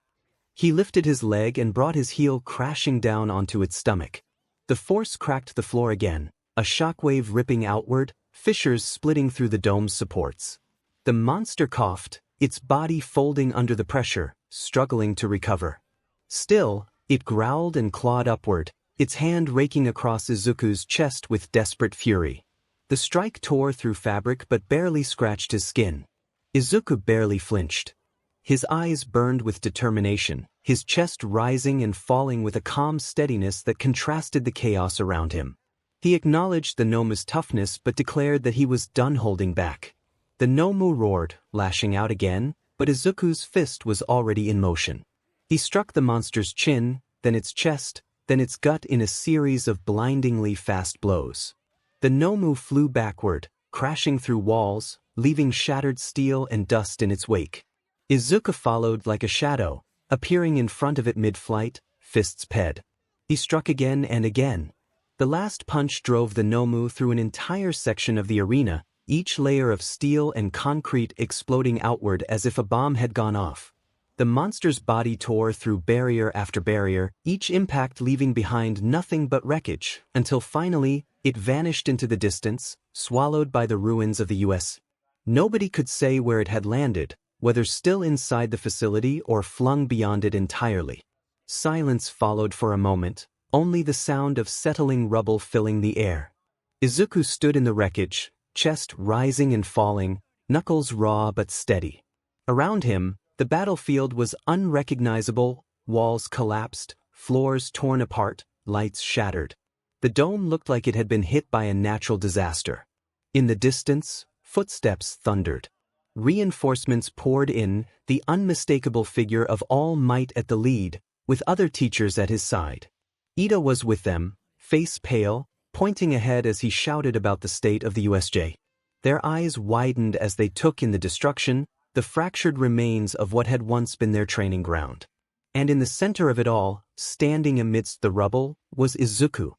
He lifted his leg and brought his heel crashing down onto its stomach. The force cracked the floor again, a shockwave ripping outward, fissures splitting through the dome's supports. The monster coughed, its body folding under the pressure, struggling to recover. Still, it growled and clawed upward, its hand raking across Izuku's chest with desperate fury. The strike tore through fabric but barely scratched his skin. Izuku barely flinched. His eyes burned with determination, his chest rising and falling with a calm steadiness that contrasted the chaos around him. He acknowledged the 𝗵𝗼's toughness but declared that he was done holding back. The 𝗵𝗼 roared, lashing out again, but Izuku's fist was already in motion. He struck the monster's chin, then its chest, then its gut in a series of blindingly fast blows. The 𝗵𝗼 flew backward, crashing through walls, leaving shattered steel and dust in its wake. Izuku followed like a shadow, appearing in front of it mid-flight, fists 𝗵𝗃. He struck again and again. The last punch drove the 𝗵𝗼 through an entire section of the arena, each layer of steel and concrete exploding outward as if a bomb had gone off. The monster's body tore through barrier after barrier, each impact leaving behind nothing but wreckage, until finally, it vanished into the distance, swallowed by the ruins of the U.S. Nobody could say where it had landed, whether still inside the facility or flung beyond it entirely. Silence followed for a moment, only the sound of settling rubble filling the air. Izuku stood in the wreckage, chest rising and falling, knuckles raw but steady. Around him, the battlefield was unrecognizable, walls collapsed, floors torn apart, lights shattered. The dome looked like it had been hit by a natural disaster. In the distance, footsteps thundered. Reinforcements poured in, the unmistakable figure of All Might at the lead, with other teachers at his side. Ida was with them, face pale, pointing ahead as he shouted about the state of the USJ. Their eyes widened as they took in the destruction, the fractured remains of what had once been their training ground. And in the center of it all, standing amidst the rubble, was Izuku.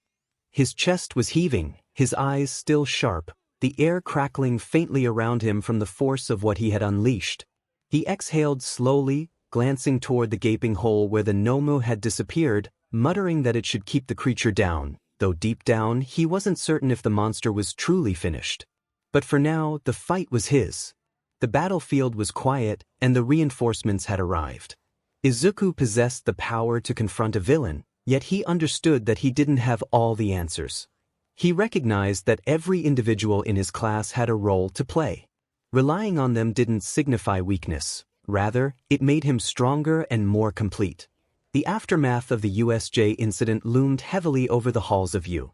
His chest was heaving, his eyes still sharp, the air crackling faintly around him from the force of what he had unleashed. He exhaled slowly, glancing toward the gaping hole where the 𝗵𝗼 had disappeared, muttering that it should keep the creature down, though deep down he wasn't certain if the monster was truly finished. But for now, the fight was his. The battlefield was quiet, and the reinforcements had arrived. Izuku possessed the power to confront a villain, yet he understood that he didn't have all the answers. He recognized that every individual in his class had a role to play. Relying on them didn't signify weakness. Rather, it made him stronger and more complete. The aftermath of the USJ incident loomed heavily over the halls of U.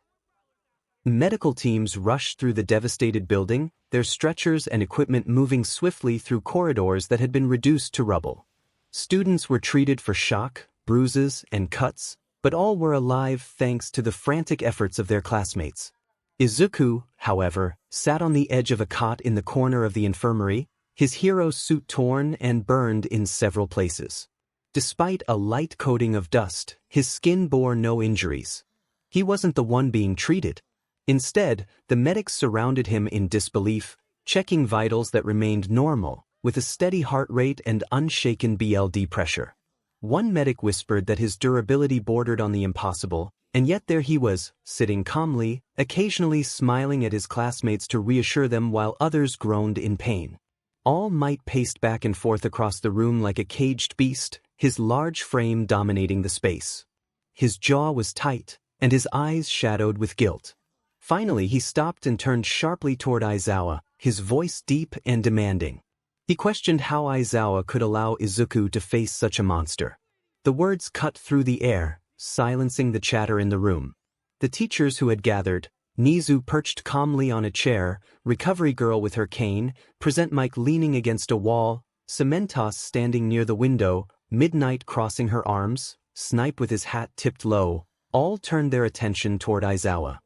Medical teams rushed through the devastated building, their stretchers and equipment moving swiftly through corridors that had been reduced to rubble. Students were treated for shock, bruises, and cuts, but all were alive thanks to the frantic efforts of their classmates. Izuku, however, sat on the edge of a cot in the corner of the infirmary, his hero suit torn and burned in several places. Despite a light coating of dust, his skin bore no injuries. He wasn't the one being treated. Instead, the medics surrounded him in disbelief, checking vitals that remained normal, with a steady heart rate and unshaken BLD pressure. One medic whispered that his durability bordered on the impossible, and yet there he was, sitting calmly, occasionally smiling at his classmates to reassure them while others groaned in pain. All Might paced back and forth across the room like a caged beast, his large frame dominating the space. His jaw was tight, and his eyes shadowed with guilt. Finally he stopped and turned sharply toward Izuku, his voice deep and demanding. He questioned how Izuku could allow Izuku to face such a monster. The words cut through the air, silencing the chatter in the room. The teachers who had gathered, Nizu perched calmly on a chair, recovery girl with her cane, present Mike leaning against a wall, 𝗵𝗵𝗃 standing near the window, Midnight crossing her arms, Snipe with his hat tipped low, all turned their attention toward Izuku.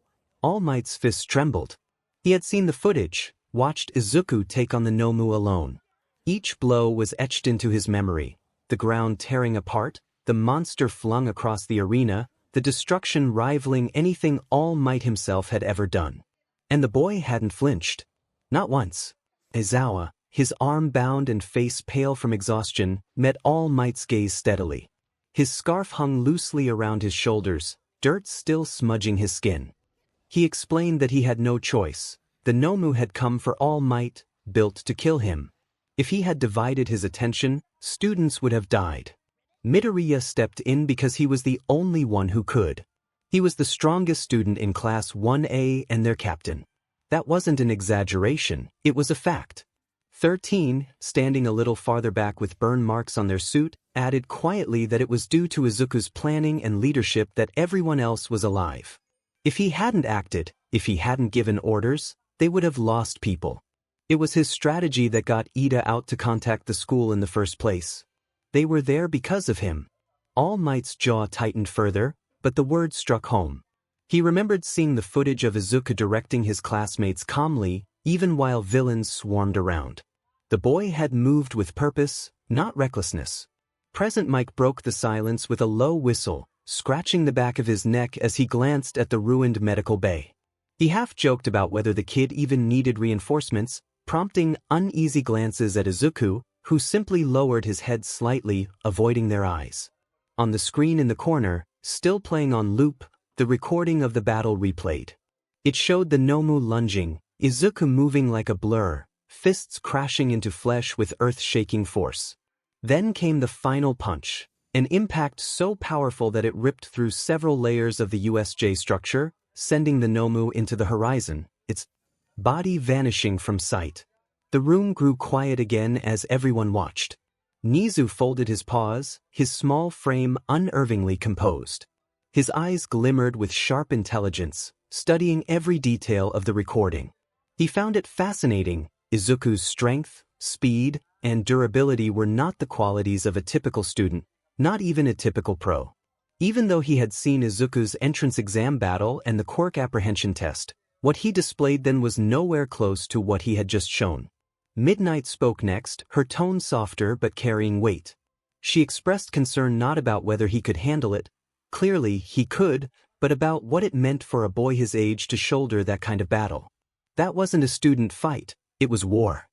All Might's fists trembled. He had seen the footage, watched Izuku take on the 𝗵𝗼 alone. Each blow was etched into his memory, the ground tearing apart, the monster flung across the arena, the destruction rivaling anything All Might himself had ever done. And the boy hadn't flinched. Not once. Aizawa, his arm bound and face pale from exhaustion, met All Might's gaze steadily. His scarf hung loosely around his shoulders, dirt still smudging his skin. He explained that he had no choice. The Nomu had come for All Might, built to kill him. If he had divided his attention, students would have died. Midoriya stepped in because he was the only one who could. He was the strongest student in Class 1A and their captain. That wasn't an exaggeration, it was a fact. 13, standing a little farther back with burn marks on their suit, added quietly that it was due to Izuku's planning and leadership that everyone else was alive. If he hadn't acted, if he hadn't given orders, they would have lost people. It was his strategy that got Ida out to contact the school in the first place. They were there because of him. All Might's jaw tightened further, but the word struck home. He remembered seeing the footage of Izuku directing his classmates calmly, even while villains swarmed around. The boy had moved with purpose, not recklessness. Present Mike broke the silence with a low whistle, scratching the back of his neck as he glanced at the ruined medical bay. He half-joked about whether the kid even needed reinforcements, prompting uneasy glances at Izuku, who simply lowered his head slightly, avoiding their eyes. On the screen in the corner, still playing on loop, the recording of the battle replayed. It showed the Nomu lunging, Izuku moving like a blur, fists crashing into flesh with earth-shaking force. Then came the final punch, an impact so powerful that it ripped through several layers of the USJ structure, sending the Nomu into the horizon, its body vanishing from sight. The room grew quiet again as everyone watched. Nizu folded his paws, his small frame unnervingly composed. His eyes glimmered with sharp intelligence, studying every detail of the recording. He found it fascinating. Izuku's strength, speed, and durability were not the qualities of a typical student, not even a typical pro. Even though he had seen Izuku's entrance exam battle and the quirk apprehension test, what he displayed then was nowhere close to what he had just shown. Midnight spoke next, her tone softer but carrying weight. She expressed concern not about whether he could handle it, clearly he could, but about what it meant for a boy his age to shoulder that kind of battle. That wasn't a student fight, it was war.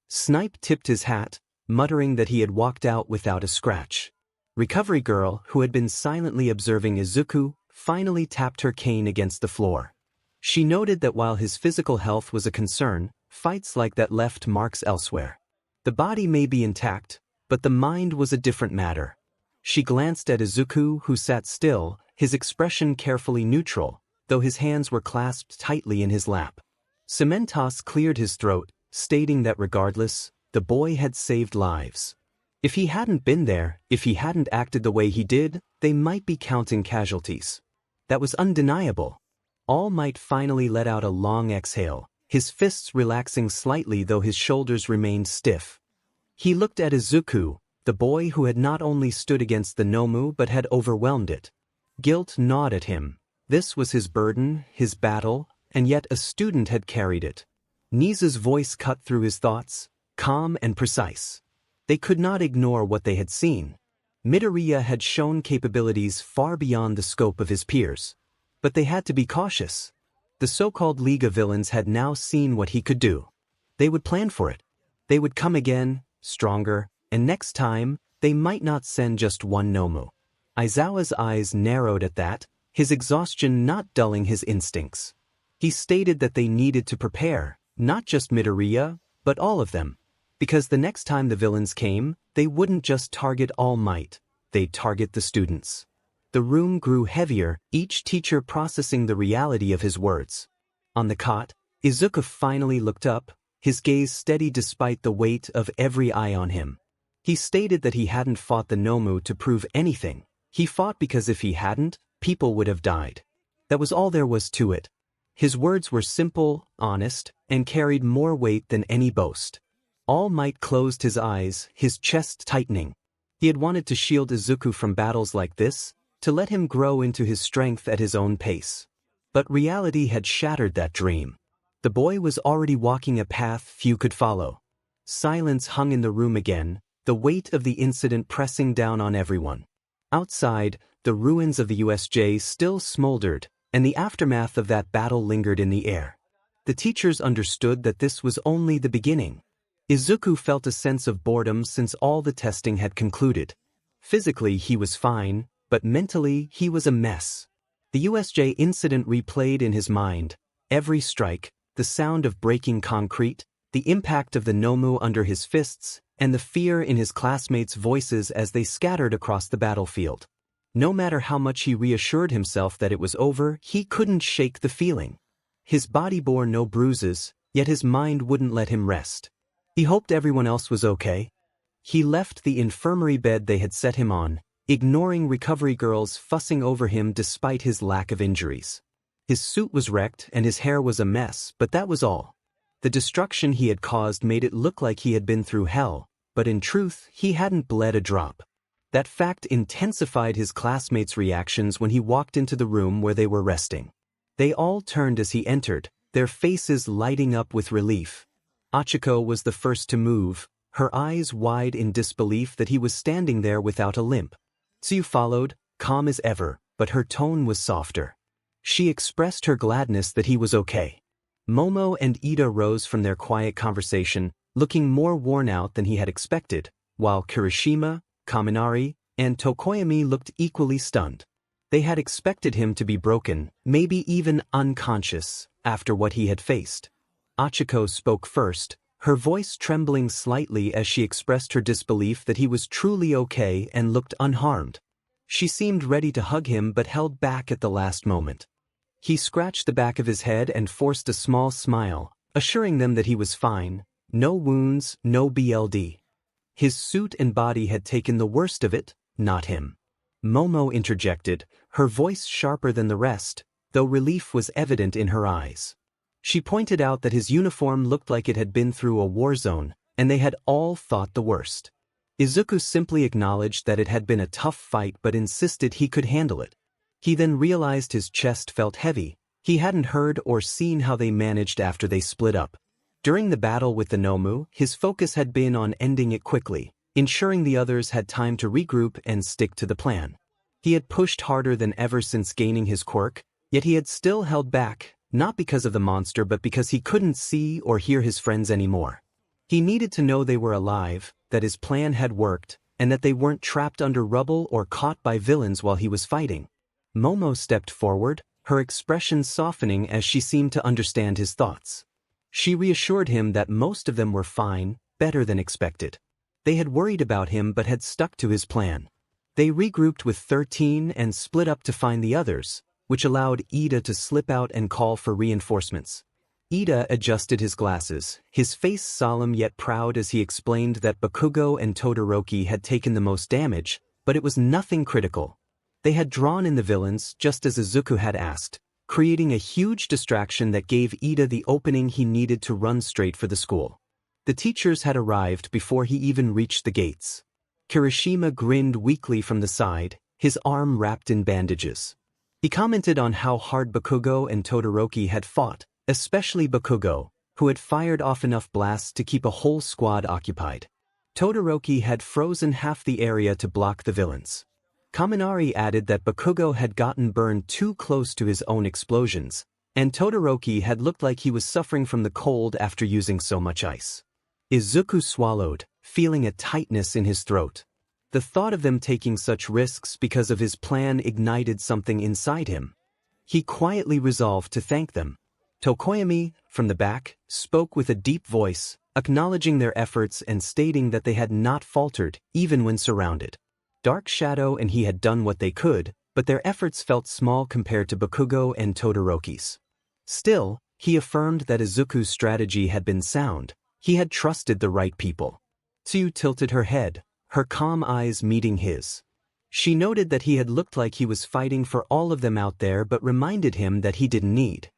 Snipe tipped his hat, muttering that he had walked out without a scratch. Recovery Girl, who had been silently observing Izuku, finally tapped her cane against the floor. She noted that while his physical health was a concern, fights like that left marks elsewhere. The body may be intact, but the mind was a different matter. She glanced at Izuku, who sat still, his expression carefully neutral, though his hands were clasped tightly in his lap. 𝗵𝗃𝗲 cleared his throat, stating that regardless, the boy had saved lives. If he hadn't been there, if he hadn't acted the way he did, they might be counting casualties. That was undeniable. All Might finally let out a long exhale, his fists relaxing slightly though his shoulders remained stiff. He looked at Izuku, the boy who had not only stood against the Nomu but had overwhelmed it. Guilt gnawed at him. This was his burden, his battle, and yet a student had carried it. Nizu's voice cut through his thoughts, calm and precise. They could not ignore what they had seen. Midoriya had shown capabilities far beyond the scope of his peers. But they had to be cautious. The so-called League of Villains had now seen what he could do. They would plan for it. They would come again, stronger, and next time, they might not send just one Nomu. Aizawa's eyes narrowed at that, his exhaustion not dulling his instincts. He stated that they needed to prepare, not just Midoriya, but all of them. Because the next time the villains came, they wouldn't just target All Might, they'd target the students. The room grew heavier, each teacher processing the reality of his words. On the cot, Izuku finally looked up, his gaze steady despite the weight of every eye on him. He stated that he hadn't fought the Nomu to prove anything. He fought because if he hadn't, people would have died. That was all there was to it. His words were simple, honest, and carried more weight than any boast. All Might closed his eyes, his chest tightening. He had wanted to shield Izuku from battles like this, to let him grow into his strength at his own pace. But reality had shattered that dream. The boy was already walking a path few could follow. Silence hung in the room again, the weight of the incident pressing down on everyone. Outside, the ruins of the USJ still smoldered, and the aftermath of that battle lingered in the air. The teachers understood that this was only the beginning. Izuku felt a sense of boredom since all the testing had concluded. Physically he was fine, but mentally he was a mess. The USJ incident replayed in his mind, every strike, the sound of breaking concrete, the impact of the 𝗵𝗄 under his fists, and the fear in his classmates' voices as they scattered across the battlefield. No matter how much he reassured himself that it was over, he couldn't shake the feeling. His body bore no bruises, yet his mind wouldn't let him rest. He hoped everyone else was okay. He left the infirmary bed they had set him on, ignoring recovery girls fussing over him despite his lack of injuries. His suit was wrecked and his hair was a mess, but that was all. The destruction he had caused made it look like he had been through hell, but in truth, he hadn't bled a drop. That fact intensified his classmates' reactions when he walked into the room where they were resting. They all turned as he entered, their faces lighting up with relief. Achiko was the first to move, her eyes wide in disbelief that he was standing there without a limp. 𝗬𝗪 followed, calm as ever, but her tone was softer. She expressed her gladness that he was okay. Momo and Iida rose from their quiet conversation, looking more worn out than he had expected, while Kirishima, Kaminari, and Tokoyami looked equally stunned. They had expected him to be broken, maybe even unconscious, after what he had faced. Achiko spoke first, her voice trembling slightly as she expressed her disbelief that he was truly okay and looked unharmed. She seemed ready to hug him but held back at the last moment. He scratched the back of his head and forced a small smile, assuring them that he was fine, no wounds, no BLD. His suit and body had taken the worst of it, not him. Momo interjected, her voice sharper than the rest, though relief was evident in her eyes. She pointed out that his uniform looked like it had been through a war zone, and they had all thought the worst. Izuku simply acknowledged that it had been a tough fight but insisted he could handle it. He then realized his chest felt heavy. He hadn't heard or seen how they managed after they split up. During the battle with the 𝗵𝗄, his focus had been on ending it quickly, ensuring the others had time to regroup and stick to the plan. He had pushed harder than ever since gaining his quirk, yet he had still held back, not because of the monster but because he couldn't see or hear his friends anymore. He needed to know they were alive, that his plan had worked, and that they weren't trapped under rubble or caught by villains while he was fighting. Momo stepped forward, her expression softening as she seemed to understand his thoughts. She reassured him that most of them were fine, better than expected. They had worried about him but had stuck to his plan. They regrouped with 13 and split up to find the others, which allowed Iida to slip out and call for reinforcements. Iida adjusted his glasses, his face solemn yet proud as he explained that Bakugo and Todoroki had taken the most damage, but it was nothing critical. They had drawn in the villains just as Izuku had asked, creating a huge distraction that gave Iida the opening he needed to run straight for the school. The teachers had arrived before he even reached the gates. Kirishima grinned weakly from the side, his arm wrapped in bandages. He commented on how hard Bakugo and Todoroki had fought, especially Bakugo, who had fired off enough blasts to keep a whole squad occupied. Todoroki had frozen half the area to block the villains. Kaminari added that Bakugo had gotten burned too close to his own explosions, and Todoroki had looked like he was suffering from the cold after using so much ice. Izuku swallowed, feeling a tightness in his throat. The thought of them taking such risks because of his plan ignited something inside him. He quietly resolved to thank them. Tokoyami, from the back, spoke with a deep voice, acknowledging their efforts and stating that they had not faltered, even when surrounded. Dark Shadow and he had done what they could, but their efforts felt small compared to Bakugo and Todoroki's. Still, he affirmed that Izuku's strategy had been sound. He had trusted the right people. 𝗬𝗪 tilted her head, her calm eyes meeting his. She noted that he had looked like he was fighting for all of them out there but reminded him that he didn't need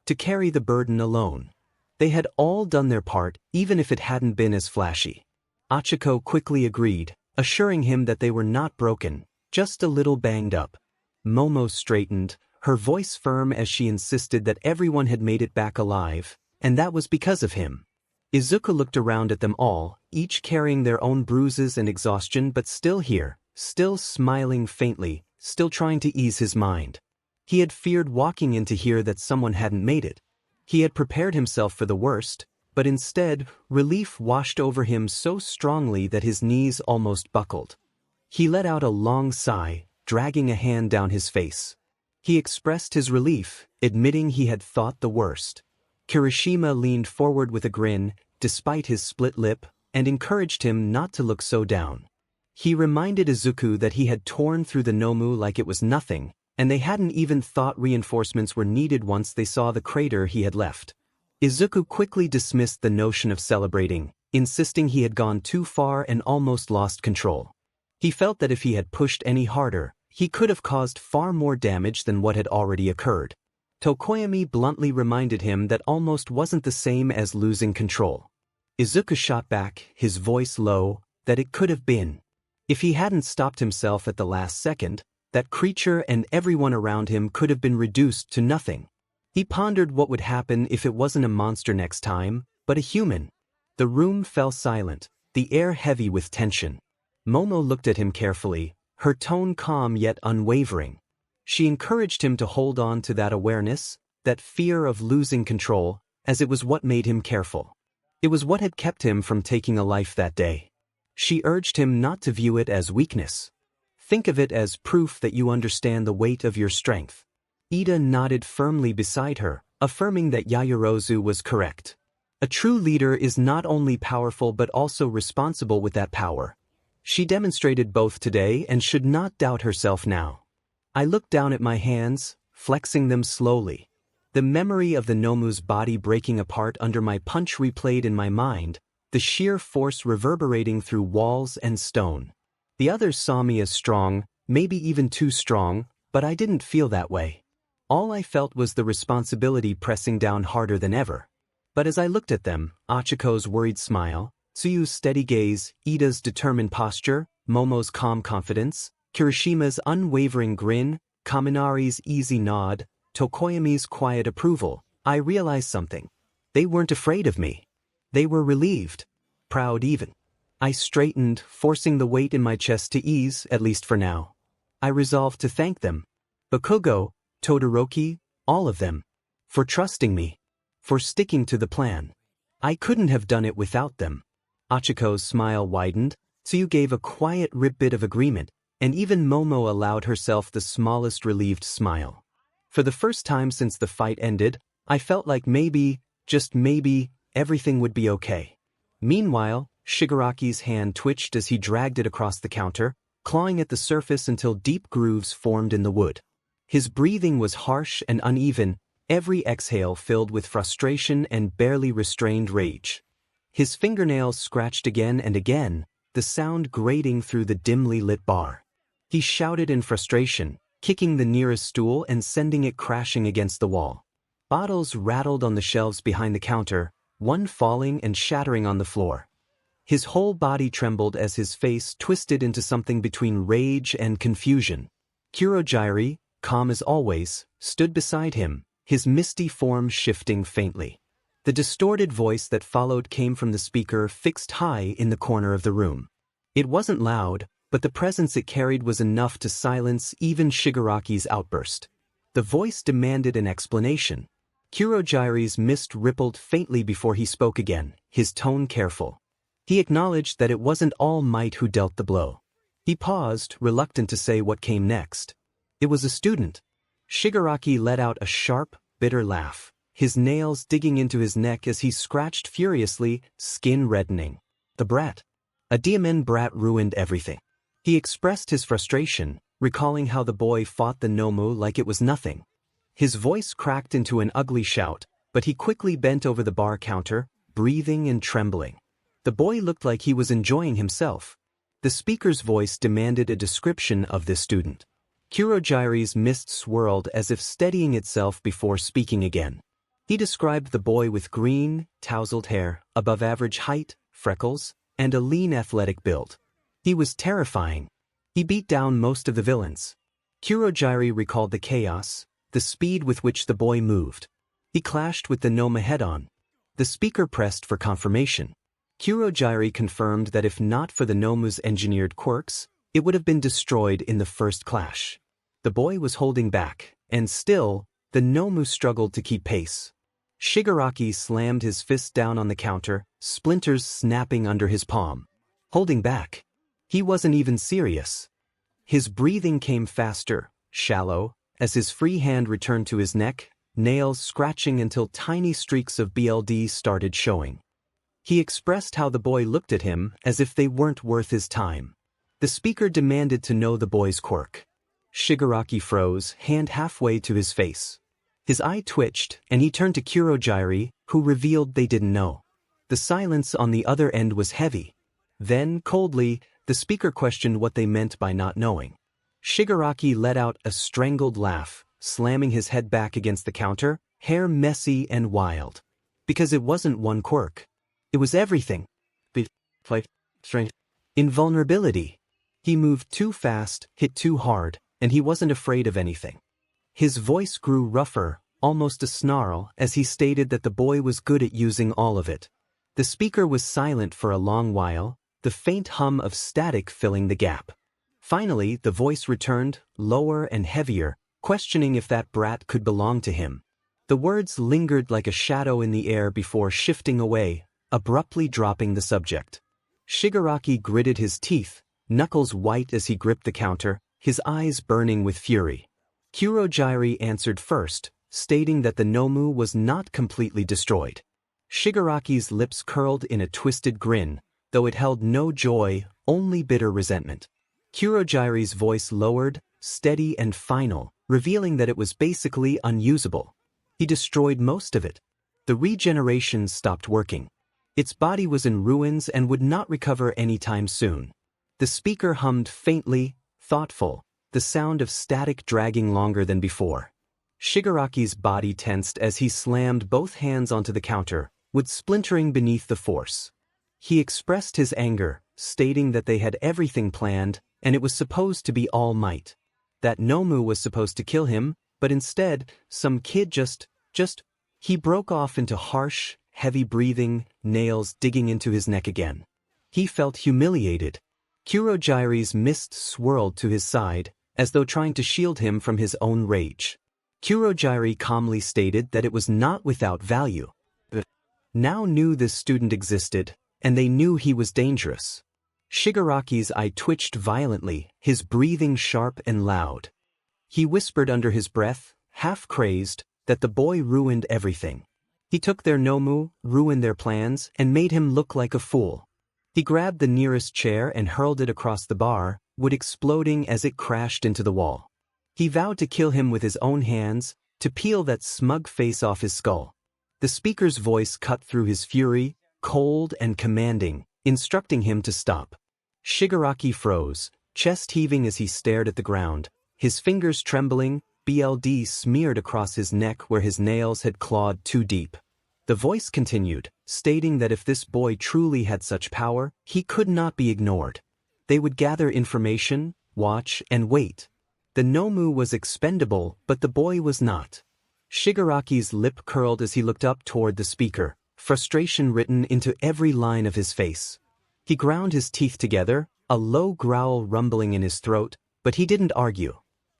to carry the burden alone. They had all done their part, even if it hadn't been as flashy. Achiko quickly agreed, assuring him that they were not broken, just a little banged up. Momo straightened, her voice firm as she insisted that everyone had made it back alive, and that was because of him. Izuku looked around at them all, each carrying their own bruises and exhaustion but still here, still smiling faintly, still trying to ease his mind. He had feared walking in to hear that someone hadn't made it. He had prepared himself for the worst, but instead, relief washed over him so strongly that his knees almost buckled. He let out a long sigh, dragging a hand down his face. He expressed his relief, admitting he had thought the worst. Kirishima leaned forward with a grin, despite his split lip, and encouraged him not to look so down. He reminded Izuku that he had torn through the Nomu like it was nothing, and they hadn't even thought reinforcements were needed once they saw the crater he had left. Izuku quickly dismissed the notion of celebrating, insisting he had gone too far and almost lost control. He felt that if he had pushed any harder, he could have caused far more damage than what had already occurred. Tokoyami bluntly reminded him that almost wasn't the same as losing control. Izuku shot back, his voice low, that it could have been. If he hadn't stopped himself at the last second, that creature and everyone around him could have been reduced to nothing. He pondered what would happen if it wasn't a monster next time, but a human. The room fell silent, the air heavy with tension. Momo looked at him carefully, her tone calm yet unwavering. She encouraged him to hold on to that awareness, that fear of losing control, as it was what made him careful. It was what had kept him from taking a life that day. She urged him not to view it as weakness. Think of it as proof that you understand the weight of your strength. Ida nodded firmly beside her, affirming that Yaoyorozu was correct. A true leader is not only powerful but also responsible with that power. She demonstrated both today and should not doubt herself now. I looked down at my hands, flexing them slowly. The memory of the Nomu's body breaking apart under my punch replayed in my mind, the sheer force reverberating through walls and stone. The others saw me as strong, maybe even too strong, but I didn't feel that way. All I felt was the responsibility pressing down harder than ever. But as I looked at them, Achiko's worried smile, Tsuyu's steady gaze, Ida's determined posture, Momo's calm confidence, Kirishima's unwavering grin, Kaminari's easy nod, Tokoyami's quiet approval, I realized something. They weren't afraid of me. They were relieved. Proud even. I straightened, forcing the weight in my chest to ease, at least for now. I resolved to thank them. Bakugo, Todoroki, all of them. For trusting me. For sticking to the plan. I couldn't have done it without them. Achiko's smile widened, Tsuyu gave a quiet bit of agreement, and even Momo allowed herself the smallest relieved smile. For the first time since the fight ended, I felt like maybe, just maybe, everything would be okay. Meanwhile, Shigaraki's hand twitched as he dragged it across the counter, clawing at the surface until deep grooves formed in the wood. His breathing was harsh and uneven, every exhale filled with frustration and barely restrained rage. His fingernails scratched again and again, the sound grating through the dimly lit bar. He shouted in frustration, kicking the nearest stool and sending it crashing against the wall. Bottles rattled on the shelves behind the counter, one falling and shattering on the floor. His whole body trembled as his face twisted into something between rage and confusion. Kurojirai, calm as always, stood beside him, his misty form shifting faintly. The distorted voice that followed came from the speaker fixed high in the corner of the room. It wasn't loud, but the presence it carried was enough to silence even Shigaraki's outburst. The voice demanded an explanation. Kurojirai's mist rippled faintly before he spoke again, his tone careful. He acknowledged that it wasn't all might who dealt the blow. He paused, reluctant to say what came next. It was a student. Shigaraki let out a sharp, bitter laugh, his nails digging into his neck as he scratched furiously, skin reddening. The brat. A 𝗬𝗲𝗄 brat ruined everything. He expressed his frustration, recalling how the boy fought the Nomu like it was nothing. His voice cracked into an ugly shout, but he quickly bent over the bar counter, breathing and trembling. The boy looked like he was enjoying himself. The speaker's voice demanded a description of this student. Kurojirai's mist swirled as if steadying itself before speaking again. He described the boy with green, tousled hair, above-average height, freckles, and a lean athletic build. He was terrifying. He beat down most of the villains. Kurojirai recalled the chaos, the speed with which the boy moved. He clashed with the Noma head-on. The speaker pressed for confirmation. Kurojirai confirmed that if not for the Nomu's engineered quirks, it would have been destroyed in the first clash. The boy was holding back, and still, the 𝗵𝗵 struggled to keep pace. Shigaraki slammed his fist down on the counter, splinters snapping under his palm. Holding back. He wasn't even serious. His breathing came faster, shallow, as his free hand returned to his neck, nails scratching until tiny streaks of BLD started showing. He expressed how the boy looked at him as if they weren't worth his time. The speaker demanded to know the boy's quirk. Shigaraki froze, hand halfway to his face. His eye twitched, and he turned to 𝗵𝗃, who revealed they didn't know. The silence on the other end was heavy. Then, coldly, the speaker questioned what they meant by not knowing. Shigaraki let out a strangled laugh, slamming his head back against the counter, hair messy and wild. Because it wasn't one quirk. It was everything. Invulnerability. He moved too fast, hit too hard, and he wasn't afraid of anything. His voice grew rougher, almost a snarl, as he stated that the boy was good at using all of it. The speaker was silent for a long while, the faint hum of static filling the gap. Finally, the voice returned, lower and heavier, questioning if that brat could belong to him. The words lingered like a shadow in the air before shifting away, abruptly dropping the subject. Shigaraki gritted his teeth, knuckles white as he gripped the counter, his eyes burning with fury. 𝗵𝗃 answered first, stating that the 𝗵𝗵 was not completely destroyed. Shigaraki's lips curled in a twisted grin, though it held no joy, only bitter resentment. 𝗵𝗃's voice lowered, steady and final, revealing that it was basically unusable. He destroyed most of it. The regeneration stopped working. Its body was in ruins and would not recover anytime soon. The speaker hummed faintly, thoughtful, the sound of static dragging longer than before. Shigaraki's body tensed as he slammed both hands onto the counter, wood splintering beneath the force. He expressed his anger, stating that they had everything planned, and it was supposed to be all might. That 𝗵𝗵 was supposed to kill him, but instead, some kid just... He broke off into harsh, heavy breathing, nails digging into his neck again. He felt humiliated. 𝗵𝗃's mist swirled to his side, as though trying to shield him from his own rage. 𝗵𝗃 calmly stated that it was not without value. But now knew this student existed, and they knew he was dangerous. Shigaraki's eye twitched violently, his breathing sharp and loud. He whispered under his breath, half crazed, that the boy ruined everything. He took their 𝗵𝗵, ruined their plans, and made him look like a fool. He grabbed the nearest chair and hurled it across the bar, wood exploding as it crashed into the wall. He vowed to kill him with his own hands, to peel that smug face off his skull. The speaker's voice cut through his fury, cold and commanding, instructing him to stop. Shigaraki froze, chest heaving as he stared at the ground, his fingers trembling, BLD smeared across his neck where his nails had clawed too deep. The voice continued, stating that if this boy truly had such power, he could not be ignored. They would gather information, watch, and wait. The 𝗵𝗵 was expendable, but the boy was not. Shigaraki's lip curled as he looked up toward the speaker, frustration written into every line of his face. He ground his teeth together, a low growl rumbling in his throat, but he didn't argue.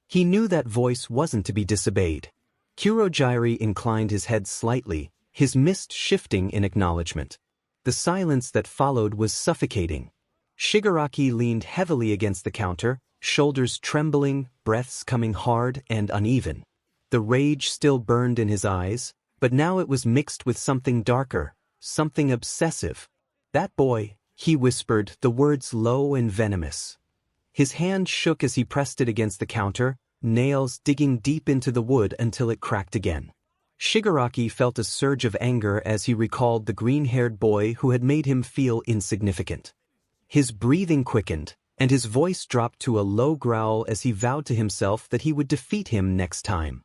He knew that voice wasn't to be disobeyed. 𝗵𝗃 inclined his head slightly, his mist shifting in acknowledgement. The silence that followed was suffocating. Shigaraki leaned heavily against the counter, shoulders trembling, breaths coming hard and uneven. The rage still burned in his eyes, but now it was mixed with something darker, something obsessive. "That boy," he whispered, the words low and venomous. His hand shook as he pressed it against the counter, nails digging deep into the wood until it cracked again. Shigaraki felt a surge of anger as he recalled the green-haired boy who had made him feel insignificant. His breathing quickened, and his voice dropped to a low growl as he vowed to himself that he would defeat him next time.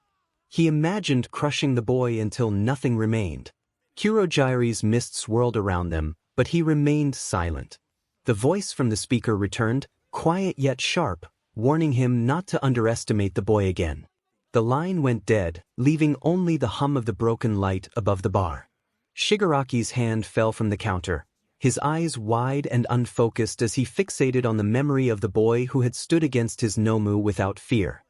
He imagined crushing the boy until nothing remained. 𝗵𝗃's mist swirled around them, but he remained silent. The voice from the speaker returned, quiet yet sharp, warning him not to underestimate the boy again. The line went dead, leaving only the hum of the broken light above the bar. Shigaraki's hand fell from the counter, his eyes wide and unfocused as he fixated on the memory of the boy who had stood against his 𝗵𝗵 without fear.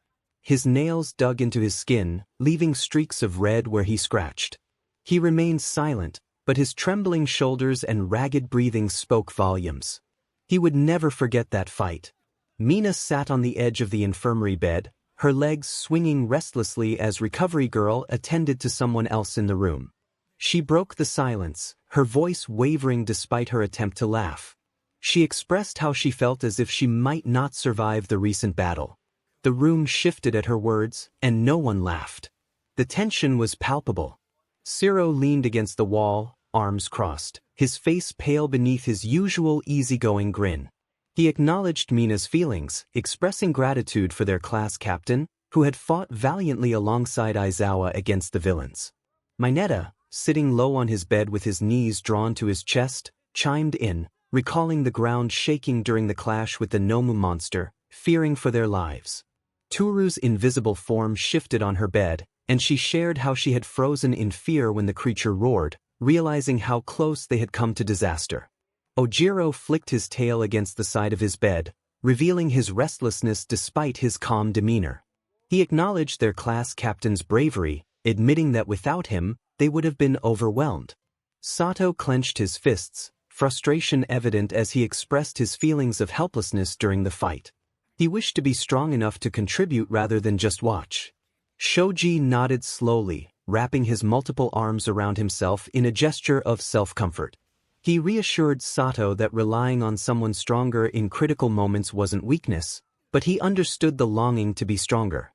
His nails dug into his skin, leaving streaks of red where he scratched. He remained silent, but his trembling shoulders and ragged breathing spoke volumes. He would never forget that fight. Mina sat on the edge of the infirmary bed, her legs swinging restlessly as recovery girl attended to someone else in the room. She broke the silence, her voice wavering despite her attempt to laugh. She expressed how she felt as if she might not survive the recent battle. The room shifted at her words, and no one laughed. The tension was palpable. 𝗧𝗵𝗲 leaned against the wall, arms crossed, his face pale beneath his usual easygoing grin. He acknowledged Mina's feelings, expressing gratitude for their class captain, who had fought valiantly alongside Izuku against the villains. myheroacademia, sitting low on his bed with his knees drawn to his chest, chimed in, recalling the ground shaking during the clash with the 𝗵𝗵𝗃 monster, fearing for their lives. Toru's invisible form shifted on her bed, and she shared how she had frozen in fear when the creature roared, realizing how close they had come to disaster. Ojiro flicked his tail against the side of his bed, revealing his restlessness despite his calm demeanor. He acknowledged their class captain's bravery, admitting that without him, they would have been overwhelmed. Sato clenched his fists, frustration evident as he expressed his feelings of helplessness during the fight. He wished to be strong enough to contribute rather than just watch. Shoji nodded slowly, wrapping his multiple arms around himself in a gesture of self-comfort. He reassured Sato that relying on someone stronger in critical moments wasn't weakness, but he understood the longing to be stronger.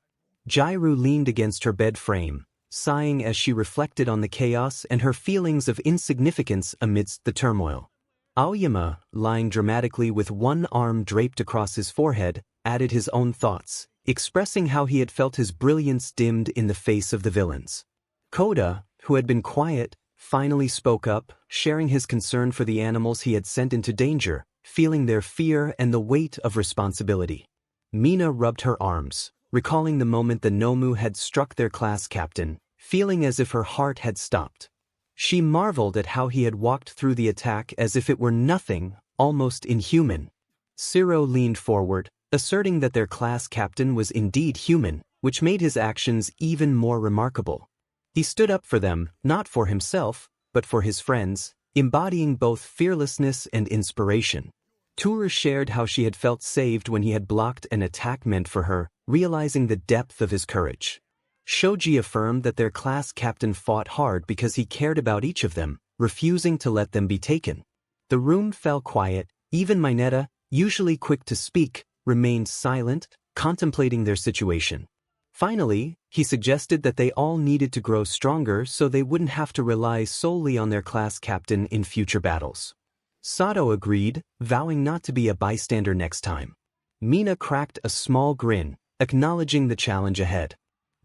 Jiryu leaned against her bed frame, sighing as she reflected on the chaos and her feelings of insignificance amidst the turmoil. Aoyama, lying dramatically with one arm draped across his forehead, added his own thoughts, expressing how he had felt his brilliance dimmed in the face of the villains. Koda, who had been quiet, finally spoke up, sharing his concern for the animals he had sent into danger, feeling their fear and the weight of responsibility. Mina rubbed her arms, recalling the moment the 𝗵𝗵𝗃 had struck their class captain, feeling as if her heart had stopped. She marveled at how he had walked through the attack as if it were nothing, almost inhuman. 𝗧𝗵𝗲 leaned forward, asserting that their class captain was indeed human, which made his actions even more remarkable. He stood up for them, not for himself, but for his friends, embodying both fearlessness and inspiration. Toru shared how she had felt saved when he had blocked an attack meant for her, realizing the depth of his courage. Shoji affirmed that their class captain fought hard because he cared about each of them, refusing to let them be taken. The room fell quiet, even myheroacademia, usually quick to speak, remained silent, contemplating their situation. Finally, he suggested that they all needed to grow stronger so they wouldn't have to rely solely on their class captain in future battles. Sato agreed, vowing not to be a bystander next time. Mina cracked a small grin, acknowledging the challenge ahead.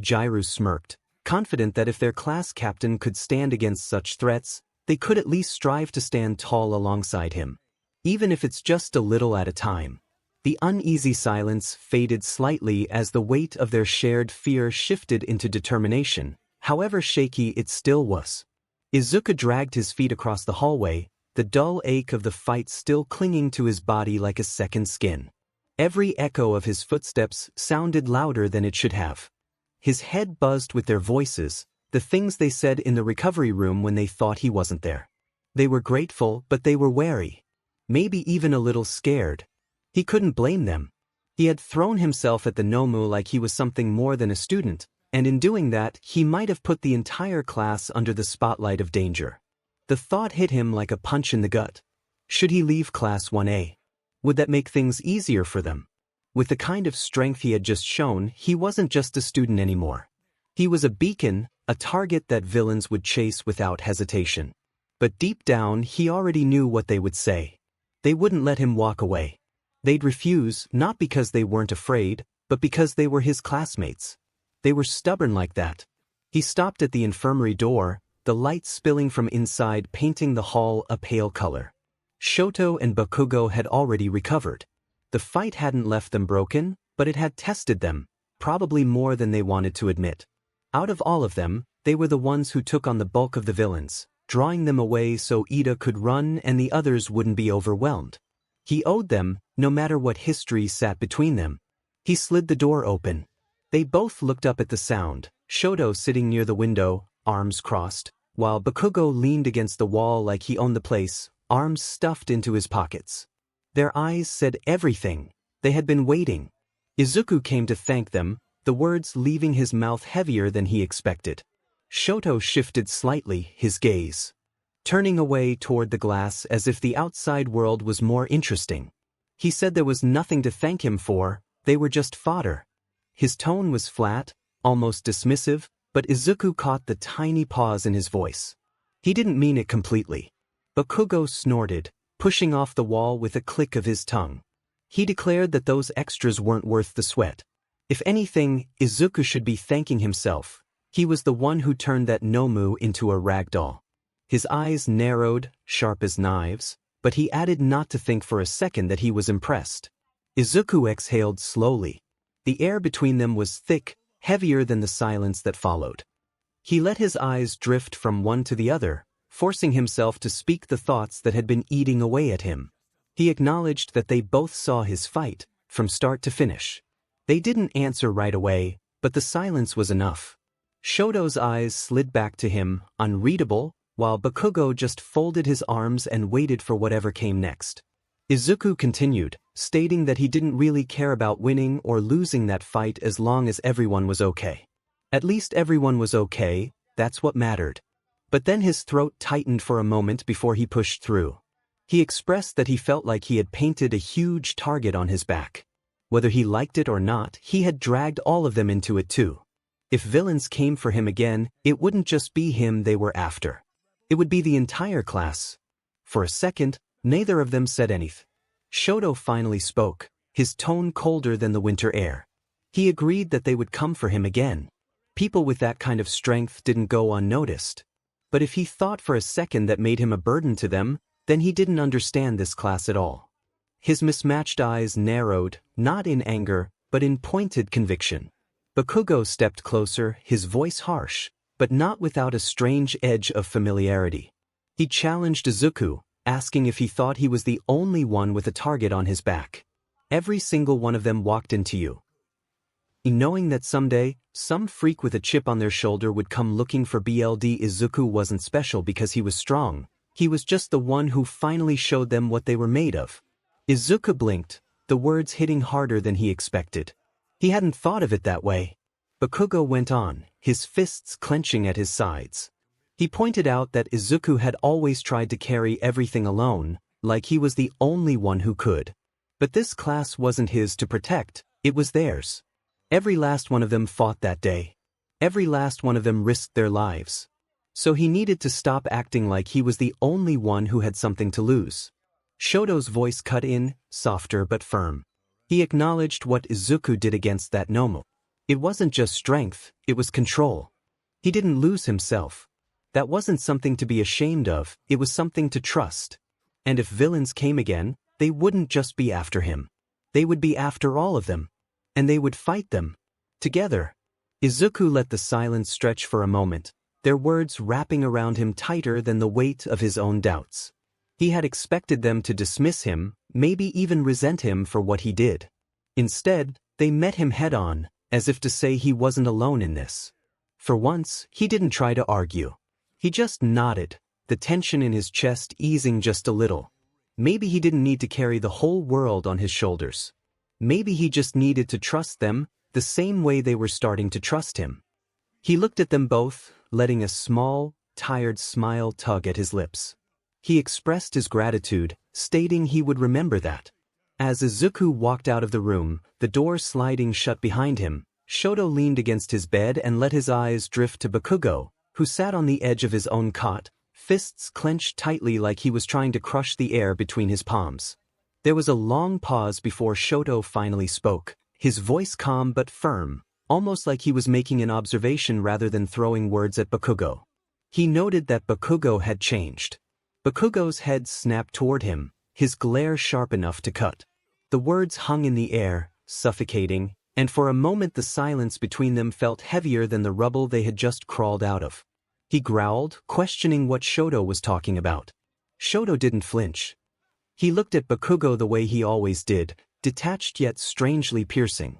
Jiryu smirked, confident that if their class captain could stand against such threats, they could at least strive to stand tall alongside him. Even if it's just a little at a time. The uneasy silence faded slightly as the weight of their shared fear shifted into determination, however shaky it still was. Izuku dragged his feet across the hallway, the dull ache of the fight still clinging to his body like a second skin. Every echo of his footsteps sounded louder than it should have. His head buzzed with their voices, the things they said in the recovery room when they thought he wasn't there. They were grateful, but they were wary. Maybe even a little scared. He couldn't blame them. He had thrown himself at the 𝗵𝗵𝗃 like he was something more than a student, and in doing that, he might have put the entire class under the spotlight of danger. The thought hit him like a punch in the gut. Should he leave Class 1A? Would that make things easier for them? With the kind of strength he had just shown, he wasn't just a student anymore. He was a beacon, a target that villains would chase without hesitation. But deep down, he already knew what they would say. They wouldn't let him walk away. They'd refuse, not because they weren't afraid, but because they were his classmates. They were stubborn like that. He stopped at the infirmary door, the light spilling from inside painting the hall a pale color. Shoto and Bakugo had already recovered. The fight hadn't left them broken, but it had tested them, probably more than they wanted to admit. Out of all of them, they were the ones who took on the bulk of the villains, drawing them away so Iida could run and the others wouldn't be overwhelmed. He owed them, no matter what history sat between them. He slid the door open. They both looked up at the sound, 𝗧𝗪 sitting near the window, arms crossed, while Bakugo leaned against the wall like he owned the place, arms stuffed into his pockets. Their eyes said everything. They had been waiting. Izuku came to thank them, the words leaving his mouth heavier than he expected. 𝗧𝗪 shifted slightly, his gaze turning away toward the glass as if the outside world was more interesting. He said there was nothing to thank him for, they were just fodder. His tone was flat, almost dismissive, but Izuku caught the tiny pause in his voice. He didn't mean it completely. Bakugo snorted, pushing off the wall with a click of his tongue. He declared that those extras weren't worth the sweat. If anything, Izuku should be thanking himself. He was the one who turned that Nomu into a rag doll. His eyes narrowed, sharp as knives, but he added not to think for a second that he was impressed. Izuku exhaled slowly. The air between them was thick, heavier than the silence that followed. He let his eyes drift from one to the other, forcing himself to speak the thoughts that had been eating away at him. He acknowledged that they both saw his fight, from start to finish. They didn't answer right away, but the silence was enough. Shoto's eyes slid back to him, unreadable, while Bakugo just folded his arms and waited for whatever came next. Izuku continued, stating that he didn't really care about winning or losing that fight as long as everyone was okay. At least everyone was okay, that's what mattered. But then his throat tightened for a moment before he pushed through. He expressed that he felt like he had painted a huge target on his back. Whether he liked it or not, he had dragged all of them into it too. If villains came for him again, it wouldn't just be him they were after. It would be the entire class. For a second, neither of them said anything. 𝗧𝗪 finally spoke, his tone colder than the winter air. He agreed that they would come for him again. People with that kind of strength didn't go unnoticed. But if he thought for a second that made him a burden to them, then he didn't understand this class at all. His mismatched eyes narrowed, not in anger, but in pointed conviction. Bakugo stepped closer, his voice harsh, but not without a strange edge of familiarity. He challenged Izuku, asking if he thought he was the only one with a target on his back. Every single one of them walked into you. Knowing that someday, some freak with a chip on their shoulder would come looking for BLD. Izuku wasn't special because he was strong. He was just the one who finally showed them what they were made of. Izuku blinked, the words hitting harder than he expected. He hadn't thought of it that way. Bakugo went on, his fists clenching at his sides. He pointed out that Izuku had always tried to carry everything alone, like he was the only one who could. But this class wasn't his to protect, it was theirs. Every last one of them fought that day. Every last one of them risked their lives. So he needed to stop acting like he was the only one who had something to lose. Shoto's voice cut in, softer but firm. He acknowledged what Izuku did against that Nomu. It wasn't just strength, it was control. He didn't lose himself. That wasn't something to be ashamed of, it was something to trust. And if villains came again, they wouldn't just be after him. They would be after all of them. And they would fight them. Together. Izuku let the silence stretch for a moment, their words wrapping around him tighter than the weight of his own doubts. He had expected them to dismiss him, maybe even resent him for what he did. Instead, they met him head-on, as if to say he wasn't alone in this. For once, he didn't try to argue. He just nodded, the tension in his chest easing just a little. Maybe he didn't need to carry the whole world on his shoulders. Maybe he just needed to trust them, the same way they were starting to trust him. He looked at them both, letting a small, tired smile tug at his lips. He expressed his gratitude, stating he would remember that. As Izuku walked out of the room, the door sliding shut behind him, 𝗧𝗪 leaned against his bed and let his eyes drift to Bakugo, who sat on the edge of his own cot, fists clenched tightly like he was trying to crush the air between his palms. There was a long pause before 𝗧𝗪 finally spoke, his voice calm but firm, almost like he was making an observation rather than throwing words at Bakugo. He noted that Bakugo had changed. Bakugo's head snapped toward him, his glare sharp enough to cut. The words hung in the air, suffocating, and for a moment the silence between them felt heavier than the rubble they had just crawled out of. He growled, questioning what 𝗧𝗪 was talking about. 𝗧𝗪 didn't flinch. He looked at Bakugo the way he always did, detached yet strangely piercing.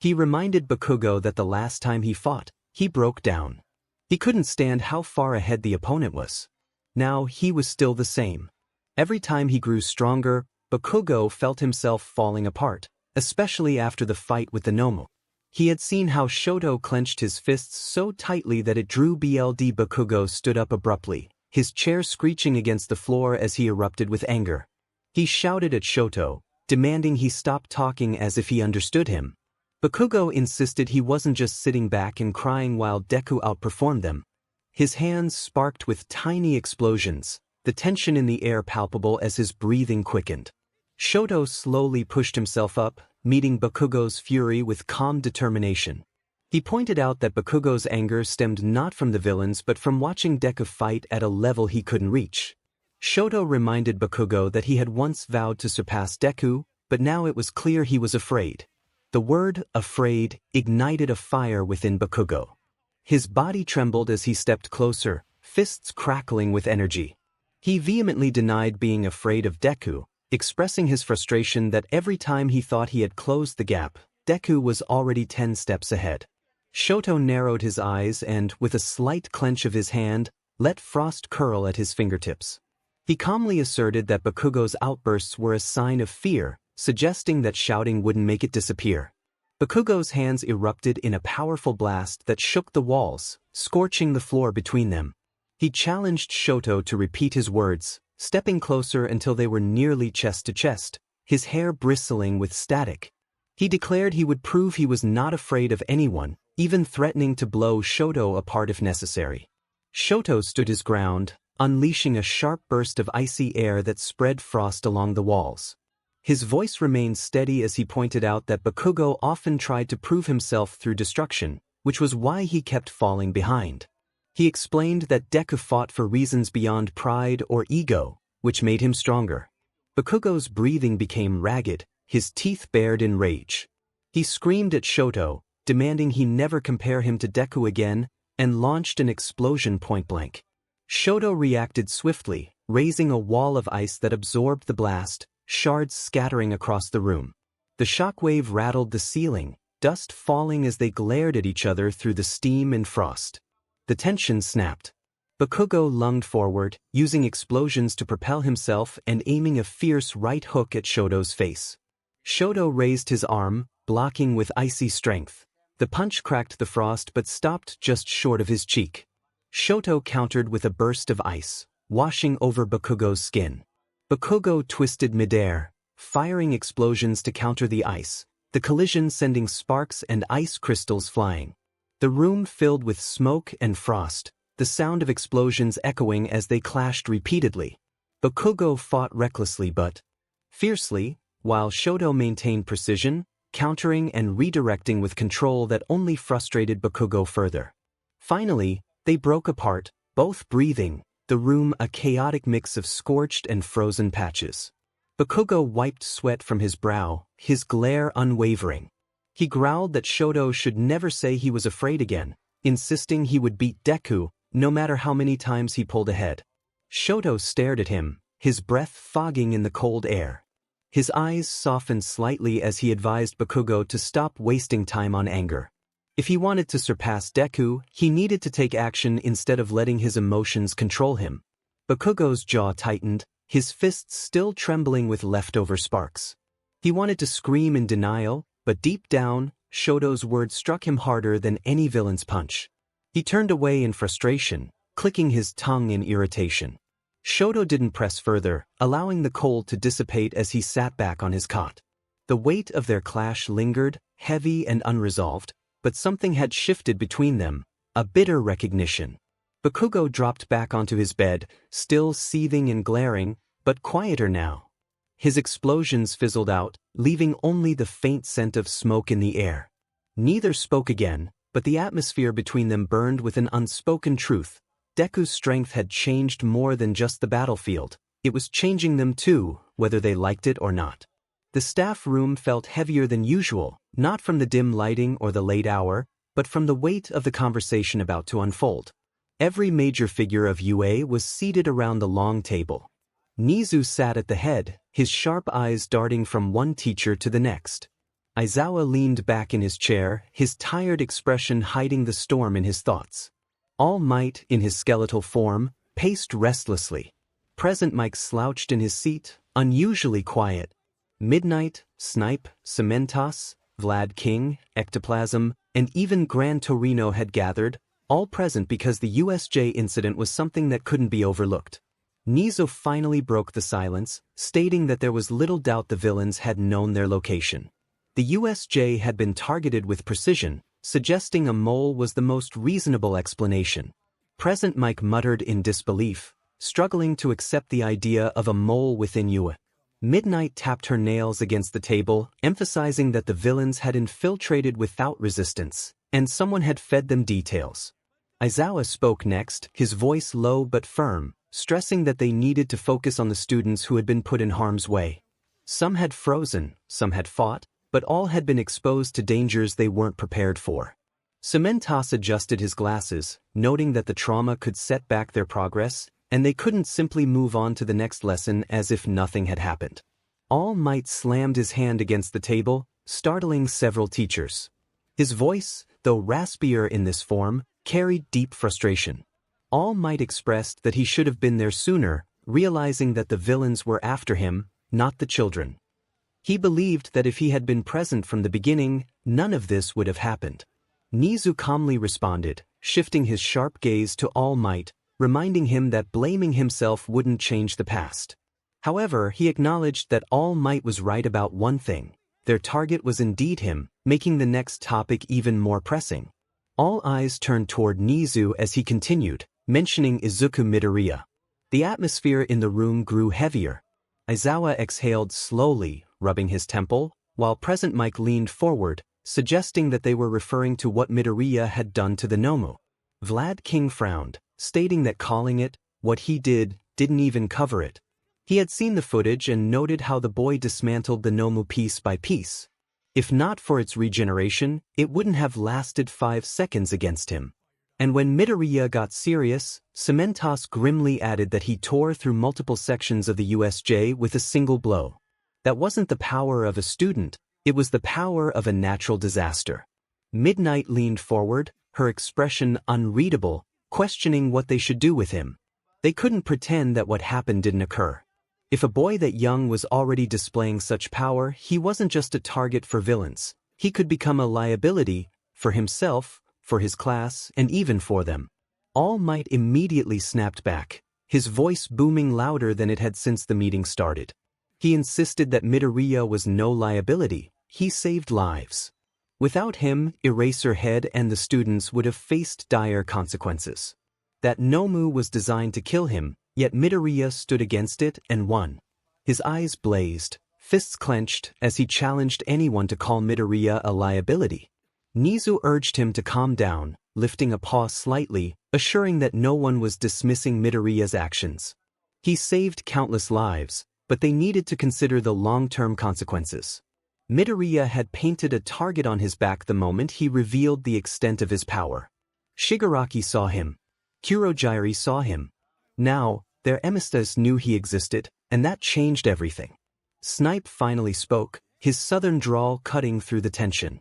He reminded Bakugo that the last time he fought, he broke down. He couldn't stand how far ahead the opponent was. Now he was still the same. Every time he grew stronger, Bakugo felt himself falling apart, especially after the fight with the 𝗵𝗄. He had seen how Shoto clenched his fists so tightly that it drew blood. Bakugo stood up abruptly, his chair screeching against the floor as he erupted with anger. He shouted at Shoto, demanding he stop talking as if he understood him. Bakugo insisted he wasn't just sitting back and crying while Deku outperformed them. His hands sparked with tiny explosions, the tension in the air palpable as his breathing quickened. Shoto slowly pushed himself up, meeting Bakugo's fury with calm determination. He pointed out that Bakugo's anger stemmed not from the villains but from watching Deku fight at a level he couldn't reach. Shoto reminded Bakugo that he had once vowed to surpass Deku, but now it was clear he was afraid. The word, afraid, ignited a fire within Bakugo. His body trembled as he stepped closer, fists crackling with energy. He vehemently denied being afraid of Deku, expressing his frustration that every time he thought he had closed the gap, Deku was already 10 steps ahead. Shoto narrowed his eyes and, with a slight clench of his hand, let frost curl at his fingertips. He calmly asserted that Bakugo's outbursts were a sign of fear, suggesting that shouting wouldn't make it disappear. Bakugo's hands erupted in a powerful blast that shook the walls, scorching the floor between them. He challenged Shoto to repeat his words, stepping closer until they were nearly chest to chest, his hair bristling with static. He declared he would prove he was not afraid of anyone, even threatening to blow Shoto apart if necessary. Shoto stood his ground, unleashing a sharp burst of icy air that spread frost along the walls. His voice remained steady as he pointed out that Bakugo often tried to prove himself through destruction, which was why he kept falling behind. He explained that Deku fought for reasons beyond pride or ego, which made him stronger. Bakugo's breathing became ragged, his teeth bared in rage. He screamed at Shoto, demanding he never compare him to Deku again, and launched an explosion point-blank. Shoto reacted swiftly, raising a wall of ice that absorbed the blast, shards scattering across the room. The shockwave rattled the ceiling, dust falling as they glared at each other through the steam and frost. The tension snapped. Bakugo lunged forward, using explosions to propel himself and aiming a fierce right hook at Shoto's face. Shoto raised his arm, blocking with icy strength. The punch cracked the frost but stopped just short of his cheek. Shoto countered with a burst of ice, washing over Bakugo's skin. Bakugo twisted midair, firing explosions to counter the ice, the collision sending sparks and ice crystals flying. The room filled with smoke and frost, the sound of explosions echoing as they clashed repeatedly. Bakugo fought recklessly but fiercely, while Shoto maintained precision, countering and redirecting with control that only frustrated Bakugo further. Finally, they broke apart, both breathing, the room a chaotic mix of scorched and frozen patches. Bakugo wiped sweat from his brow, his glare unwavering. He growled that Shoto should never say he was afraid again, insisting he would beat Deku, no matter how many times he pulled ahead. Shoto stared at him, his breath fogging in the cold air. His eyes softened slightly as he advised Bakugo to stop wasting time on anger. If he wanted to surpass Deku, he needed to take action instead of letting his emotions control him. Bakugo's jaw tightened, his fists still trembling with leftover sparks. He wanted to scream in denial, but deep down, Shoto's words struck him harder than any villain's punch. He turned away in frustration, clicking his tongue in irritation. Shoto didn't press further, allowing the cold to dissipate as he sat back on his cot. The weight of their clash lingered, heavy and unresolved, but something had shifted between them, a bitter recognition. Bakugo dropped back onto his bed, still seething and glaring, but quieter now. His explosions fizzled out, leaving only the faint scent of smoke in the air. Neither spoke again, but the atmosphere between them burned with an unspoken truth. Deku's strength had changed more than just the battlefield. It was changing them too, whether they liked it or not. The staff room felt heavier than usual, not from the dim lighting or the late hour, but from the weight of the conversation about to unfold. Every major figure of UA was seated around the long table. Nizu sat at the head, his sharp eyes darting from one teacher to the next. Izuku leaned back in his chair, his tired expression hiding the storm in his thoughts. All Might, in his skeletal form, paced restlessly. Present Mike slouched in his seat, unusually quiet. Midnight, Snipe, 𝗵𝗵𝗃𝗲 𝗵𝗃𝗃𝗲, and even 𝗵𝗃𝗃𝗃 had gathered, all present because the USJ incident was something that couldn't be overlooked. 𝗍𝗫 finally broke the silence, stating that there was little doubt the villains had known their location. The USJ had been targeted with precision, suggesting a mole was the most reasonable explanation. Present Mike muttered in disbelief, struggling to accept the idea of a mole within 𝗬𝗃. Midnight tapped her nails against the table, emphasizing that the villains had infiltrated without resistance, and someone had fed them details. Izuku spoke next, his voice low but firm, stressing that they needed to focus on the students who had been put in harm's way. Some had frozen, some had fought, but all had been exposed to dangers they weren't prepared for. 𝗵𝗵𝗃𝗃 adjusted his glasses, noting that the trauma could set back their progress, and they couldn't simply move on to the next lesson as if nothing had happened. All Might slammed his hand against the table, startling several teachers. His voice, though raspier in this form, carried deep frustration. All Might expressed that he should have been there sooner, realizing that the villains were after him, not the children. He believed that if he had been present from the beginning, none of this would have happened. 𝗍𝗫 calmly responded, shifting his sharp gaze to All Might, reminding him that blaming himself wouldn't change the past. However, he acknowledged that All Might was right about one thing. Their target was indeed him, making the next topic even more pressing. All eyes turned toward 𝗍𝗫 as he continued, mentioning Izuku Midoriya. The atmosphere in the room grew heavier. Izuku exhaled slowly, rubbing his temple, while Present Mike leaned forward, suggesting that they were referring to what Midoriya had done to the 𝗵𝗃𝗃𝗃. Vlad King frowned, stating that calling it what he didn't even cover it. He had seen the footage and noted how the boy dismantled the 𝗵𝗃𝗃𝗃 piece by piece. If not for its regeneration, it wouldn't have lasted 5 seconds against him. And when Midoriya got serious, 𝗵𝗵𝗃𝗃 grimly added that he tore through multiple sections of the USJ with a single blow. That wasn't the power of a student, it was the power of a natural disaster. Midnight leaned forward, her expression unreadable, questioning what they should do with him. They couldn't pretend that what happened didn't occur. If a boy that young was already displaying such power, he wasn't just a target for villains. He could become a liability, for himself, for his class, and even for them. All Might immediately snapped back, his voice booming louder than it had since the meeting started. He insisted that Midoriya was no liability, he saved lives. Without him, Eraserhead and the students would have faced dire consequences. That 𝗵𝗃𝗃𝗃 was designed to kill him, yet Midoriya stood against it and won. His eyes blazed, fists clenched as he challenged anyone to call Midoriya a liability. 𝗍𝗫 urged him to calm down, lifting a paw slightly, assuring that no one was dismissing Midoriya's actions. He saved countless lives, but they needed to consider the long-term consequences. Midoriya had painted a target on his back the moment he revealed the extent of his power. Shigaraki saw him. Kurohige saw him. Now, their emistas knew he existed, and that changed everything. Snipe finally spoke, his southern drawl cutting through the tension.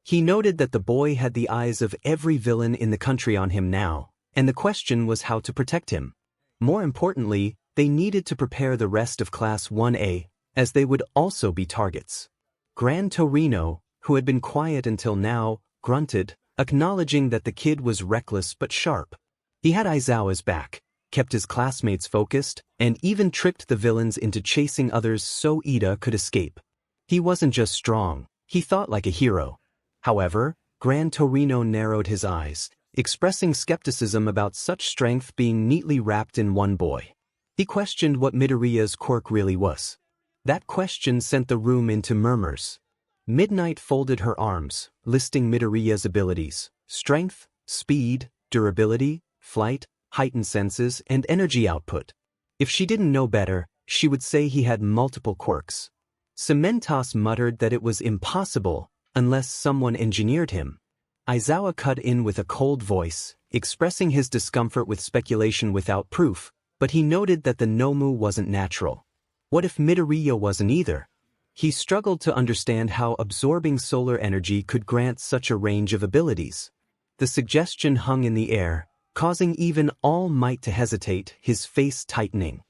He noted that the boy had the eyes of every villain in the country on him now, and the question was how to protect him. More importantly, they needed to prepare the rest of Class 1A, as they would also be targets. Gran Torino, who had been quiet until now, grunted, acknowledging that the kid was reckless but sharp. He had Izuku's back, kept his classmates focused, and even tricked the villains into chasing others so Iida could escape. He wasn't just strong, he thought like a hero. However, Gran Torino narrowed his eyes, expressing skepticism about such strength being neatly wrapped in one boy. He questioned what Midoriya's quirk really was. That question sent the room into murmurs. Midnight folded her arms, listing Midoriya's abilities: strength, speed, durability, flight, heightened senses, and energy output. If she didn't know better, she would say he had multiple quirks. 𝗵𝗵𝗃𝗃𝗃 muttered that it was impossible, unless someone engineered him. Izuku cut in with a cold voice, expressing his discomfort with speculation without proof, but he noted that the 𝗵𝗃𝗃𝗃 wasn't natural. What if Midoriya wasn't either? He struggled to understand how absorbing solar energy could grant such a range of abilities. The suggestion hung in the air, causing even All Might to hesitate, his face tightening.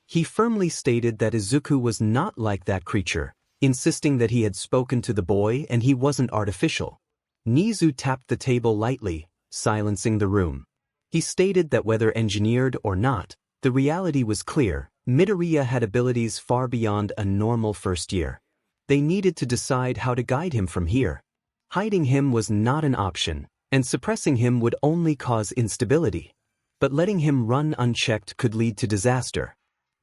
He firmly stated that Izuku was not like that creature, insisting that he had spoken to the boy and he wasn't artificial. Nizu tapped the table lightly, silencing the room. He stated that whether engineered or not, the reality was clear. Midoriya had abilities far beyond a normal first year. They needed to decide how to guide him from here. Hiding him was not an option, and suppressing him would only cause instability. But letting him run unchecked could lead to disaster.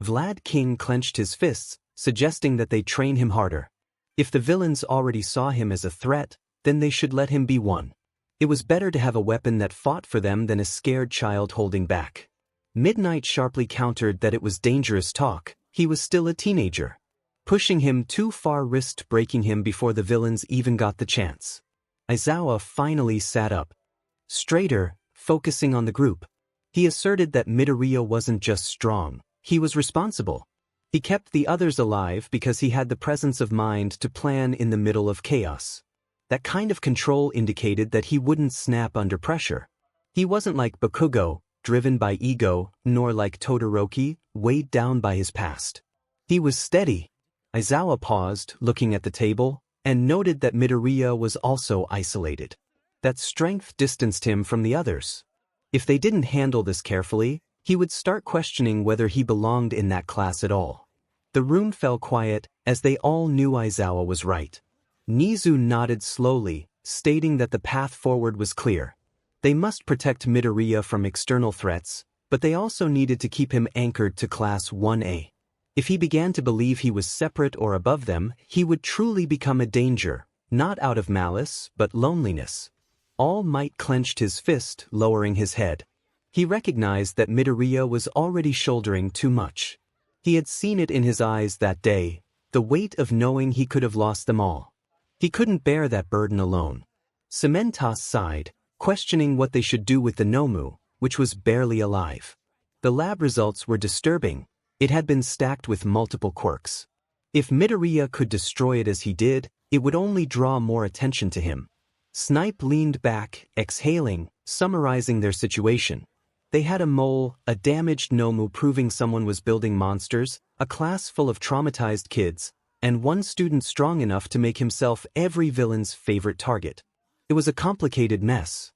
Vlad King clenched his fists, suggesting that they train him harder. If the villains already saw him as a threat, then they should let him be one. It was better to have a weapon that fought for them than a scared child holding back. Midnight sharply countered that it was dangerous talk. He was still a teenager. Pushing him too far risked breaking him before the villains even got the chance. Aizawa finally sat up. Straighter, focusing on the group. He asserted that Midoriya wasn't just strong, he was responsible. He kept the others alive because he had the presence of mind to plan in the middle of chaos. That kind of control indicated that he wouldn't snap under pressure. He wasn't like Bakugo, driven by ego, nor like Todoroki, weighed down by his past. He was steady. Aizawa paused, looking at the table, and noted that Midoriya was also isolated. That strength distanced him from the others. If they didn't handle this carefully, he would start questioning whether he belonged in that class at all. The room fell quiet, as they all knew Aizawa was right. Nizu nodded slowly, stating that the path forward was clear. They must protect Midoriya from external threats, but they also needed to keep him anchored to Class 1A. If he began to believe he was separate or above them, he would truly become a danger, not out of malice, but loneliness. All Might clenched his fist, lowering his head. He recognized that Midoriya was already shouldering too much. He had seen it in his eyes that day, the weight of knowing he could have lost them all. He couldn't bear that burden alone. 𝗵𝗃𝗲 sighed, questioning what they should do with the Nomu, which was barely alive. The lab results were disturbing. It had been stacked with multiple quirks. If Midoriya could destroy it as he did, it would only draw more attention to him. Snipe leaned back, exhaling, summarizing their situation. They had a mole, a damaged Nomu proving someone was building monsters, a class full of traumatized kids, and one student strong enough to make himself every villain's favorite target. It was a complicated mess.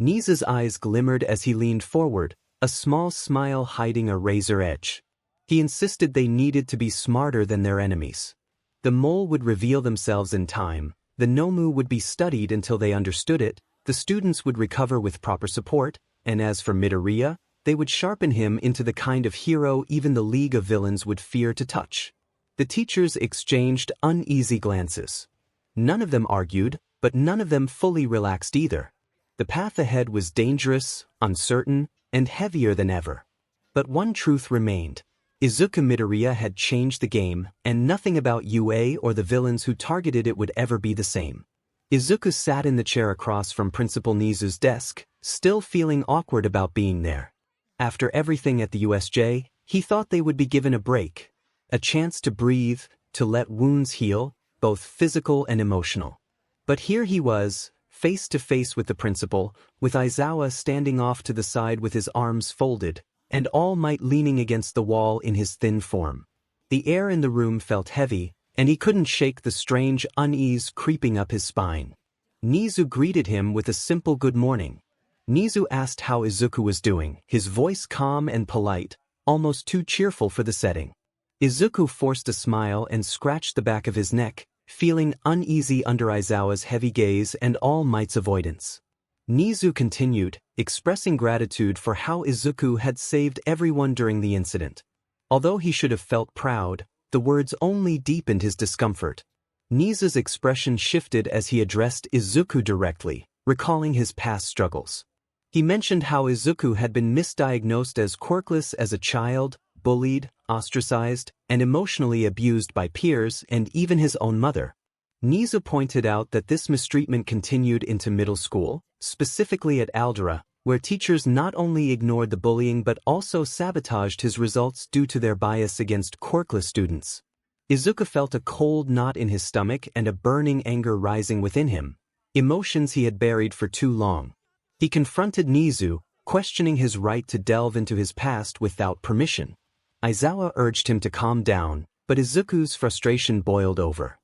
Nizu's eyes glimmered as he leaned forward, a small smile hiding a razor edge. He insisted they needed to be smarter than their enemies. The mole would reveal themselves in time, the Nomu would be studied until they understood it, the students would recover with proper support, and as for Midoriya, they would sharpen him into the kind of hero even the League of Villains would fear to touch. The teachers exchanged uneasy glances. None of them argued, but none of them fully relaxed either. The path ahead was dangerous, uncertain, and heavier than ever. But one truth remained. Izuku Midoriya had changed the game, and nothing about UA or the villains who targeted it would ever be the same. Izuku sat in the chair across from Principal Nizu's desk, still feeling awkward about being there. After everything at the USJ, he thought they would be given a break. A chance to breathe, to let wounds heal, both physical and emotional. But here he was, face to face with the principal, with Aizawa standing off to the side with his arms folded, and All Might leaning against the wall in his thin form. The air in the room felt heavy, and he couldn't shake the strange unease creeping up his spine. Nizu greeted him with a simple good morning. Nizu asked how Izuku was doing, his voice calm and polite, almost too cheerful for the setting. Izuku forced a smile and scratched the back of his neck, feeling uneasy under Aizawa's heavy gaze and All Might's avoidance. Nizu continued, expressing gratitude for how Izuku had saved everyone during the incident. Although he should have felt proud, the words only deepened his discomfort. Nizu's expression shifted as he addressed Izuku directly, recalling his past struggles. He mentioned how Izuku had been misdiagnosed as quirkless as a child, bullied, ostracized, and emotionally abused by peers and even his own mother. Nizu pointed out that this mistreatment continued into middle school, specifically at 𝗎𝗪𝗓, where teachers not only ignored the bullying but also sabotaged his results due to their bias against quirkless students. Izuku felt a cold knot in his stomach and a burning anger rising within him, emotions he had buried for too long. He confronted Nizu, questioning his right to delve into his past without permission. Aizawa urged him to calm down, but Izuku's frustration boiled over.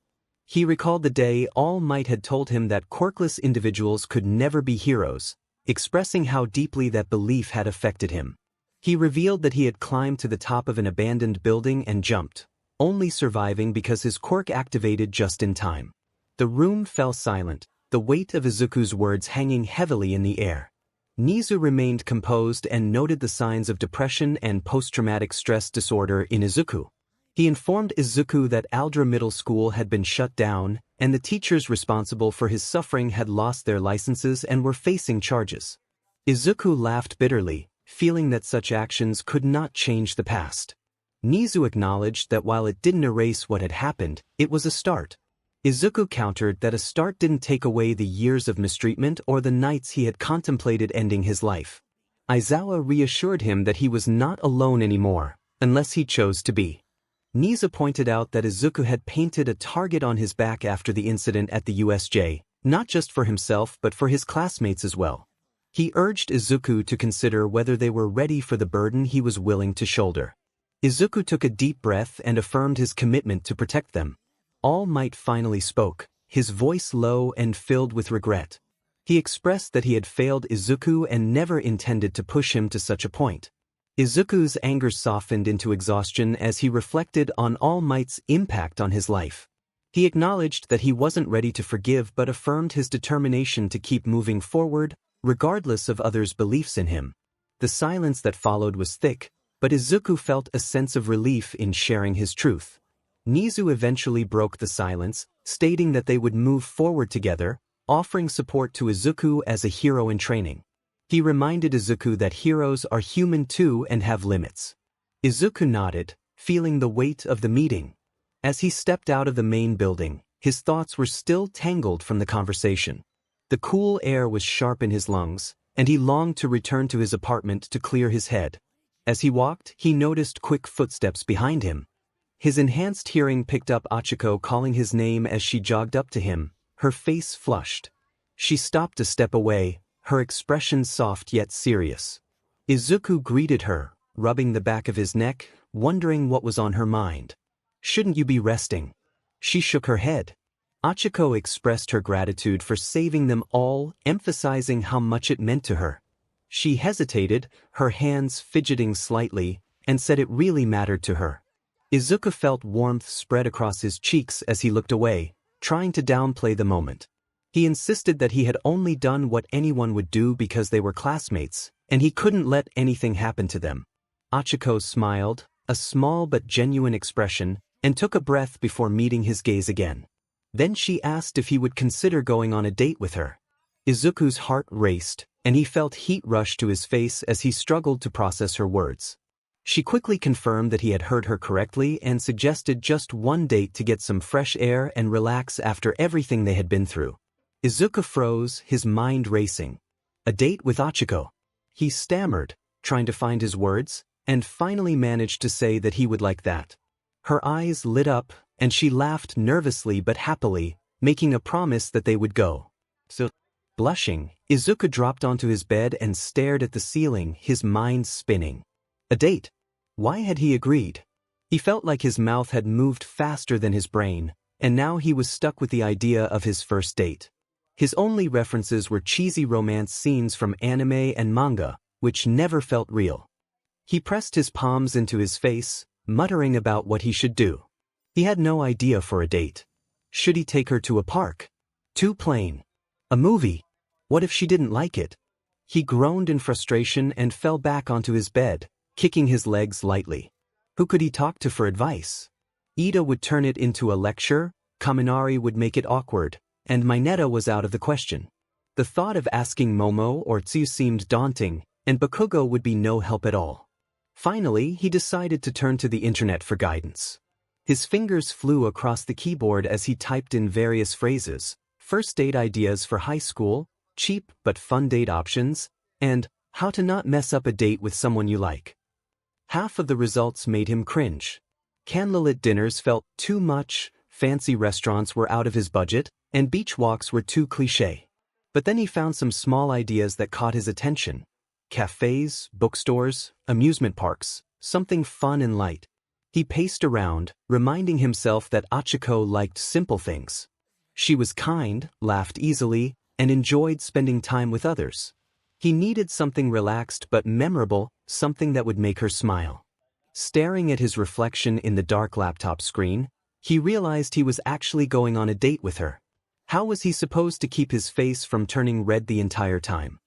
He recalled the day All Might had told him that quirkless individuals could never be heroes, expressing how deeply that belief had affected him. He revealed that he had climbed to the top of an abandoned building and jumped, only surviving because his quirk activated just in time. The room fell silent, the weight of Izuku's words hanging heavily in the air. Nizu remained composed and noted the signs of depression and post-traumatic stress disorder in Izuku. He informed Izuku that 𝗲𝗲𝗏 Middle School had been shut down, and the teachers responsible for his suffering had lost their licenses and were facing charges. Izuku laughed bitterly, feeling that such actions could not change the past. Nizu acknowledged that while it didn't erase what had happened, it was a start. Izuku countered that a start didn't take away the years of mistreatment or the nights he had contemplated ending his life. Aizawa reassured him that he was not alone anymore, unless he chose to be. Nizu pointed out that Izuku had painted a target on his back after the incident at the USJ, not just for himself but for his classmates as well. He urged Izuku to consider whether they were ready for the burden he was willing to shoulder. Izuku took a deep breath and affirmed his commitment to protect them. All Might finally spoke, his voice low and filled with regret. He expressed that he had failed Izuku and never intended to push him to such a point. Izuku's anger softened into exhaustion as he reflected on All Might's impact on his life. He acknowledged that he wasn't ready to forgive but affirmed his determination to keep moving forward, regardless of others' beliefs in him. The silence that followed was thick, but Izuku felt a sense of relief in sharing his truth. Nizu eventually broke the silence, stating that they would move forward together, offering support to Izuku as a hero in training. He reminded Izuku that heroes are human too and have limits. Izuku nodded, feeling the weight of the meeting. As he stepped out of the main building, his thoughts were still tangled from the conversation. The cool air was sharp in his lungs, and he longed to return to his apartment to clear his head. As he walked, he noticed quick footsteps behind him. His enhanced hearing picked up Achiko calling his name as she jogged up to him, her face flushed. She stopped a step away, her expression soft yet serious. Izuku greeted her, rubbing the back of his neck, wondering what was on her mind. "Shouldn't you be resting?" She shook her head. Achiko expressed her gratitude for saving them all, emphasizing how much it meant to her. She hesitated, her hands fidgeting slightly, and said it really mattered to her. Izuku felt warmth spread across his cheeks as he looked away, trying to downplay the moment. He insisted that he had only done what anyone would do because they were classmates, and he couldn't let anything happen to them. Achiko smiled, a small but genuine expression, and took a breath before meeting his gaze again. Then she asked if he would consider going on a date with her. Izuku's heart raced, and he felt heat rush to his face as he struggled to process her words. She quickly confirmed that he had heard her correctly and suggested just one date to get some fresh air and relax after everything they had been through. Izuku froze, his mind racing. A date with Achiko? He stammered, trying to find his words, and finally managed to say that he would like that. Her eyes lit up, and she laughed nervously but happily, making a promise that they would go. So, blushing, Izuku dropped onto his bed and stared at the ceiling, his mind spinning. A date? Why had he agreed? He felt like his mouth had moved faster than his brain, and now he was stuck with the idea of his first date. His only references were cheesy romance scenes from anime and manga, which never felt real. He pressed his palms into his face, muttering about what he should do. He had no idea for a date. Should he take her to a park? Too plain. A movie? What if she didn't like it? He groaned in frustration and fell back onto his bed, kicking his legs lightly. Who could he talk to for advice? Ida would turn it into a lecture, Kaminari would make it awkward, and Mineta was out of the question. The thought of asking Momo or Tsuyu seemed daunting, and Bakugo would be no help at all. Finally, he decided to turn to the internet for guidance. His fingers flew across the keyboard as he typed in various phrases: first date ideas for high school, cheap but fun date options, and how to not mess up a date with someone you like. Half of the results made him cringe. Candlelit dinners felt too much, fancy restaurants were out of his budget, and beach walks were too cliché. But then he found some small ideas that caught his attention. Cafes, bookstores, amusement parks, something fun and light. He paced around, reminding himself that 𝗧𝗵𝗃 liked simple things. She was kind, laughed easily, and enjoyed spending time with others. He needed something relaxed but memorable, something that would make her smile. Staring at his reflection in the dark laptop screen, he realized he was actually going on a date with her. How was he supposed to keep his face from turning red the entire time?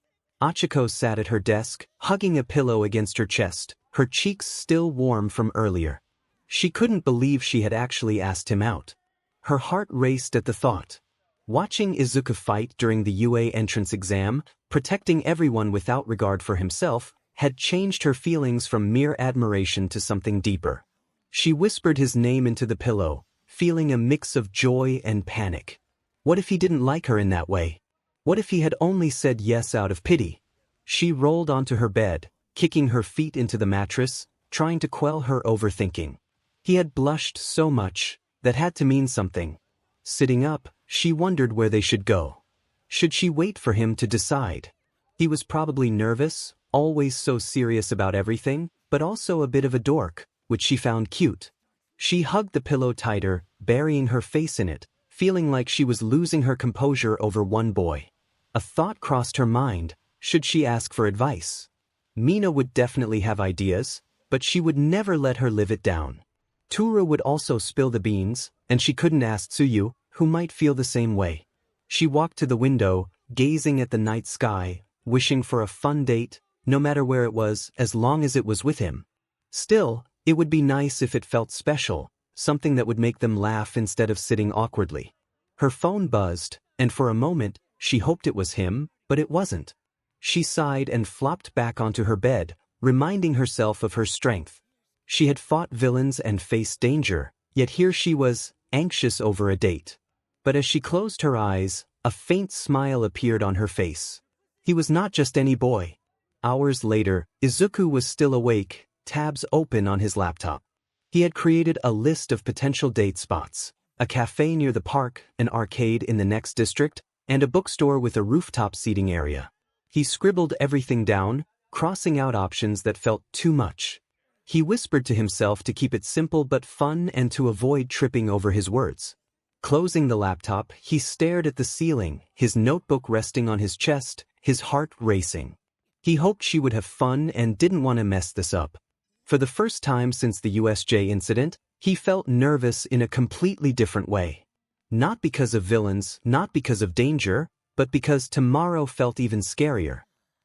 𝗧𝗵𝗃 sat at her desk, hugging a pillow against her chest, her cheeks still warm from earlier. She couldn't believe she had actually asked him out. Her heart raced at the thought. Watching Izuku fight during the UA entrance exam, protecting everyone without regard for himself, had changed her feelings from mere admiration to something deeper. She whispered his name into the pillow, feeling a mix of joy and panic. What if he didn't like her in that way? What if he had only said yes out of pity? She rolled onto her bed, kicking her feet into the mattress, trying to quell her overthinking. He had blushed so much, that had to mean something. Sitting up, she wondered where they should go. Should she wait for him to decide? He was probably nervous, always so serious about everything, but also a bit of a dork, which she found cute. She hugged the pillow tighter, burying her face in it, feeling like she was losing her composure over one boy. A thought crossed her mind: should she ask for advice? Mina would definitely have ideas, but she would never let her live it down. Toru would also spill the beans, and she couldn't ask Tsuyu, who might feel the same way. She walked to the window, gazing at the night sky, wishing for a fun date, no matter where it was, as long as it was with him. Still, it would be nice if it felt special, something that would make them laugh instead of sitting awkwardly. Her phone buzzed, and for a moment, she hoped it was him, but it wasn't. She sighed and flopped back onto her bed, reminding herself of her strength. She had fought villains and faced danger, yet here she was, anxious over a date. But as she closed her eyes, a faint smile appeared on her face. He was not just any boy. Hours later, Izuku was still awake, tabs open on his laptop. He had created a list of potential date spots: a cafe near the park, an arcade in the next district, and a bookstore with a rooftop seating area. He scribbled everything down, crossing out options that felt too much. He whispered to himself to keep it simple but fun and to avoid tripping over his words. Closing the laptop, he stared at the ceiling, his notebook resting on his chest, his heart racing. He hoped she would have fun and didn't want to mess this up. For the first time since the USJ incident, he felt nervous in a completely different way. Not because of villains, not because of danger, but because tomorrow felt even scarier.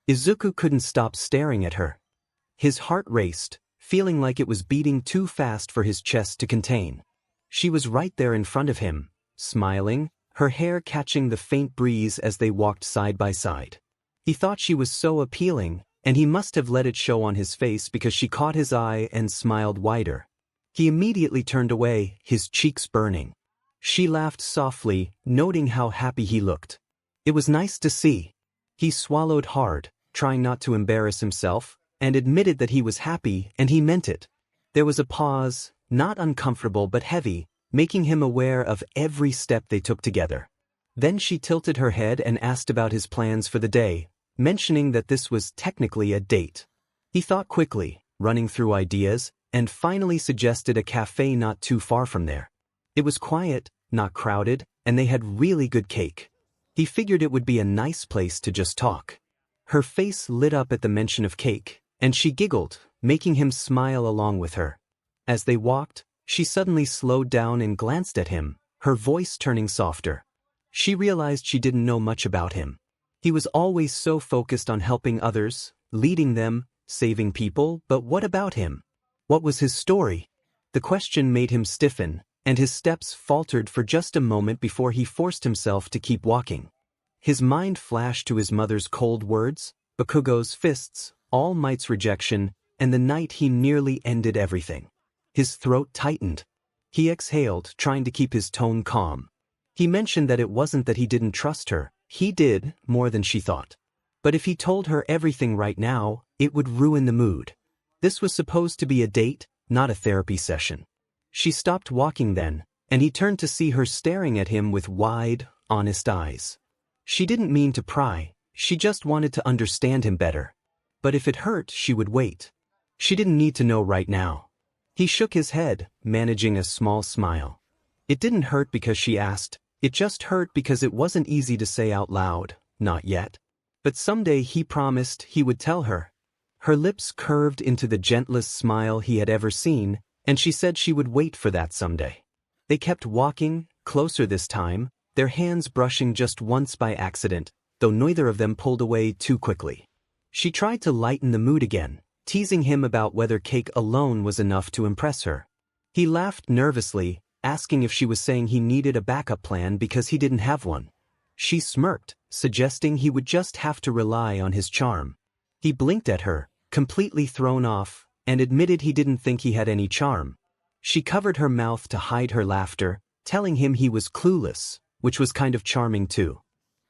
Izuku couldn't stop staring at her. His heart raced, feeling like it was beating too fast for his chest to contain. She was right there in front of him, smiling, her hair catching the faint breeze as they walked side by side. He thought she was so appealing, and he must have let it show on his face because she caught his eye and smiled wider. He immediately turned away, his cheeks burning. She laughed softly, noting how happy he looked. It was nice to see. He swallowed hard, trying not to embarrass himself, and admitted that he was happy, and he meant it. There was a pause, not uncomfortable but heavy, making him aware of every step they took together. Then she tilted her head and asked about his plans for the day, mentioning that this was technically a date. He thought quickly, running through ideas, and finally suggested a cafe not too far from there. It was quiet, not crowded, and they had really good cake. He figured it would be a nice place to just talk. Her face lit up at the mention of cake, and she giggled, making him smile along with her. As they walked, she suddenly slowed down and glanced at him, her voice turning softer. She realized she didn't know much about him. He was always so focused on helping others, leading them, saving people, but what about him? What was his story? The question made him stiffen, and his steps faltered for just a moment before he forced himself to keep walking. His mind flashed to his mother's cold words, Bakugo's fists, All Might's rejection, and the night he nearly ended everything. His throat tightened. He exhaled, trying to keep his tone calm. He mentioned that it wasn't that he didn't trust her. He did, more than she thought. But if he told her everything right now, it would ruin the mood. This was supposed to be a date, not a therapy session. She stopped walking then, and he turned to see her staring at him with wide, honest eyes. She didn't mean to pry, she just wanted to understand him better. But if it hurt, she would wait. She didn't need to know right now. He shook his head, managing a small smile. It didn't hurt because she asked, it just hurt because it wasn't easy to say out loud, not yet. But someday he promised he would tell her. Her lips curved into the gentlest smile he had ever seen, and she said she would wait for that someday. They kept walking, closer this time, their hands brushing just once by accident, though neither of them pulled away too quickly. She tried to lighten the mood again, teasing him about whether cake alone was enough to impress her. He laughed nervously, asking if she was saying he needed a backup plan because he didn't have one. She smirked, suggesting he would just have to rely on his charm. He blinked at her, completely thrown off, and admitted he didn't think he had any charm. She covered her mouth to hide her laughter, telling him he was clueless, which was kind of charming too.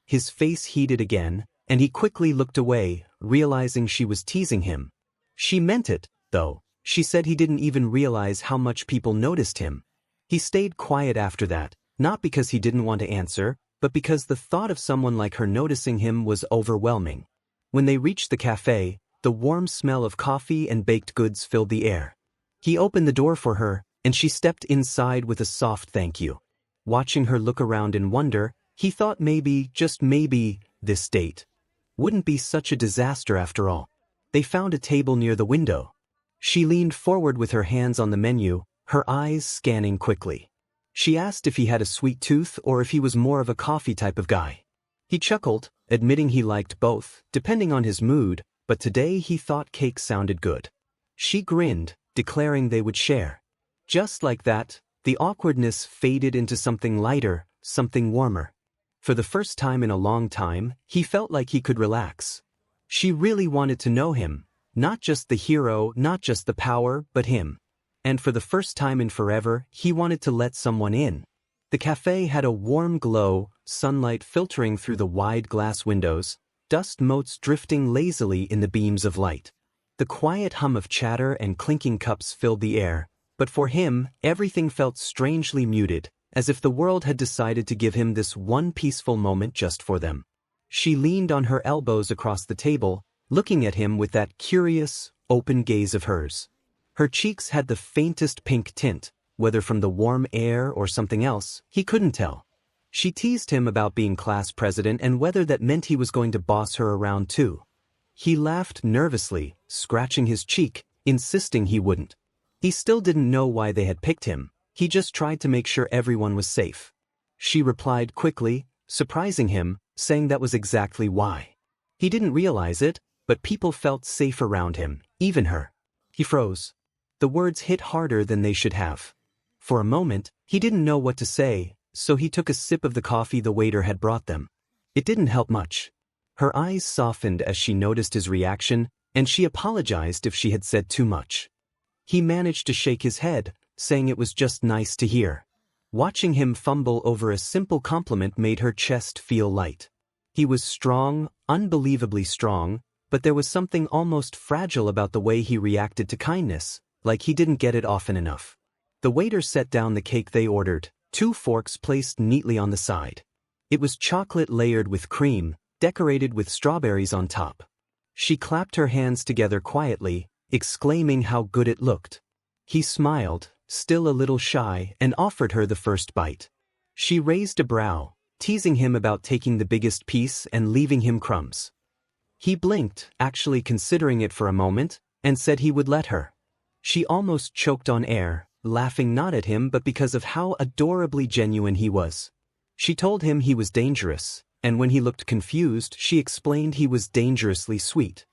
His face heated again, and he quickly looked away, realizing she was teasing him. She meant it, though. She said he didn't even realize how much people noticed him. He stayed quiet after that, not because he didn't want to answer, but because the thought of someone like her noticing him was overwhelming. When they reached the cafe, the warm smell of coffee and baked goods filled the air. He opened the door for her, and she stepped inside with a soft thank you. Watching her look around in wonder, he thought maybe, just maybe, this date wouldn't be such a disaster after all. They found a table near the window. She leaned forward with her hands on the menu, her eyes scanning quickly. She asked if he had a sweet tooth or if he was more of a coffee type of guy. He chuckled, admitting he liked both, depending on his mood, but today he thought cake sounded good. She grinned, declaring they would share. Just like that, the awkwardness faded into something lighter, something warmer. For the first time in a long time, he felt like he could relax. She really wanted to know him, not just the hero, not just the power, but him. And for the first time in forever, he wanted to let someone in. The cafe had a warm glow, sunlight filtering through the wide glass windows, dust motes drifting lazily in the beams of light. The quiet hum of chatter and clinking cups filled the air, but for him, everything felt strangely muted, as if the world had decided to give him this one peaceful moment just for them. She leaned on her elbows across the table, looking at him with that curious, open gaze of hers. Her cheeks had the faintest pink tint, whether from the warm air or something else, he couldn't tell. She teased him about being class president and whether that meant he was going to boss her around too. He laughed nervously, scratching his cheek, insisting he wouldn't. He still didn't know why they had picked him, he just tried to make sure everyone was safe. She replied quickly, surprising him, saying that was exactly why. He didn't realize it, but people felt safe around him, even her. He froze. The words hit harder than they should have. For a moment, he didn't know what to say, so he took a sip of the coffee the waiter had brought them. It didn't help much. Her eyes softened as she noticed his reaction, and she apologized if she had said too much. He managed to shake his head, saying it was just nice to hear. Watching him fumble over a simple compliment made her chest feel light. He was strong, unbelievably strong, but there was something almost fragile about the way he reacted to kindness, like he didn't get it often enough. The waiter set down the cake they ordered, 2 forks placed neatly on the side. It was chocolate layered with cream, decorated with strawberries on top. She clapped her hands together quietly, exclaiming how good it looked. He smiled, still a little shy, and offered her the first bite. She raised a brow, teasing him about taking the biggest piece and leaving him crumbs. He blinked, actually considering it for a moment, and said he would let her. She almost choked on air, laughing not at him but because of how adorably genuine he was. She told him he was dangerous, and when he looked confused, she explained he was dangerously sweet.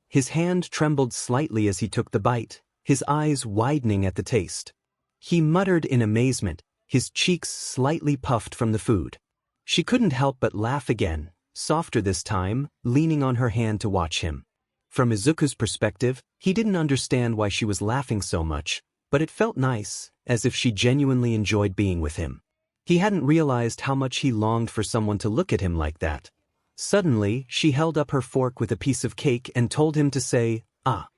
His hand trembled slightly as he took the bite, his eyes widening at the taste. He muttered in amazement, his cheeks slightly puffed from the food. She couldn't help but laugh again, softer this time, leaning on her hand to watch him. From Izuku's perspective, he didn't understand why she was laughing so much, but it felt nice, as if she genuinely enjoyed being with him. He hadn't realized how much he longed for someone to look at him like that. Suddenly, she held up her fork with a piece of cake and told him to say, "Ah."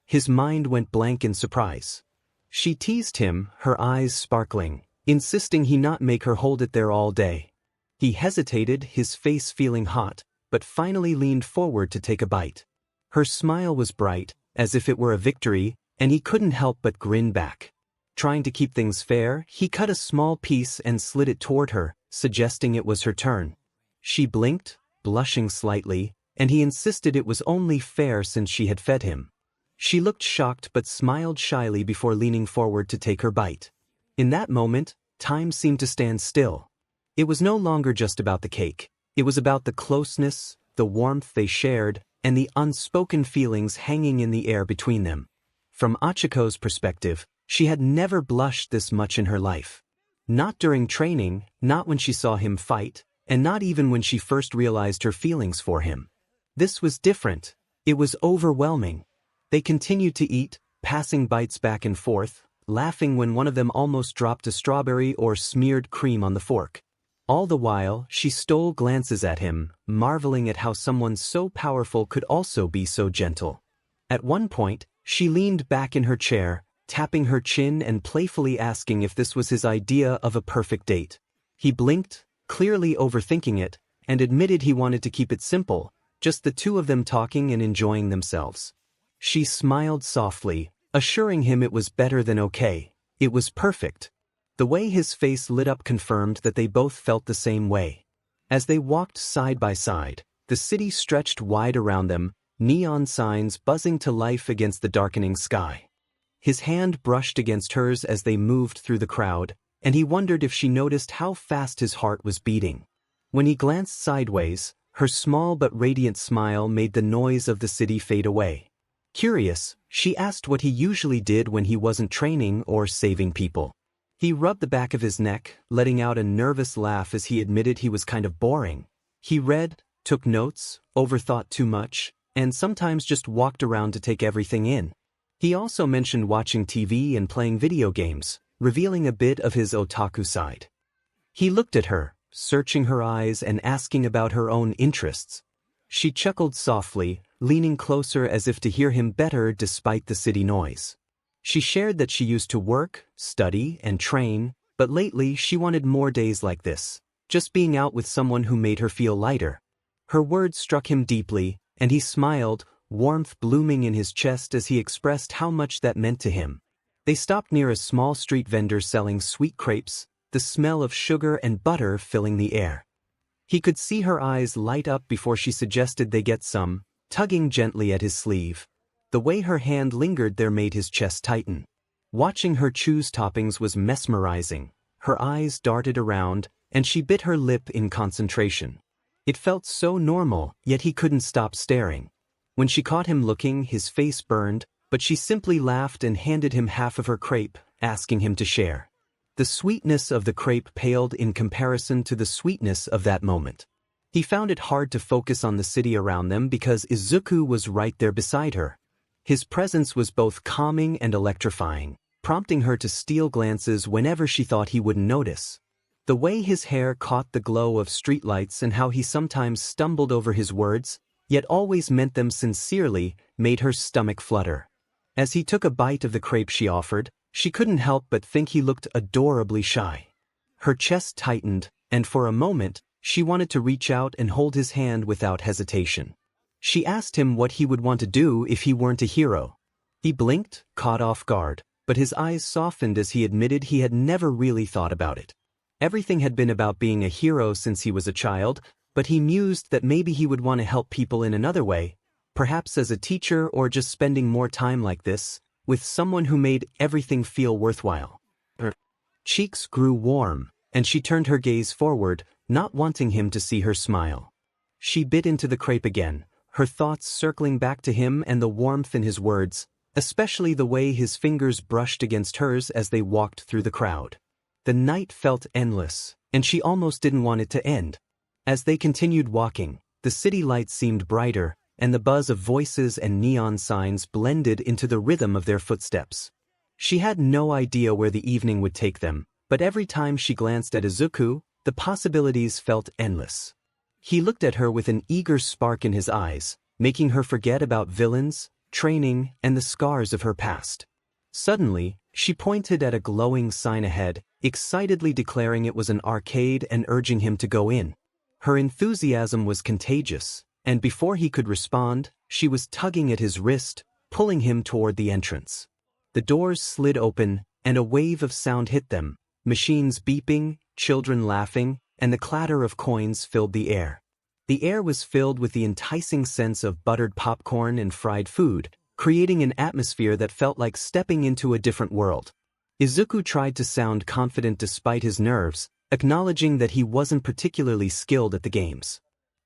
His mind went blank in surprise. She teased him, her eyes sparkling, insisting he not make her hold it there all day. He hesitated, his face feeling hot, but finally leaned forward to take a bite. Her smile was bright, as if it were a victory, and he couldn't help but grin back. Trying to keep things fair, he cut a small piece and slid it toward her, suggesting it was her turn. She blinked, blushing slightly, and he insisted it was only fair since she had fed him. She looked shocked but smiled shyly before leaning forward to take her bite. In that moment, time seemed to stand still. It was no longer just about the cake. It was about the closeness, the warmth they shared, and the unspoken feelings hanging in the air between them. From Achiko's perspective, she had never blushed this much in her life. Not during training, not when she saw him fight, and not even when she first realized her feelings for him. This was different. It was overwhelming. They continued to eat, passing bites back and forth, laughing when one of them almost dropped a strawberry or smeared cream on the fork. All the while, she stole glances at him, marveling at how someone so powerful could also be so gentle. At one point, she leaned back in her chair, tapping her chin and playfully asking if this was his idea of a perfect date. He blinked, clearly overthinking it, and admitted he wanted to keep it simple, just the two of them talking and enjoying themselves. She smiled softly, assuring him it was better than okay. It was perfect. The way his face lit up confirmed that they both felt the same way. As they walked side by side, the city stretched wide around them, neon signs buzzing to life against the darkening sky. His hand brushed against hers as they moved through the crowd, and he wondered if she noticed how fast his heart was beating. When he glanced sideways, her small but radiant smile made the noise of the city fade away. Curious, she asked what he usually did when he wasn't training or saving people. He rubbed the back of his neck, letting out a nervous laugh as he admitted he was kind of boring. He read, took notes, overthought too much, and sometimes just walked around to take everything in. He also mentioned watching TV and playing video games, revealing a bit of his otaku side. He looked at her, searching her eyes and asking about her own interests. She chuckled softly, leaning closer as if to hear him better despite the city noise. She shared that she used to work, study, and train, but lately she wanted more days like this, just being out with someone who made her feel lighter. Her words struck him deeply, and he smiled, warmth blooming in his chest as he expressed how much that meant to him. They stopped near a small street vendor selling sweet crepes, the smell of sugar and butter filling the air. He could see her eyes light up before she suggested they get some, tugging gently at his sleeve. The way her hand lingered there made his chest tighten. Watching her choose toppings was mesmerizing. Her eyes darted around, and she bit her lip in concentration. It felt so normal, yet he couldn't stop staring. When she caught him looking, his face burned, but she simply laughed and handed him half of her crepe, asking him to share. The sweetness of the crepe paled in comparison to the sweetness of that moment. He found it hard to focus on the city around them because Izuku was right there beside her. His presence was both calming and electrifying, prompting her to steal glances whenever she thought he wouldn't notice. The way his hair caught the glow of streetlights and how he sometimes stumbled over his words, yet always meant them sincerely, made her stomach flutter. As he took a bite of the crepe she offered, she couldn't help but think he looked adorably shy. Her chest tightened, and for a moment, she wanted to reach out and hold his hand without hesitation. She asked him what he would want to do if he weren't a hero. He blinked, caught off guard, but his eyes softened as he admitted he had never really thought about it. Everything had been about being a hero since he was a child, but he mused that maybe he would want to help people in another way, perhaps as a teacher or just spending more time like this, with someone who made everything feel worthwhile. Her cheeks grew warm, and she turned her gaze forward, not wanting him to see her smile. She bit into the crepe again, her thoughts circling back to him and the warmth in his words, especially the way his fingers brushed against hers as they walked through the crowd. The night felt endless, and she almost didn't want it to end. As they continued walking, the city lights seemed brighter, and the buzz of voices and neon signs blended into the rhythm of their footsteps. She had no idea where the evening would take them, but every time she glanced at Izuku, the possibilities felt endless. He looked at her with an eager spark in his eyes, making her forget about villains, training, and the scars of her past. Suddenly, She pointed at a glowing sign ahead, excitedly declaring it was an arcade and urging him to go in. Her enthusiasm was contagious, and before he could respond, she was tugging at his wrist, pulling him toward the entrance. The doors slid open, and a wave of sound hit them, machines beeping, children laughing, and the clatter of coins filled the air. The air was filled with the enticing sense of buttered popcorn and fried food, creating an atmosphere that felt like stepping into a different world. Izuku tried to sound confident despite his nerves, acknowledging that he wasn't particularly skilled at the games.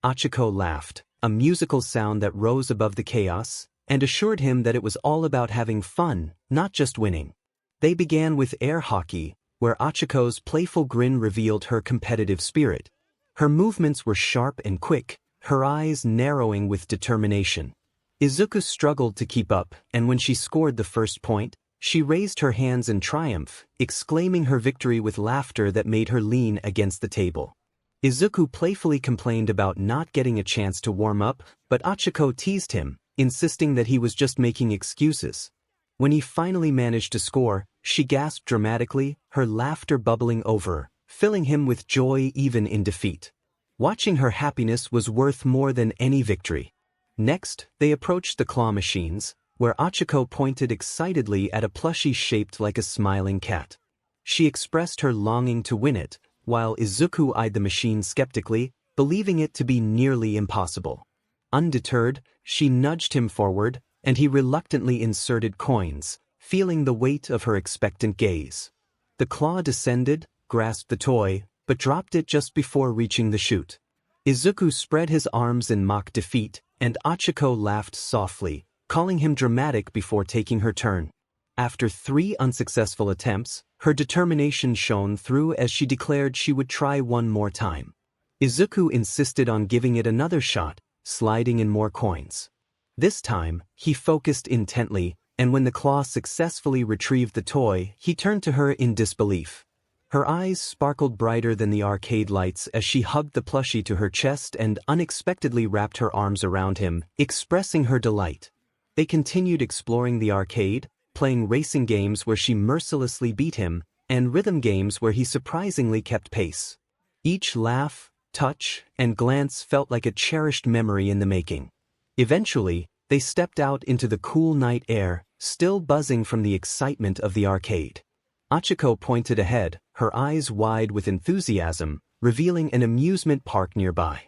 Achiko laughed, a musical sound that rose above the chaos, and assured him that it was all about having fun, not just winning. They began with air hockey, where Achiko's playful grin revealed her competitive spirit. Her movements were sharp and quick, her eyes narrowing with determination. Izuku struggled to keep up, and when she scored the first point, she raised her hands in triumph, exclaiming her victory with laughter that made her lean against the table. Izuku playfully complained about not getting a chance to warm up, but Achiko teased him, insisting that he was just making excuses. When he finally managed to score, she gasped dramatically, her laughter bubbling over, filling him with joy even in defeat. Watching her happiness was worth more than any victory. Next, they approached the claw machines, where Achiko pointed excitedly at a plushie shaped like a smiling cat. She expressed her longing to win it, while Izuku eyed the machine skeptically, believing it to be nearly impossible. Undeterred, she nudged him forward, and he reluctantly inserted coins, feeling the weight of her expectant gaze. The claw descended, grasped the toy, but dropped it just before reaching the chute. Izuku spread his arms in mock defeat, and Achiko laughed softly, calling him dramatic before taking her turn. After 3 unsuccessful attempts, her determination shone through as she declared she would try one more time. Izuku insisted on giving it another shot, sliding in more coins. This time, he focused intently, and when the claw successfully retrieved the toy, he turned to her in disbelief. Her eyes sparkled brighter than the arcade lights as she hugged the plushie to her chest and unexpectedly wrapped her arms around him, expressing her delight. They continued exploring the arcade, playing racing games where she mercilessly beat him, and rhythm games where he surprisingly kept pace. Each laugh, touch, and glance felt like a cherished memory in the making. Eventually, they stepped out into the cool night air, still buzzing from the excitement of the arcade. Achiko pointed ahead, her eyes wide with enthusiasm, revealing an amusement park nearby.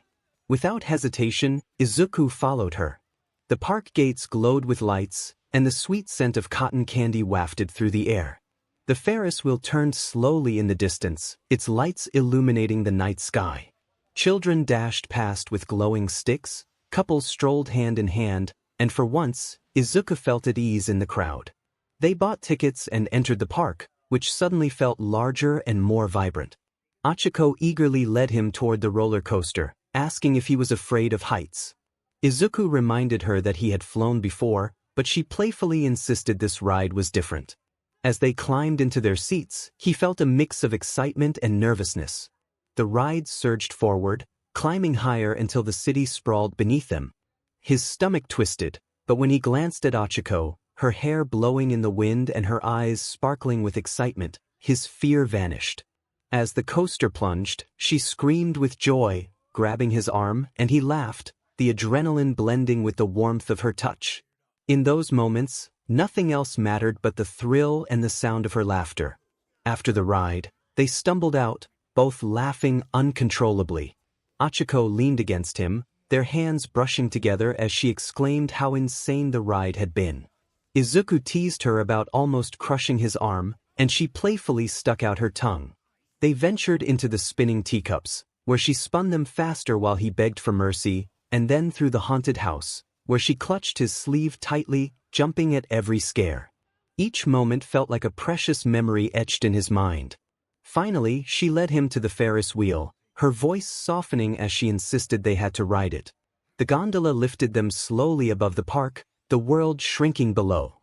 Without hesitation, Izuku followed her. The park gates glowed with lights, and the sweet scent of cotton candy wafted through the air. The Ferris wheel turned slowly in the distance, its lights illuminating the night sky. Children dashed past with glowing sticks, couples strolled hand in hand, and for once, Izuku felt at ease in the crowd. They bought tickets and entered the park, which suddenly felt larger and more vibrant. Achiko eagerly led him toward the roller coaster, asking if he was afraid of heights. Izuku reminded her that he had flown before, but she playfully insisted this ride was different. As they climbed into their seats, he felt a mix of excitement and nervousness. The ride surged forward, climbing higher until the city sprawled beneath them. His stomach twisted, but when he glanced at Achiko, her hair blowing in the wind and her eyes sparkling with excitement, his fear vanished. As the coaster plunged, she screamed with joy, grabbing his arm, and he laughed, the adrenaline blending with the warmth of her touch. In those moments, nothing else mattered but the thrill and the sound of her laughter. After the ride, they stumbled out, both laughing uncontrollably. Achiko leaned against him, their hands brushing together as she exclaimed how insane the ride had been. Izuku teased her about almost crushing his arm, and she playfully stuck out her tongue. They ventured into the spinning teacups, where she spun them faster while he begged for mercy, and then through the haunted house, where she clutched his sleeve tightly, jumping at every scare. Each moment felt like a precious memory etched in his mind. Finally, she led him to the Ferris wheel, her voice softening as she insisted they had to ride it. The gondola lifted them slowly above the park, the world shrinking below.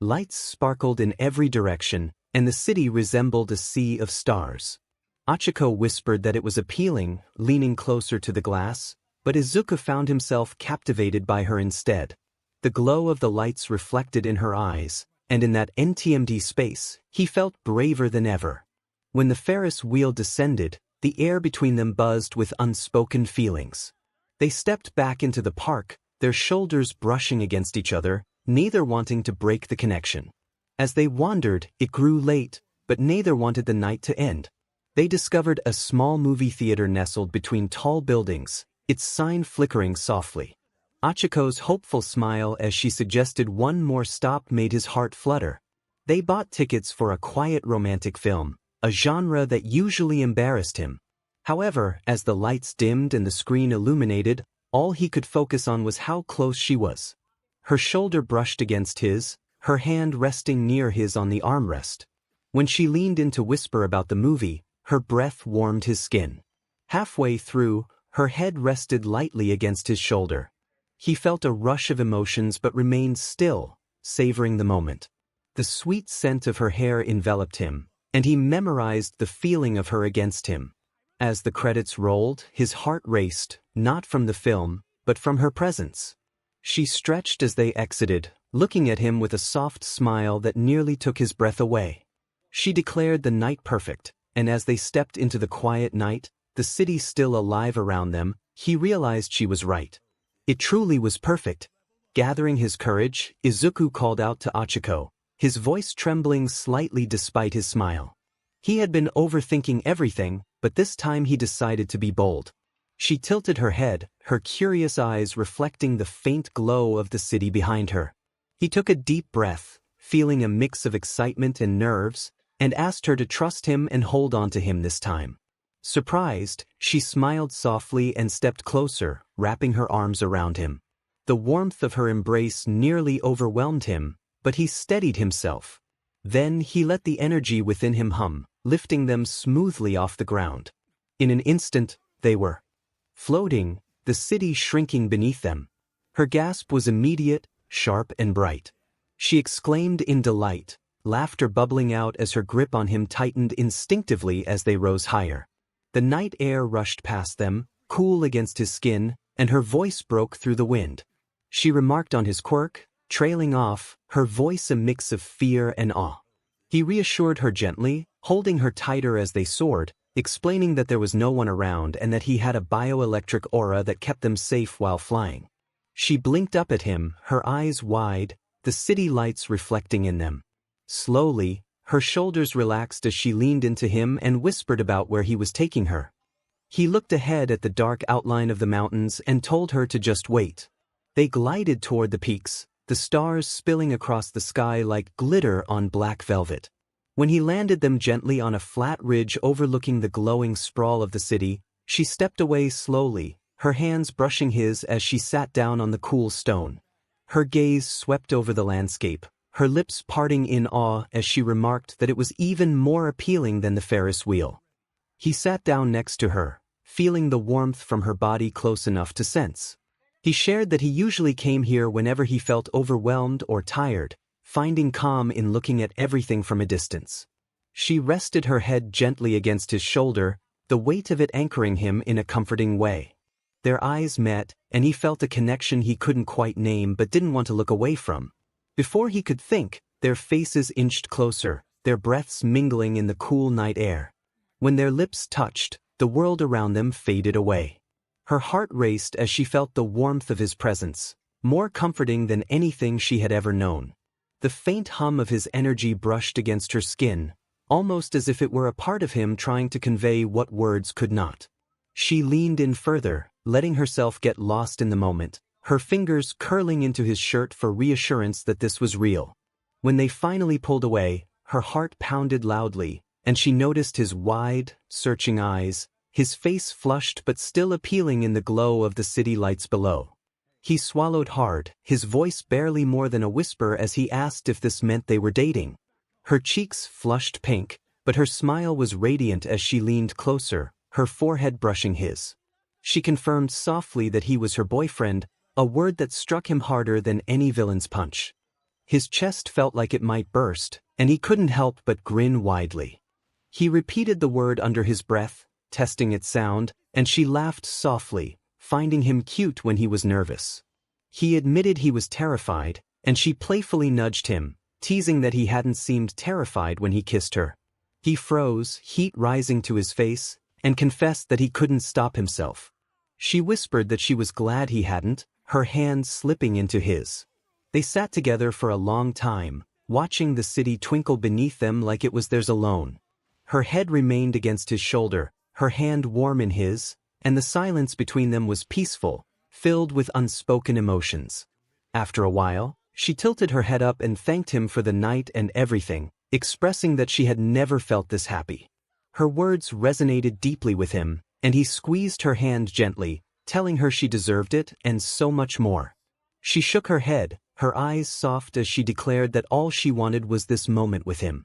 Lights sparkled in every direction, and the city resembled a sea of stars. Achiko whispered that it was appealing, leaning closer to the glass, but Izuku found himself captivated by her instead. The glow of the lights reflected in her eyes, and in that empty space, he felt braver than ever. When the Ferris wheel descended, the air between them buzzed with unspoken feelings. They stepped back into the park, their shoulders brushing against each other, neither wanting to break the connection. As they wandered, it grew late, but neither wanted the night to end. They discovered a small movie theater nestled between tall buildings, its sign flickering softly. Achiko's hopeful smile as she suggested one more stop made his heart flutter. They bought tickets for a quiet romantic film, a genre that usually embarrassed him. However, as the lights dimmed and the screen illuminated, all he could focus on was how close she was. Her shoulder brushed against his, her hand resting near his on the armrest. When she leaned in to whisper about the movie, her breath warmed his skin. Halfway through, her head rested lightly against his shoulder. He felt a rush of emotions but remained still, savoring the moment. The sweet scent of her hair enveloped him, and he memorized the feeling of her against him. As the credits rolled, his heart raced, not from the film, but from her presence. She stretched as they exited, looking at him with a soft smile that nearly took his breath away. She declared the night perfect, and as they stepped into the quiet night, the city still alive around them, he realized she was right. It truly was perfect. Gathering his courage, Izuku called out to Achiko, his voice trembling slightly despite his smile. He had been overthinking everything, but this time he decided to be bold. She tilted her head, her curious eyes reflecting the faint glow of the city behind her. He took a deep breath, feeling a mix of excitement and nerves, and asked her to trust him and hold on to him this time. Surprised, she smiled softly and stepped closer, wrapping her arms around him. The warmth of her embrace nearly overwhelmed him, but he steadied himself. Then he let the energy within him hum, lifting them smoothly off the ground. In an instant, they were floating, the city shrinking beneath them. Her gasp was immediate, sharp and bright. She exclaimed in delight, laughter bubbling out as her grip on him tightened instinctively as they rose higher. The night air rushed past them, cool against his skin, and her voice broke through the wind. She remarked on his quirk, trailing off, her voice a mix of fear and awe. He reassured her gently, holding her tighter as they soared, explaining that there was no one around and that he had a bioelectric aura that kept them safe while flying. She blinked up at him, her eyes wide, the city lights reflecting in them. Slowly, her shoulders relaxed as she leaned into him and whispered about where he was taking her. He looked ahead at the dark outline of the mountains and told her to just wait. They glided toward the peaks, the stars spilling across the sky like glitter on black velvet. When he landed them gently on a flat ridge overlooking the glowing sprawl of the city, she stepped away slowly, her hands brushing his as she sat down on the cool stone. Her gaze swept over the landscape, her lips parting in awe as she remarked that it was even more appealing than the Ferris wheel. He sat down next to her, feeling the warmth from her body close enough to sense. He shared that he usually came here whenever he felt overwhelmed or tired, finding calm in looking at everything from a distance. She rested her head gently against his shoulder, the weight of it anchoring him in a comforting way. Their eyes met, and he felt a connection he couldn't quite name but didn't want to look away from. Before he could think, their faces inched closer, their breaths mingling in the cool night air. When their lips touched, the world around them faded away. Her heart raced as she felt the warmth of his presence, more comforting than anything she had ever known. The faint hum of his energy brushed against her skin, almost as if it were a part of him trying to convey what words could not. She leaned in further, letting herself get lost in the moment, her fingers curling into his shirt for reassurance that this was real. When they finally pulled away, her heart pounded loudly, and she noticed his wide, searching eyes, his face flushed but still appealing in the glow of the city lights below. He swallowed hard, his voice barely more than a whisper as he asked if this meant they were dating. Her cheeks flushed pink, but her smile was radiant as she leaned closer, her forehead brushing his. She confirmed softly that he was her boyfriend, a word that struck him harder than any villain's punch. His chest felt like it might burst, and he couldn't help but grin widely. He repeated the word under his breath, testing its sound, and she laughed softly, finding him cute when he was nervous. He admitted he was terrified, and she playfully nudged him, teasing that he hadn't seemed terrified when he kissed her. He froze, heat rising to his face, and confessed that he couldn't stop himself. She whispered that she was glad he hadn't, her hand slipping into his. They sat together for a long time, watching the city twinkle beneath them like it was theirs alone. Her head remained against his shoulder, her hand warm in his, and the silence between them was peaceful, filled with unspoken emotions. After a while, she tilted her head up and thanked him for the night and everything, expressing that she had never felt this happy. Her words resonated deeply with him, and he squeezed her hand gently, telling her she deserved it and so much more. She shook her head, her eyes soft as she declared that all she wanted was this moment with him.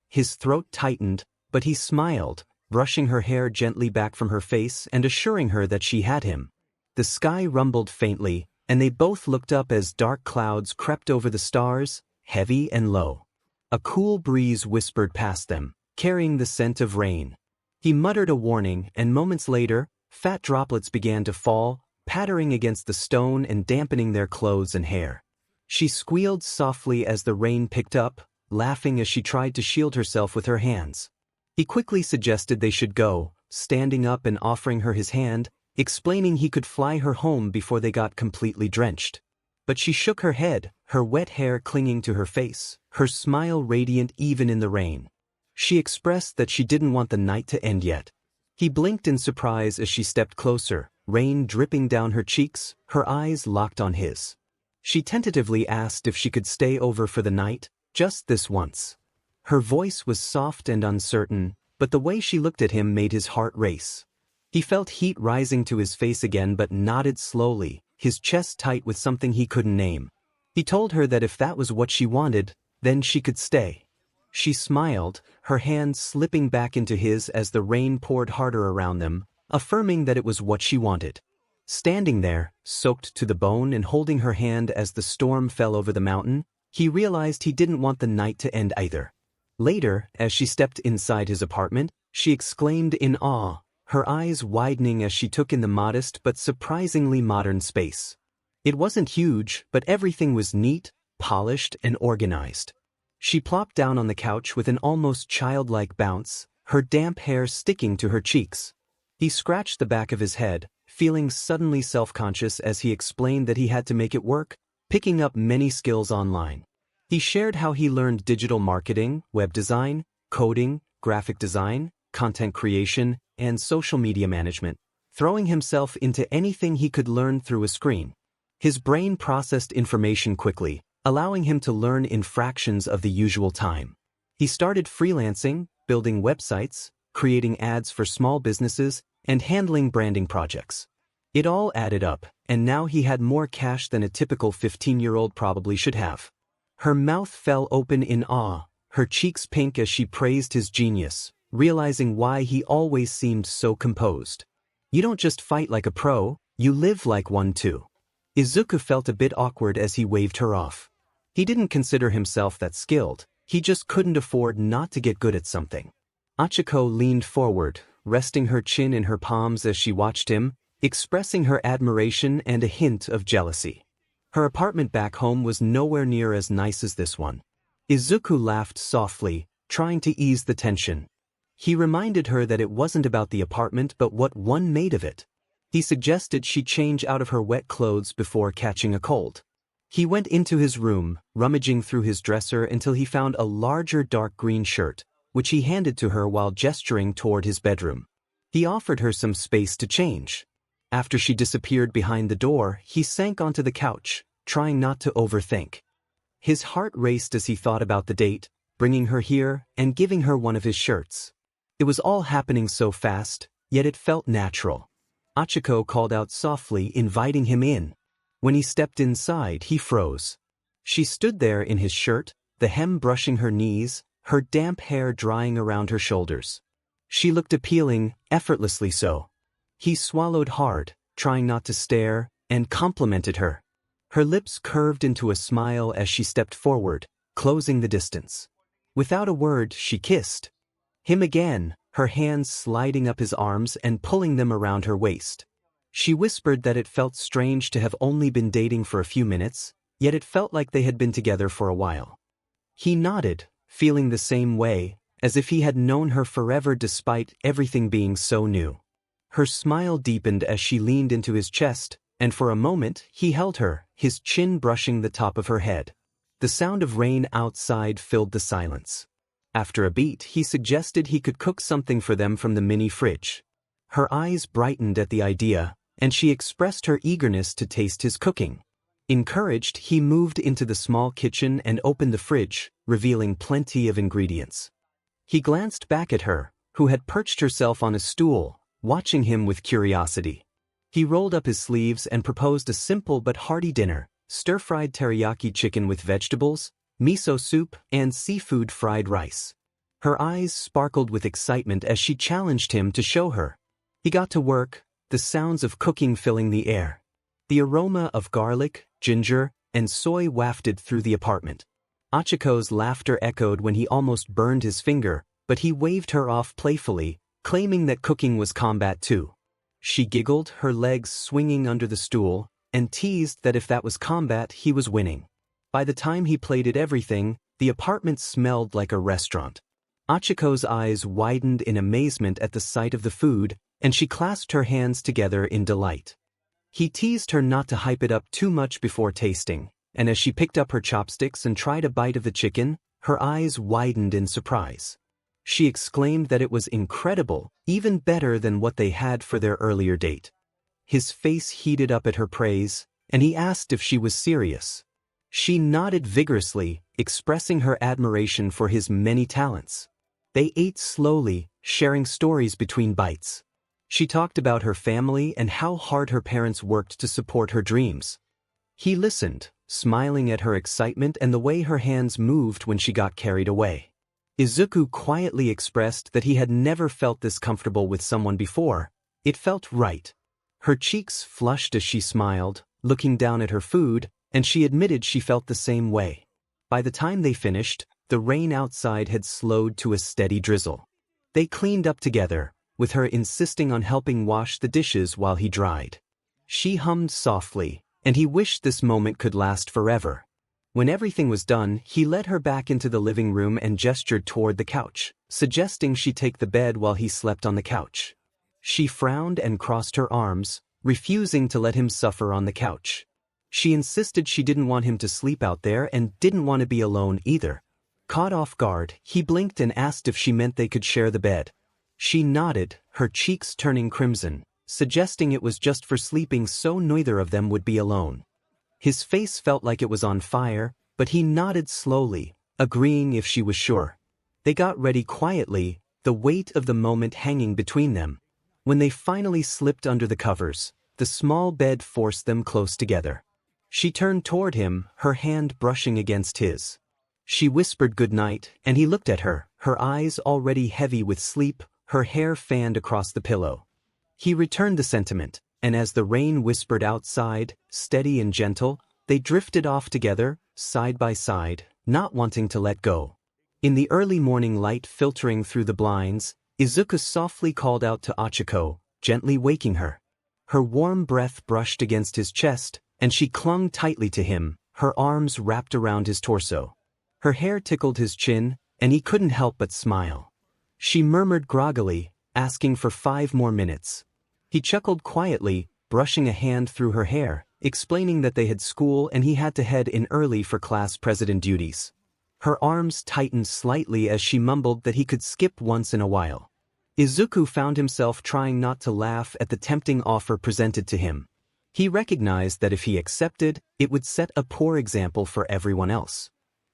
His throat tightened, but he smiled, brushing her hair gently back from her face and assuring her that she had him. The sky rumbled faintly, and they both looked up as dark clouds crept over the stars, heavy and low. A cool breeze whispered past them, carrying the scent of rain. He muttered a warning, and moments later, fat droplets began to fall, pattering against the stone and dampening their clothes and hair. She squealed softly as the rain picked up, laughing as she tried to shield herself with her hands. He quickly suggested they should go, standing up and offering her his hand, explaining he could fly her home before they got completely drenched. But she shook her head, her wet hair clinging to her face, her smile radiant even in the rain. She expressed that she didn't want the night to end yet. He blinked in surprise as she stepped closer, rain dripping down her cheeks, her eyes locked on his. She tentatively asked if she could stay over for the night, just this once. Her voice was soft and uncertain, but the way she looked at him made his heart race. He felt heat rising to his face again but nodded slowly, his chest tight with something he couldn't name. He told her that if that was what she wanted, then she could stay. She smiled, her hand slipping back into his as the rain poured harder around them, affirming that it was what she wanted. Standing there, soaked to the bone and holding her hand as the storm fell over the mountain, he realized he didn't want the night to end either. Later, as she stepped inside his apartment, she exclaimed in awe, her eyes widening as she took in the modest but surprisingly modern space. It wasn't huge, but everything was neat, polished, and organized. She plopped down on the couch with an almost childlike bounce, her damp hair sticking to her cheeks. He scratched the back of his head, feeling suddenly self-conscious as he explained that he had to make it work, picking up many skills online. He shared how he learned digital marketing, web design, coding, graphic design, content creation, and social media management, throwing himself into anything he could learn through a screen. His brain processed information quickly, allowing him to learn in fractions of the usual time. He started freelancing, building websites, creating ads for small businesses, and handling branding projects. It all added up, and now he had more cash than a typical 15-year-old probably should have. Her mouth fell open in awe, her cheeks pink as she praised his genius, realizing why he always seemed so composed. You don't just fight like a pro, you live like one too. Izuku felt a bit awkward as he waved her off. He didn't consider himself that skilled, he just couldn't afford not to get good at something. Achiko leaned forward, resting her chin in her palms as she watched him, expressing her admiration and a hint of jealousy. Her apartment back home was nowhere near as nice as this one. Izuku laughed softly, trying to ease the tension. He reminded her that it wasn't about the apartment but what one made of it. He suggested she change out of her wet clothes before catching a cold. He went into his room, rummaging through his dresser until he found a larger dark green shirt, which he handed to her while gesturing toward his bedroom. He offered her some space to change. After she disappeared behind the door, he sank onto the couch, trying not to overthink. His heart raced as he thought about the date, bringing her here, and giving her one of his shirts. It was all happening so fast, yet it felt natural. Achiko called out softly, inviting him in. When he stepped inside, he froze. She stood there in his shirt, the hem brushing her knees, her damp hair drying around her shoulders. She looked appealing, effortlessly so. He swallowed hard, trying not to stare, and complimented her. Her lips curved into a smile as she stepped forward, closing the distance. Without a word, she kissed him again, her hands sliding up his arms and pulling them around her waist. She whispered that it felt strange to have only been dating for a few minutes, yet it felt like they had been together for a while. He nodded, feeling the same way, as if he had known her forever despite everything being so new. Her smile deepened as she leaned into his chest, and for a moment he held her, his chin brushing the top of her head. The sound of rain outside filled the silence. After a beat, he suggested he could cook something for them from the mini fridge. Her eyes brightened at the idea, and she expressed her eagerness to taste his cooking. Encouraged, he moved into the small kitchen and opened the fridge, revealing plenty of ingredients. He glanced back at her, who had perched herself on a stool, watching him with curiosity. He rolled up his sleeves and proposed a simple but hearty dinner: stir-fried teriyaki chicken with vegetables, miso soup, and seafood fried rice. Her eyes sparkled with excitement as she challenged him to show her. He got to work, the sounds of cooking filling the air. The aroma of garlic, ginger, and soy wafted through the apartment. Achiko's laughter echoed when he almost burned his finger, but he waved her off playfully, claiming that cooking was combat too. She giggled, her legs swinging under the stool, and teased that if that was combat, he was winning. By the time he plated everything, the apartment smelled like a restaurant. Achiko's eyes widened in amazement at the sight of the food, and she clasped her hands together in delight. He teased her not to hype it up too much before tasting, and as she picked up her chopsticks and tried a bite of the chicken, her eyes widened in surprise. She exclaimed that it was incredible, even better than what they had for their earlier date. His face heated up at her praise, and he asked if she was serious. She nodded vigorously, expressing her admiration for his many talents. They ate slowly, sharing stories between bites. She talked about her family and how hard her parents worked to support her dreams. He listened, smiling at her excitement and the way her hands moved when she got carried away. Izuku quietly expressed that he had never felt this comfortable with someone before. It felt right. Her cheeks flushed as she smiled, looking down at her food, and she admitted she felt the same way. By the time they finished, the rain outside had slowed to a steady drizzle. They cleaned up together, with her insisting on helping wash the dishes while he dried. She hummed softly, and he wished this moment could last forever. When everything was done, he led her back into the living room and gestured toward the couch, suggesting she take the bed while he slept on the couch. She frowned and crossed her arms, refusing to let him suffer on the couch. She insisted she didn't want him to sleep out there and didn't want to be alone either. Caught off guard, he blinked and asked if she meant they could share the bed. She nodded, her cheeks turning crimson, suggesting it was just for sleeping so neither of them would be alone. His face felt like it was on fire, but he nodded slowly, agreeing if she was sure. They got ready quietly, the weight of the moment hanging between them. When they finally slipped under the covers, the small bed forced them close together. She turned toward him, her hand brushing against his. She whispered goodnight, and he looked at her, her eyes already heavy with sleep, her hair fanned across the pillow. He returned the sentiment, and as the rain whispered outside, steady and gentle, they drifted off together, side by side, not wanting to let go. In the early morning light filtering through the blinds, Izuku softly called out to Achiko, gently waking her. Her warm breath brushed against his chest, and she clung tightly to him, her arms wrapped around his torso. Her hair tickled his chin, and he couldn't help but smile. She murmured groggily, asking for 5 more minutes. He chuckled quietly, brushing a hand through her hair, explaining that they had school and he had to head in early for class president duties. Her arms tightened slightly as she mumbled that he could skip once in a while. Izuku found himself trying not to laugh at the tempting offer presented to him. He recognized that if he accepted, it would set a poor example for everyone else.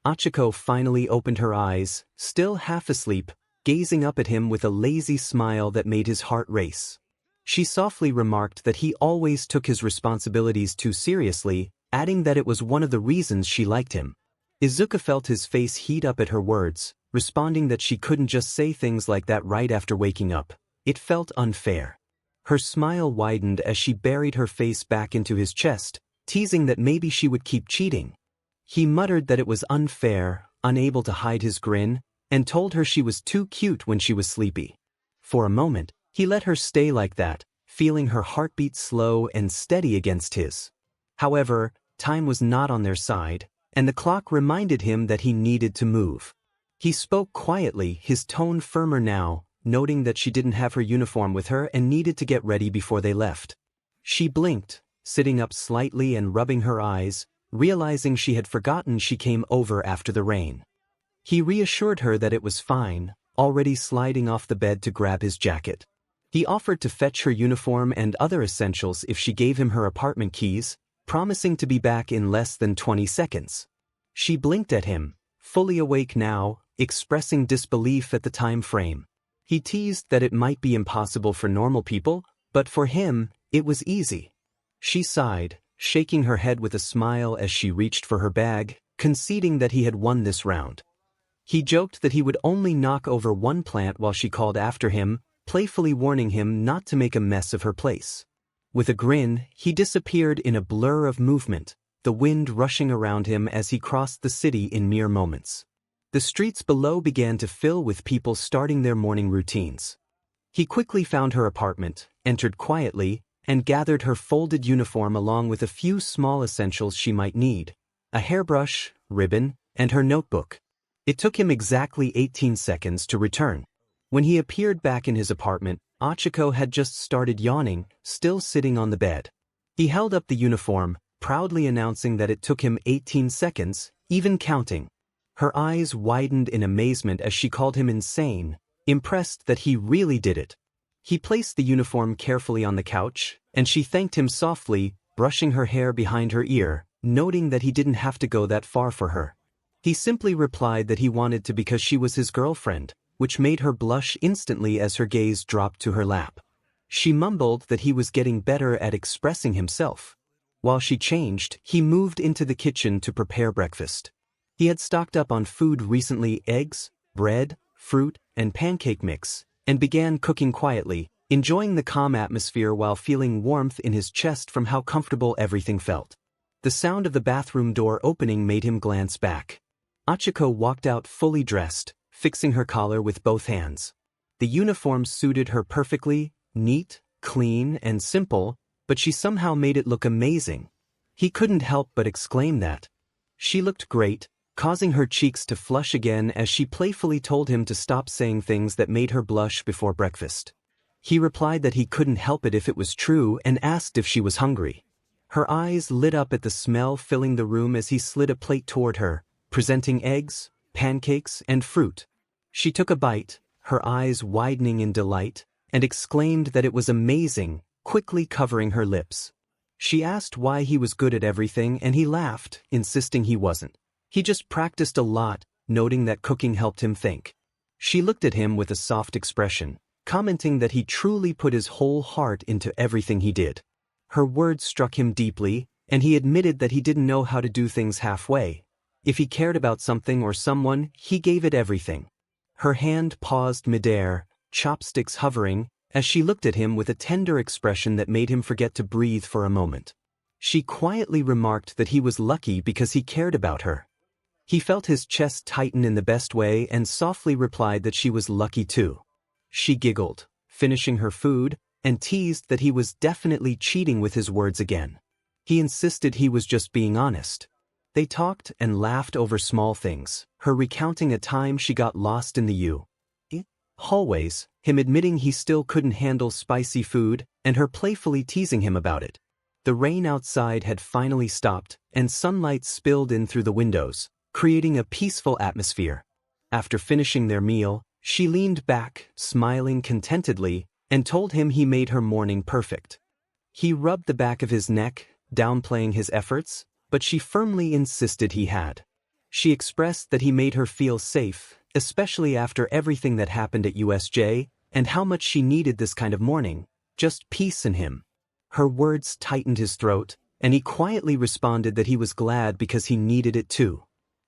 Achiko finally opened her eyes, still half asleep, gazing up at him with a lazy smile that made his heart race. She softly remarked that he always took his responsibilities too seriously, adding that it was one of the reasons she liked him. Izuku felt his face heat up at her words, responding that she couldn't just say things like that right after waking up. It felt unfair. Her smile widened as she buried her face back into his chest, teasing that maybe she would keep cheating. He muttered that it was unfair, unable to hide his grin, and told her she was too cute when she was sleepy. For a moment, he let her stay like that, feeling her heartbeat slow and steady against his. However, time was not on their side, and the clock reminded him that he needed to move. He spoke quietly, his tone firmer now, noting that she didn't have her uniform with her and needed to get ready before they left. She blinked, sitting up slightly and rubbing her eyes, realizing she had forgotten she came over after the rain. He reassured her that it was fine, already sliding off the bed to grab his jacket. He offered to fetch her uniform and other essentials if she gave him her apartment keys, promising to be back in less than 20 seconds. She blinked at him, fully awake now, expressing disbelief at the time frame. He teased that it might be impossible for normal people, but for him, it was easy. She sighed, shaking her head with a smile as she reached for her bag, conceding that he had won this round. He joked that he would only knock over one plant while she called after him, playfully warning him not to make a mess of her place. With a grin, he disappeared in a blur of movement, the wind rushing around him as he crossed the city in mere moments. The streets below began to fill with people starting their morning routines. He quickly found her apartment, entered quietly, and gathered her folded uniform along with a few small essentials she might need: a hairbrush, ribbon, and her notebook. It took him exactly 18 seconds to return. When he appeared back in his apartment, 𝗧𝗵𝗃 had just started yawning, still sitting on the bed. He held up the uniform, proudly announcing that it took him 18 seconds, even counting. Her eyes widened in amazement as she called him insane, impressed that he really did it. He placed the uniform carefully on the couch, and she thanked him softly, brushing her hair behind her ear, noting that he didn't have to go that far for her. He simply replied that he wanted to because she was his girlfriend, which made her blush instantly as her gaze dropped to her lap. She mumbled that he was getting better at expressing himself. While she changed, he moved into the kitchen to prepare breakfast. He had stocked up on food recently: eggs, bread, fruit, and pancake mix, and began cooking quietly, enjoying the calm atmosphere while feeling warmth in his chest from how comfortable everything felt. The sound of the bathroom door opening made him glance back. 𝗧𝗵𝗃 walked out fully dressed, fixing her collar with both hands. The uniform suited her perfectly, neat, clean, and simple, but she somehow made it look amazing. He couldn't help but exclaim that. She looked great, causing her cheeks to flush again as she playfully told him to stop saying things that made her blush before breakfast. He replied that he couldn't help it if it was true and asked if she was hungry. Her eyes lit up at the smell filling the room as he slid a plate toward her, presenting eggs, pancakes, and fruit. She took a bite, her eyes widening in delight, and exclaimed that it was amazing, quickly covering her lips. She asked why he was good at everything, and he laughed, insisting he wasn't. He just practiced a lot, noting that cooking helped him think. She looked at him with a soft expression, commenting that he truly put his whole heart into everything he did. Her words struck him deeply, and he admitted that he didn't know how to do things halfway. If he cared about something or someone, he gave it everything. Her hand paused midair, chopsticks hovering, as she looked at him with a tender expression that made him forget to breathe for a moment. She quietly remarked that he was lucky because he cared about her. He felt his chest tighten in the best way and softly replied that she was lucky too. She giggled, finishing her food, and teased that he was definitely cheating with his words again. He insisted he was just being honest. They talked and laughed over small things, her recounting a time she got lost in the hallways, him admitting he still couldn't handle spicy food, and her playfully teasing him about it. The rain outside had finally stopped, and sunlight spilled in through the windows, creating a peaceful atmosphere. After finishing their meal, she leaned back, smiling contentedly, and told him he made her morning perfect. He rubbed the back of his neck, downplaying his efforts, but she firmly insisted he had. She expressed that he made her feel safe, especially after everything that happened at USJ, and how much she needed this kind of morning, just peace in him. Her words tightened his throat, and he quietly responded that he was glad because he needed it too.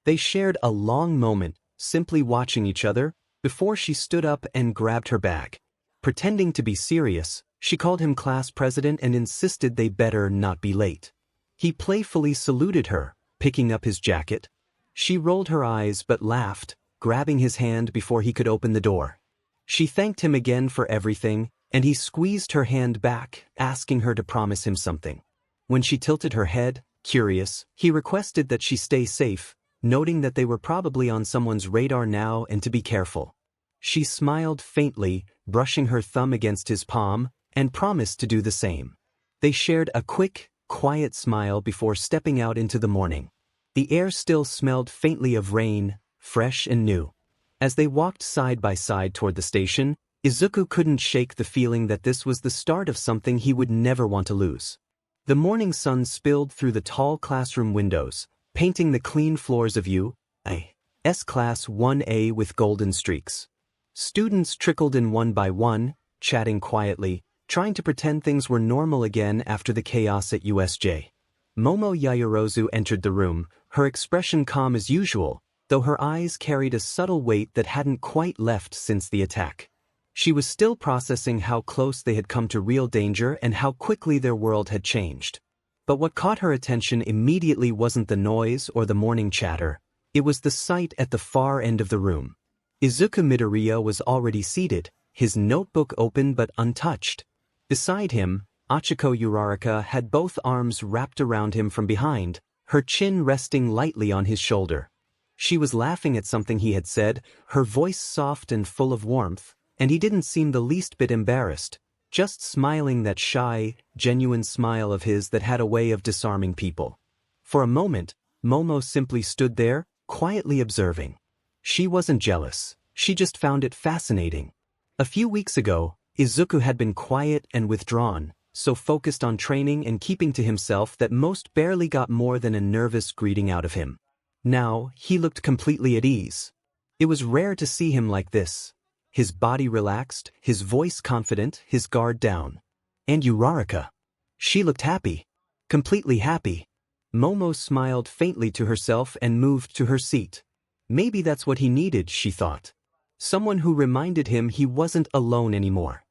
They shared a long moment, simply watching each other, before she stood up and grabbed her bag. Pretending to be serious, she called him class president and insisted they better not be late. He playfully saluted her, picking up his jacket. She rolled her eyes but laughed, grabbing his hand before he could open the door. She thanked him again for everything, and he squeezed her hand back, asking her to promise him something. When she tilted her head, Curious, he requested that she stay safe, noting that they were probably on someone's radar now and to be careful. She smiled faintly, brushing her thumb against his palm, and promised to do the same. They shared a quick, quiet smile before stepping out into the morning. The air still smelled faintly of rain, fresh and new. As they walked side by side toward the station, Izuku couldn't shake the feeling that this was the start of something he would never want to lose. The morning sun spilled through the tall classroom windows, painting the clean floors of 𝗬𝗐 Class 1A with golden streaks. Students trickled in one by one, chatting quietly, trying to pretend things were normal again after the chaos at USJ. Momo Yaoyorozu entered the room, her expression calm as usual, though her eyes carried a subtle weight that hadn't quite left since the attack. She was still processing how close they had come to real danger and how quickly their world had changed. But what caught her attention immediately wasn't the noise or the morning chatter. It was the sight at the far end of the room. Izuku Midoriya was already seated, his notebook open but untouched. Beside him, Achiko Uraraka had both arms wrapped around him from behind, her chin resting lightly on his shoulder. She was laughing at something he had said, her voice soft and full of warmth, and he didn't seem the least bit embarrassed, just smiling that shy, genuine smile of his that had a way of disarming people. For a moment, Momo simply stood there, quietly observing. She wasn't jealous, she just found it fascinating. A few weeks ago, Izuku had been quiet and withdrawn, so focused on training and keeping to himself that most barely got more than a nervous greeting out of him. Now, he looked completely at ease. It was rare to see him like this. His body relaxed, his voice confident, his guard down. And Uraraka. She looked happy. Completely happy. Momo smiled faintly to herself and moved to her seat. Maybe that's what he needed, she thought. Someone who reminded him he wasn't alone anymore.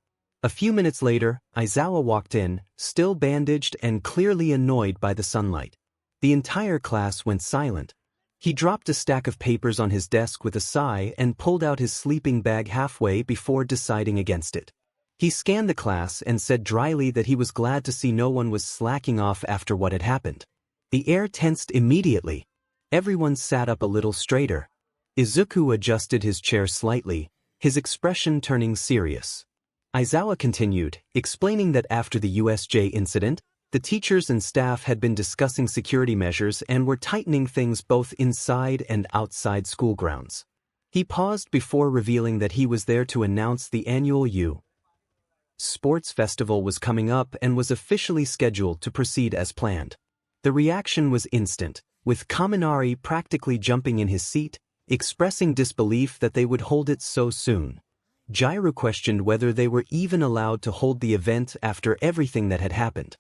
A few minutes later, Aizawa walked in, still bandaged and clearly annoyed by the sunlight. The entire class went silent. He dropped a stack of papers on his desk with a sigh and pulled out his sleeping bag halfway before deciding against it. He scanned the class and said dryly that he was glad to see no one was slacking off after what had happened. The air tensed immediately. Everyone sat up a little straighter. Izuku adjusted his chair slightly, his expression turning serious. Aizawa continued, explaining that after the USJ incident, the teachers and staff had been discussing security measures and were tightening things both inside and outside school grounds. He paused before revealing that he was there to announce the annual 𝗬𝗐 festival was coming up and was officially scheduled to proceed as planned. The reaction was instant, with Kaminari practically jumping in his seat, expressing disbelief that they would hold it so soon. Jiraiya questioned whether they were even allowed to hold the event after everything that had happened.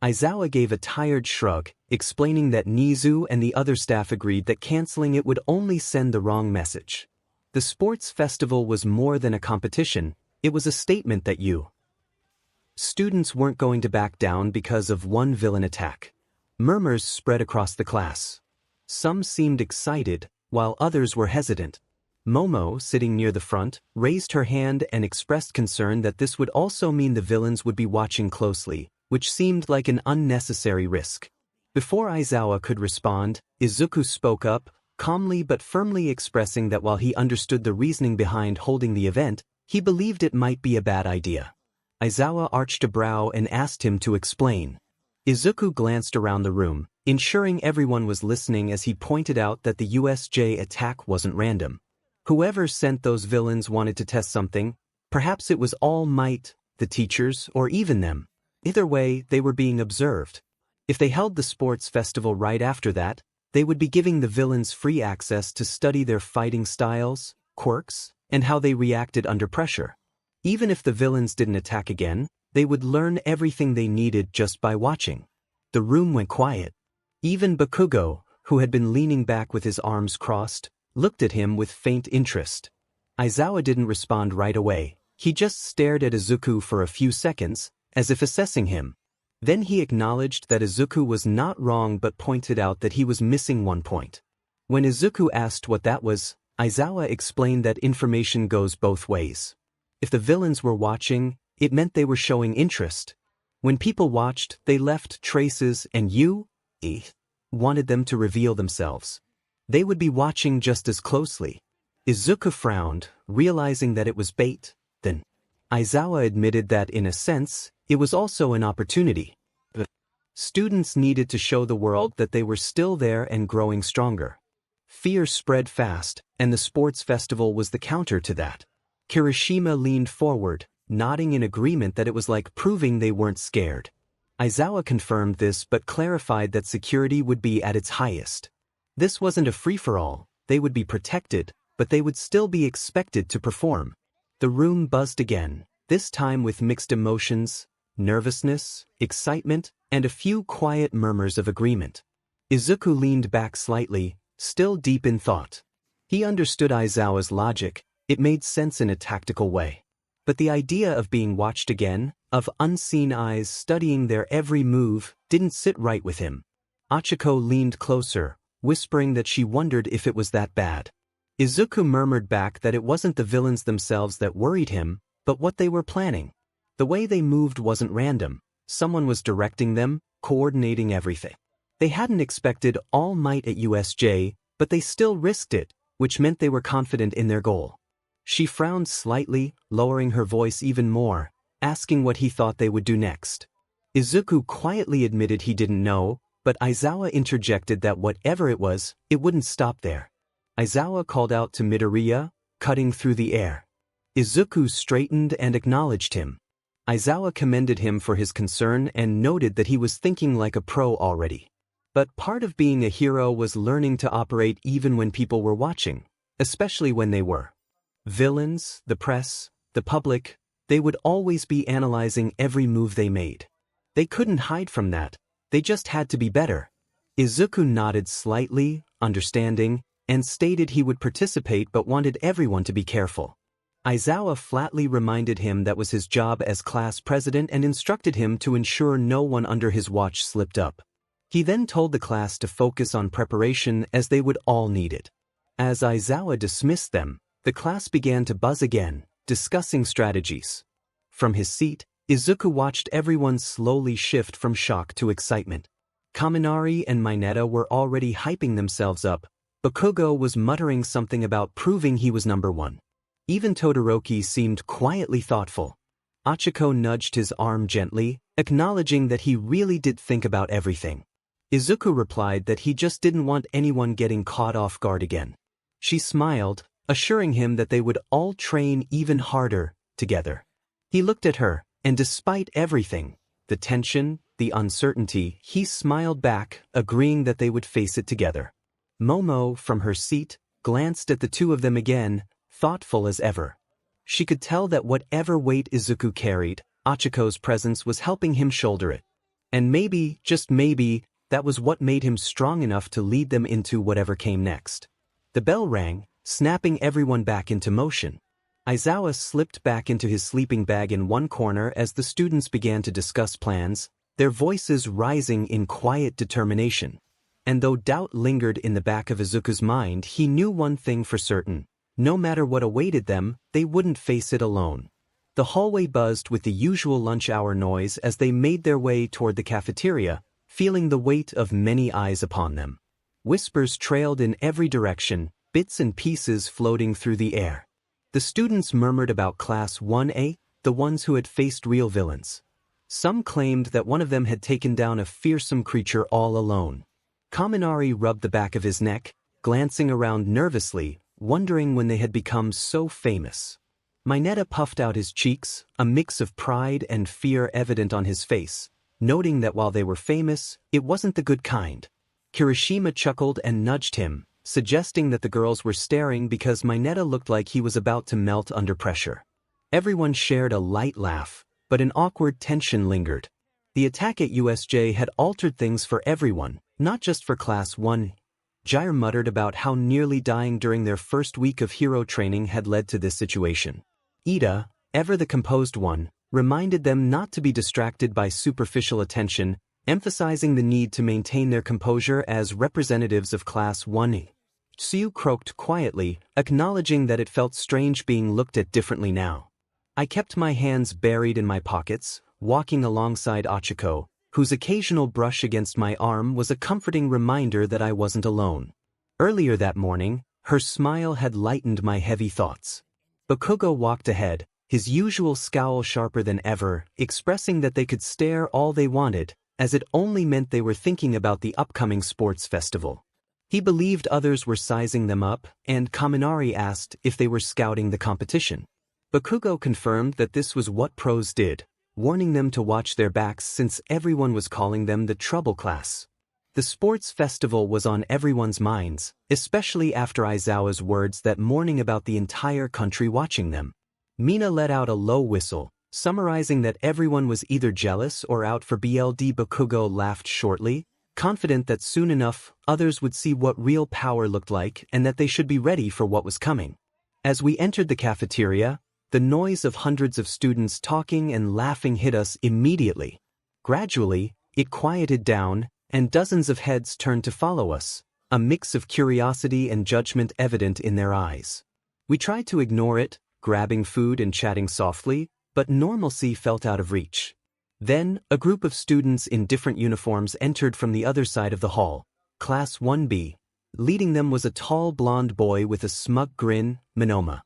Aizawa gave a tired shrug, explaining that Nizu and the other staff agreed that canceling it would only send the wrong message. The sports festival was more than a competition, it was a statement that students weren't going to back down because of one villain attack. Murmurs spread across the class. Some seemed excited, while others were hesitant. Momo, sitting near the front, raised her hand and expressed concern that this would also mean the villains would be watching closely, which seemed like an unnecessary risk. Before Aizawa could respond, Izuku spoke up, calmly but firmly expressing that while he understood the reasoning behind holding the event, he believed it might be a bad idea. Aizawa arched a brow and asked him to explain. Izuku glanced around the room, ensuring everyone was listening as he pointed out that the USJ attack wasn't random. Whoever sent those villains wanted to test something, perhaps it was All Might, the teachers, or even them. Either way, they were being observed. If they held the sports festival right after that, they would be giving the villains free access to study their fighting styles, quirks, and how they reacted under pressure. Even if the villains didn't attack again, they would learn everything they needed just by watching. The room went quiet. Even Bakugo, who had been leaning back with his arms crossed, looked at him with faint interest. Aizawa didn't respond right away. He just stared at Izuku for a few seconds, as if assessing him. Then he acknowledged that Izuku was not wrong but pointed out that he was missing one point. When Izuku asked what that was, Aizawa explained that information goes both ways. If the villains were watching, it meant they were showing interest. When people watched, they left traces and wanted them to reveal themselves. They would be watching just as closely. Izuku frowned, realizing that it was bait. Then, Aizawa admitted that in a sense, it was also an opportunity. The students needed to show the world that they were still there and growing stronger. Fear spread fast, and the sports festival was the counter to that. Kirishima leaned forward, nodding in agreement that it was like proving they weren't scared. Aizawa confirmed this but clarified that security would be at its highest. This wasn't a free-for-all, they would be protected, but they would still be expected to perform. The room buzzed again, this time with mixed emotions, nervousness, excitement, and a few quiet murmurs of agreement. Izuku leaned back slightly, still deep in thought. He understood Aizawa's logic, it made sense in a tactical way. But the idea of being watched again, of unseen eyes studying their every move, didn't sit right with him. Achiko leaned closer, whispering that she wondered if it was that bad. Izuku murmured back that it wasn't the villains themselves that worried him, but what they were planning. The way they moved wasn't random. Someone was directing them, coordinating everything. They hadn't expected all might at USJ, but they still risked it, which meant they were confident in their goal. She frowned slightly, lowering her voice even more, asking what he thought they would do next. Izuku quietly admitted he didn't know, but Aizawa interjected that whatever it was, it wouldn't stop there. Aizawa called out to Midoriya, cutting through the air. Izuku straightened and acknowledged him. Aizawa commended him for his concern and noted that he was thinking like a pro already. But part of being a hero was learning to operate even when people were watching, especially when they were. Villains, the press, the public, they would always be analyzing every move they made. They couldn't hide from that, they just had to be better. Izuku nodded slightly, understanding, and stated he would participate but wanted everyone to be careful. Aizawa flatly reminded him that was his job as class president and instructed him to ensure no one under his watch slipped up. He then told the class to focus on preparation as they would all need it. As Aizawa dismissed them, the class began to buzz again, discussing strategies. From his seat, Izuku watched everyone slowly shift from shock to excitement. Kaminari and Mineta were already hyping themselves up. Bakugo was muttering something about proving he was number one. Even Todoroki seemed quietly thoughtful. Achiko nudged his arm gently, acknowledging that he really did think about everything. Izuku replied that he just didn't want anyone getting caught off guard again. She smiled, assuring him that they would all train even harder together. He looked at her, and despite everything, the tension, the uncertainty, he smiled back, agreeing that they would face it together. Momo, from her seat, glanced at the two of them again, thoughtful as ever. She could tell that whatever weight Izuku carried, Achiko's presence was helping him shoulder it. And maybe, just maybe, that was what made him strong enough to lead them into whatever came next. The bell rang, snapping everyone back into motion. Aizawa slipped back into his sleeping bag in one corner as the students began to discuss plans, their voices rising in quiet determination. And though doubt lingered in the back of Izuku's mind, he knew one thing for certain. No matter what awaited them, they wouldn't face it alone. The hallway buzzed with the usual lunch hour noise as they made their way toward the cafeteria, feeling the weight of many eyes upon them. Whispers trailed in every direction, bits and pieces floating through the air. The students murmured about Class 1A, the ones who had faced real villains. Some claimed that one of them had taken down a fearsome creature all alone. Kaminari rubbed the back of his neck, glancing around nervously, wondering when they had become so famous. Mineta puffed out his cheeks, a mix of pride and fear evident on his face, noting that while they were famous, it wasn't the good kind. Kirishima chuckled and nudged him, suggesting that the girls were staring because Mineta looked like he was about to melt under pressure. Everyone shared a light laugh, but an awkward tension lingered. The attack at USJ had altered things for everyone, not just for Class 1. 𝗬𝗲 muttered about how nearly dying during their first week of hero training had led to this situation. Ida, ever the composed one, reminded them not to be distracted by superficial attention, emphasizing the need to maintain their composure as representatives of Class 1. Tsuyu croaked quietly, acknowledging that it felt strange being looked at differently now. I kept my hands buried in my pockets, walking alongside Achiko, whose occasional brush against my arm was a comforting reminder that I wasn't alone. Earlier that morning, her smile had lightened my heavy thoughts. Bakugo walked ahead, his usual scowl sharper than ever, expressing that they could stare all they wanted, as it only meant they were thinking about the upcoming sports festival. He believed others were sizing them up, and 𝗵𝗃 asked if they were scouting the competition. Bakugo confirmed that this was what pros did, warning them to watch their backs since everyone was calling them the trouble class. The sports festival was on everyone's minds, especially after Izuku's words that morning about the entire country watching them. Mina let out a low whistle, summarizing that everyone was either jealous or out for BLD. Bakugo laughed shortly, confident that soon enough others would see what real power looked like and that they should be ready for what was coming. As we entered the cafeteria, the noise of hundreds of students talking and laughing hit us immediately. Gradually, it quieted down, and dozens of heads turned to follow us, a mix of curiosity and judgment evident in their eyes. We tried to ignore it, grabbing food and chatting softly, but normalcy felt out of reach. Then, a group of students in different uniforms entered from the other side of the hall, Class 1B. Leading them was a tall blonde boy with a smug grin, 𝗵𝗃𝗲.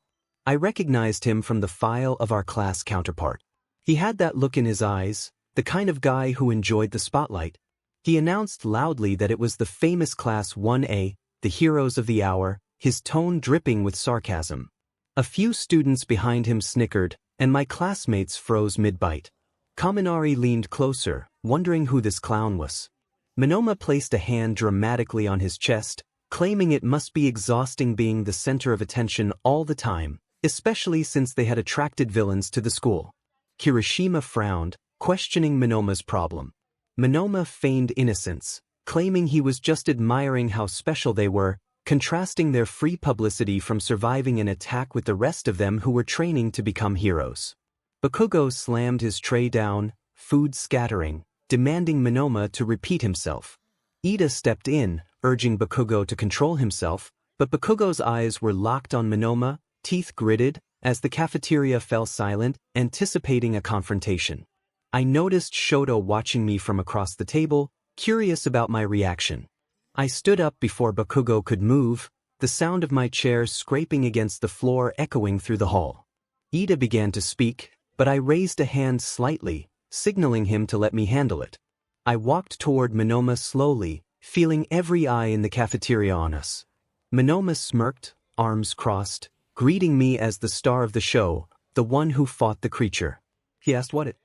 I recognized him from the file of our class counterpart. He had that look in his eyes, the kind of guy who enjoyed the spotlight. He announced loudly that it was the famous Class 1A, the heroes of the hour, his tone dripping with sarcasm. A few students behind him snickered, and my classmates froze mid-bite. 𝗵𝗃𝗃 leaned closer, wondering who this clown was. 𝗵𝗃𝗲 placed a hand dramatically on his chest, claiming it must be exhausting being the center of attention all the time, especially since they had attracted villains to the school. Kirishima frowned, questioning 𝗵𝗃𝗲's problem. 𝗵𝗃𝗲 feigned innocence, claiming he was just admiring how special they were, contrasting their free publicity from surviving an attack with the rest of them who were training to become heroes. Bakugo slammed his tray down, food scattering, demanding 𝗵𝗃𝗲 to repeat himself. Iida stepped in, urging Bakugo to control himself, but Bakugo's eyes were locked on 𝗵𝗃𝗲, teeth gritted, as the cafeteria fell silent, anticipating a confrontation. I noticed Shoto watching me from across the table, curious about my reaction. I stood up before Bakugo could move, the sound of my chair scraping against the floor echoing through the hall. Iida began to speak, but I raised a hand slightly, signaling him to let me handle it. I walked toward 𝗵𝗃𝗲 slowly, feeling every eye in the cafeteria on us. 𝗵𝗃𝗲 smirked, arms crossed, greeting me as the star of the show, the one who fought the creature. He asked what it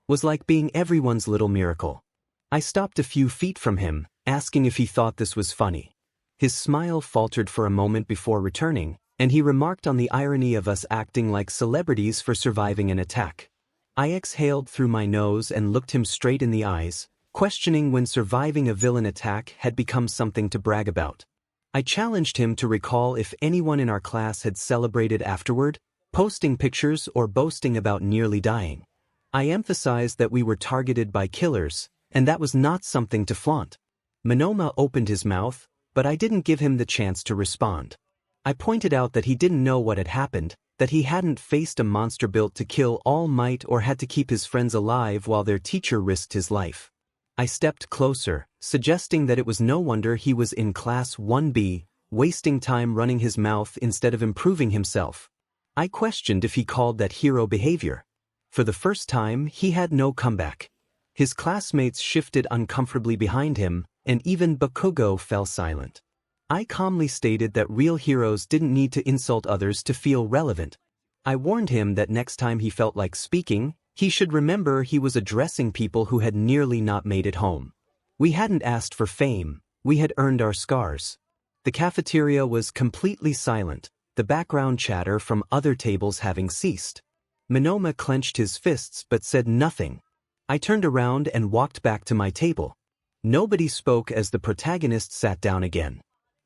was like being everyone's little miracle. I stopped a few feet from him, asking if he thought this was funny. His smile faltered for a moment before returning, and he remarked on the irony of us acting like celebrities for surviving an attack. I exhaled through my nose and looked him straight in the eyes, questioning when surviving a villain attack had become something to brag about. I challenged him to recall if anyone in our class had celebrated afterward, posting pictures or boasting about nearly dying. I emphasized that we were targeted by killers, and that was not something to flaunt. 𝗵𝗃𝗲 opened his mouth, but I didn't give him the chance to respond. I pointed out that he didn't know what had happened, that he hadn't faced a monster built to kill All Might or had to keep his friends alive while their teacher risked his life. I stepped closer, suggesting that it was no wonder he was in Class 1B, wasting time running his mouth instead of improving himself. I questioned if he called that hero behavior. For the first time, he had no comeback. His classmates shifted uncomfortably behind him, and even Bakugo fell silent. I calmly stated that real heroes didn't need to insult others to feel relevant. I warned him that next time he felt like speaking, he should remember he was addressing people who had nearly not made it home. We hadn't asked for fame, we had earned our scars. The cafeteria was completely silent, the background chatter from other tables having ceased. 𝗵𝗃𝗲 clenched his fists but said nothing. I turned around and walked back to my table. Nobody spoke as the protagonist sat down again.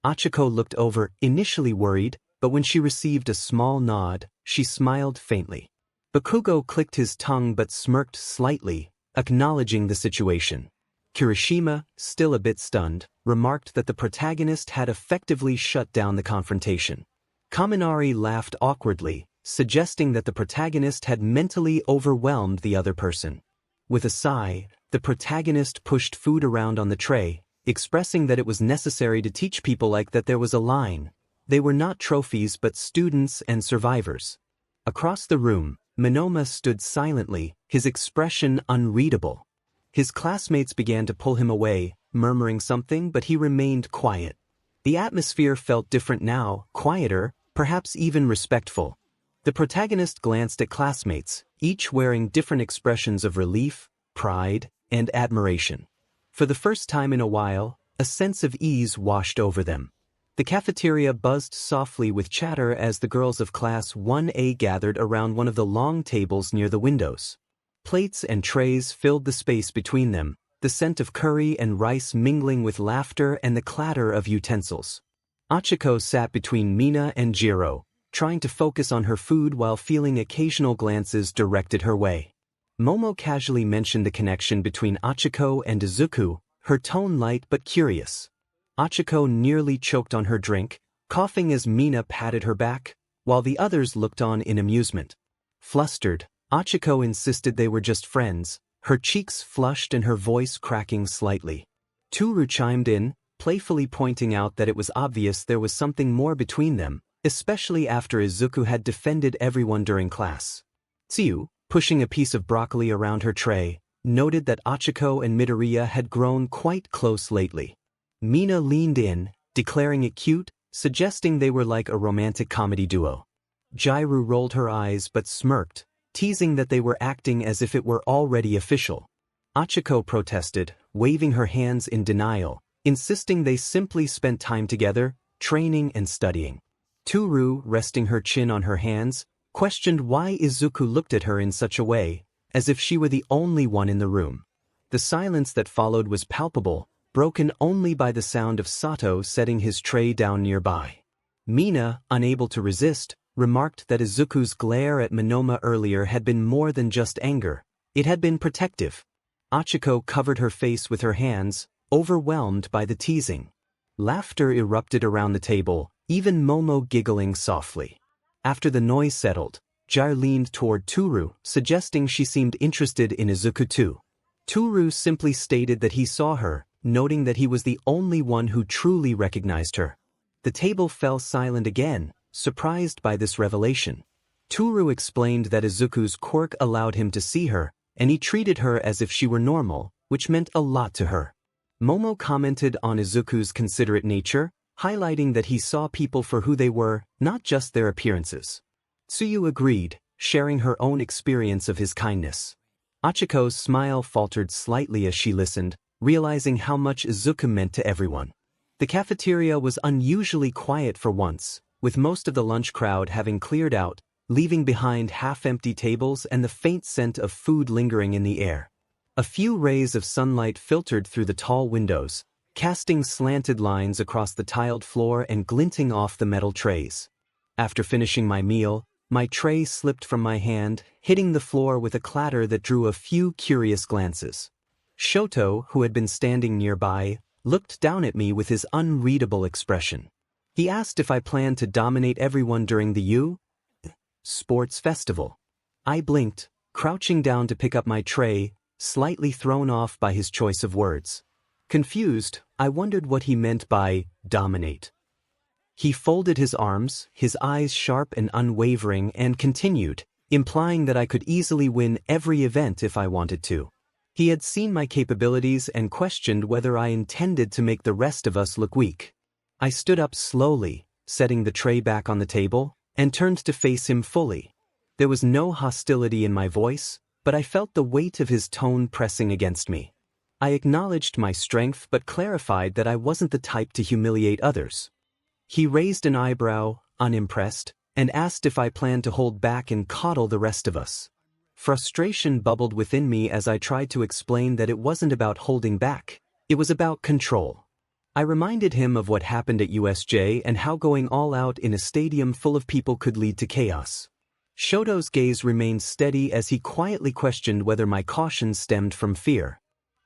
Achiko looked over, initially worried, but when she received a small nod, she smiled faintly. Bakugo clicked his tongue but smirked slightly, acknowledging the situation. Kirishima, still a bit stunned, remarked that the protagonist had effectively shut down the confrontation. 𝗵𝗃𝗃 laughed awkwardly, suggesting that the protagonist had mentally overwhelmed the other person. With a sigh, The protagonist pushed food around on the tray, expressing that it was necessary to teach people like that there was a line. They were not trophies but students and survivors. Across the room, 𝗵𝗃 stood silently, his expression unreadable. His classmates began to pull him away, murmuring something, but he remained quiet. The atmosphere felt different now, quieter, perhaps even respectful. The protagonist glanced at classmates, each wearing different expressions of relief, pride, and admiration. For the first time in a while, a sense of ease washed over them. The cafeteria buzzed softly with chatter as the girls of Class 1A gathered around one of the long tables near the windows. Plates and trays filled the space between them, the scent of curry and rice mingling with laughter and the clatter of utensils. 𝗳𝗃𝗁 sat between 𝗵𝗃 and 𝗎𝗪, trying to focus on her food while feeling occasional glances directed her way. Momo casually mentioned the connection between 𝗳𝗃𝗁 and Izuku, her tone light but curious. 𝗳𝗃𝗁 nearly choked on her drink, coughing as 𝗵𝗃 patted her back, while the others looked on in amusement. Flustered, 𝗳𝗃𝗁 insisted they were just friends, her cheeks flushed and her voice cracking slightly. 𝗬𝗪 chimed in, playfully pointing out that it was obvious there was something more between them, especially after Izuku had defended everyone during class. 𝗬𝗪, pushing a piece of broccoli around her tray, noted that 𝗳𝗃𝗁 and Midoriya had grown quite close lately. 𝗵𝗃 leaned in, declaring it cute, suggesting they were like a romantic comedy duo. 𝗎𝗪 rolled her eyes but smirked, teasing that they were acting as if it were already official. 𝗳𝗃𝗁 protested, waving her hands in denial, insisting they simply spent time together, training and studying. 𝗬𝗪, resting her chin on her hands, questioned why Izuku looked at her in such a way, as if she were the only one in the room. The silence that followed was palpable, broken only by the sound of Sato setting his tray down nearby. 𝗵𝗃, unable to resist, remarked that Izuku's glare at 𝗵𝗃 earlier had been more than just anger, it had been protective. 𝗳𝗃𝗁 covered her face with her hands, overwhelmed by the teasing. Laughter erupted around the table, even Momo giggling softly. After the noise settled, 𝗎𝗪 leaned toward 𝗬𝗪, suggesting she seemed interested in Izuku too. 𝗬𝗪 simply stated that he saw her, noting that he was the only one who truly recognized her. The table fell silent again, surprised by this revelation. 𝗬𝗪 explained that Izuku's quirk allowed him to see her, and he treated her as if she were normal, which meant a lot to her. Momo commented on Izuku's considerate nature, highlighting that he saw people for who they were, not just their appearances. 𝗬𝗪 agreed, sharing her own experience of his kindness. 𝗳𝗃𝗁's smile faltered slightly as she listened, realizing how much Izuku meant to everyone. The cafeteria was unusually quiet for once, with most of the lunch crowd having cleared out, leaving behind half-empty tables and the faint scent of food lingering in the air. A few rays of sunlight filtered through the tall windows, casting slanted lines across the tiled floor and glinting off the metal trays. After finishing my meal, my tray slipped from my hand, hitting the floor with a clatter that drew a few curious glances. Shoto, who had been standing nearby, looked down at me with his unreadable expression. He asked if I planned to dominate everyone during the sports festival. I blinked, crouching down to pick up my tray, slightly thrown off by his choice of words. Confused, I wondered what he meant by dominate. He folded his arms, his eyes sharp and unwavering, and continued, implying that I could easily win every event if I wanted to. He had seen my capabilities and questioned whether I intended to make the rest of us look weak. I stood up slowly, setting the tray back on the table, and turned to face him fully. There was no hostility in my voice, but I felt the weight of his tone pressing against me. I acknowledged my strength but clarified that I wasn't the type to humiliate others. He raised an eyebrow, unimpressed, and asked if I planned to hold back and coddle the rest of us. Frustration bubbled within me as I tried to explain that it wasn't about holding back, it was about control. I reminded him of what happened at USJ and how going all out in a stadium full of people could lead to chaos. Shoto's gaze remained steady as he quietly questioned whether my caution stemmed from fear.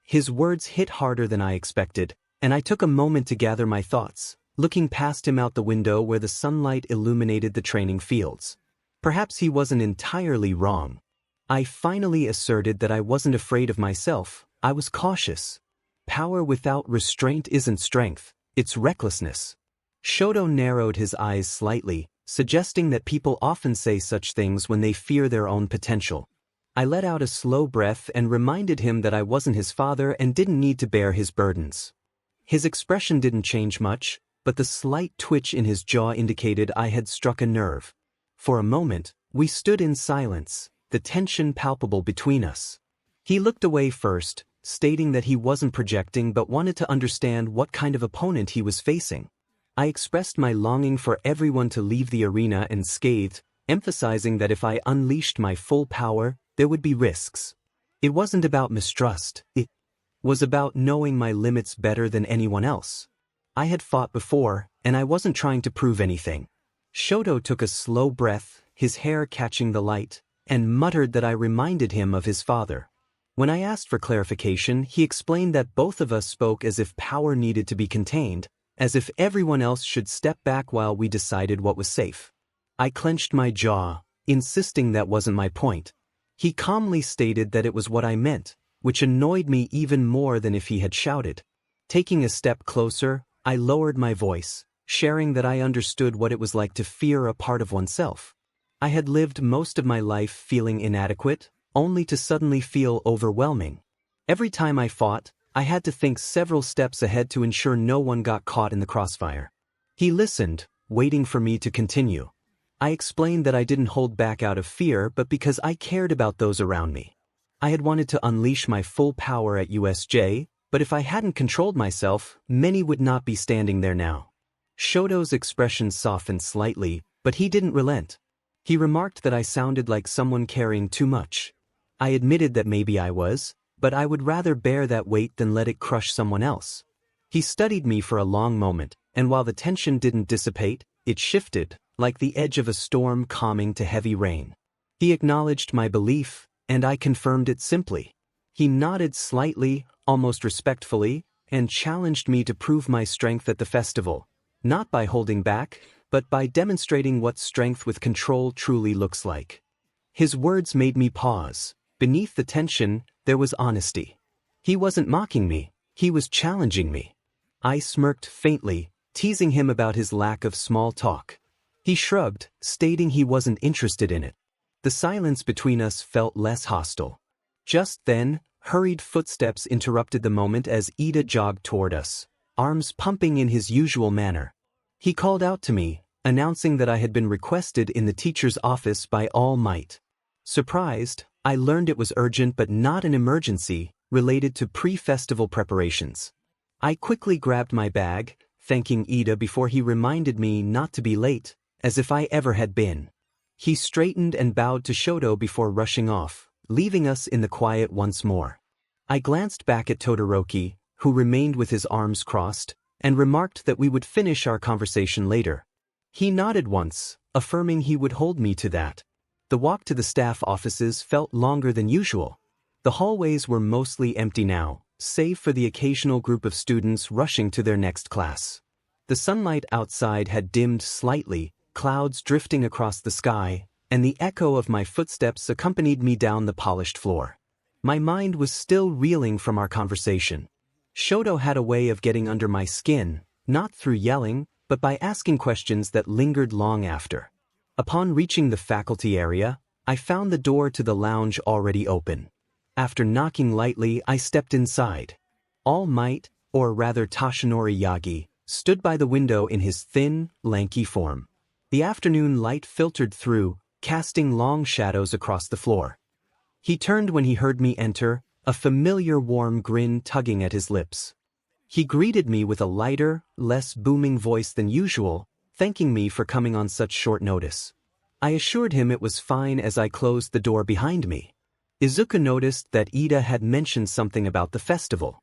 His words hit harder than I expected, and I took a moment to gather my thoughts, looking past him out the window where the sunlight illuminated the training fields. Perhaps he wasn't entirely wrong. I finally asserted that I wasn't afraid of myself, I was cautious. Power without restraint isn't strength, it's recklessness. Shoto narrowed his eyes slightly, suggesting that people often say such things when they fear their own potential. I let out a slow breath and reminded him that I wasn't his father and didn't need to bear his burdens. His expression didn't change much, but the slight twitch in his jaw indicated I had struck a nerve. For a moment, we stood in silence, the tension palpable between us. He looked away first, stating that he wasn't projecting but wanted to understand what kind of opponent he was facing. I expressed my longing for everyone to leave the arena and 𝗧𝗵𝗃, emphasizing that if I unleashed my full power, there would be risks. It wasn't about mistrust, it was about knowing my limits better than anyone else. I had fought before, and I wasn't trying to prove anything. Shoto took a slow breath, his hair catching the light, and muttered that I reminded him of his father. When I asked for clarification, he explained that both of us spoke as if power needed to be contained, as if everyone else should step back while we decided what was safe. I clenched my jaw, insisting that wasn't my point. He calmly stated that it was what I meant, which annoyed me even more than if he had shouted. Taking a step closer, I lowered my voice, sharing that I understood what it was like to fear a part of oneself. I had lived most of my life feeling inadequate, only to suddenly feel overwhelming. Every time I fought, I had to think several steps ahead to ensure no one got caught in the crossfire. He listened, waiting for me to continue. I explained that I didn't hold back out of fear but because I cared about those around me. I had wanted to unleash my full power at USJ, but if I hadn't controlled myself, many would not be standing there now. Shoto's expression softened slightly, but he didn't relent. He remarked that I sounded like someone carrying too much. I admitted that maybe I was, but I would rather bear that weight than let it crush someone else. He studied me for a long moment, and while the tension didn't dissipate, it shifted, like the edge of a storm calming to heavy rain. He acknowledged my belief, and I confirmed it simply. He nodded slightly, almost respectfully, and challenged me to prove my strength at the festival, not by holding back, but by demonstrating what strength with control truly looks like. His words made me pause. Beneath the tension, there was honesty. He wasn't mocking me, he was challenging me. I smirked faintly, teasing him about his lack of small talk. He shrugged, stating he wasn't interested in it. The silence between us felt less hostile. Just then, hurried footsteps interrupted the moment as Iida jogged toward us, arms pumping in his usual manner. He called out to me, announcing that I had been requested in the teacher's office by All Might. Surprised, I learned it was urgent but not an emergency, related to pre-festival preparations. I quickly grabbed my bag, thanking Iida before he reminded me not to be late, as if I ever had been. He straightened and bowed to Shoto before rushing off, leaving us in the quiet once more. I glanced back at Todoroki, who remained with his arms crossed, and remarked that we would finish our conversation later. He nodded once, affirming he would hold me to that. The walk to the staff offices felt longer than usual. The hallways were mostly empty now, save for the occasional group of students rushing to their next class. The sunlight outside had dimmed slightly, clouds drifting across the sky, and the echo of my footsteps accompanied me down the polished floor. My mind was still reeling from our conversation. Shoto had a way of getting under my skin, not through yelling, but by asking questions that lingered long after. Upon reaching the faculty area, I found the door to the lounge already open. After knocking lightly, I stepped inside. All Might, or rather Toshinori Yagi, stood by the window in his thin, lanky form. The afternoon light filtered through, casting long shadows across the floor. He turned when he heard me enter, a familiar warm grin tugging at his lips. He greeted me with a lighter, less booming voice than usual, thanking me for coming on such short notice. I assured him it was fine as I closed the door behind me. Izuku noticed that Iida had mentioned something about the festival.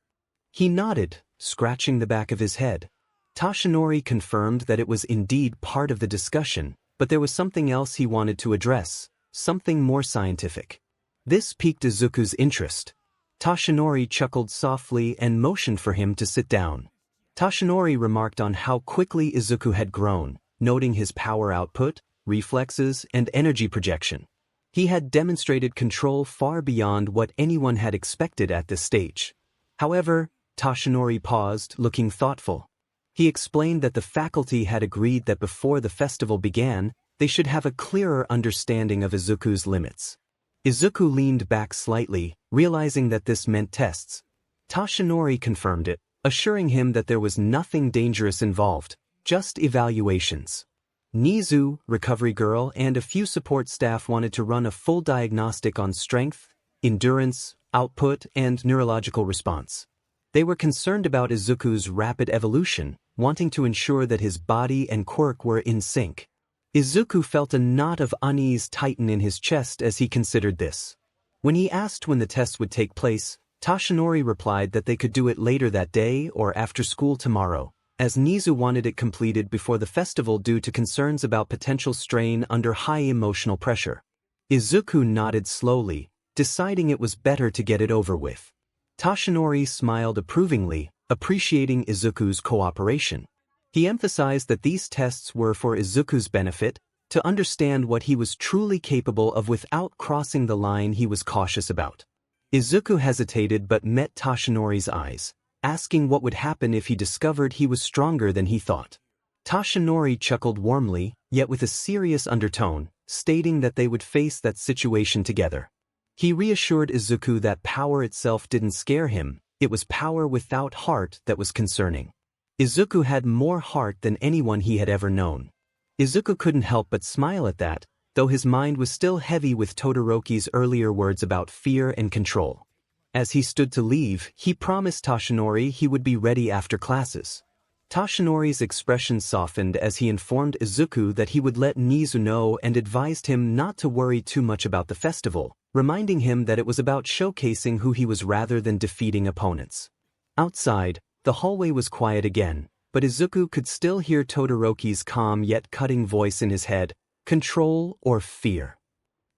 He nodded, scratching the back of his head. Toshinori confirmed that it was indeed part of the discussion, but there was something else he wanted to address, something more scientific. This piqued Izuku's interest. Toshinori chuckled softly and motioned for him to sit down. Toshinori remarked on how quickly Izuku had grown, noting his power output, reflexes, and energy projection. He had demonstrated control far beyond what anyone had expected at this stage. However, Toshinori paused, looking thoughtful. He explained that the faculty had agreed that before the festival began, they should have a clearer understanding of Izuku's limits. Izuku leaned back slightly, realizing that this meant tests. Toshinori confirmed it, assuring him that there was nothing dangerous involved, just evaluations. Nizu, recovery girl, and a few support staff wanted to run a full diagnostic on strength, endurance, output, and neurological response. They were concerned about Izuku's rapid evolution, wanting to ensure that his body and quirk were in sync. Izuku felt a knot of unease tighten in his chest as he considered this. When he asked when the tests would take place, Toshinori replied that they could do it later that day or after school tomorrow, as Nizu wanted it completed before the festival due to concerns about potential strain under high emotional pressure. Izuku nodded slowly, deciding it was better to get it over with. Toshinori smiled approvingly, appreciating Izuku's cooperation. He emphasized that these tests were for Izuku's benefit, to understand what he was truly capable of without crossing the line he was cautious about. Izuku hesitated but met Toshinori's eyes, asking what would happen if he discovered he was stronger than he thought. Toshinori chuckled warmly, yet with a serious undertone, stating that they would face that situation together. He reassured Izuku that power itself didn't scare him, it was power without heart that was concerning. Izuku had more heart than anyone he had ever known. Izuku couldn't help but smile at that, though his mind was still heavy with Todoroki's earlier words about fear and control. As he stood to leave, he promised Toshinori he would be ready after classes. Toshinori's expression softened as he informed Izuku that he would let Nizu know and advised him not to worry too much about the festival, reminding him that it was about showcasing who he was rather than defeating opponents. Outside, the hallway was quiet again, but Izuku could still hear Todoroki's calm yet cutting voice in his head, control or fear.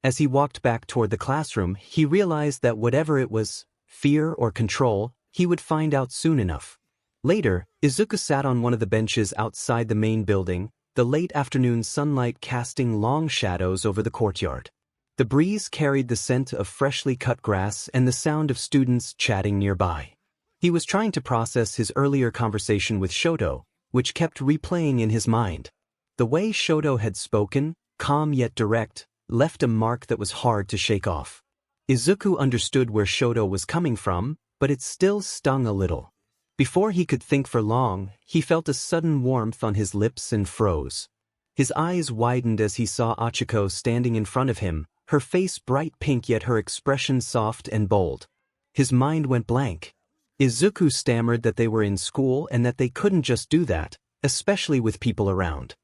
As he walked back toward the classroom, he realized that whatever it was, fear or control, he would find out soon enough. Later, Izuku sat on one of the benches outside the main building, the late afternoon sunlight casting long shadows over the courtyard. The breeze carried the scent of freshly cut grass and the sound of students chatting nearby. He was trying to process his earlier conversation with Shoto, which kept replaying in his mind. The way Shoto had spoken, calm yet direct, left a mark that was hard to shake off. Izuku understood where Shoto was coming from, but it still stung a little. Before he could think for long, he felt a sudden warmth on his lips and froze. His eyes widened as he saw Achiko standing in front of him, her face bright pink yet her expression soft and bold. His mind went blank. Izuku stammered that they were in school and that they couldn't just do that, especially with people around.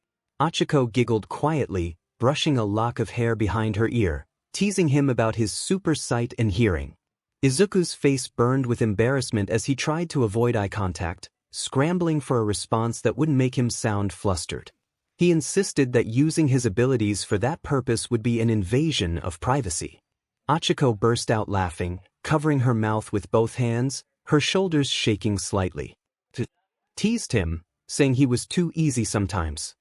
Achiko giggled quietly, brushing a lock of hair behind her ear, teasing him about his super sight and hearing. Izuku's face burned with embarrassment as he tried to avoid eye contact, scrambling for a response that wouldn't make him sound flustered. He insisted that using his abilities for that purpose would be an invasion of privacy. Achiko burst out laughing, covering her mouth with both hands, her shoulders shaking slightly. Teased him, saying he was too easy sometimes.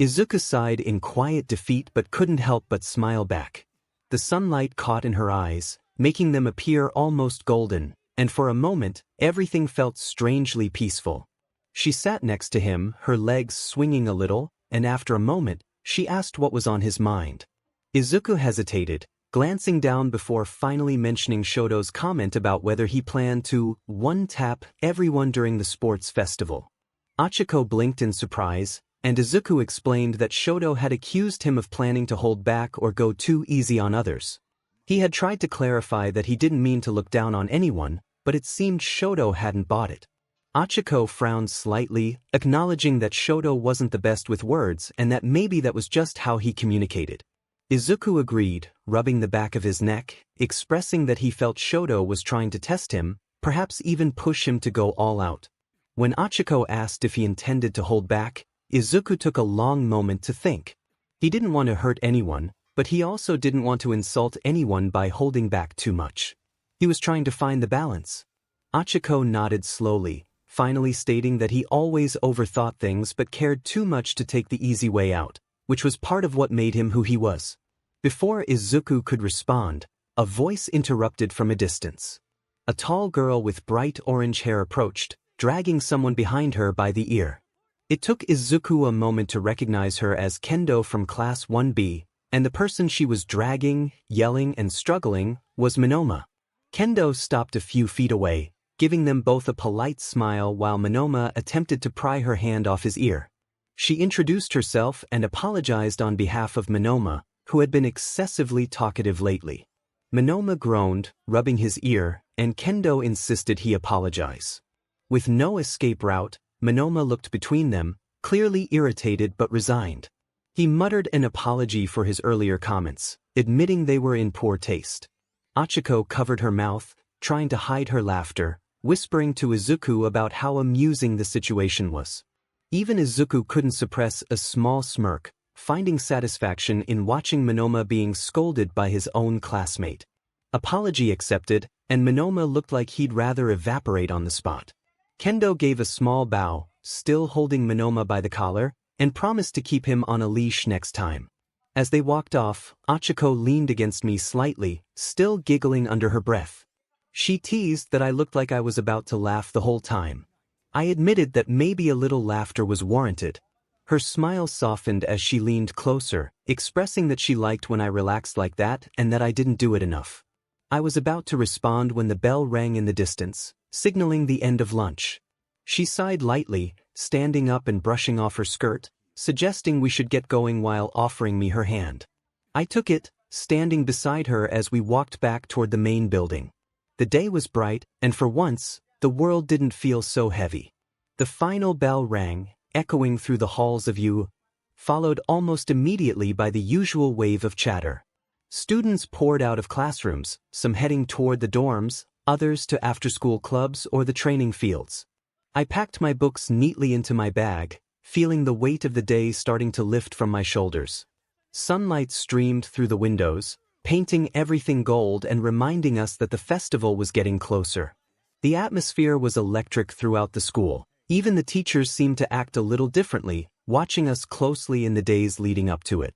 Izuku sighed in quiet defeat but couldn't help but smile back. The sunlight caught in her eyes, making them appear almost golden, and for a moment, everything felt strangely peaceful. She sat next to him, her legs swinging a little, and after a moment, she asked what was on his mind. Izuku hesitated, glancing down before finally mentioning Shoto's comment about whether he planned to one-tap everyone during the sports festival. Achiko blinked in surprise, and Izuku explained that Shoto had accused him of planning to hold back or go too easy on others. He had tried to clarify that he didn't mean to look down on anyone, but it seemed Shoto hadn't bought it. Achiko frowned slightly, acknowledging that Shoto wasn't the best with words and that maybe that was just how he communicated. Izuku agreed, rubbing the back of his neck, expressing that he felt Shoto was trying to test him, perhaps even push him to go all out. When Achiko asked if he intended to hold back, Izuku took a long moment to think. He didn't want to hurt anyone, but he also didn't want to insult anyone by holding back too much. He was trying to find the balance. Achiko nodded slowly, finally stating that he always overthought things but cared too much to take the easy way out, which was part of what made him who he was. Before Izuku could respond, a voice interrupted from a distance. A tall girl with bright orange hair approached, dragging someone behind her by the ear. It took Izuku a moment to recognize her as Kendo from Class 1B, and the person she was dragging, yelling, and struggling was Minoma. Kendo stopped a few feet away, giving them both a polite smile while Minoma attempted to pry her hand off his ear. She introduced herself and apologized on behalf of Minoma, who had been excessively talkative lately. Minoma groaned, rubbing his ear, and Kendo insisted he apologize. With no escape route, Minoma looked between them, clearly irritated but resigned. He muttered an apology for his earlier comments, admitting they were in poor taste. Achiko covered her mouth, trying to hide her laughter, whispering to Izuku about how amusing the situation was. Even Izuku couldn't suppress a small smirk, finding satisfaction in watching Minoma being scolded by his own classmate. Apology accepted, and Minoma looked like he'd rather evaporate on the spot. Kendo gave a small bow, still holding Minoma by the collar, and promised to keep him on a leash next time. As they walked off, Achiko leaned against me slightly, still giggling under her breath. She teased that I looked like I was about to laugh the whole time. I admitted that maybe a little laughter was warranted. Her smile softened as she leaned closer, expressing that she liked when I relaxed like that and that I didn't do it enough. I was about to respond when the bell rang in the distance, signaling the end of lunch. She sighed lightly, standing up and brushing off her skirt, suggesting we should get going while offering me her hand. I took it, standing beside her as we walked back toward the main building. The day was bright, and for once, the world didn't feel so heavy. The final bell rang, echoing through the halls of 𝗧𝗵𝗲, followed almost immediately by the usual wave of chatter. Students poured out of classrooms, some heading toward the dorms, others to after-school clubs or the training fields. I packed my books neatly into my bag, feeling the weight of the day starting to lift from my shoulders. Sunlight streamed through the windows, painting everything gold and reminding us that the festival was getting closer. The atmosphere was electric throughout the school. Even the teachers seemed to act a little differently, watching us closely in the days leading up to it.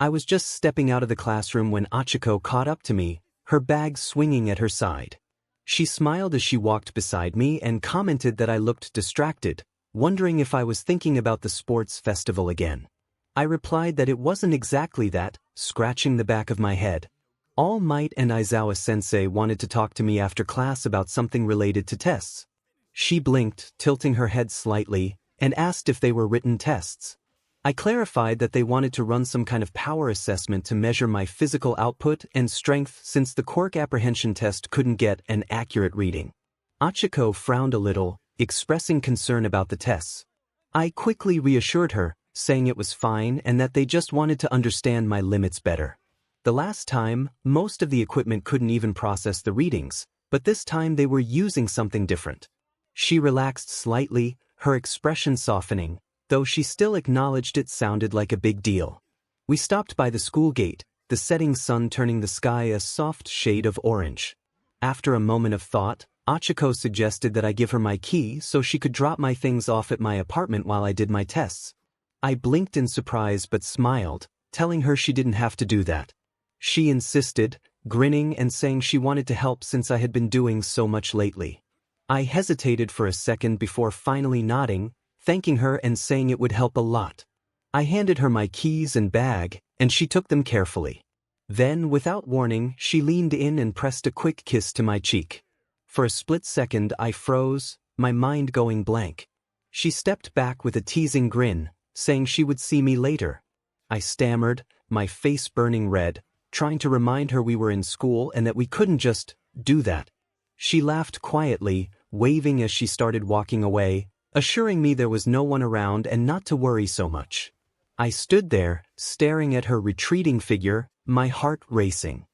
I was just stepping out of the classroom when Achiko caught up to me, her bag swinging at her side. She smiled as she walked beside me and commented that I looked distracted, wondering if I was thinking about the sports festival again. I replied that it wasn't exactly that, scratching the back of my head. All Might and Aizawa-sensei wanted to talk to me after class about something related to tests. She blinked, tilting her head slightly, and asked if they were written tests. I clarified that they wanted to run some kind of power assessment to measure my physical output and strength since the quirk apprehension test couldn't get an accurate reading. Achiko frowned a little, expressing concern about the tests. I quickly reassured her, saying it was fine and that they just wanted to understand my limits better. The last time, most of the equipment couldn't even process the readings, but this time they were using something different. She relaxed slightly, her expression softening, though she still acknowledged it sounded like a big deal. We stopped by the school gate, the setting sun turning the sky a soft shade of orange. After a moment of thought, Achiko suggested that I give her my key so she could drop my things off at my apartment while I did my tests. I blinked in surprise but smiled, telling her she didn't have to do that. She insisted, grinning and saying she wanted to help since I had been doing so much lately. I hesitated for a second before finally nodding, thanking her and saying it would help a lot. I handed her my keys and bag, and she took them carefully. Then, without warning, she leaned in and pressed a quick kiss to my cheek. For a split second I froze, my mind going blank. She stepped back with a teasing grin, saying she would see me later. I stammered, my face burning red, trying to remind her we were in school and that we couldn't just do that. She laughed quietly, waving as she started walking away, assuring me there was no one around and not to worry so much. I stood there, staring at her retreating figure, my heart racing.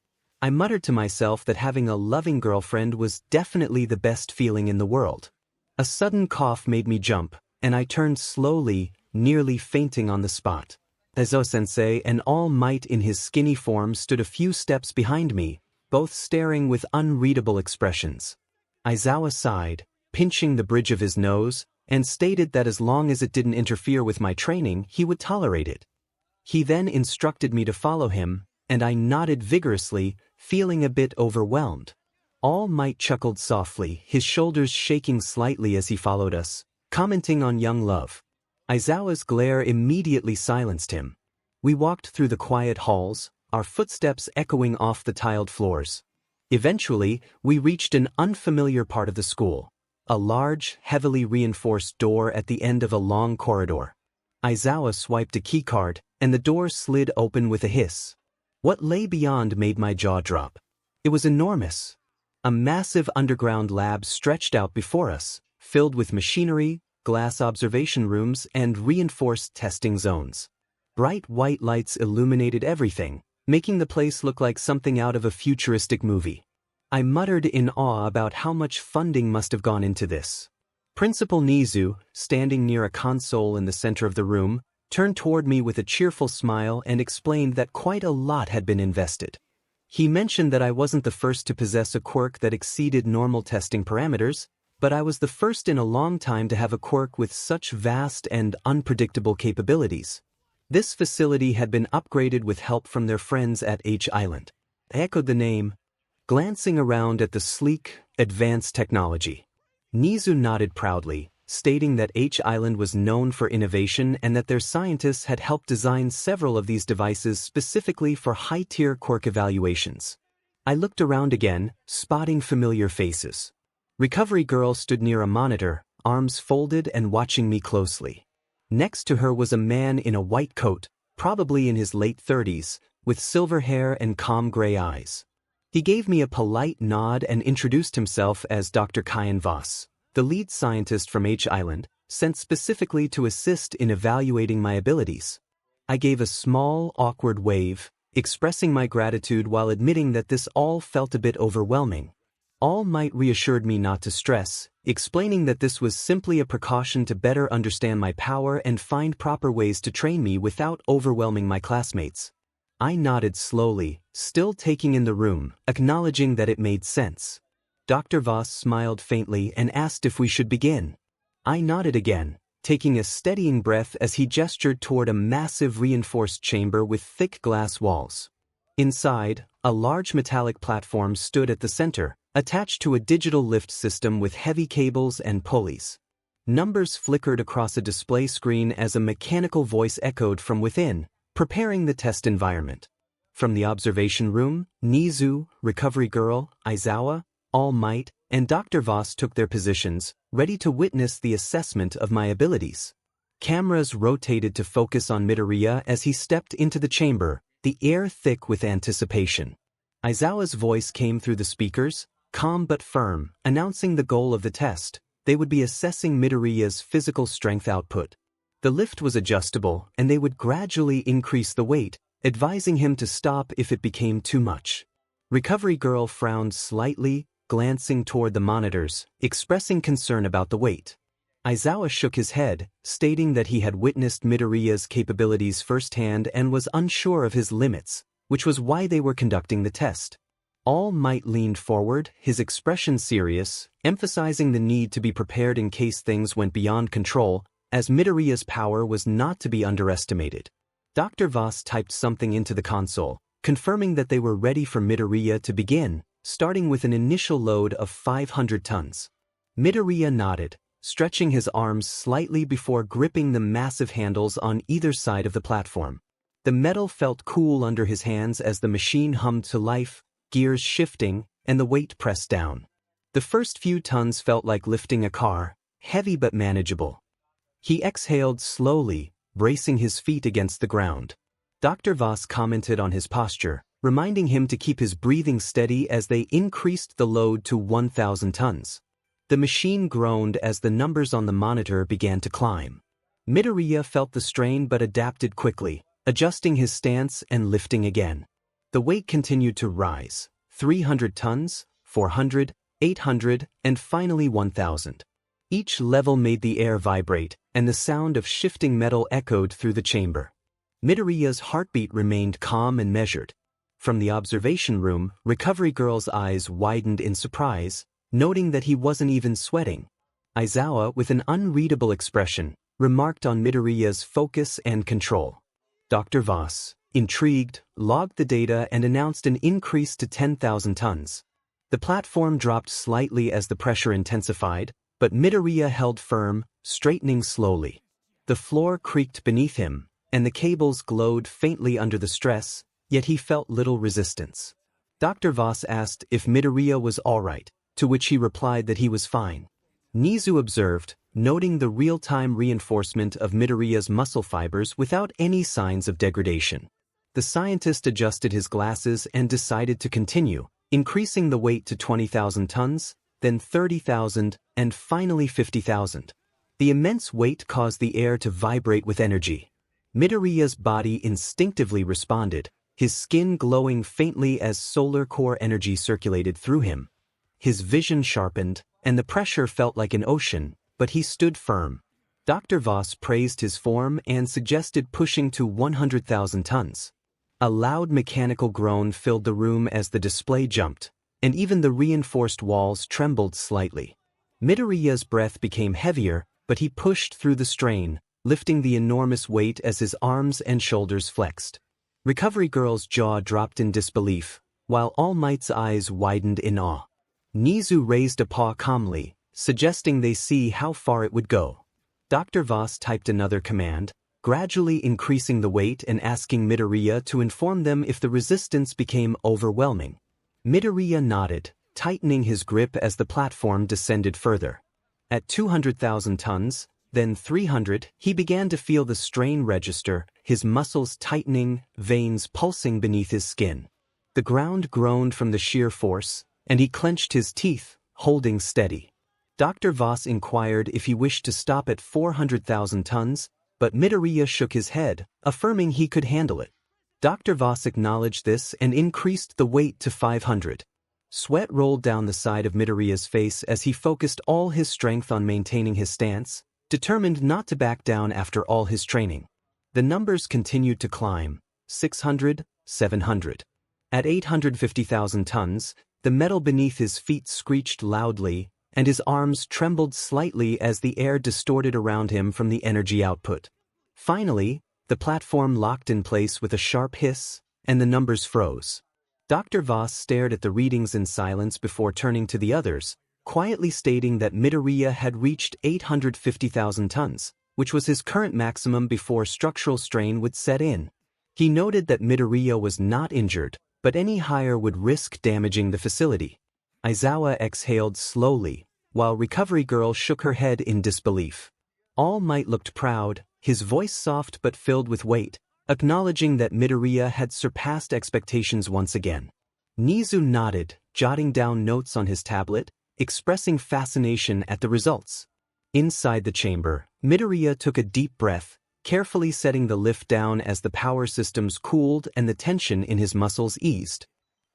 I muttered to myself that having a loving girlfriend was definitely the best feeling in the world. A sudden cough made me jump, and I turned slowly, nearly fainting on the spot. Aizawa-sensei and All Might in his skinny form stood a few steps behind me, both staring with unreadable expressions. Aizawa sighed, pinching the bridge of his nose, and stated that as long as it didn't interfere with my training, he would tolerate it. He then instructed me to follow him, and I nodded vigorously, feeling a bit overwhelmed. All Might chuckled softly, his shoulders shaking slightly as he followed us, commenting on young love. Aizawa's glare immediately silenced him. We walked through the quiet halls, our footsteps echoing off the tiled floors. Eventually, we reached an unfamiliar part of the school, a large, heavily reinforced door at the end of a long corridor. Aizawa swiped a keycard, and the door slid open with a hiss. What lay beyond made my jaw drop. It was enormous. A massive underground lab stretched out before us, filled with machinery, glass observation rooms, and reinforced testing zones. Bright white lights illuminated everything, making the place look like something out of a futuristic movie. I muttered in awe about how much funding must have gone into this. Principal Nizu, standing near a console in the center of the room, turned toward me with a cheerful smile and explained that quite a lot had been invested. He mentioned that I wasn't the first to possess a quirk that exceeded normal testing parameters, but I was the first in a long time to have a quirk with such vast and unpredictable capabilities. This facility had been upgraded with help from their friends at H Island. I echoed the name, glancing around at the sleek, advanced technology. Nizu nodded proudly, stating that H Island was known for innovation and that their scientists had helped design several of these devices specifically for high-tier quirk evaluations. I looked around again, spotting familiar faces. Recovery Girl stood near a monitor, arms folded and watching me closely. Next to her was a man in a white coat, probably in his late 30s, with silver hair and calm gray eyes. He gave me a polite nod and introduced himself as Dr. 𝗵𝗃𝗏, the lead scientist from H Island, sent specifically to assist in evaluating my abilities. I gave a small, awkward wave, expressing my gratitude while admitting that this all felt a bit overwhelming. All Might reassured me not to stress, explaining that this was simply a precaution to better understand my power and find proper ways to train me without overwhelming my classmates. I nodded slowly, still taking in the room, acknowledging that it made sense. Dr. 𝗏 smiled faintly and asked if we should begin. I nodded again, taking a steadying breath as he gestured toward a massive reinforced chamber with thick glass walls. Inside, a large metallic platform stood at the center, attached to a digital lift system with heavy cables and pulleys. Numbers flickered across a display screen as a mechanical voice echoed from within, preparing the test environment. From the observation room, Nizu, Recovery Girl, Aizawa, All Might, and Dr. 𝗏 took their positions, ready to witness the assessment of my abilities. Cameras rotated to focus on Midoriya as he stepped into the chamber, the air thick with anticipation. Aizawa's voice came through the speakers, calm but firm, announcing the goal of the test. They would be assessing Midoriya's physical strength output. The lift was adjustable, and they would gradually increase the weight, advising him to stop if it became too much. Recovery Girl frowned slightly, glancing toward the monitors, expressing concern about the weight. Aizawa shook his head, stating that he had witnessed Midoriya's capabilities firsthand and was unsure of his limits, which was why they were conducting the test. All Might leaned forward, his expression serious, emphasizing the need to be prepared in case things went beyond control, as Midoriya's power was not to be underestimated. Dr. 𝗏 typed something into the console, confirming that they were ready for Midoriya to begin, starting with an initial load of 500 tons. Midoriya nodded, stretching his arms slightly before gripping the massive handles on either side of the platform. The metal felt cool under his hands as the machine hummed to life, gears shifting, and the weight pressed down. The first few tons felt like lifting a car, heavy but manageable. He exhaled slowly, bracing his feet against the ground. Dr. 𝗏 commented on his posture, reminding him to keep his breathing steady as they increased the load to 1,000 tons. The machine groaned as the numbers on the monitor began to climb. Midoriya felt the strain but adapted quickly, adjusting his stance and lifting again. The weight continued to rise, 300 tons, 400, 800, and finally 1,000. Each level made the air vibrate, and the sound of shifting metal echoed through the chamber. Midoriya's heartbeat remained calm and measured. From the observation room, Recovery Girl's eyes widened in surprise, noting that he wasn't even sweating. Aizawa, with an unreadable expression, remarked on Midoriya's focus and control. Dr. 𝗏, intrigued, logged the data and announced an increase to 10,000 tons. The platform dropped slightly as the pressure intensified, but Midoriya held firm, straightening slowly. The floor creaked beneath him, and the cables glowed faintly under the stress, yet he felt little resistance. Dr. Voss asked if Midoriya was all right, to which he replied that he was fine. Nizu observed, noting the real-time reinforcement of Midoriya's muscle fibers without any signs of degradation. The scientist adjusted his glasses and decided to continue, increasing the weight to 20,000 tons, then 30,000, and finally 50,000. The immense weight caused the air to vibrate with energy. Midoriya's body instinctively responded, his skin glowing faintly as solar core energy circulated through him. His vision sharpened, and the pressure felt like an ocean, but he stood firm. Dr. Voss praised his form and suggested pushing to 100,000 tons. A loud mechanical groan filled the room as the display jumped, and even the reinforced walls trembled slightly. Midoriya's breath became heavier, but he pushed through the strain, lifting the enormous weight as his arms and shoulders flexed. Recovery Girl's jaw dropped in disbelief, while All Might's eyes widened in awe. Nizu raised a paw calmly, suggesting they see how far it would go. Dr. Voss typed another command, gradually increasing the weight and asking Midoriya to inform them if the resistance became overwhelming. Midoriya nodded, tightening his grip as the platform descended further. At 200,000 tons, then 300, he began to feel the strain register, his muscles tightening, veins pulsing beneath his skin. The ground groaned from the sheer force, and he clenched his teeth, holding steady. Dr. Voss inquired if he wished to stop at 400,000 tons, but Midoriya shook his head, affirming he could handle it. Dr. Voss acknowledged this and increased the weight to 500. Sweat rolled down the side of Midoriya's face as he focused all his strength on maintaining his stance, determined not to back down after all his training. The numbers continued to climb, 600, 700. At 850,000 tons, the metal beneath his feet screeched loudly, and his arms trembled slightly as the air distorted around him from the energy output. Finally, the platform locked in place with a sharp hiss, and the numbers froze. Dr. Voss stared at the readings in silence before turning to the others, quietly stating that Midoriya had reached 850,000 tons, which was his current maximum before structural strain would set in. He noted that Midoriya was not injured, but any higher would risk damaging the facility. Izuku exhaled slowly, while Recovery Girl shook her head in disbelief. All Might looked proud, his voice soft but filled with weight, acknowledging that Midoriya had surpassed expectations once again. Nizu nodded, jotting down notes on his tablet, expressing fascination at the results. Inside the chamber, Midoriya took a deep breath, carefully setting the lift down as the power systems cooled and the tension in his muscles eased.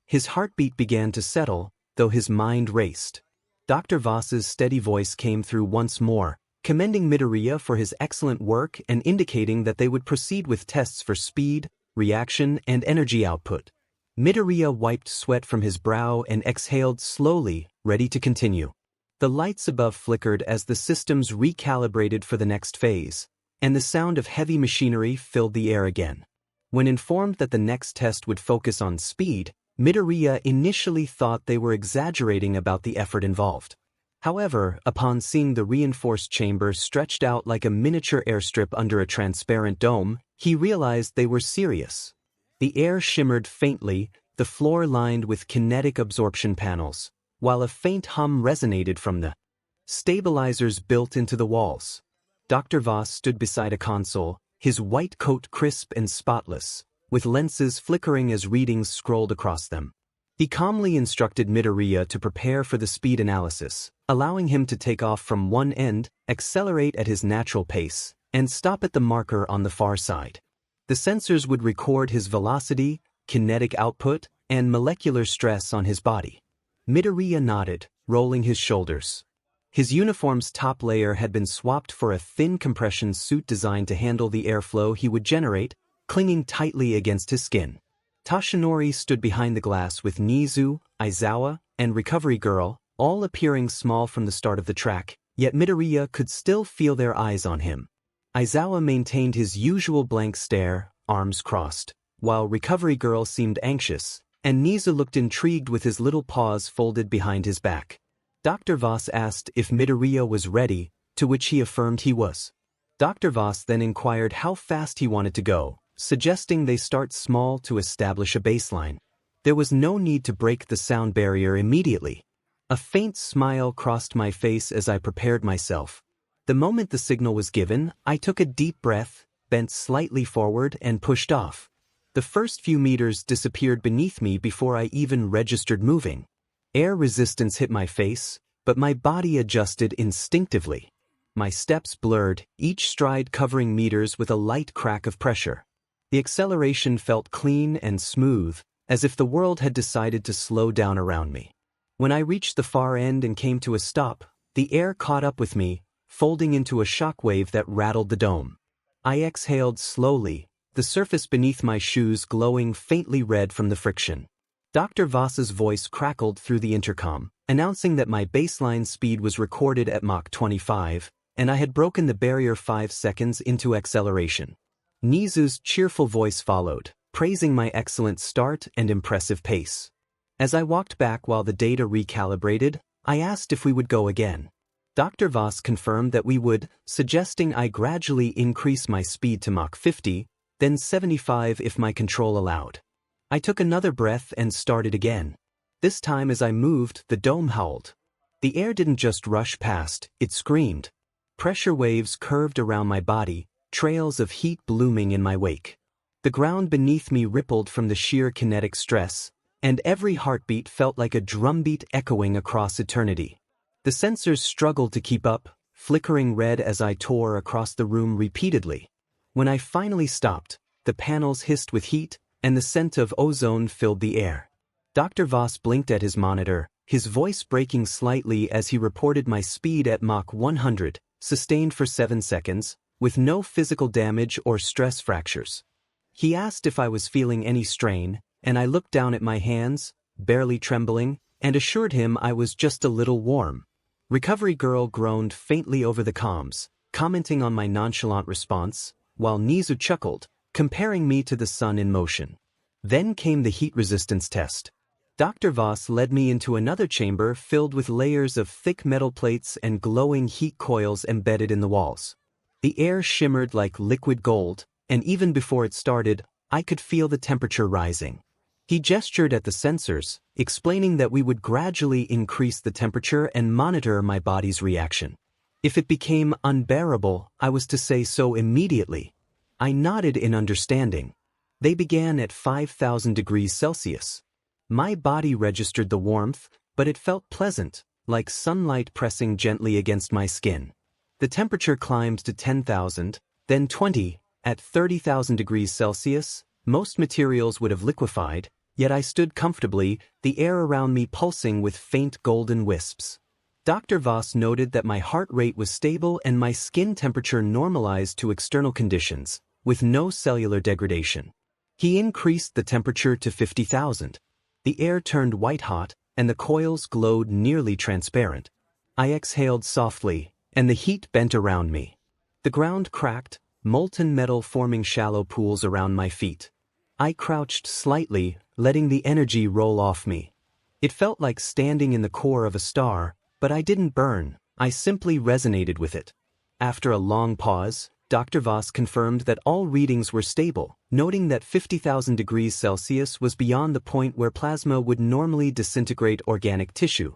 His heartbeat began to settle, though his mind raced. Dr. Voss's steady voice came through once more, commending Midoriya for his excellent work and indicating that they would proceed with tests for speed, reaction, and energy output. Midoriya wiped sweat from his brow and exhaled slowly, ready to continue. The lights above flickered as the systems recalibrated for the next phase, and the sound of heavy machinery filled the air again. When informed that the next test would focus on speed, Midoriya initially thought they were exaggerating about the effort involved. However, upon seeing the reinforced chamber stretched out like a miniature airstrip under a transparent dome, he realized they were serious. The air shimmered faintly, the floor lined with kinetic absorption panels, while a faint hum resonated from the stabilizers built into the walls. Dr. Voss stood beside a console, his white coat crisp and spotless, with lenses flickering as readings scrolled across them. He calmly instructed Midoriya to prepare for the speed analysis, allowing him to take off from one end, accelerate at his natural pace, and stop at the marker on the far side. The sensors would record his velocity, kinetic output, and molecular stress on his body. Midoriya nodded, rolling his shoulders. His uniform's top layer had been swapped for a thin compression suit designed to handle the airflow he would generate, clinging tightly against his skin. Toshinori stood behind the glass with Nizu, Izuku, and Recovery Girl, all appearing small from the start of the track, yet Midoriya could still feel their eyes on him. Izuku maintained his usual blank stare, arms crossed, while Recovery Girl seemed anxious, and 𝗍𝗬 looked intrigued with his little paws folded behind his back. Dr. Voss asked if Midoriya was ready, to which he affirmed he was. Dr. Voss then inquired how fast he wanted to go, suggesting they start small to establish a baseline. There was no need to break the sound barrier immediately. A faint smile crossed my face as I prepared myself. The moment the signal was given, I took a deep breath, bent slightly forward, and pushed off. The first few meters disappeared beneath me before I even registered moving. Air resistance hit my face, but my body adjusted instinctively. My steps blurred, each stride covering meters with a light crack of pressure. The acceleration felt clean and smooth, as if the world had decided to slow down around me. When I reached the far end and came to a stop, the air caught up with me, folding into a shockwave that rattled the dome. I exhaled slowly, the surface beneath my shoes glowing faintly red from the friction. Dr. Voss's voice crackled through the intercom, announcing that my baseline speed was recorded at Mach 25, and I had broken the barrier 5 seconds into acceleration. 𝗍𝗬's cheerful voice followed, praising my excellent start and impressive pace. As I walked back while the data recalibrated, I asked if we would go again. Dr. Voss confirmed that we would, suggesting I gradually increase my speed to Mach 50, then 75 if my control allowed. I took another breath and started again. This time as I moved, the dome howled. The air didn't just rush past, it screamed. Pressure waves curved around my body, trails of heat blooming in my wake. The ground beneath me rippled from the sheer kinetic stress, and every heartbeat felt like a drumbeat echoing across eternity. The sensors struggled to keep up, flickering red as I tore across the room repeatedly. When I finally stopped, the panels hissed with heat, and the scent of ozone filled the air. Dr. Voss blinked at his monitor, his voice breaking slightly as he reported my speed at Mach 100, sustained for 7 seconds, with no physical damage or stress fractures. He asked if I was feeling any strain, and I looked down at my hands, barely trembling, and assured him I was just a little warm. Recovery Girl groaned faintly over the comms, commenting on my nonchalant response, while 𝗍𝗬 chuckled, comparing me to the sun in motion. Then came the heat resistance test. Dr. Voss led me into another chamber filled with layers of thick metal plates and glowing heat coils embedded in the walls. The air shimmered like liquid gold, and even before it started, I could feel the temperature rising. He gestured at the sensors, explaining that we would gradually increase the temperature and monitor my body's reaction. If it became unbearable, I was to say so immediately. I nodded in understanding. They began at 5,000 degrees Celsius. My body registered the warmth, but it felt pleasant, like sunlight pressing gently against my skin. The temperature climbed to 10,000, then 20. At 30,000 degrees Celsius, most materials would have liquefied, yet I stood comfortably, the air around me pulsing with faint golden wisps. Dr. Voss noted that my heart rate was stable and my skin temperature normalized to external conditions, with no cellular degradation. He increased the temperature to 50,000. The air turned white-hot, and the coils glowed nearly transparent. I exhaled softly, and the heat bent around me. The ground cracked, molten metal forming shallow pools around my feet. I crouched slightly, letting the energy roll off me. It felt like standing in the core of a star, but I didn't burn, I simply resonated with it. After a long pause, Dr. Voss confirmed that all readings were stable, noting that 50,000 degrees Celsius was beyond the point where plasma would normally disintegrate organic tissue.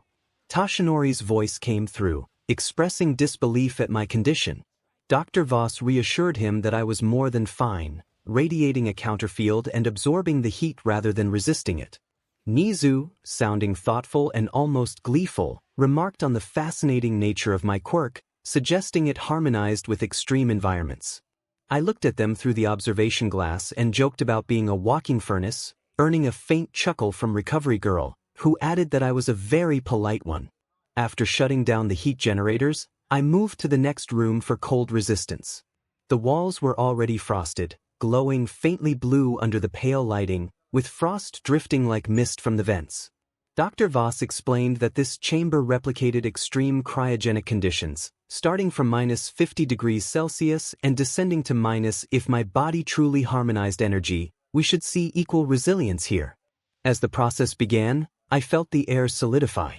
Toshinori's voice came through, expressing disbelief at my condition. Dr. Voss reassured him that I was more than fine, radiating a counterfield and absorbing the heat rather than resisting it. 𝗍𝗬, sounding thoughtful and almost gleeful, remarked on the fascinating nature of my quirk, suggesting it harmonized with extreme environments. I looked at them through the observation glass and joked about being a walking furnace, earning a faint chuckle from Recovery Girl, who added that I was a very polite one. After shutting down the heat generators, I moved to the next room for cold resistance. The walls were already frosted, glowing faintly blue under the pale lighting, with frost drifting like mist from the vents. Dr. Voss explained that this chamber replicated extreme cryogenic conditions, starting from -50 degrees Celsius and descending to minus if my body truly harmonized energy, We should see equal resilience here. As the process began, I felt the air solidify.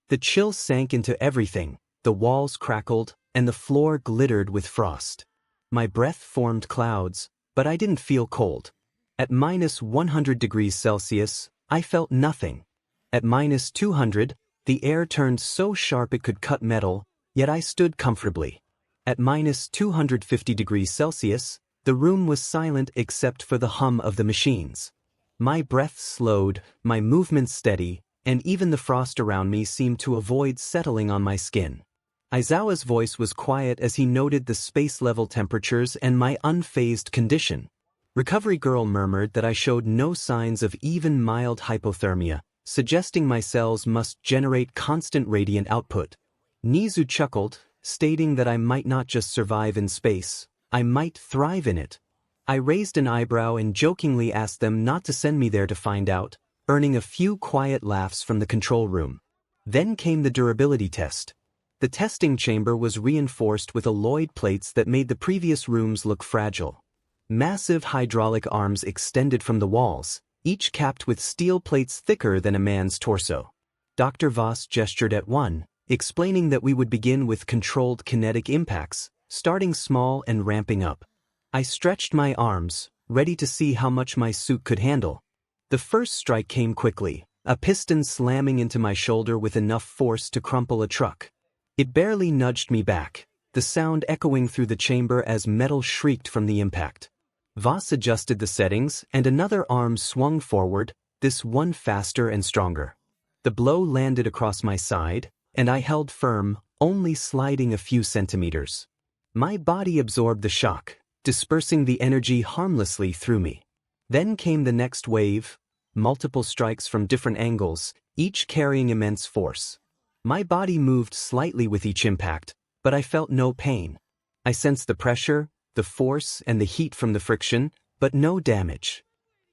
The chill sank into everything, the walls crackled, and the floor glittered with frost. My breath formed clouds, but I didn't feel cold. At -100 degrees Celsius, I felt nothing. At -200, the air turned so sharp it could cut metal, yet I stood comfortably. At -250 degrees Celsius, the room was silent except for the hum of the machines. My breath slowed, my movements steady, and even the frost around me seemed to avoid settling on my skin. Aizawa's voice was quiet as he noted the space-level temperatures and my unfazed condition. Recovery Girl murmured that I showed no signs of even mild hypothermia, suggesting my cells must generate constant radiant output. Nizu chuckled, stating that I might not just survive in space, I might thrive in it. I raised an eyebrow and jokingly asked them not to send me there to find out, earning a few quiet laughs from the control room. Then came the durability test. The testing chamber was reinforced with alloyed plates that made the previous rooms look fragile. Massive hydraulic arms extended from the walls, each capped with steel plates thicker than a man's torso. Dr. Voss gestured at one, explaining that we would begin with controlled kinetic impacts, starting small and ramping up. I stretched my arms, ready to see how much my suit could handle. The first strike came quickly, a piston slamming into my shoulder with enough force to crumple a truck. It barely nudged me back, the sound echoing through the chamber as metal shrieked from the impact. Voss adjusted the settings and another arm swung forward, this one faster and stronger. The blow landed across my side, and I held firm, only sliding a few centimeters. My body absorbed the shock, dispersing the energy harmlessly through me. Then came the next wave, multiple strikes from different angles, each carrying immense force. My body moved slightly with each impact, but I felt no pain. I sensed the pressure, the force, and the heat from the friction, but no damage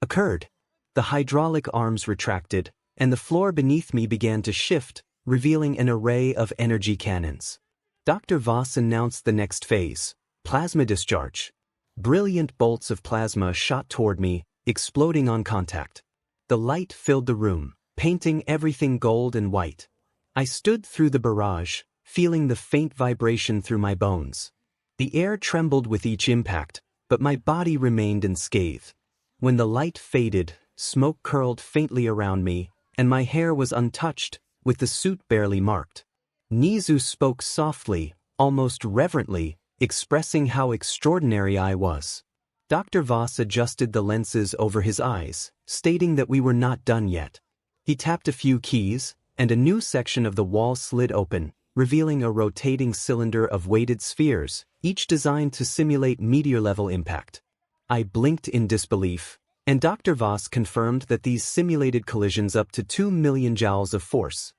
occurred. The hydraulic arms retracted, and the floor beneath me began to shift, revealing an array of energy cannons. Dr. Voss announced the next phase, plasma discharge. Brilliant bolts of plasma shot toward me, exploding on contact. The light filled the room, painting everything gold and white. I stood through the barrage, feeling the faint vibration through my bones. The air trembled with each impact, but my body remained unscathed. When the light faded, smoke curled faintly around me, and my hair was untouched, with the suit barely marked. Nizu spoke softly, almost reverently, expressing how extraordinary I was. Dr. Voss adjusted the lenses over his eyes, stating that we were not done yet. He tapped a few keys, and a new section of the wall slid open, revealing a rotating cylinder of weighted spheres, each designed to simulate meteor-level impact. I blinked in disbelief, and Dr. Voss confirmed that these simulated collisions up to 2 million joules of force.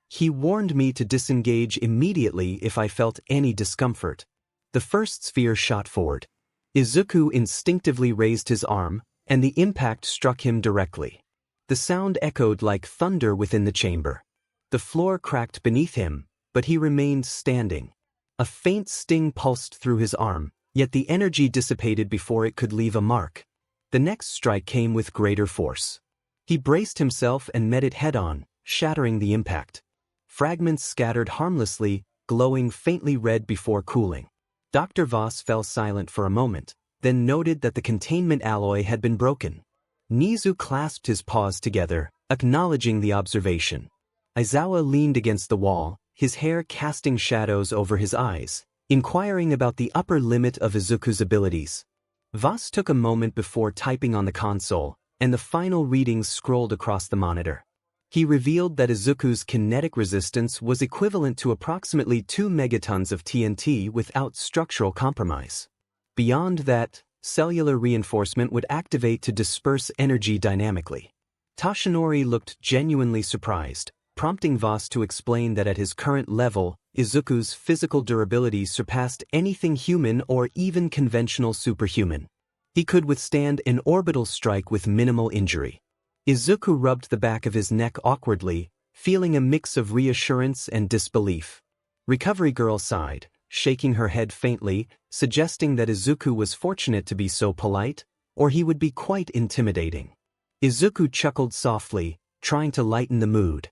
He warned me to disengage immediately if I felt any discomfort. The first sphere shot forward. Izuku instinctively raised his arm, and the impact struck him directly. The sound echoed like thunder within the chamber. The floor cracked beneath him, but he remained standing. A faint sting pulsed through his arm, yet the energy dissipated before it could leave a mark. The next strike came with greater force. He braced himself and met it head-on, shattering the impact. Fragments scattered harmlessly, glowing faintly red before cooling. Dr. Voss fell silent for a moment, then noted that the containment alloy had been broken. Nizu clasped his paws together, acknowledging the observation. Aizawa leaned against the wall, his hair casting shadows over his eyes, inquiring about the upper limit of Izuku's abilities. Voss took a moment before typing on the console, and the final readings scrolled across the monitor. He revealed that Izuku's kinetic resistance was equivalent to approximately 2 megatons of TNT without structural compromise. Beyond that, cellular reinforcement would activate to disperse energy dynamically. Toshinori looked genuinely surprised, prompting Voss to explain that at his current level, Izuku's physical durability surpassed anything human or even conventional superhuman. He could withstand an orbital strike with minimal injury. Izuku rubbed the back of his neck awkwardly, feeling a mix of reassurance and disbelief. Recovery Girl sighed, shaking her head faintly, suggesting that Izuku was fortunate to be so polite. or he would be quite intimidating. Izuku chuckled softly, trying to lighten the mood.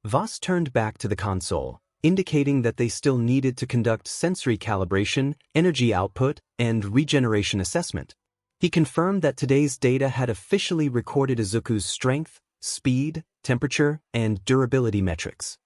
𝗲𝗏 turned back to the console, indicating that they still needed to conduct sensory calibration, energy output, and regeneration assessment. He confirmed that today's data had officially recorded Izuku's strength, speed, temperature, and durability metrics.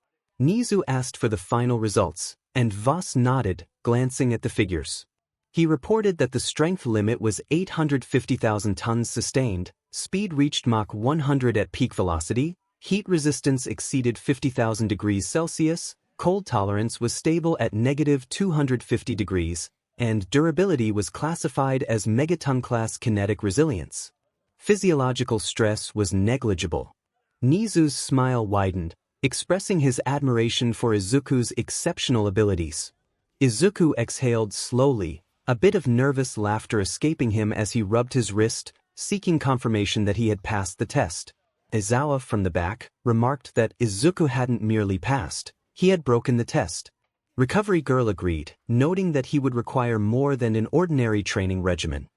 Nizu asked for the final results, and 𝗲𝗏 nodded, glancing at the figures. He reported that the strength limit was 850,000 tons sustained, speed reached Mach 100 at peak velocity, heat resistance exceeded 50,000 degrees Celsius, cold tolerance was stable at -250 degrees, and durability was classified as megaton class kinetic resilience. Physiological stress was negligible. Nizu's smile widened, expressing his admiration for Izuku's exceptional abilities. Izuku exhaled slowly, a bit of nervous laughter escaping him as he rubbed his wrist, seeking confirmation that he had passed the test. Aizawa from the back remarked that Izuku hadn't merely passed, he had broken the test. Recovery Girl agreed, noting that he would require more than an ordinary training regimen.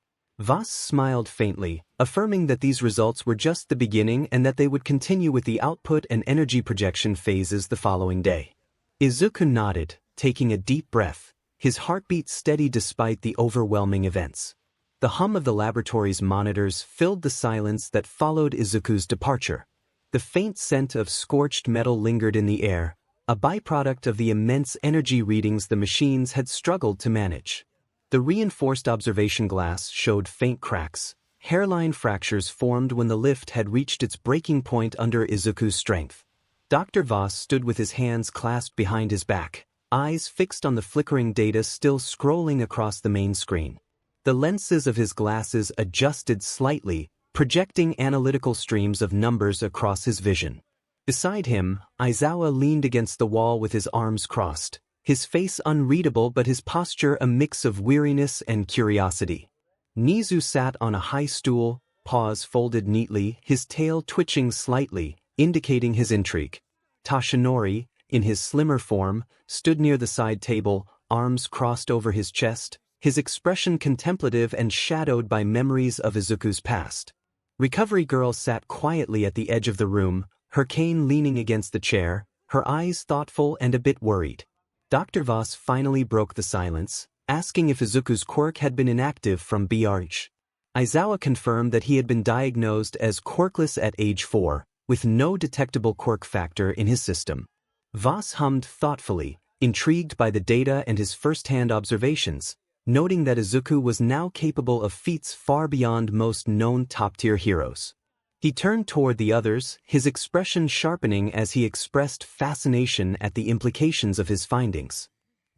𝗲𝗏 smiled faintly, affirming that these results were just the beginning and that they would continue with the output and energy projection phases the following day. Izuku nodded, taking a deep breath, his heartbeat steady despite the overwhelming events. The hum of the laboratory's monitors filled the silence that followed Izuku's departure. The faint scent of scorched metal lingered in the air, a byproduct of the immense energy readings the machines had struggled to manage. The reinforced observation glass showed faint cracks. Hairline fractures formed when the lift had reached its breaking point under Izuku's strength. Dr. 𝗲𝗏 stood with his hands clasped behind his back, eyes fixed on the flickering data still scrolling across the main screen. The lenses of his glasses adjusted slightly, projecting analytical streams of numbers across his vision. Beside him, Aizawa leaned against the wall with his arms crossed, his face unreadable but his posture a mix of weariness and curiosity. Nizu sat on a high stool, paws folded neatly, his tail twitching slightly, indicating his intrigue. Tashinori, in his slimmer form, stood near the side table, arms crossed over his chest, his expression contemplative and shadowed by memories of Izuku's past. Recovery Girl sat quietly at the edge of the room, her cane leaning against the chair, her eyes thoughtful and a bit worried. Dr. 𝗲𝗏 finally broke the silence, asking if Izuku's quirk had been inactive from 𝗬𝗏𝗏. Aizawa confirmed that he had been diagnosed as quirkless at age 4, with no detectable quirk factor in his system. 𝗲𝗏 hummed thoughtfully, intrigued by the data and his first-hand observations, noting that Izuku was now capable of feats far beyond most known top-tier heroes. He turned toward the others, his expression sharpening as he expressed fascination at the implications of his findings.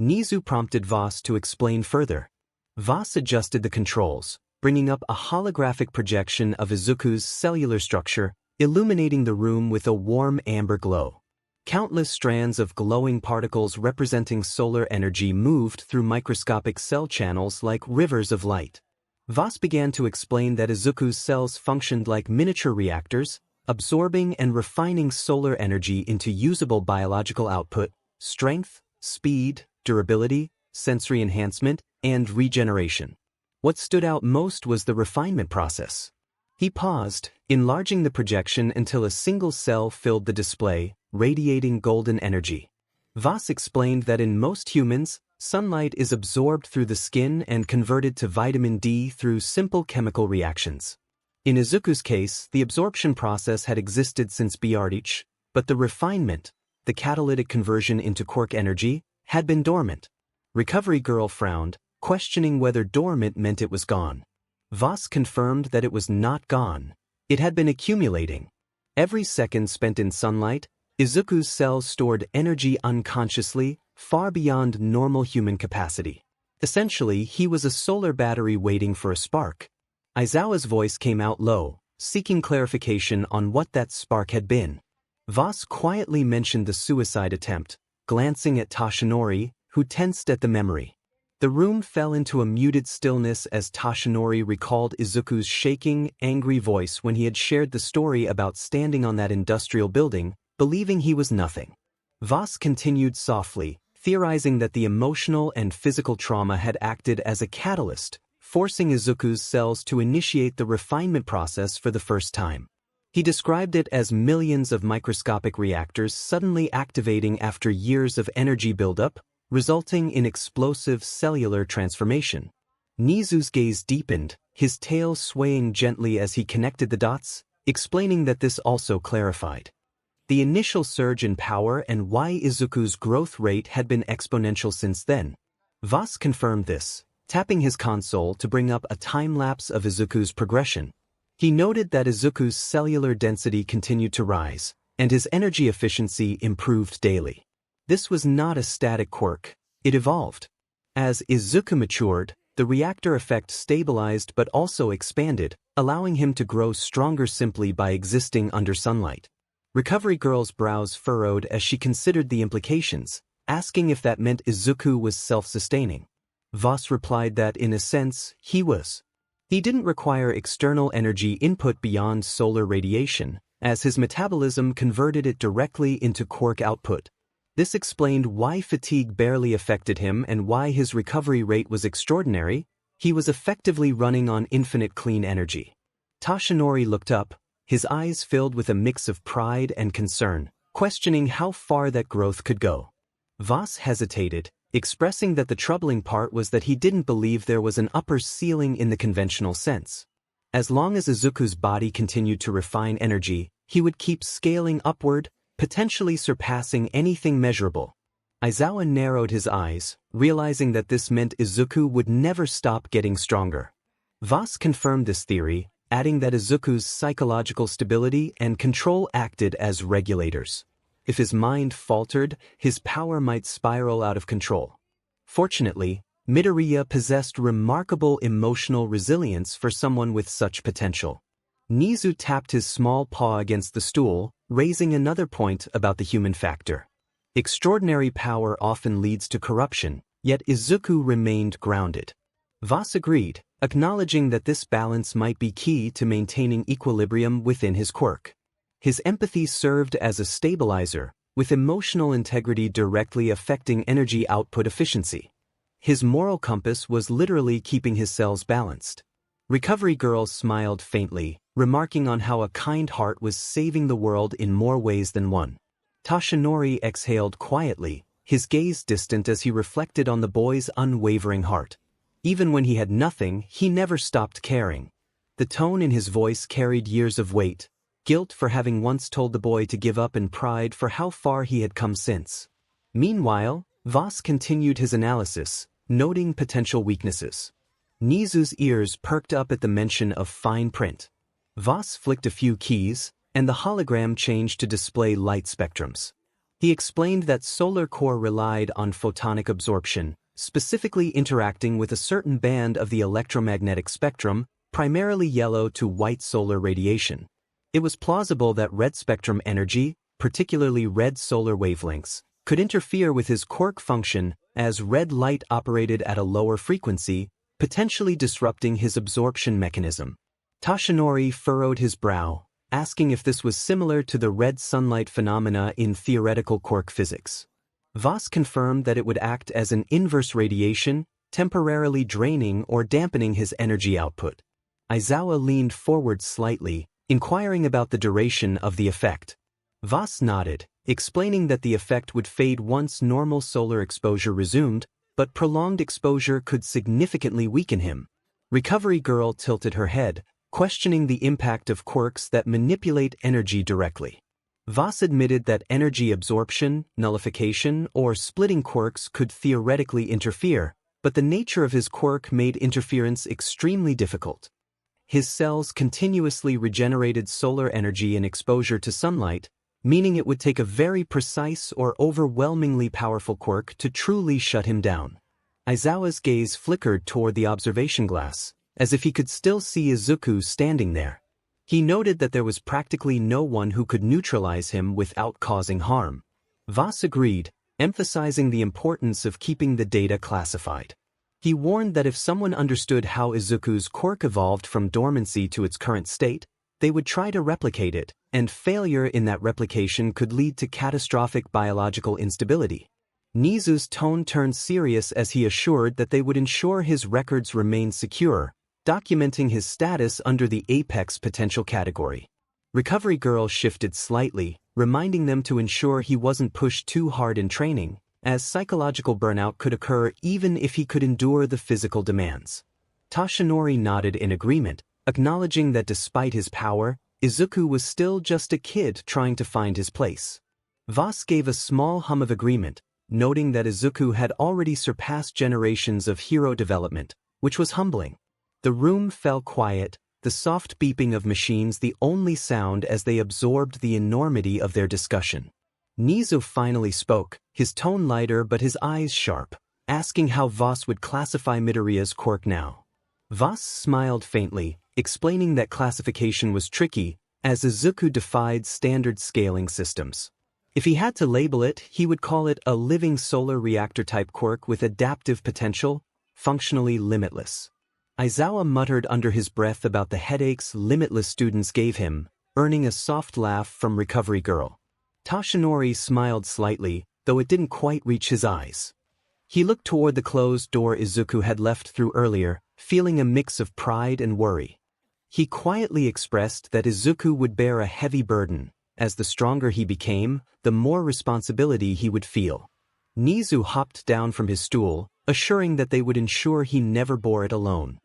Nizu prompted 𝗲𝗏 to explain further. 𝗲𝗏 adjusted the controls, bringing up a holographic projection of Izuku's cellular structure, illuminating the room with a warm amber glow. Countless strands of glowing particles representing solar energy moved through microscopic cell channels like rivers of light. 𝗲𝗏 began to explain that Izuku's cells functioned like miniature reactors, absorbing and refining solar energy into usable biological output, strength, speed, durability, sensory enhancement, and regeneration. What stood out most was the refinement process. He paused, enlarging the projection until a single cell filled the display, radiating golden energy. 𝗲𝗏 explained that in most humans, sunlight is absorbed through the skin and converted to vitamin D through simple chemical reactions. In Izuku's case, the absorption process had existed since 𝗬𝗏𝗏, but the refinement, the catalytic conversion into quirk energy, had been dormant. Recovery Girl frowned, questioning whether dormant meant it was gone. 𝗲𝗏 confirmed that it was not gone. It had been accumulating. Every second spent in sunlight, Izuku's cells stored energy unconsciously, far beyond normal human capacity. Essentially, he was a solar battery waiting for a spark. Aizawa's voice came out low, seeking clarification on what that spark had been. 𝗲𝗏 quietly mentioned the suicide attempt, glancing at Tashinori, who tensed at the memory. The room fell into a muted stillness as Tashinori recalled Izuku's shaking, angry voice when he had shared the story about standing on that industrial building, believing he was nothing. 𝗲𝗏 continued softly, theorizing that the emotional and physical trauma had acted as a catalyst, forcing Izuku's cells to initiate the refinement process for the first time. He described it as millions of microscopic reactors suddenly activating after years of energy buildup, resulting in explosive cellular transformation. Nizu's gaze deepened, his tail swaying gently as he connected the dots, explaining that this also clarified the initial surge in power and why Izuku's growth rate had been exponential since then. 𝗲𝗏 confirmed this, tapping his console to bring up a time-lapse of Izuku's progression. He noted that Izuku's cellular density continued to rise, and his energy efficiency improved daily. This was not a static quirk, it evolved. As Izuku matured, the reactor effect stabilized but also expanded, allowing him to grow stronger simply by existing under sunlight. Recovery Girl's brows furrowed as she considered the implications, asking if that meant Izuku was self-sustaining. 𝗲𝗏 replied that in a sense, he was. He didn't require external energy input beyond solar radiation, as his metabolism converted it directly into quirk output. This explained why fatigue barely affected him and why his recovery rate was extraordinary. He was effectively running on infinite clean energy. Toshinori looked up, his eyes filled with a mix of pride and concern, questioning how far that growth could go. 𝗲𝗏 hesitated, expressing that the troubling part was that he didn't believe there was an upper ceiling in the conventional sense. As long as Izuku's body continued to refine energy, he would keep scaling upward, potentially surpassing anything measurable. Aizawa narrowed his eyes, realizing that this meant Izuku would never stop getting stronger. 𝗲𝗏 confirmed this theory, adding that Izuku's psychological stability and control acted as regulators. If his mind faltered, his power might spiral out of control. Fortunately, Midoriya possessed remarkable emotional resilience for someone with such potential. Nizu tapped his small paw against the stool, raising another point about the human factor. Extraordinary power often leads to corruption, yet Izuku remained grounded. 𝗲𝗏 agreed, acknowledging that this balance might be key to maintaining equilibrium within his quirk. His empathy served as a stabilizer, with emotional integrity directly affecting energy output efficiency. His moral compass was literally keeping his cells balanced. Recovery Girl smiled faintly, remarking on how a kind heart was saving the world in more ways than one. Toshinori exhaled quietly, his gaze distant as he reflected on the boy's unwavering heart. Even when he had nothing, he never stopped caring. The tone in his voice carried years of weight, guilt for having once told the boy to give up and pride for how far he had come since. Meanwhile, 𝗲𝗏 continued his analysis, noting potential weaknesses. Nizu's ears perked up at the mention of fine print. 𝗲𝗏 flicked a few keys, and the hologram changed to display light spectrums. He explained that solar core relied on photonic absorption, specifically interacting with a certain band of the electromagnetic spectrum, primarily yellow to white solar radiation. It was plausible that red spectrum energy, particularly red solar wavelengths, could interfere with his quirk function as red light operated at a lower frequency, potentially disrupting his absorption mechanism. Toshinori furrowed his brow, asking if this was similar to the red sunlight phenomena in theoretical quirk physics. 𝗲𝗏 confirmed that it would act as an inverse radiation, temporarily draining or dampening his energy output. Aizawa leaned forward slightly, inquiring about the duration of the effect. 𝗲𝗏 nodded, explaining that the effect would fade once normal solar exposure resumed, but prolonged exposure could significantly weaken him. Recovery Girl tilted her head, questioning the impact of quirks that manipulate energy directly. 𝗲𝗏 admitted that energy absorption, nullification, or splitting quirks could theoretically interfere, but the nature of his quirk made interference extremely difficult. His cells continuously regenerated solar energy in exposure to sunlight, meaning it would take a very precise or overwhelmingly powerful quirk to truly shut him down. Aizawa's gaze flickered toward the observation glass, as if he could still see Izuku standing there. He noted that there was practically no one who could neutralize him without causing harm. 𝗲𝗏 agreed, emphasizing the importance of keeping the data classified. He warned that if someone understood how Izuku's quirk evolved from dormancy to its current state, they would try to replicate it, and failure in that replication could lead to catastrophic biological instability. Nizu's tone turned serious as he assured that they would ensure his records remained secure, documenting his status under the Apex potential category. Recovery Girl shifted slightly, reminding them to ensure he wasn't pushed too hard in training, as psychological burnout could occur even if he could endure the physical demands. Toshinori nodded in agreement, acknowledging that despite his power, Izuku was still just a kid trying to find his place. 𝗲𝗏 gave a small hum of agreement, noting that Izuku had already surpassed generations of hero development, which was humbling. The room fell quiet, the soft beeping of machines the only sound as they absorbed the enormity of their discussion. Nizu finally spoke, his tone lighter but his eyes sharp, asking how 𝗲𝗏 would classify Midoriya's quirk now. 𝗲𝗏 smiled faintly, explaining that classification was tricky, as Izuku defied standard scaling systems. If he had to label it, he would call it a living solar reactor-type quirk with adaptive potential, functionally limitless. Aizawa muttered under his breath about the headaches limitless students gave him, earning a soft laugh from Recovery Girl. Toshinori smiled slightly, though it didn't quite reach his eyes. He looked toward the closed door Izuku had left through earlier, feeling a mix of pride and worry. He quietly expressed that Izuku would bear a heavy burden. As the stronger he became, the more responsibility he would feel. Nizu hopped down from his stool, assuring that they would ensure he never bore it alone.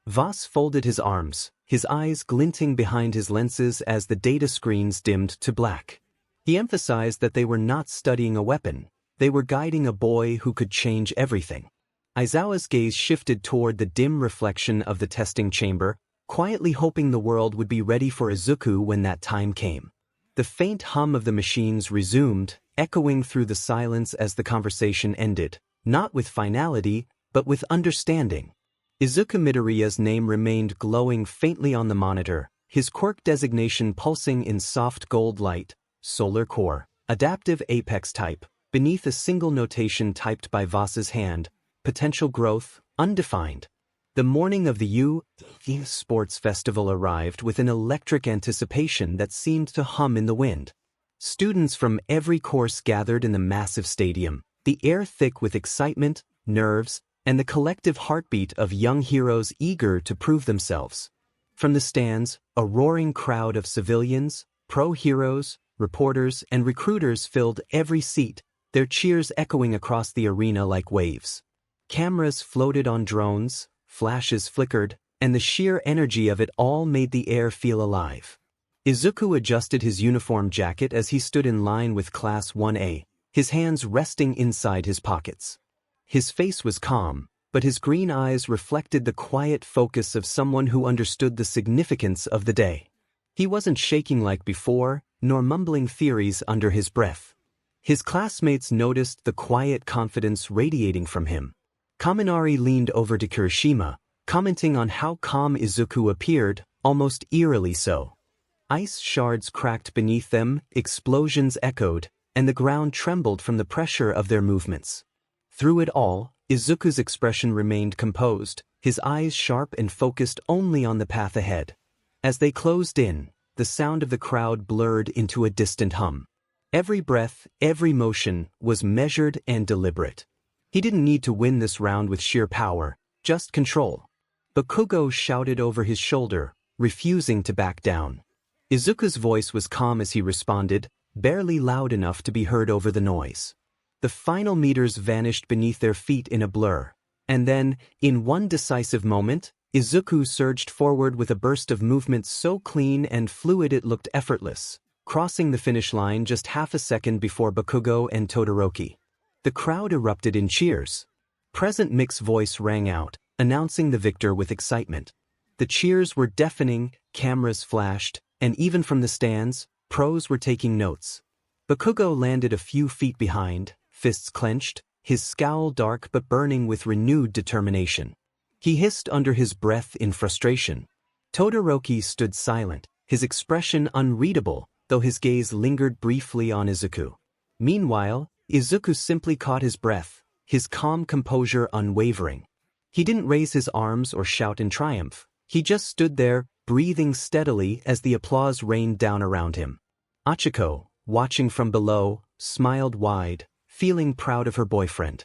𝗲𝗏 folded his arms, his eyes glinting behind his lenses as the data screens dimmed to black. He emphasized that they were not studying a weapon, they were guiding a boy who could change everything. Aizawa's gaze shifted toward the dim reflection of the testing chamber, quietly hoping the world would be ready for Izuku when that time came. The faint hum of the machines resumed, echoing through the silence as the conversation ended, not with finality, but with understanding. Izuku Midoriya's name remained glowing faintly on the monitor, his quirk designation pulsing in soft gold light, Solar Core, Adaptive Apex Type, beneath a single notation typed by 𝗲𝗏's hand, Potential Growth, Undefined. The morning of the 𝗬𝗏 Sports Festival arrived with an electric anticipation that seemed to hum in the wind. Students from every course gathered in the massive stadium, the air thick with excitement, nerves, and the collective heartbeat of young heroes eager to prove themselves. From the stands, a roaring crowd of civilians, pro-heroes, reporters, and recruiters filled every seat, their cheers echoing across the arena like waves. Cameras floated on drones, flashes flickered, and the sheer energy of it all made the air feel alive. Izuku adjusted his uniform jacket as he stood in line with Class 1A, his hands resting inside his pockets. His face was calm, but his green eyes reflected the quiet focus of someone who understood the significance of the day. He wasn't shaking like before, nor mumbling theories under his breath. His classmates noticed the quiet confidence radiating from him. Kaminari leaned over to Kirishima, commenting on how calm Izuku appeared, almost eerily so. Ice shards cracked beneath them, explosions echoed, and the ground trembled from the pressure of their movements. Through it all, Izuku's expression remained composed, his eyes sharp and focused only on the path ahead. As they closed in, the sound of the crowd blurred into a distant hum. Every breath, every motion, was measured and deliberate. He didn't need to win this round with sheer power, just control. Bakugo shouted over his shoulder, refusing to back down. Izuku's voice was calm as he responded, barely loud enough to be heard over the noise. The final meters vanished beneath their feet in a blur, and then, in one decisive moment, Izuku surged forward with a burst of movement so clean and fluid it looked effortless, crossing the finish line just half a second before Bakugo and Todoroki. The crowd erupted in cheers. Present 𝗵𝗃's voice rang out, announcing the victor with excitement. The cheers were deafening, cameras flashed, and even from the stands, pros were taking notes. Bakugo landed a few feet behind, fists clenched, his scowl dark but burning with renewed determination. He hissed under his breath in frustration. Todoroki stood silent, his expression unreadable, though his gaze lingered briefly on Izuku. Meanwhile, Izuku simply caught his breath, his calm composure unwavering. He didn't raise his arms or shout in triumph, he just stood there, breathing steadily as the applause rained down around him. Achiko, watching from below, smiled wide, feeling proud of her boyfriend.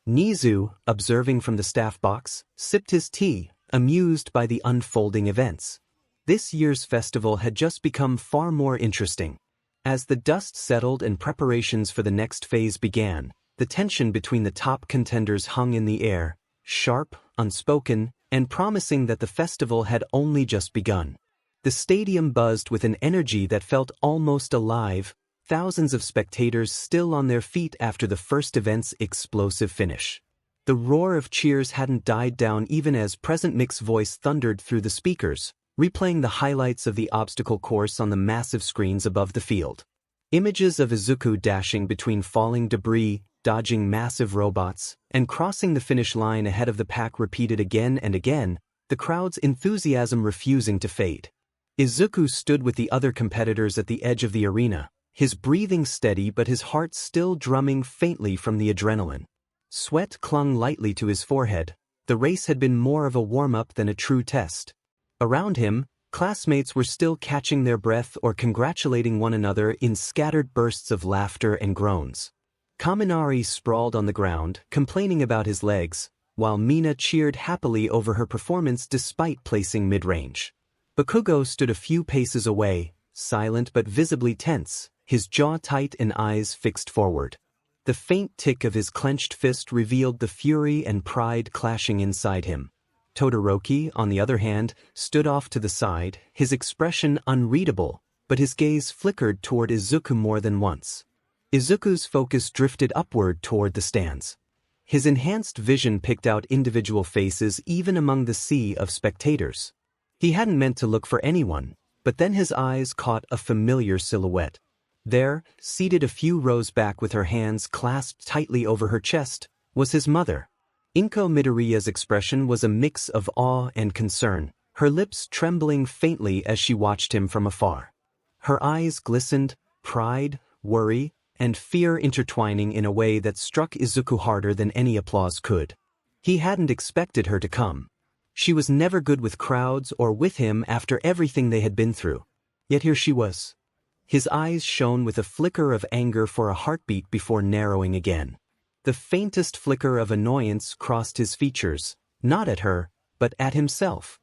Nizu, observing from the staff box, sipped his tea, amused by the unfolding events. This year's festival had just become far more interesting. As the dust settled and preparations for the next phase began, the tension between the top contenders hung in the air, sharp, unspoken, and promising that the festival had only just begun. The stadium buzzed with an energy that felt almost alive, thousands of spectators still on their feet after the first event's explosive finish. The roar of cheers hadn't died down even as President Mick's voice thundered through the speakers, replaying the highlights of the obstacle course on the massive screens above the field. Images of Izuku dashing between falling debris, dodging massive robots, and crossing the finish line ahead of the pack repeated again and again, the crowd's enthusiasm refusing to fade. Izuku stood with the other competitors at the edge of the arena, his breathing steady but his heart still drumming faintly from the adrenaline. Sweat clung lightly to his forehead. The race had been more of a warm-up than a true test. Around him, classmates were still catching their breath or congratulating one another in scattered bursts of laughter and groans. Kaminari sprawled on the ground, complaining about his legs, while Mina cheered happily over her performance despite placing mid-range. Bakugo stood a few paces away, silent but visibly tense, his jaw tight and eyes fixed forward. The faint tick of his clenched fist revealed the fury and pride clashing inside him. Todoroki, on the other hand, stood off to the side, his expression unreadable, but his gaze flickered toward Izuku more than once. Izuku's focus drifted upward toward the stands. His enhanced vision picked out individual faces even among the sea of spectators. He hadn't meant to look for anyone, but then his eyes caught a familiar silhouette. There, seated a few rows back with her hands clasped tightly over her chest, was his mother. Izuku Midoriya's expression was a mix of awe and concern, her lips trembling faintly as she watched him from afar. Her eyes glistened, pride, worry, and fear intertwining in a way that struck Izuku harder than any applause could. He hadn't expected her to come. She was never good with crowds or with him after everything they had been through. Yet here she was. His eyes shone with a flicker of anger for a heartbeat before narrowing again. The faintest flicker of annoyance crossed his features, not at her, but at himself.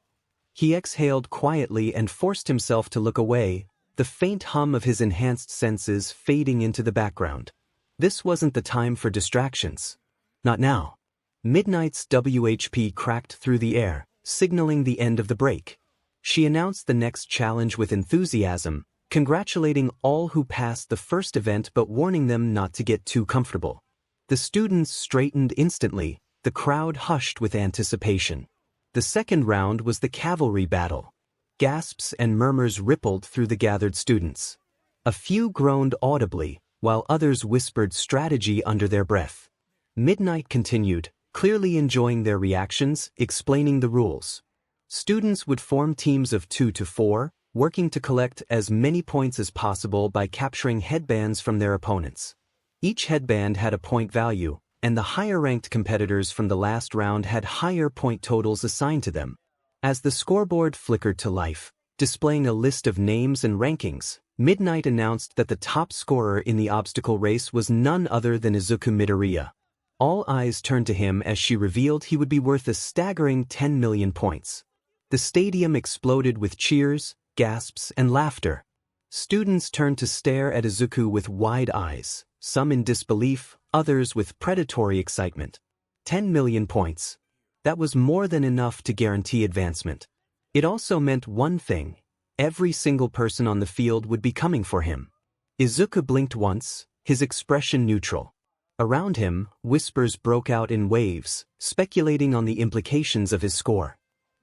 He exhaled quietly and forced himself to look away, the faint hum of his enhanced senses fading into the background. This wasn't the time for distractions. Not now. Midnight's WHP cracked through the air, signaling the end of the break. She announced the next challenge with enthusiasm, congratulating all who passed the first event but warning them not to get too comfortable. The students straightened instantly, the crowd hushed with anticipation. The second round was the cavalry battle. Gasps and murmurs rippled through the gathered students. A few groaned audibly, while others whispered strategy under their breath. Midnight continued, clearly enjoying their reactions, explaining the rules. Students would form teams of 2 to 4, working to collect as many points as possible by capturing headbands from their opponents. Each headband had a point value, and the higher-ranked competitors from the last round had higher point totals assigned to them. As the scoreboard flickered to life, displaying a list of names and rankings, Midnight announced that the top scorer in the obstacle race was none other than Izuku Midoriya. All eyes turned to him as she revealed he would be worth a staggering 10 million points. The stadium exploded with cheers, gasps, and laughter. Students turned to stare at Izuku with wide eyes, some in disbelief, others with predatory excitement. 10 million points. That was more than enough to guarantee advancement. It also meant one thing: every single person on the field would be coming for him. Izuku blinked once, his expression neutral. Around him, whispers broke out in waves, speculating on the implications of his score.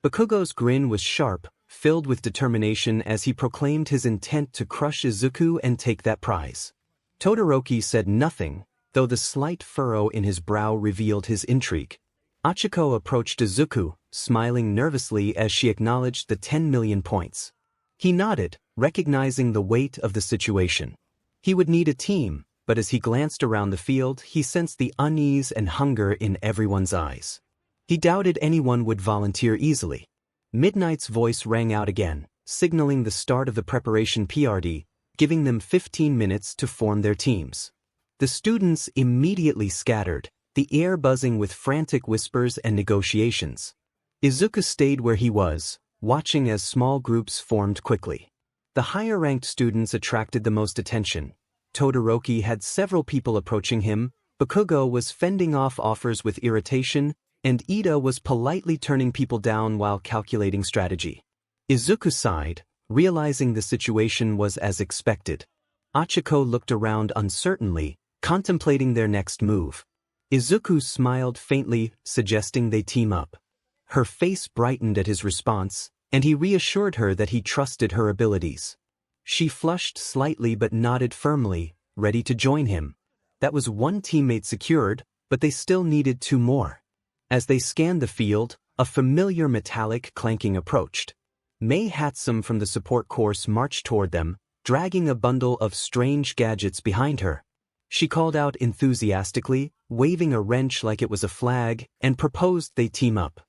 Bakugo's grin was sharp, filled with determination as he proclaimed his intent to crush Izuku and take that prize. Todoroki said nothing, though the slight furrow in his brow revealed his intrigue. Achiko approached Izuku, smiling nervously as she acknowledged the 10 million points. He nodded, recognizing the weight of the situation. He would need a team, but as he glanced around the field, he sensed the unease and hunger in everyone's eyes. He doubted anyone would volunteer easily. Midnight's voice rang out again, signaling the start of the preparation PRD, giving them 15 minutes to form their teams. The students immediately scattered, the air buzzing with frantic whispers and negotiations. Izuku stayed where he was, watching as small groups formed quickly. The higher-ranked students attracted the most attention. Todoroki had several people approaching him, Bakugo was fending off offers with irritation, and Ida was politely turning people down while calculating strategy. Izuku sighed, realizing the situation was as expected. Achiko looked around uncertainly, contemplating their next move. Izuku smiled faintly, suggesting they team up. Her face brightened at his response, and he reassured her that he trusted her abilities. She flushed slightly but nodded firmly, ready to join him. That was one teammate secured, but they still needed two more. As they scanned the field, a familiar metallic clanking approached. 𝗵𝗃𝗃 from the support course marched toward them, dragging a bundle of strange gadgets behind her. She called out enthusiastically, waving a wrench like it was a flag, and proposed they team up.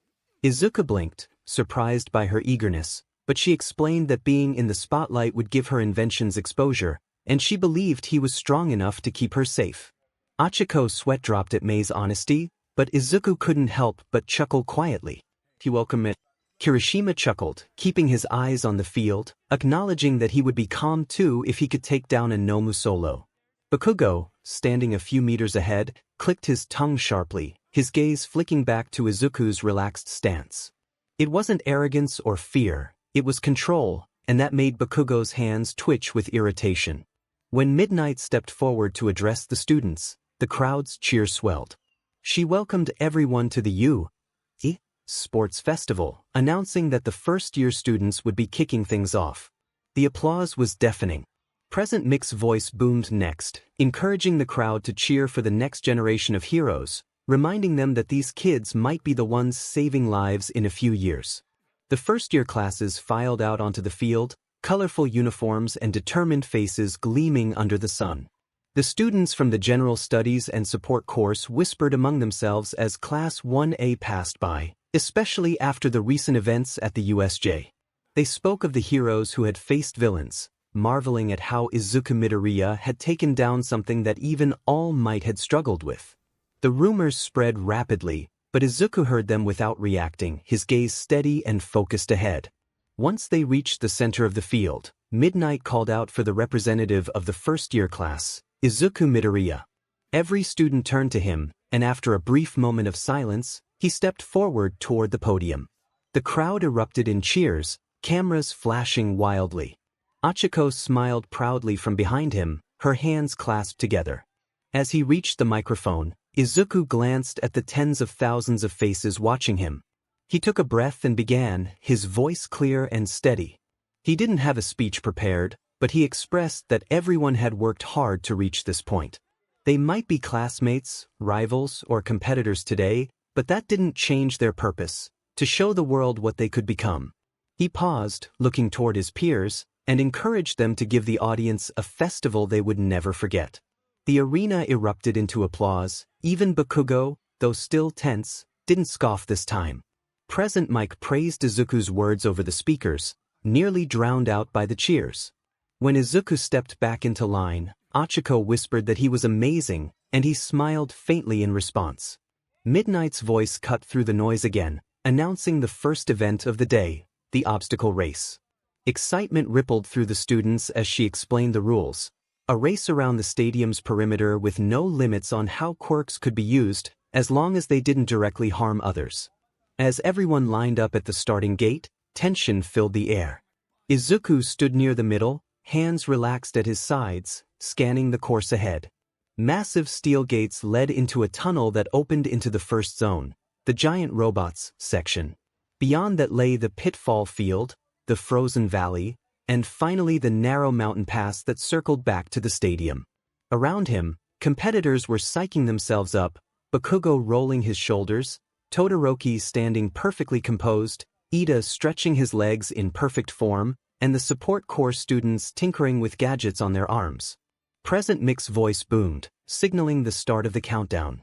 Izuku blinked, surprised by her eagerness, but she explained that being in the spotlight would give her inventions exposure, and she believed he was strong enough to keep her safe. Achiko's sweat dropped at 𝗵's honesty, but Izuku couldn't help but chuckle quietly. He welcomed it. Kirishima chuckled, keeping his eyes on the field, acknowledging that he would be calm too if he could take down a Nomu solo. Bakugo, standing a few meters ahead, clicked his tongue sharply, his gaze flicking back to Izuku's relaxed stance. It wasn't arrogance or fear, it was control, and that made Bakugo's hands twitch with irritation. When Midnight stepped forward to address the students, the crowd's cheers swelled. She welcomed everyone to the 𝗬𝗧𝗵𝗃𝗲 sports festival, announcing that the first-year students would be kicking things off. The applause was deafening. President 𝗵's voice boomed next, encouraging the crowd to cheer for the next generation of heroes, reminding them that these kids might be the ones saving lives in a few years. The first-year classes filed out onto the field, colorful uniforms and determined faces gleaming under the sun. The students from the General Studies and Support course whispered among themselves as Class 1A passed by, especially after the recent events at the USJ. They spoke of the heroes who had faced villains, marveling at how Izuku Midoriya had taken down something that even All Might had struggled with. The rumors spread rapidly, but Izuku heard them without reacting, his gaze steady and focused ahead. Once they reached the center of the field, Midnight called out for the representative of the first-year class, Izuku Midoriya. Every student turned to him, and after a brief moment of silence, he stepped forward toward the podium. The crowd erupted in cheers, cameras flashing wildly. Achiko smiled proudly from behind him, her hands clasped together. As he reached the microphone, Izuku glanced at the tens of thousands of faces watching him. He took a breath and began, his voice clear and steady. He didn't have a speech prepared, but he expressed that everyone had worked hard to reach this point. They might be classmates, rivals, or competitors today, but that didn't change their purpose, to show the world what they could become. He paused, looking toward his peers, and encouraged them to give the audience a festival they would never forget. The arena erupted into applause. Even Bakugo, though still tense, didn't scoff this time. President 𝗵 praised Izuku's words over the speakers, nearly drowned out by the cheers. When Izuku stepped back into line, Achiko whispered that he was amazing, and he smiled faintly in response. Midnight's voice cut through the noise again, announcing the first event of the day, the obstacle race. Excitement rippled through the students as she explained the rules. A race around the stadium's perimeter with no limits on how quirks could be used, as long as they didn't directly harm others. As everyone lined up at the starting gate, tension filled the air. Izuku stood near the middle, hands relaxed at his sides, scanning the course ahead. Massive steel gates led into a tunnel that opened into the first zone, the giant robots section. Beyond that lay the pitfall field, the frozen valley, and finally the narrow mountain pass that circled back to the stadium. Around him, competitors were psyching themselves up, Bakugo rolling his shoulders, Todoroki standing perfectly composed, Ida stretching his legs in perfect form, and the support course students tinkering with gadgets on their arms. President 𝗵's voice boomed, signaling the start of the countdown.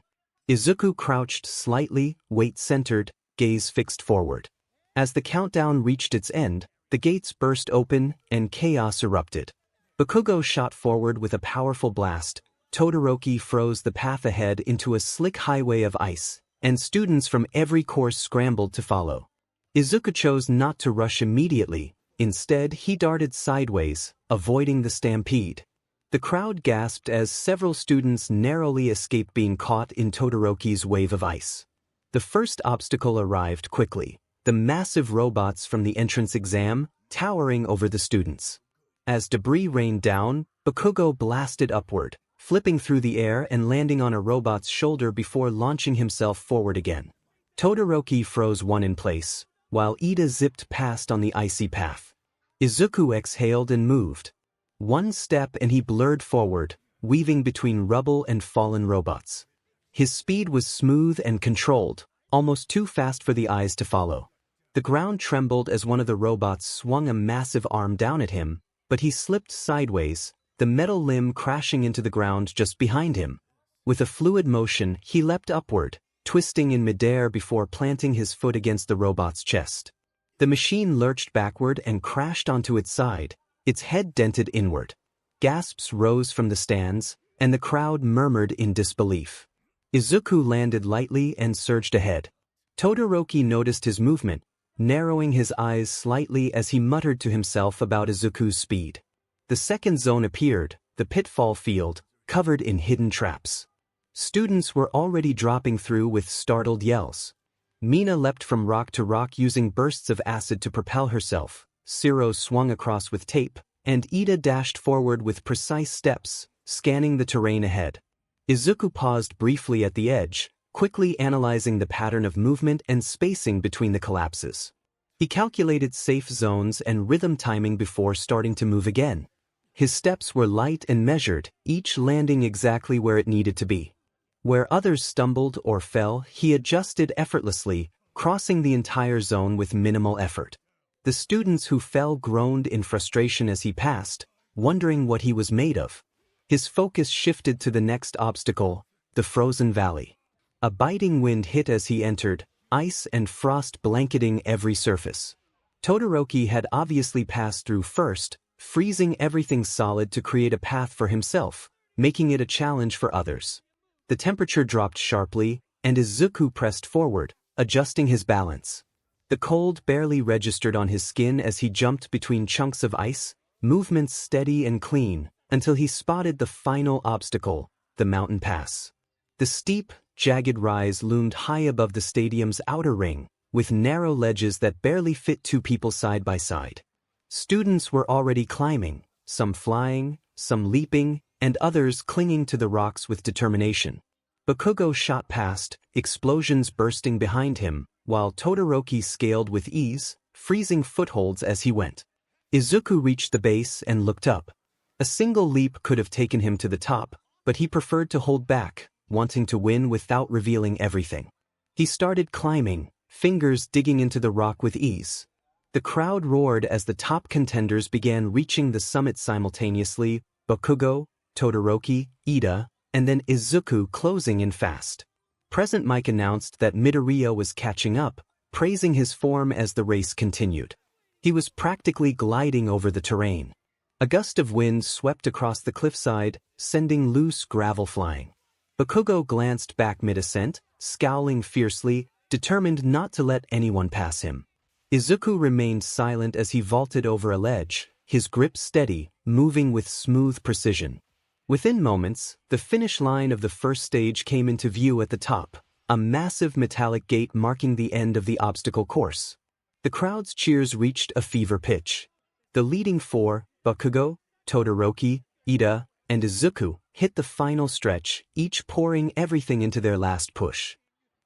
Izuku crouched slightly, weight centered, gaze fixed forward. As the countdown reached its end, the gates burst open and chaos erupted. Bakugo shot forward with a powerful blast, Todoroki froze the path ahead into a slick highway of ice, and students from every course scrambled to follow. Izuku chose not to rush immediately. Instead, he darted sideways, avoiding the stampede. The crowd gasped as several students narrowly escaped being caught in Todoroki's wave of ice. The first obstacle arrived quickly, the massive robots from the entrance exam, towering over the students. As debris rained down, Bakugo blasted upward, flipping through the air and landing on a robot's shoulder before launching himself forward again. Todoroki froze one in place, while Ida zipped past on the icy path. Izuku exhaled and moved. One step and he blurred forward, weaving between rubble and fallen robots. His speed was smooth and controlled, almost too fast for the eyes to follow. The ground trembled as one of the robots swung a massive arm down at him, but he slipped sideways, the metal limb crashing into the ground just behind him. With a fluid motion, he leapt upward, twisting in midair before planting his foot against the robot's chest. The machine lurched backward and crashed onto its side, its head dented inward. Gasps rose from the stands, and the crowd murmured in disbelief. Izuku landed lightly and surged ahead. Todoroki noticed his movement, narrowing his eyes slightly as he muttered to himself about Izuku's speed. The second zone appeared, the pitfall field, covered in hidden traps. Students were already dropping through with startled yells. Mina leapt from rock to rock using bursts of acid to propel herself, Zero swung across with tape, and Ida dashed forward with precise steps, scanning the terrain ahead. Izuku paused briefly at the edge, quickly analyzing the pattern of movement and spacing between the collapses. He calculated safe zones and rhythm timing before starting to move again. His steps were light and measured, each landing exactly where it needed to be. Where others stumbled or fell, he adjusted effortlessly, crossing the entire zone with minimal effort. The students who fell groaned in frustration as he passed, wondering what he was made of. His focus shifted to the next obstacle, the frozen valley. A biting wind hit as he entered, ice and frost blanketing every surface. Todoroki had obviously passed through first, freezing everything solid to create a path for himself, making it a challenge for others. The temperature dropped sharply, and Izuku pressed forward, adjusting his balance. The cold barely registered on his skin as he jumped between chunks of ice, movements steady and clean, until he spotted the final obstacle, the mountain pass. The steep, jagged rise loomed high above the stadium's outer ring, with narrow ledges that barely fit two people side by side. Students were already climbing, some flying, some leaping, and others clinging to the rocks with determination. Bakugo shot past, explosions bursting behind him, while Todoroki scaled with ease, freezing footholds as he went. Izuku reached the base and looked up. A single leap could have taken him to the top, but he preferred to hold back, wanting to win without revealing everything. He started climbing, fingers digging into the rock with ease. The crowd roared as the top contenders began reaching the summit simultaneously, Bakugo, Todoroki, Ida, and then Izuku closing in fast. Present Mike announced that Midoriya was catching up, praising his form as the race continued. He was practically gliding over the terrain. A gust of wind swept across the cliffside, sending loose gravel flying. Bakugo glanced back mid-ascent, scowling fiercely, determined not to let anyone pass him. Izuku remained silent as he vaulted over a ledge, his grip steady, moving with smooth precision. Within moments, the finish line of the first stage came into view at the top, a massive metallic gate marking the end of the obstacle course. The crowd's cheers reached a fever pitch. The leading four, Bakugo, Todoroki, Ida, and Izuku, hit the final stretch, each pouring everything into their last push.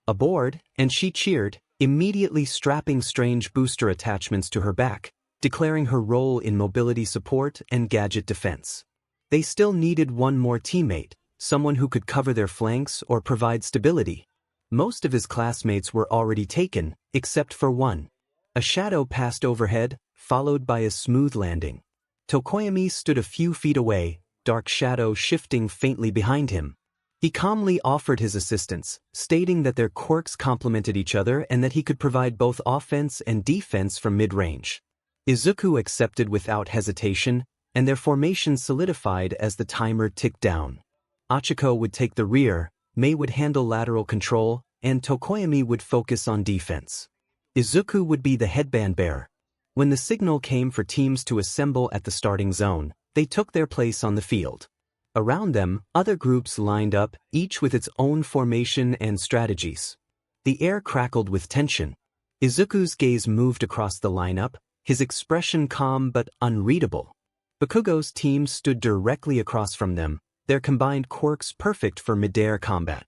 Aboard, and she cheered, immediately strapping strange booster attachments to her back, declaring her role in mobility support and gadget defense. They still needed one more teammate, someone who could cover their flanks or provide stability. Most of his classmates were already taken, except for one. A shadow passed overhead, followed by a smooth landing. 𝗳𝗵𝗲 stood a few feet away, dark shadow shifting faintly behind him. He calmly offered his assistance, stating that their quirks complemented each other and that he could provide both offense and defense from mid-range. Izuku accepted without hesitation, and their formation solidified as the timer ticked down. Echiko would take the rear, Mei would handle lateral control, and 𝗃𝗄𝗵𝗲 would focus on defense. Izuku would be the headband bearer. When the signal came for teams to assemble at the starting zone, they took their place on the field. Around them, other groups lined up, each with its own formation and strategies. The air crackled with tension. Izuku's gaze moved across the lineup, his expression calm but unreadable. Bakugo's team stood directly across from them, their combined quirks perfect for mid-air combat.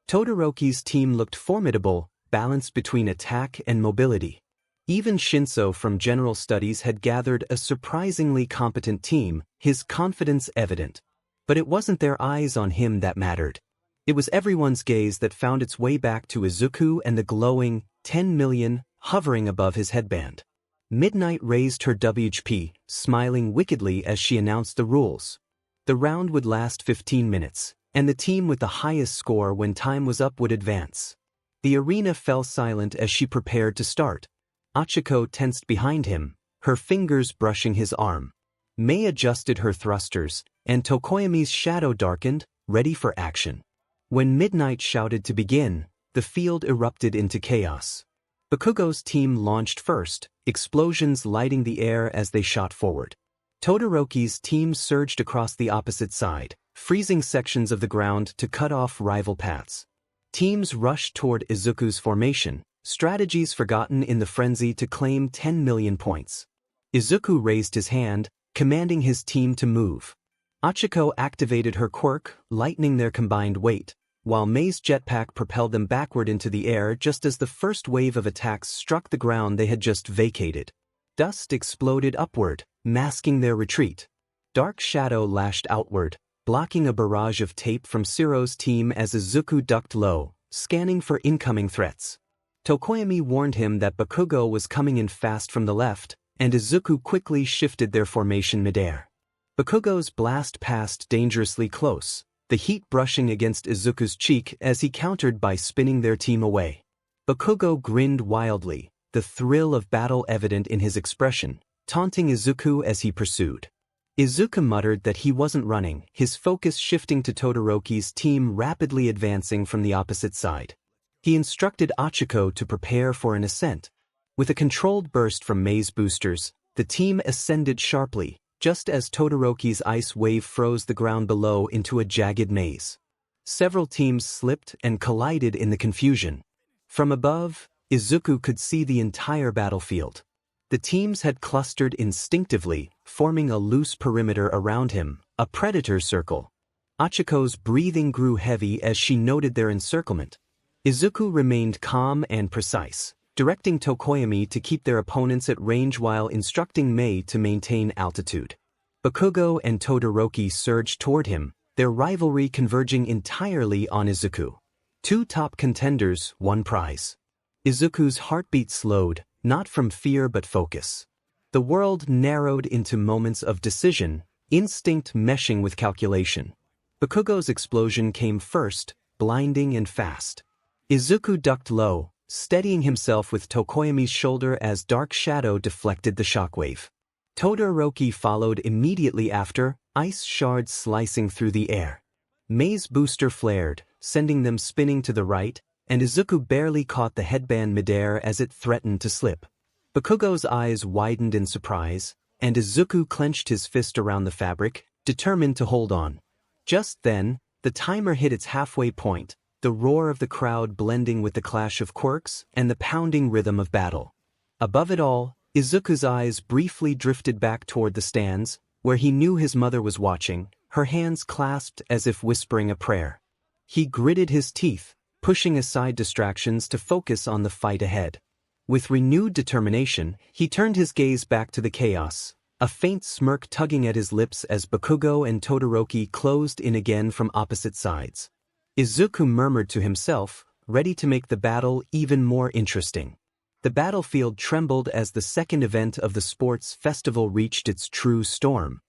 Todoroki's team looked formidable, balanced between attack and mobility. Even Shinso from General Studies had gathered a surprisingly competent team, his confidence evident. But it wasn't their eyes on him that mattered. It was everyone's gaze that found its way back to Izuku and the glowing 10 million hovering above his headband. Midnight raised her 𝗬𝗵𝗃𝗲, smiling wickedly as she announced the rules. The round would last 15 minutes, and the team with the highest score when time was up would advance. The arena fell silent as she prepared to start. Echiko tensed behind him, her fingers brushing his arm. Mei adjusted her thrusters, and 𝗃𝗄𝗵𝗲's shadow darkened, ready for action. When Midnight shouted to begin, the field erupted into chaos. Bakugo's team launched first, explosions lighting the air as they shot forward. Todoroki's team surged across the opposite side, freezing sections of the ground to cut off rival paths. Teams rushed toward Izuku's formation, strategies forgotten in the frenzy to claim 10 million points. Izuku raised his hand, commanding his team to move. Echiko activated her quirk, lightening their combined weight, while Mei's jetpack propelled them backward into the air just as the first wave of attacks struck the ground they had just vacated. Dust exploded upward, masking their retreat. Dark shadow lashed outward, blocking a barrage of tape from 𝗬𝗲's team as Izuku ducked low, scanning for incoming threats. 𝗃𝗄𝗵𝗲 warned him that Bakugo was coming in fast from the left, and Izuku quickly shifted their formation midair. Bakugo's blast passed dangerously close, the heat brushing against Izuku's cheek as he countered by spinning their team away. Bakugo grinned wildly, the thrill of battle evident in his expression, taunting Izuku as he pursued. Izuku muttered that he wasn't running, his focus shifting to Todoroki's team rapidly advancing from the opposite side. He instructed Echiko to prepare for an ascent. With a controlled burst from Mei's boosters, the team ascended sharply, just as Todoroki's ice wave froze the ground below into a jagged maze. Several teams slipped and collided in the confusion. From above, Izuku could see the entire battlefield. The teams had clustered instinctively, forming a loose perimeter around him, a predator circle. Echiko's breathing grew heavy as she noted their encirclement. Izuku remained calm and precise, directing 𝗃𝗄𝗵𝗲 to keep their opponents at range while instructing Mei to maintain altitude. Bakugo and Todoroki surged toward him, their rivalry converging entirely on Izuku. Two top contenders, one prize. Izuku's heartbeat slowed, not from fear but focus. The world narrowed into moments of decision, instinct meshing with calculation. Bakugo's explosion came first, blinding and fast. Izuku ducked low, steadying himself with 𝗃𝗄𝗵𝗲's shoulder as dark shadow deflected the shockwave. Todoroki followed immediately after, ice shards slicing through the air. Mei's booster flared, sending them spinning to the right, and Izuku barely caught the headband midair as it threatened to slip. Bakugo's eyes widened in surprise, and Izuku clenched his fist around the fabric, determined to hold on. Just then, the timer hit its halfway point, the roar of the crowd blending with the clash of quirks and the pounding rhythm of battle. Above it all, Izuku's eyes briefly drifted back toward the stands, where he knew his mother was watching, her hands clasped as if whispering a prayer. He gritted his teeth, pushing aside distractions to focus on the fight ahead. With renewed determination, he turned his gaze back to the chaos, a faint smirk tugging at his lips as Bakugo and Todoroki closed in again from opposite sides. Izuku murmured to himself, ready to make the battle even more interesting. The battlefield trembled as the second event of the sports festival reached its true storm.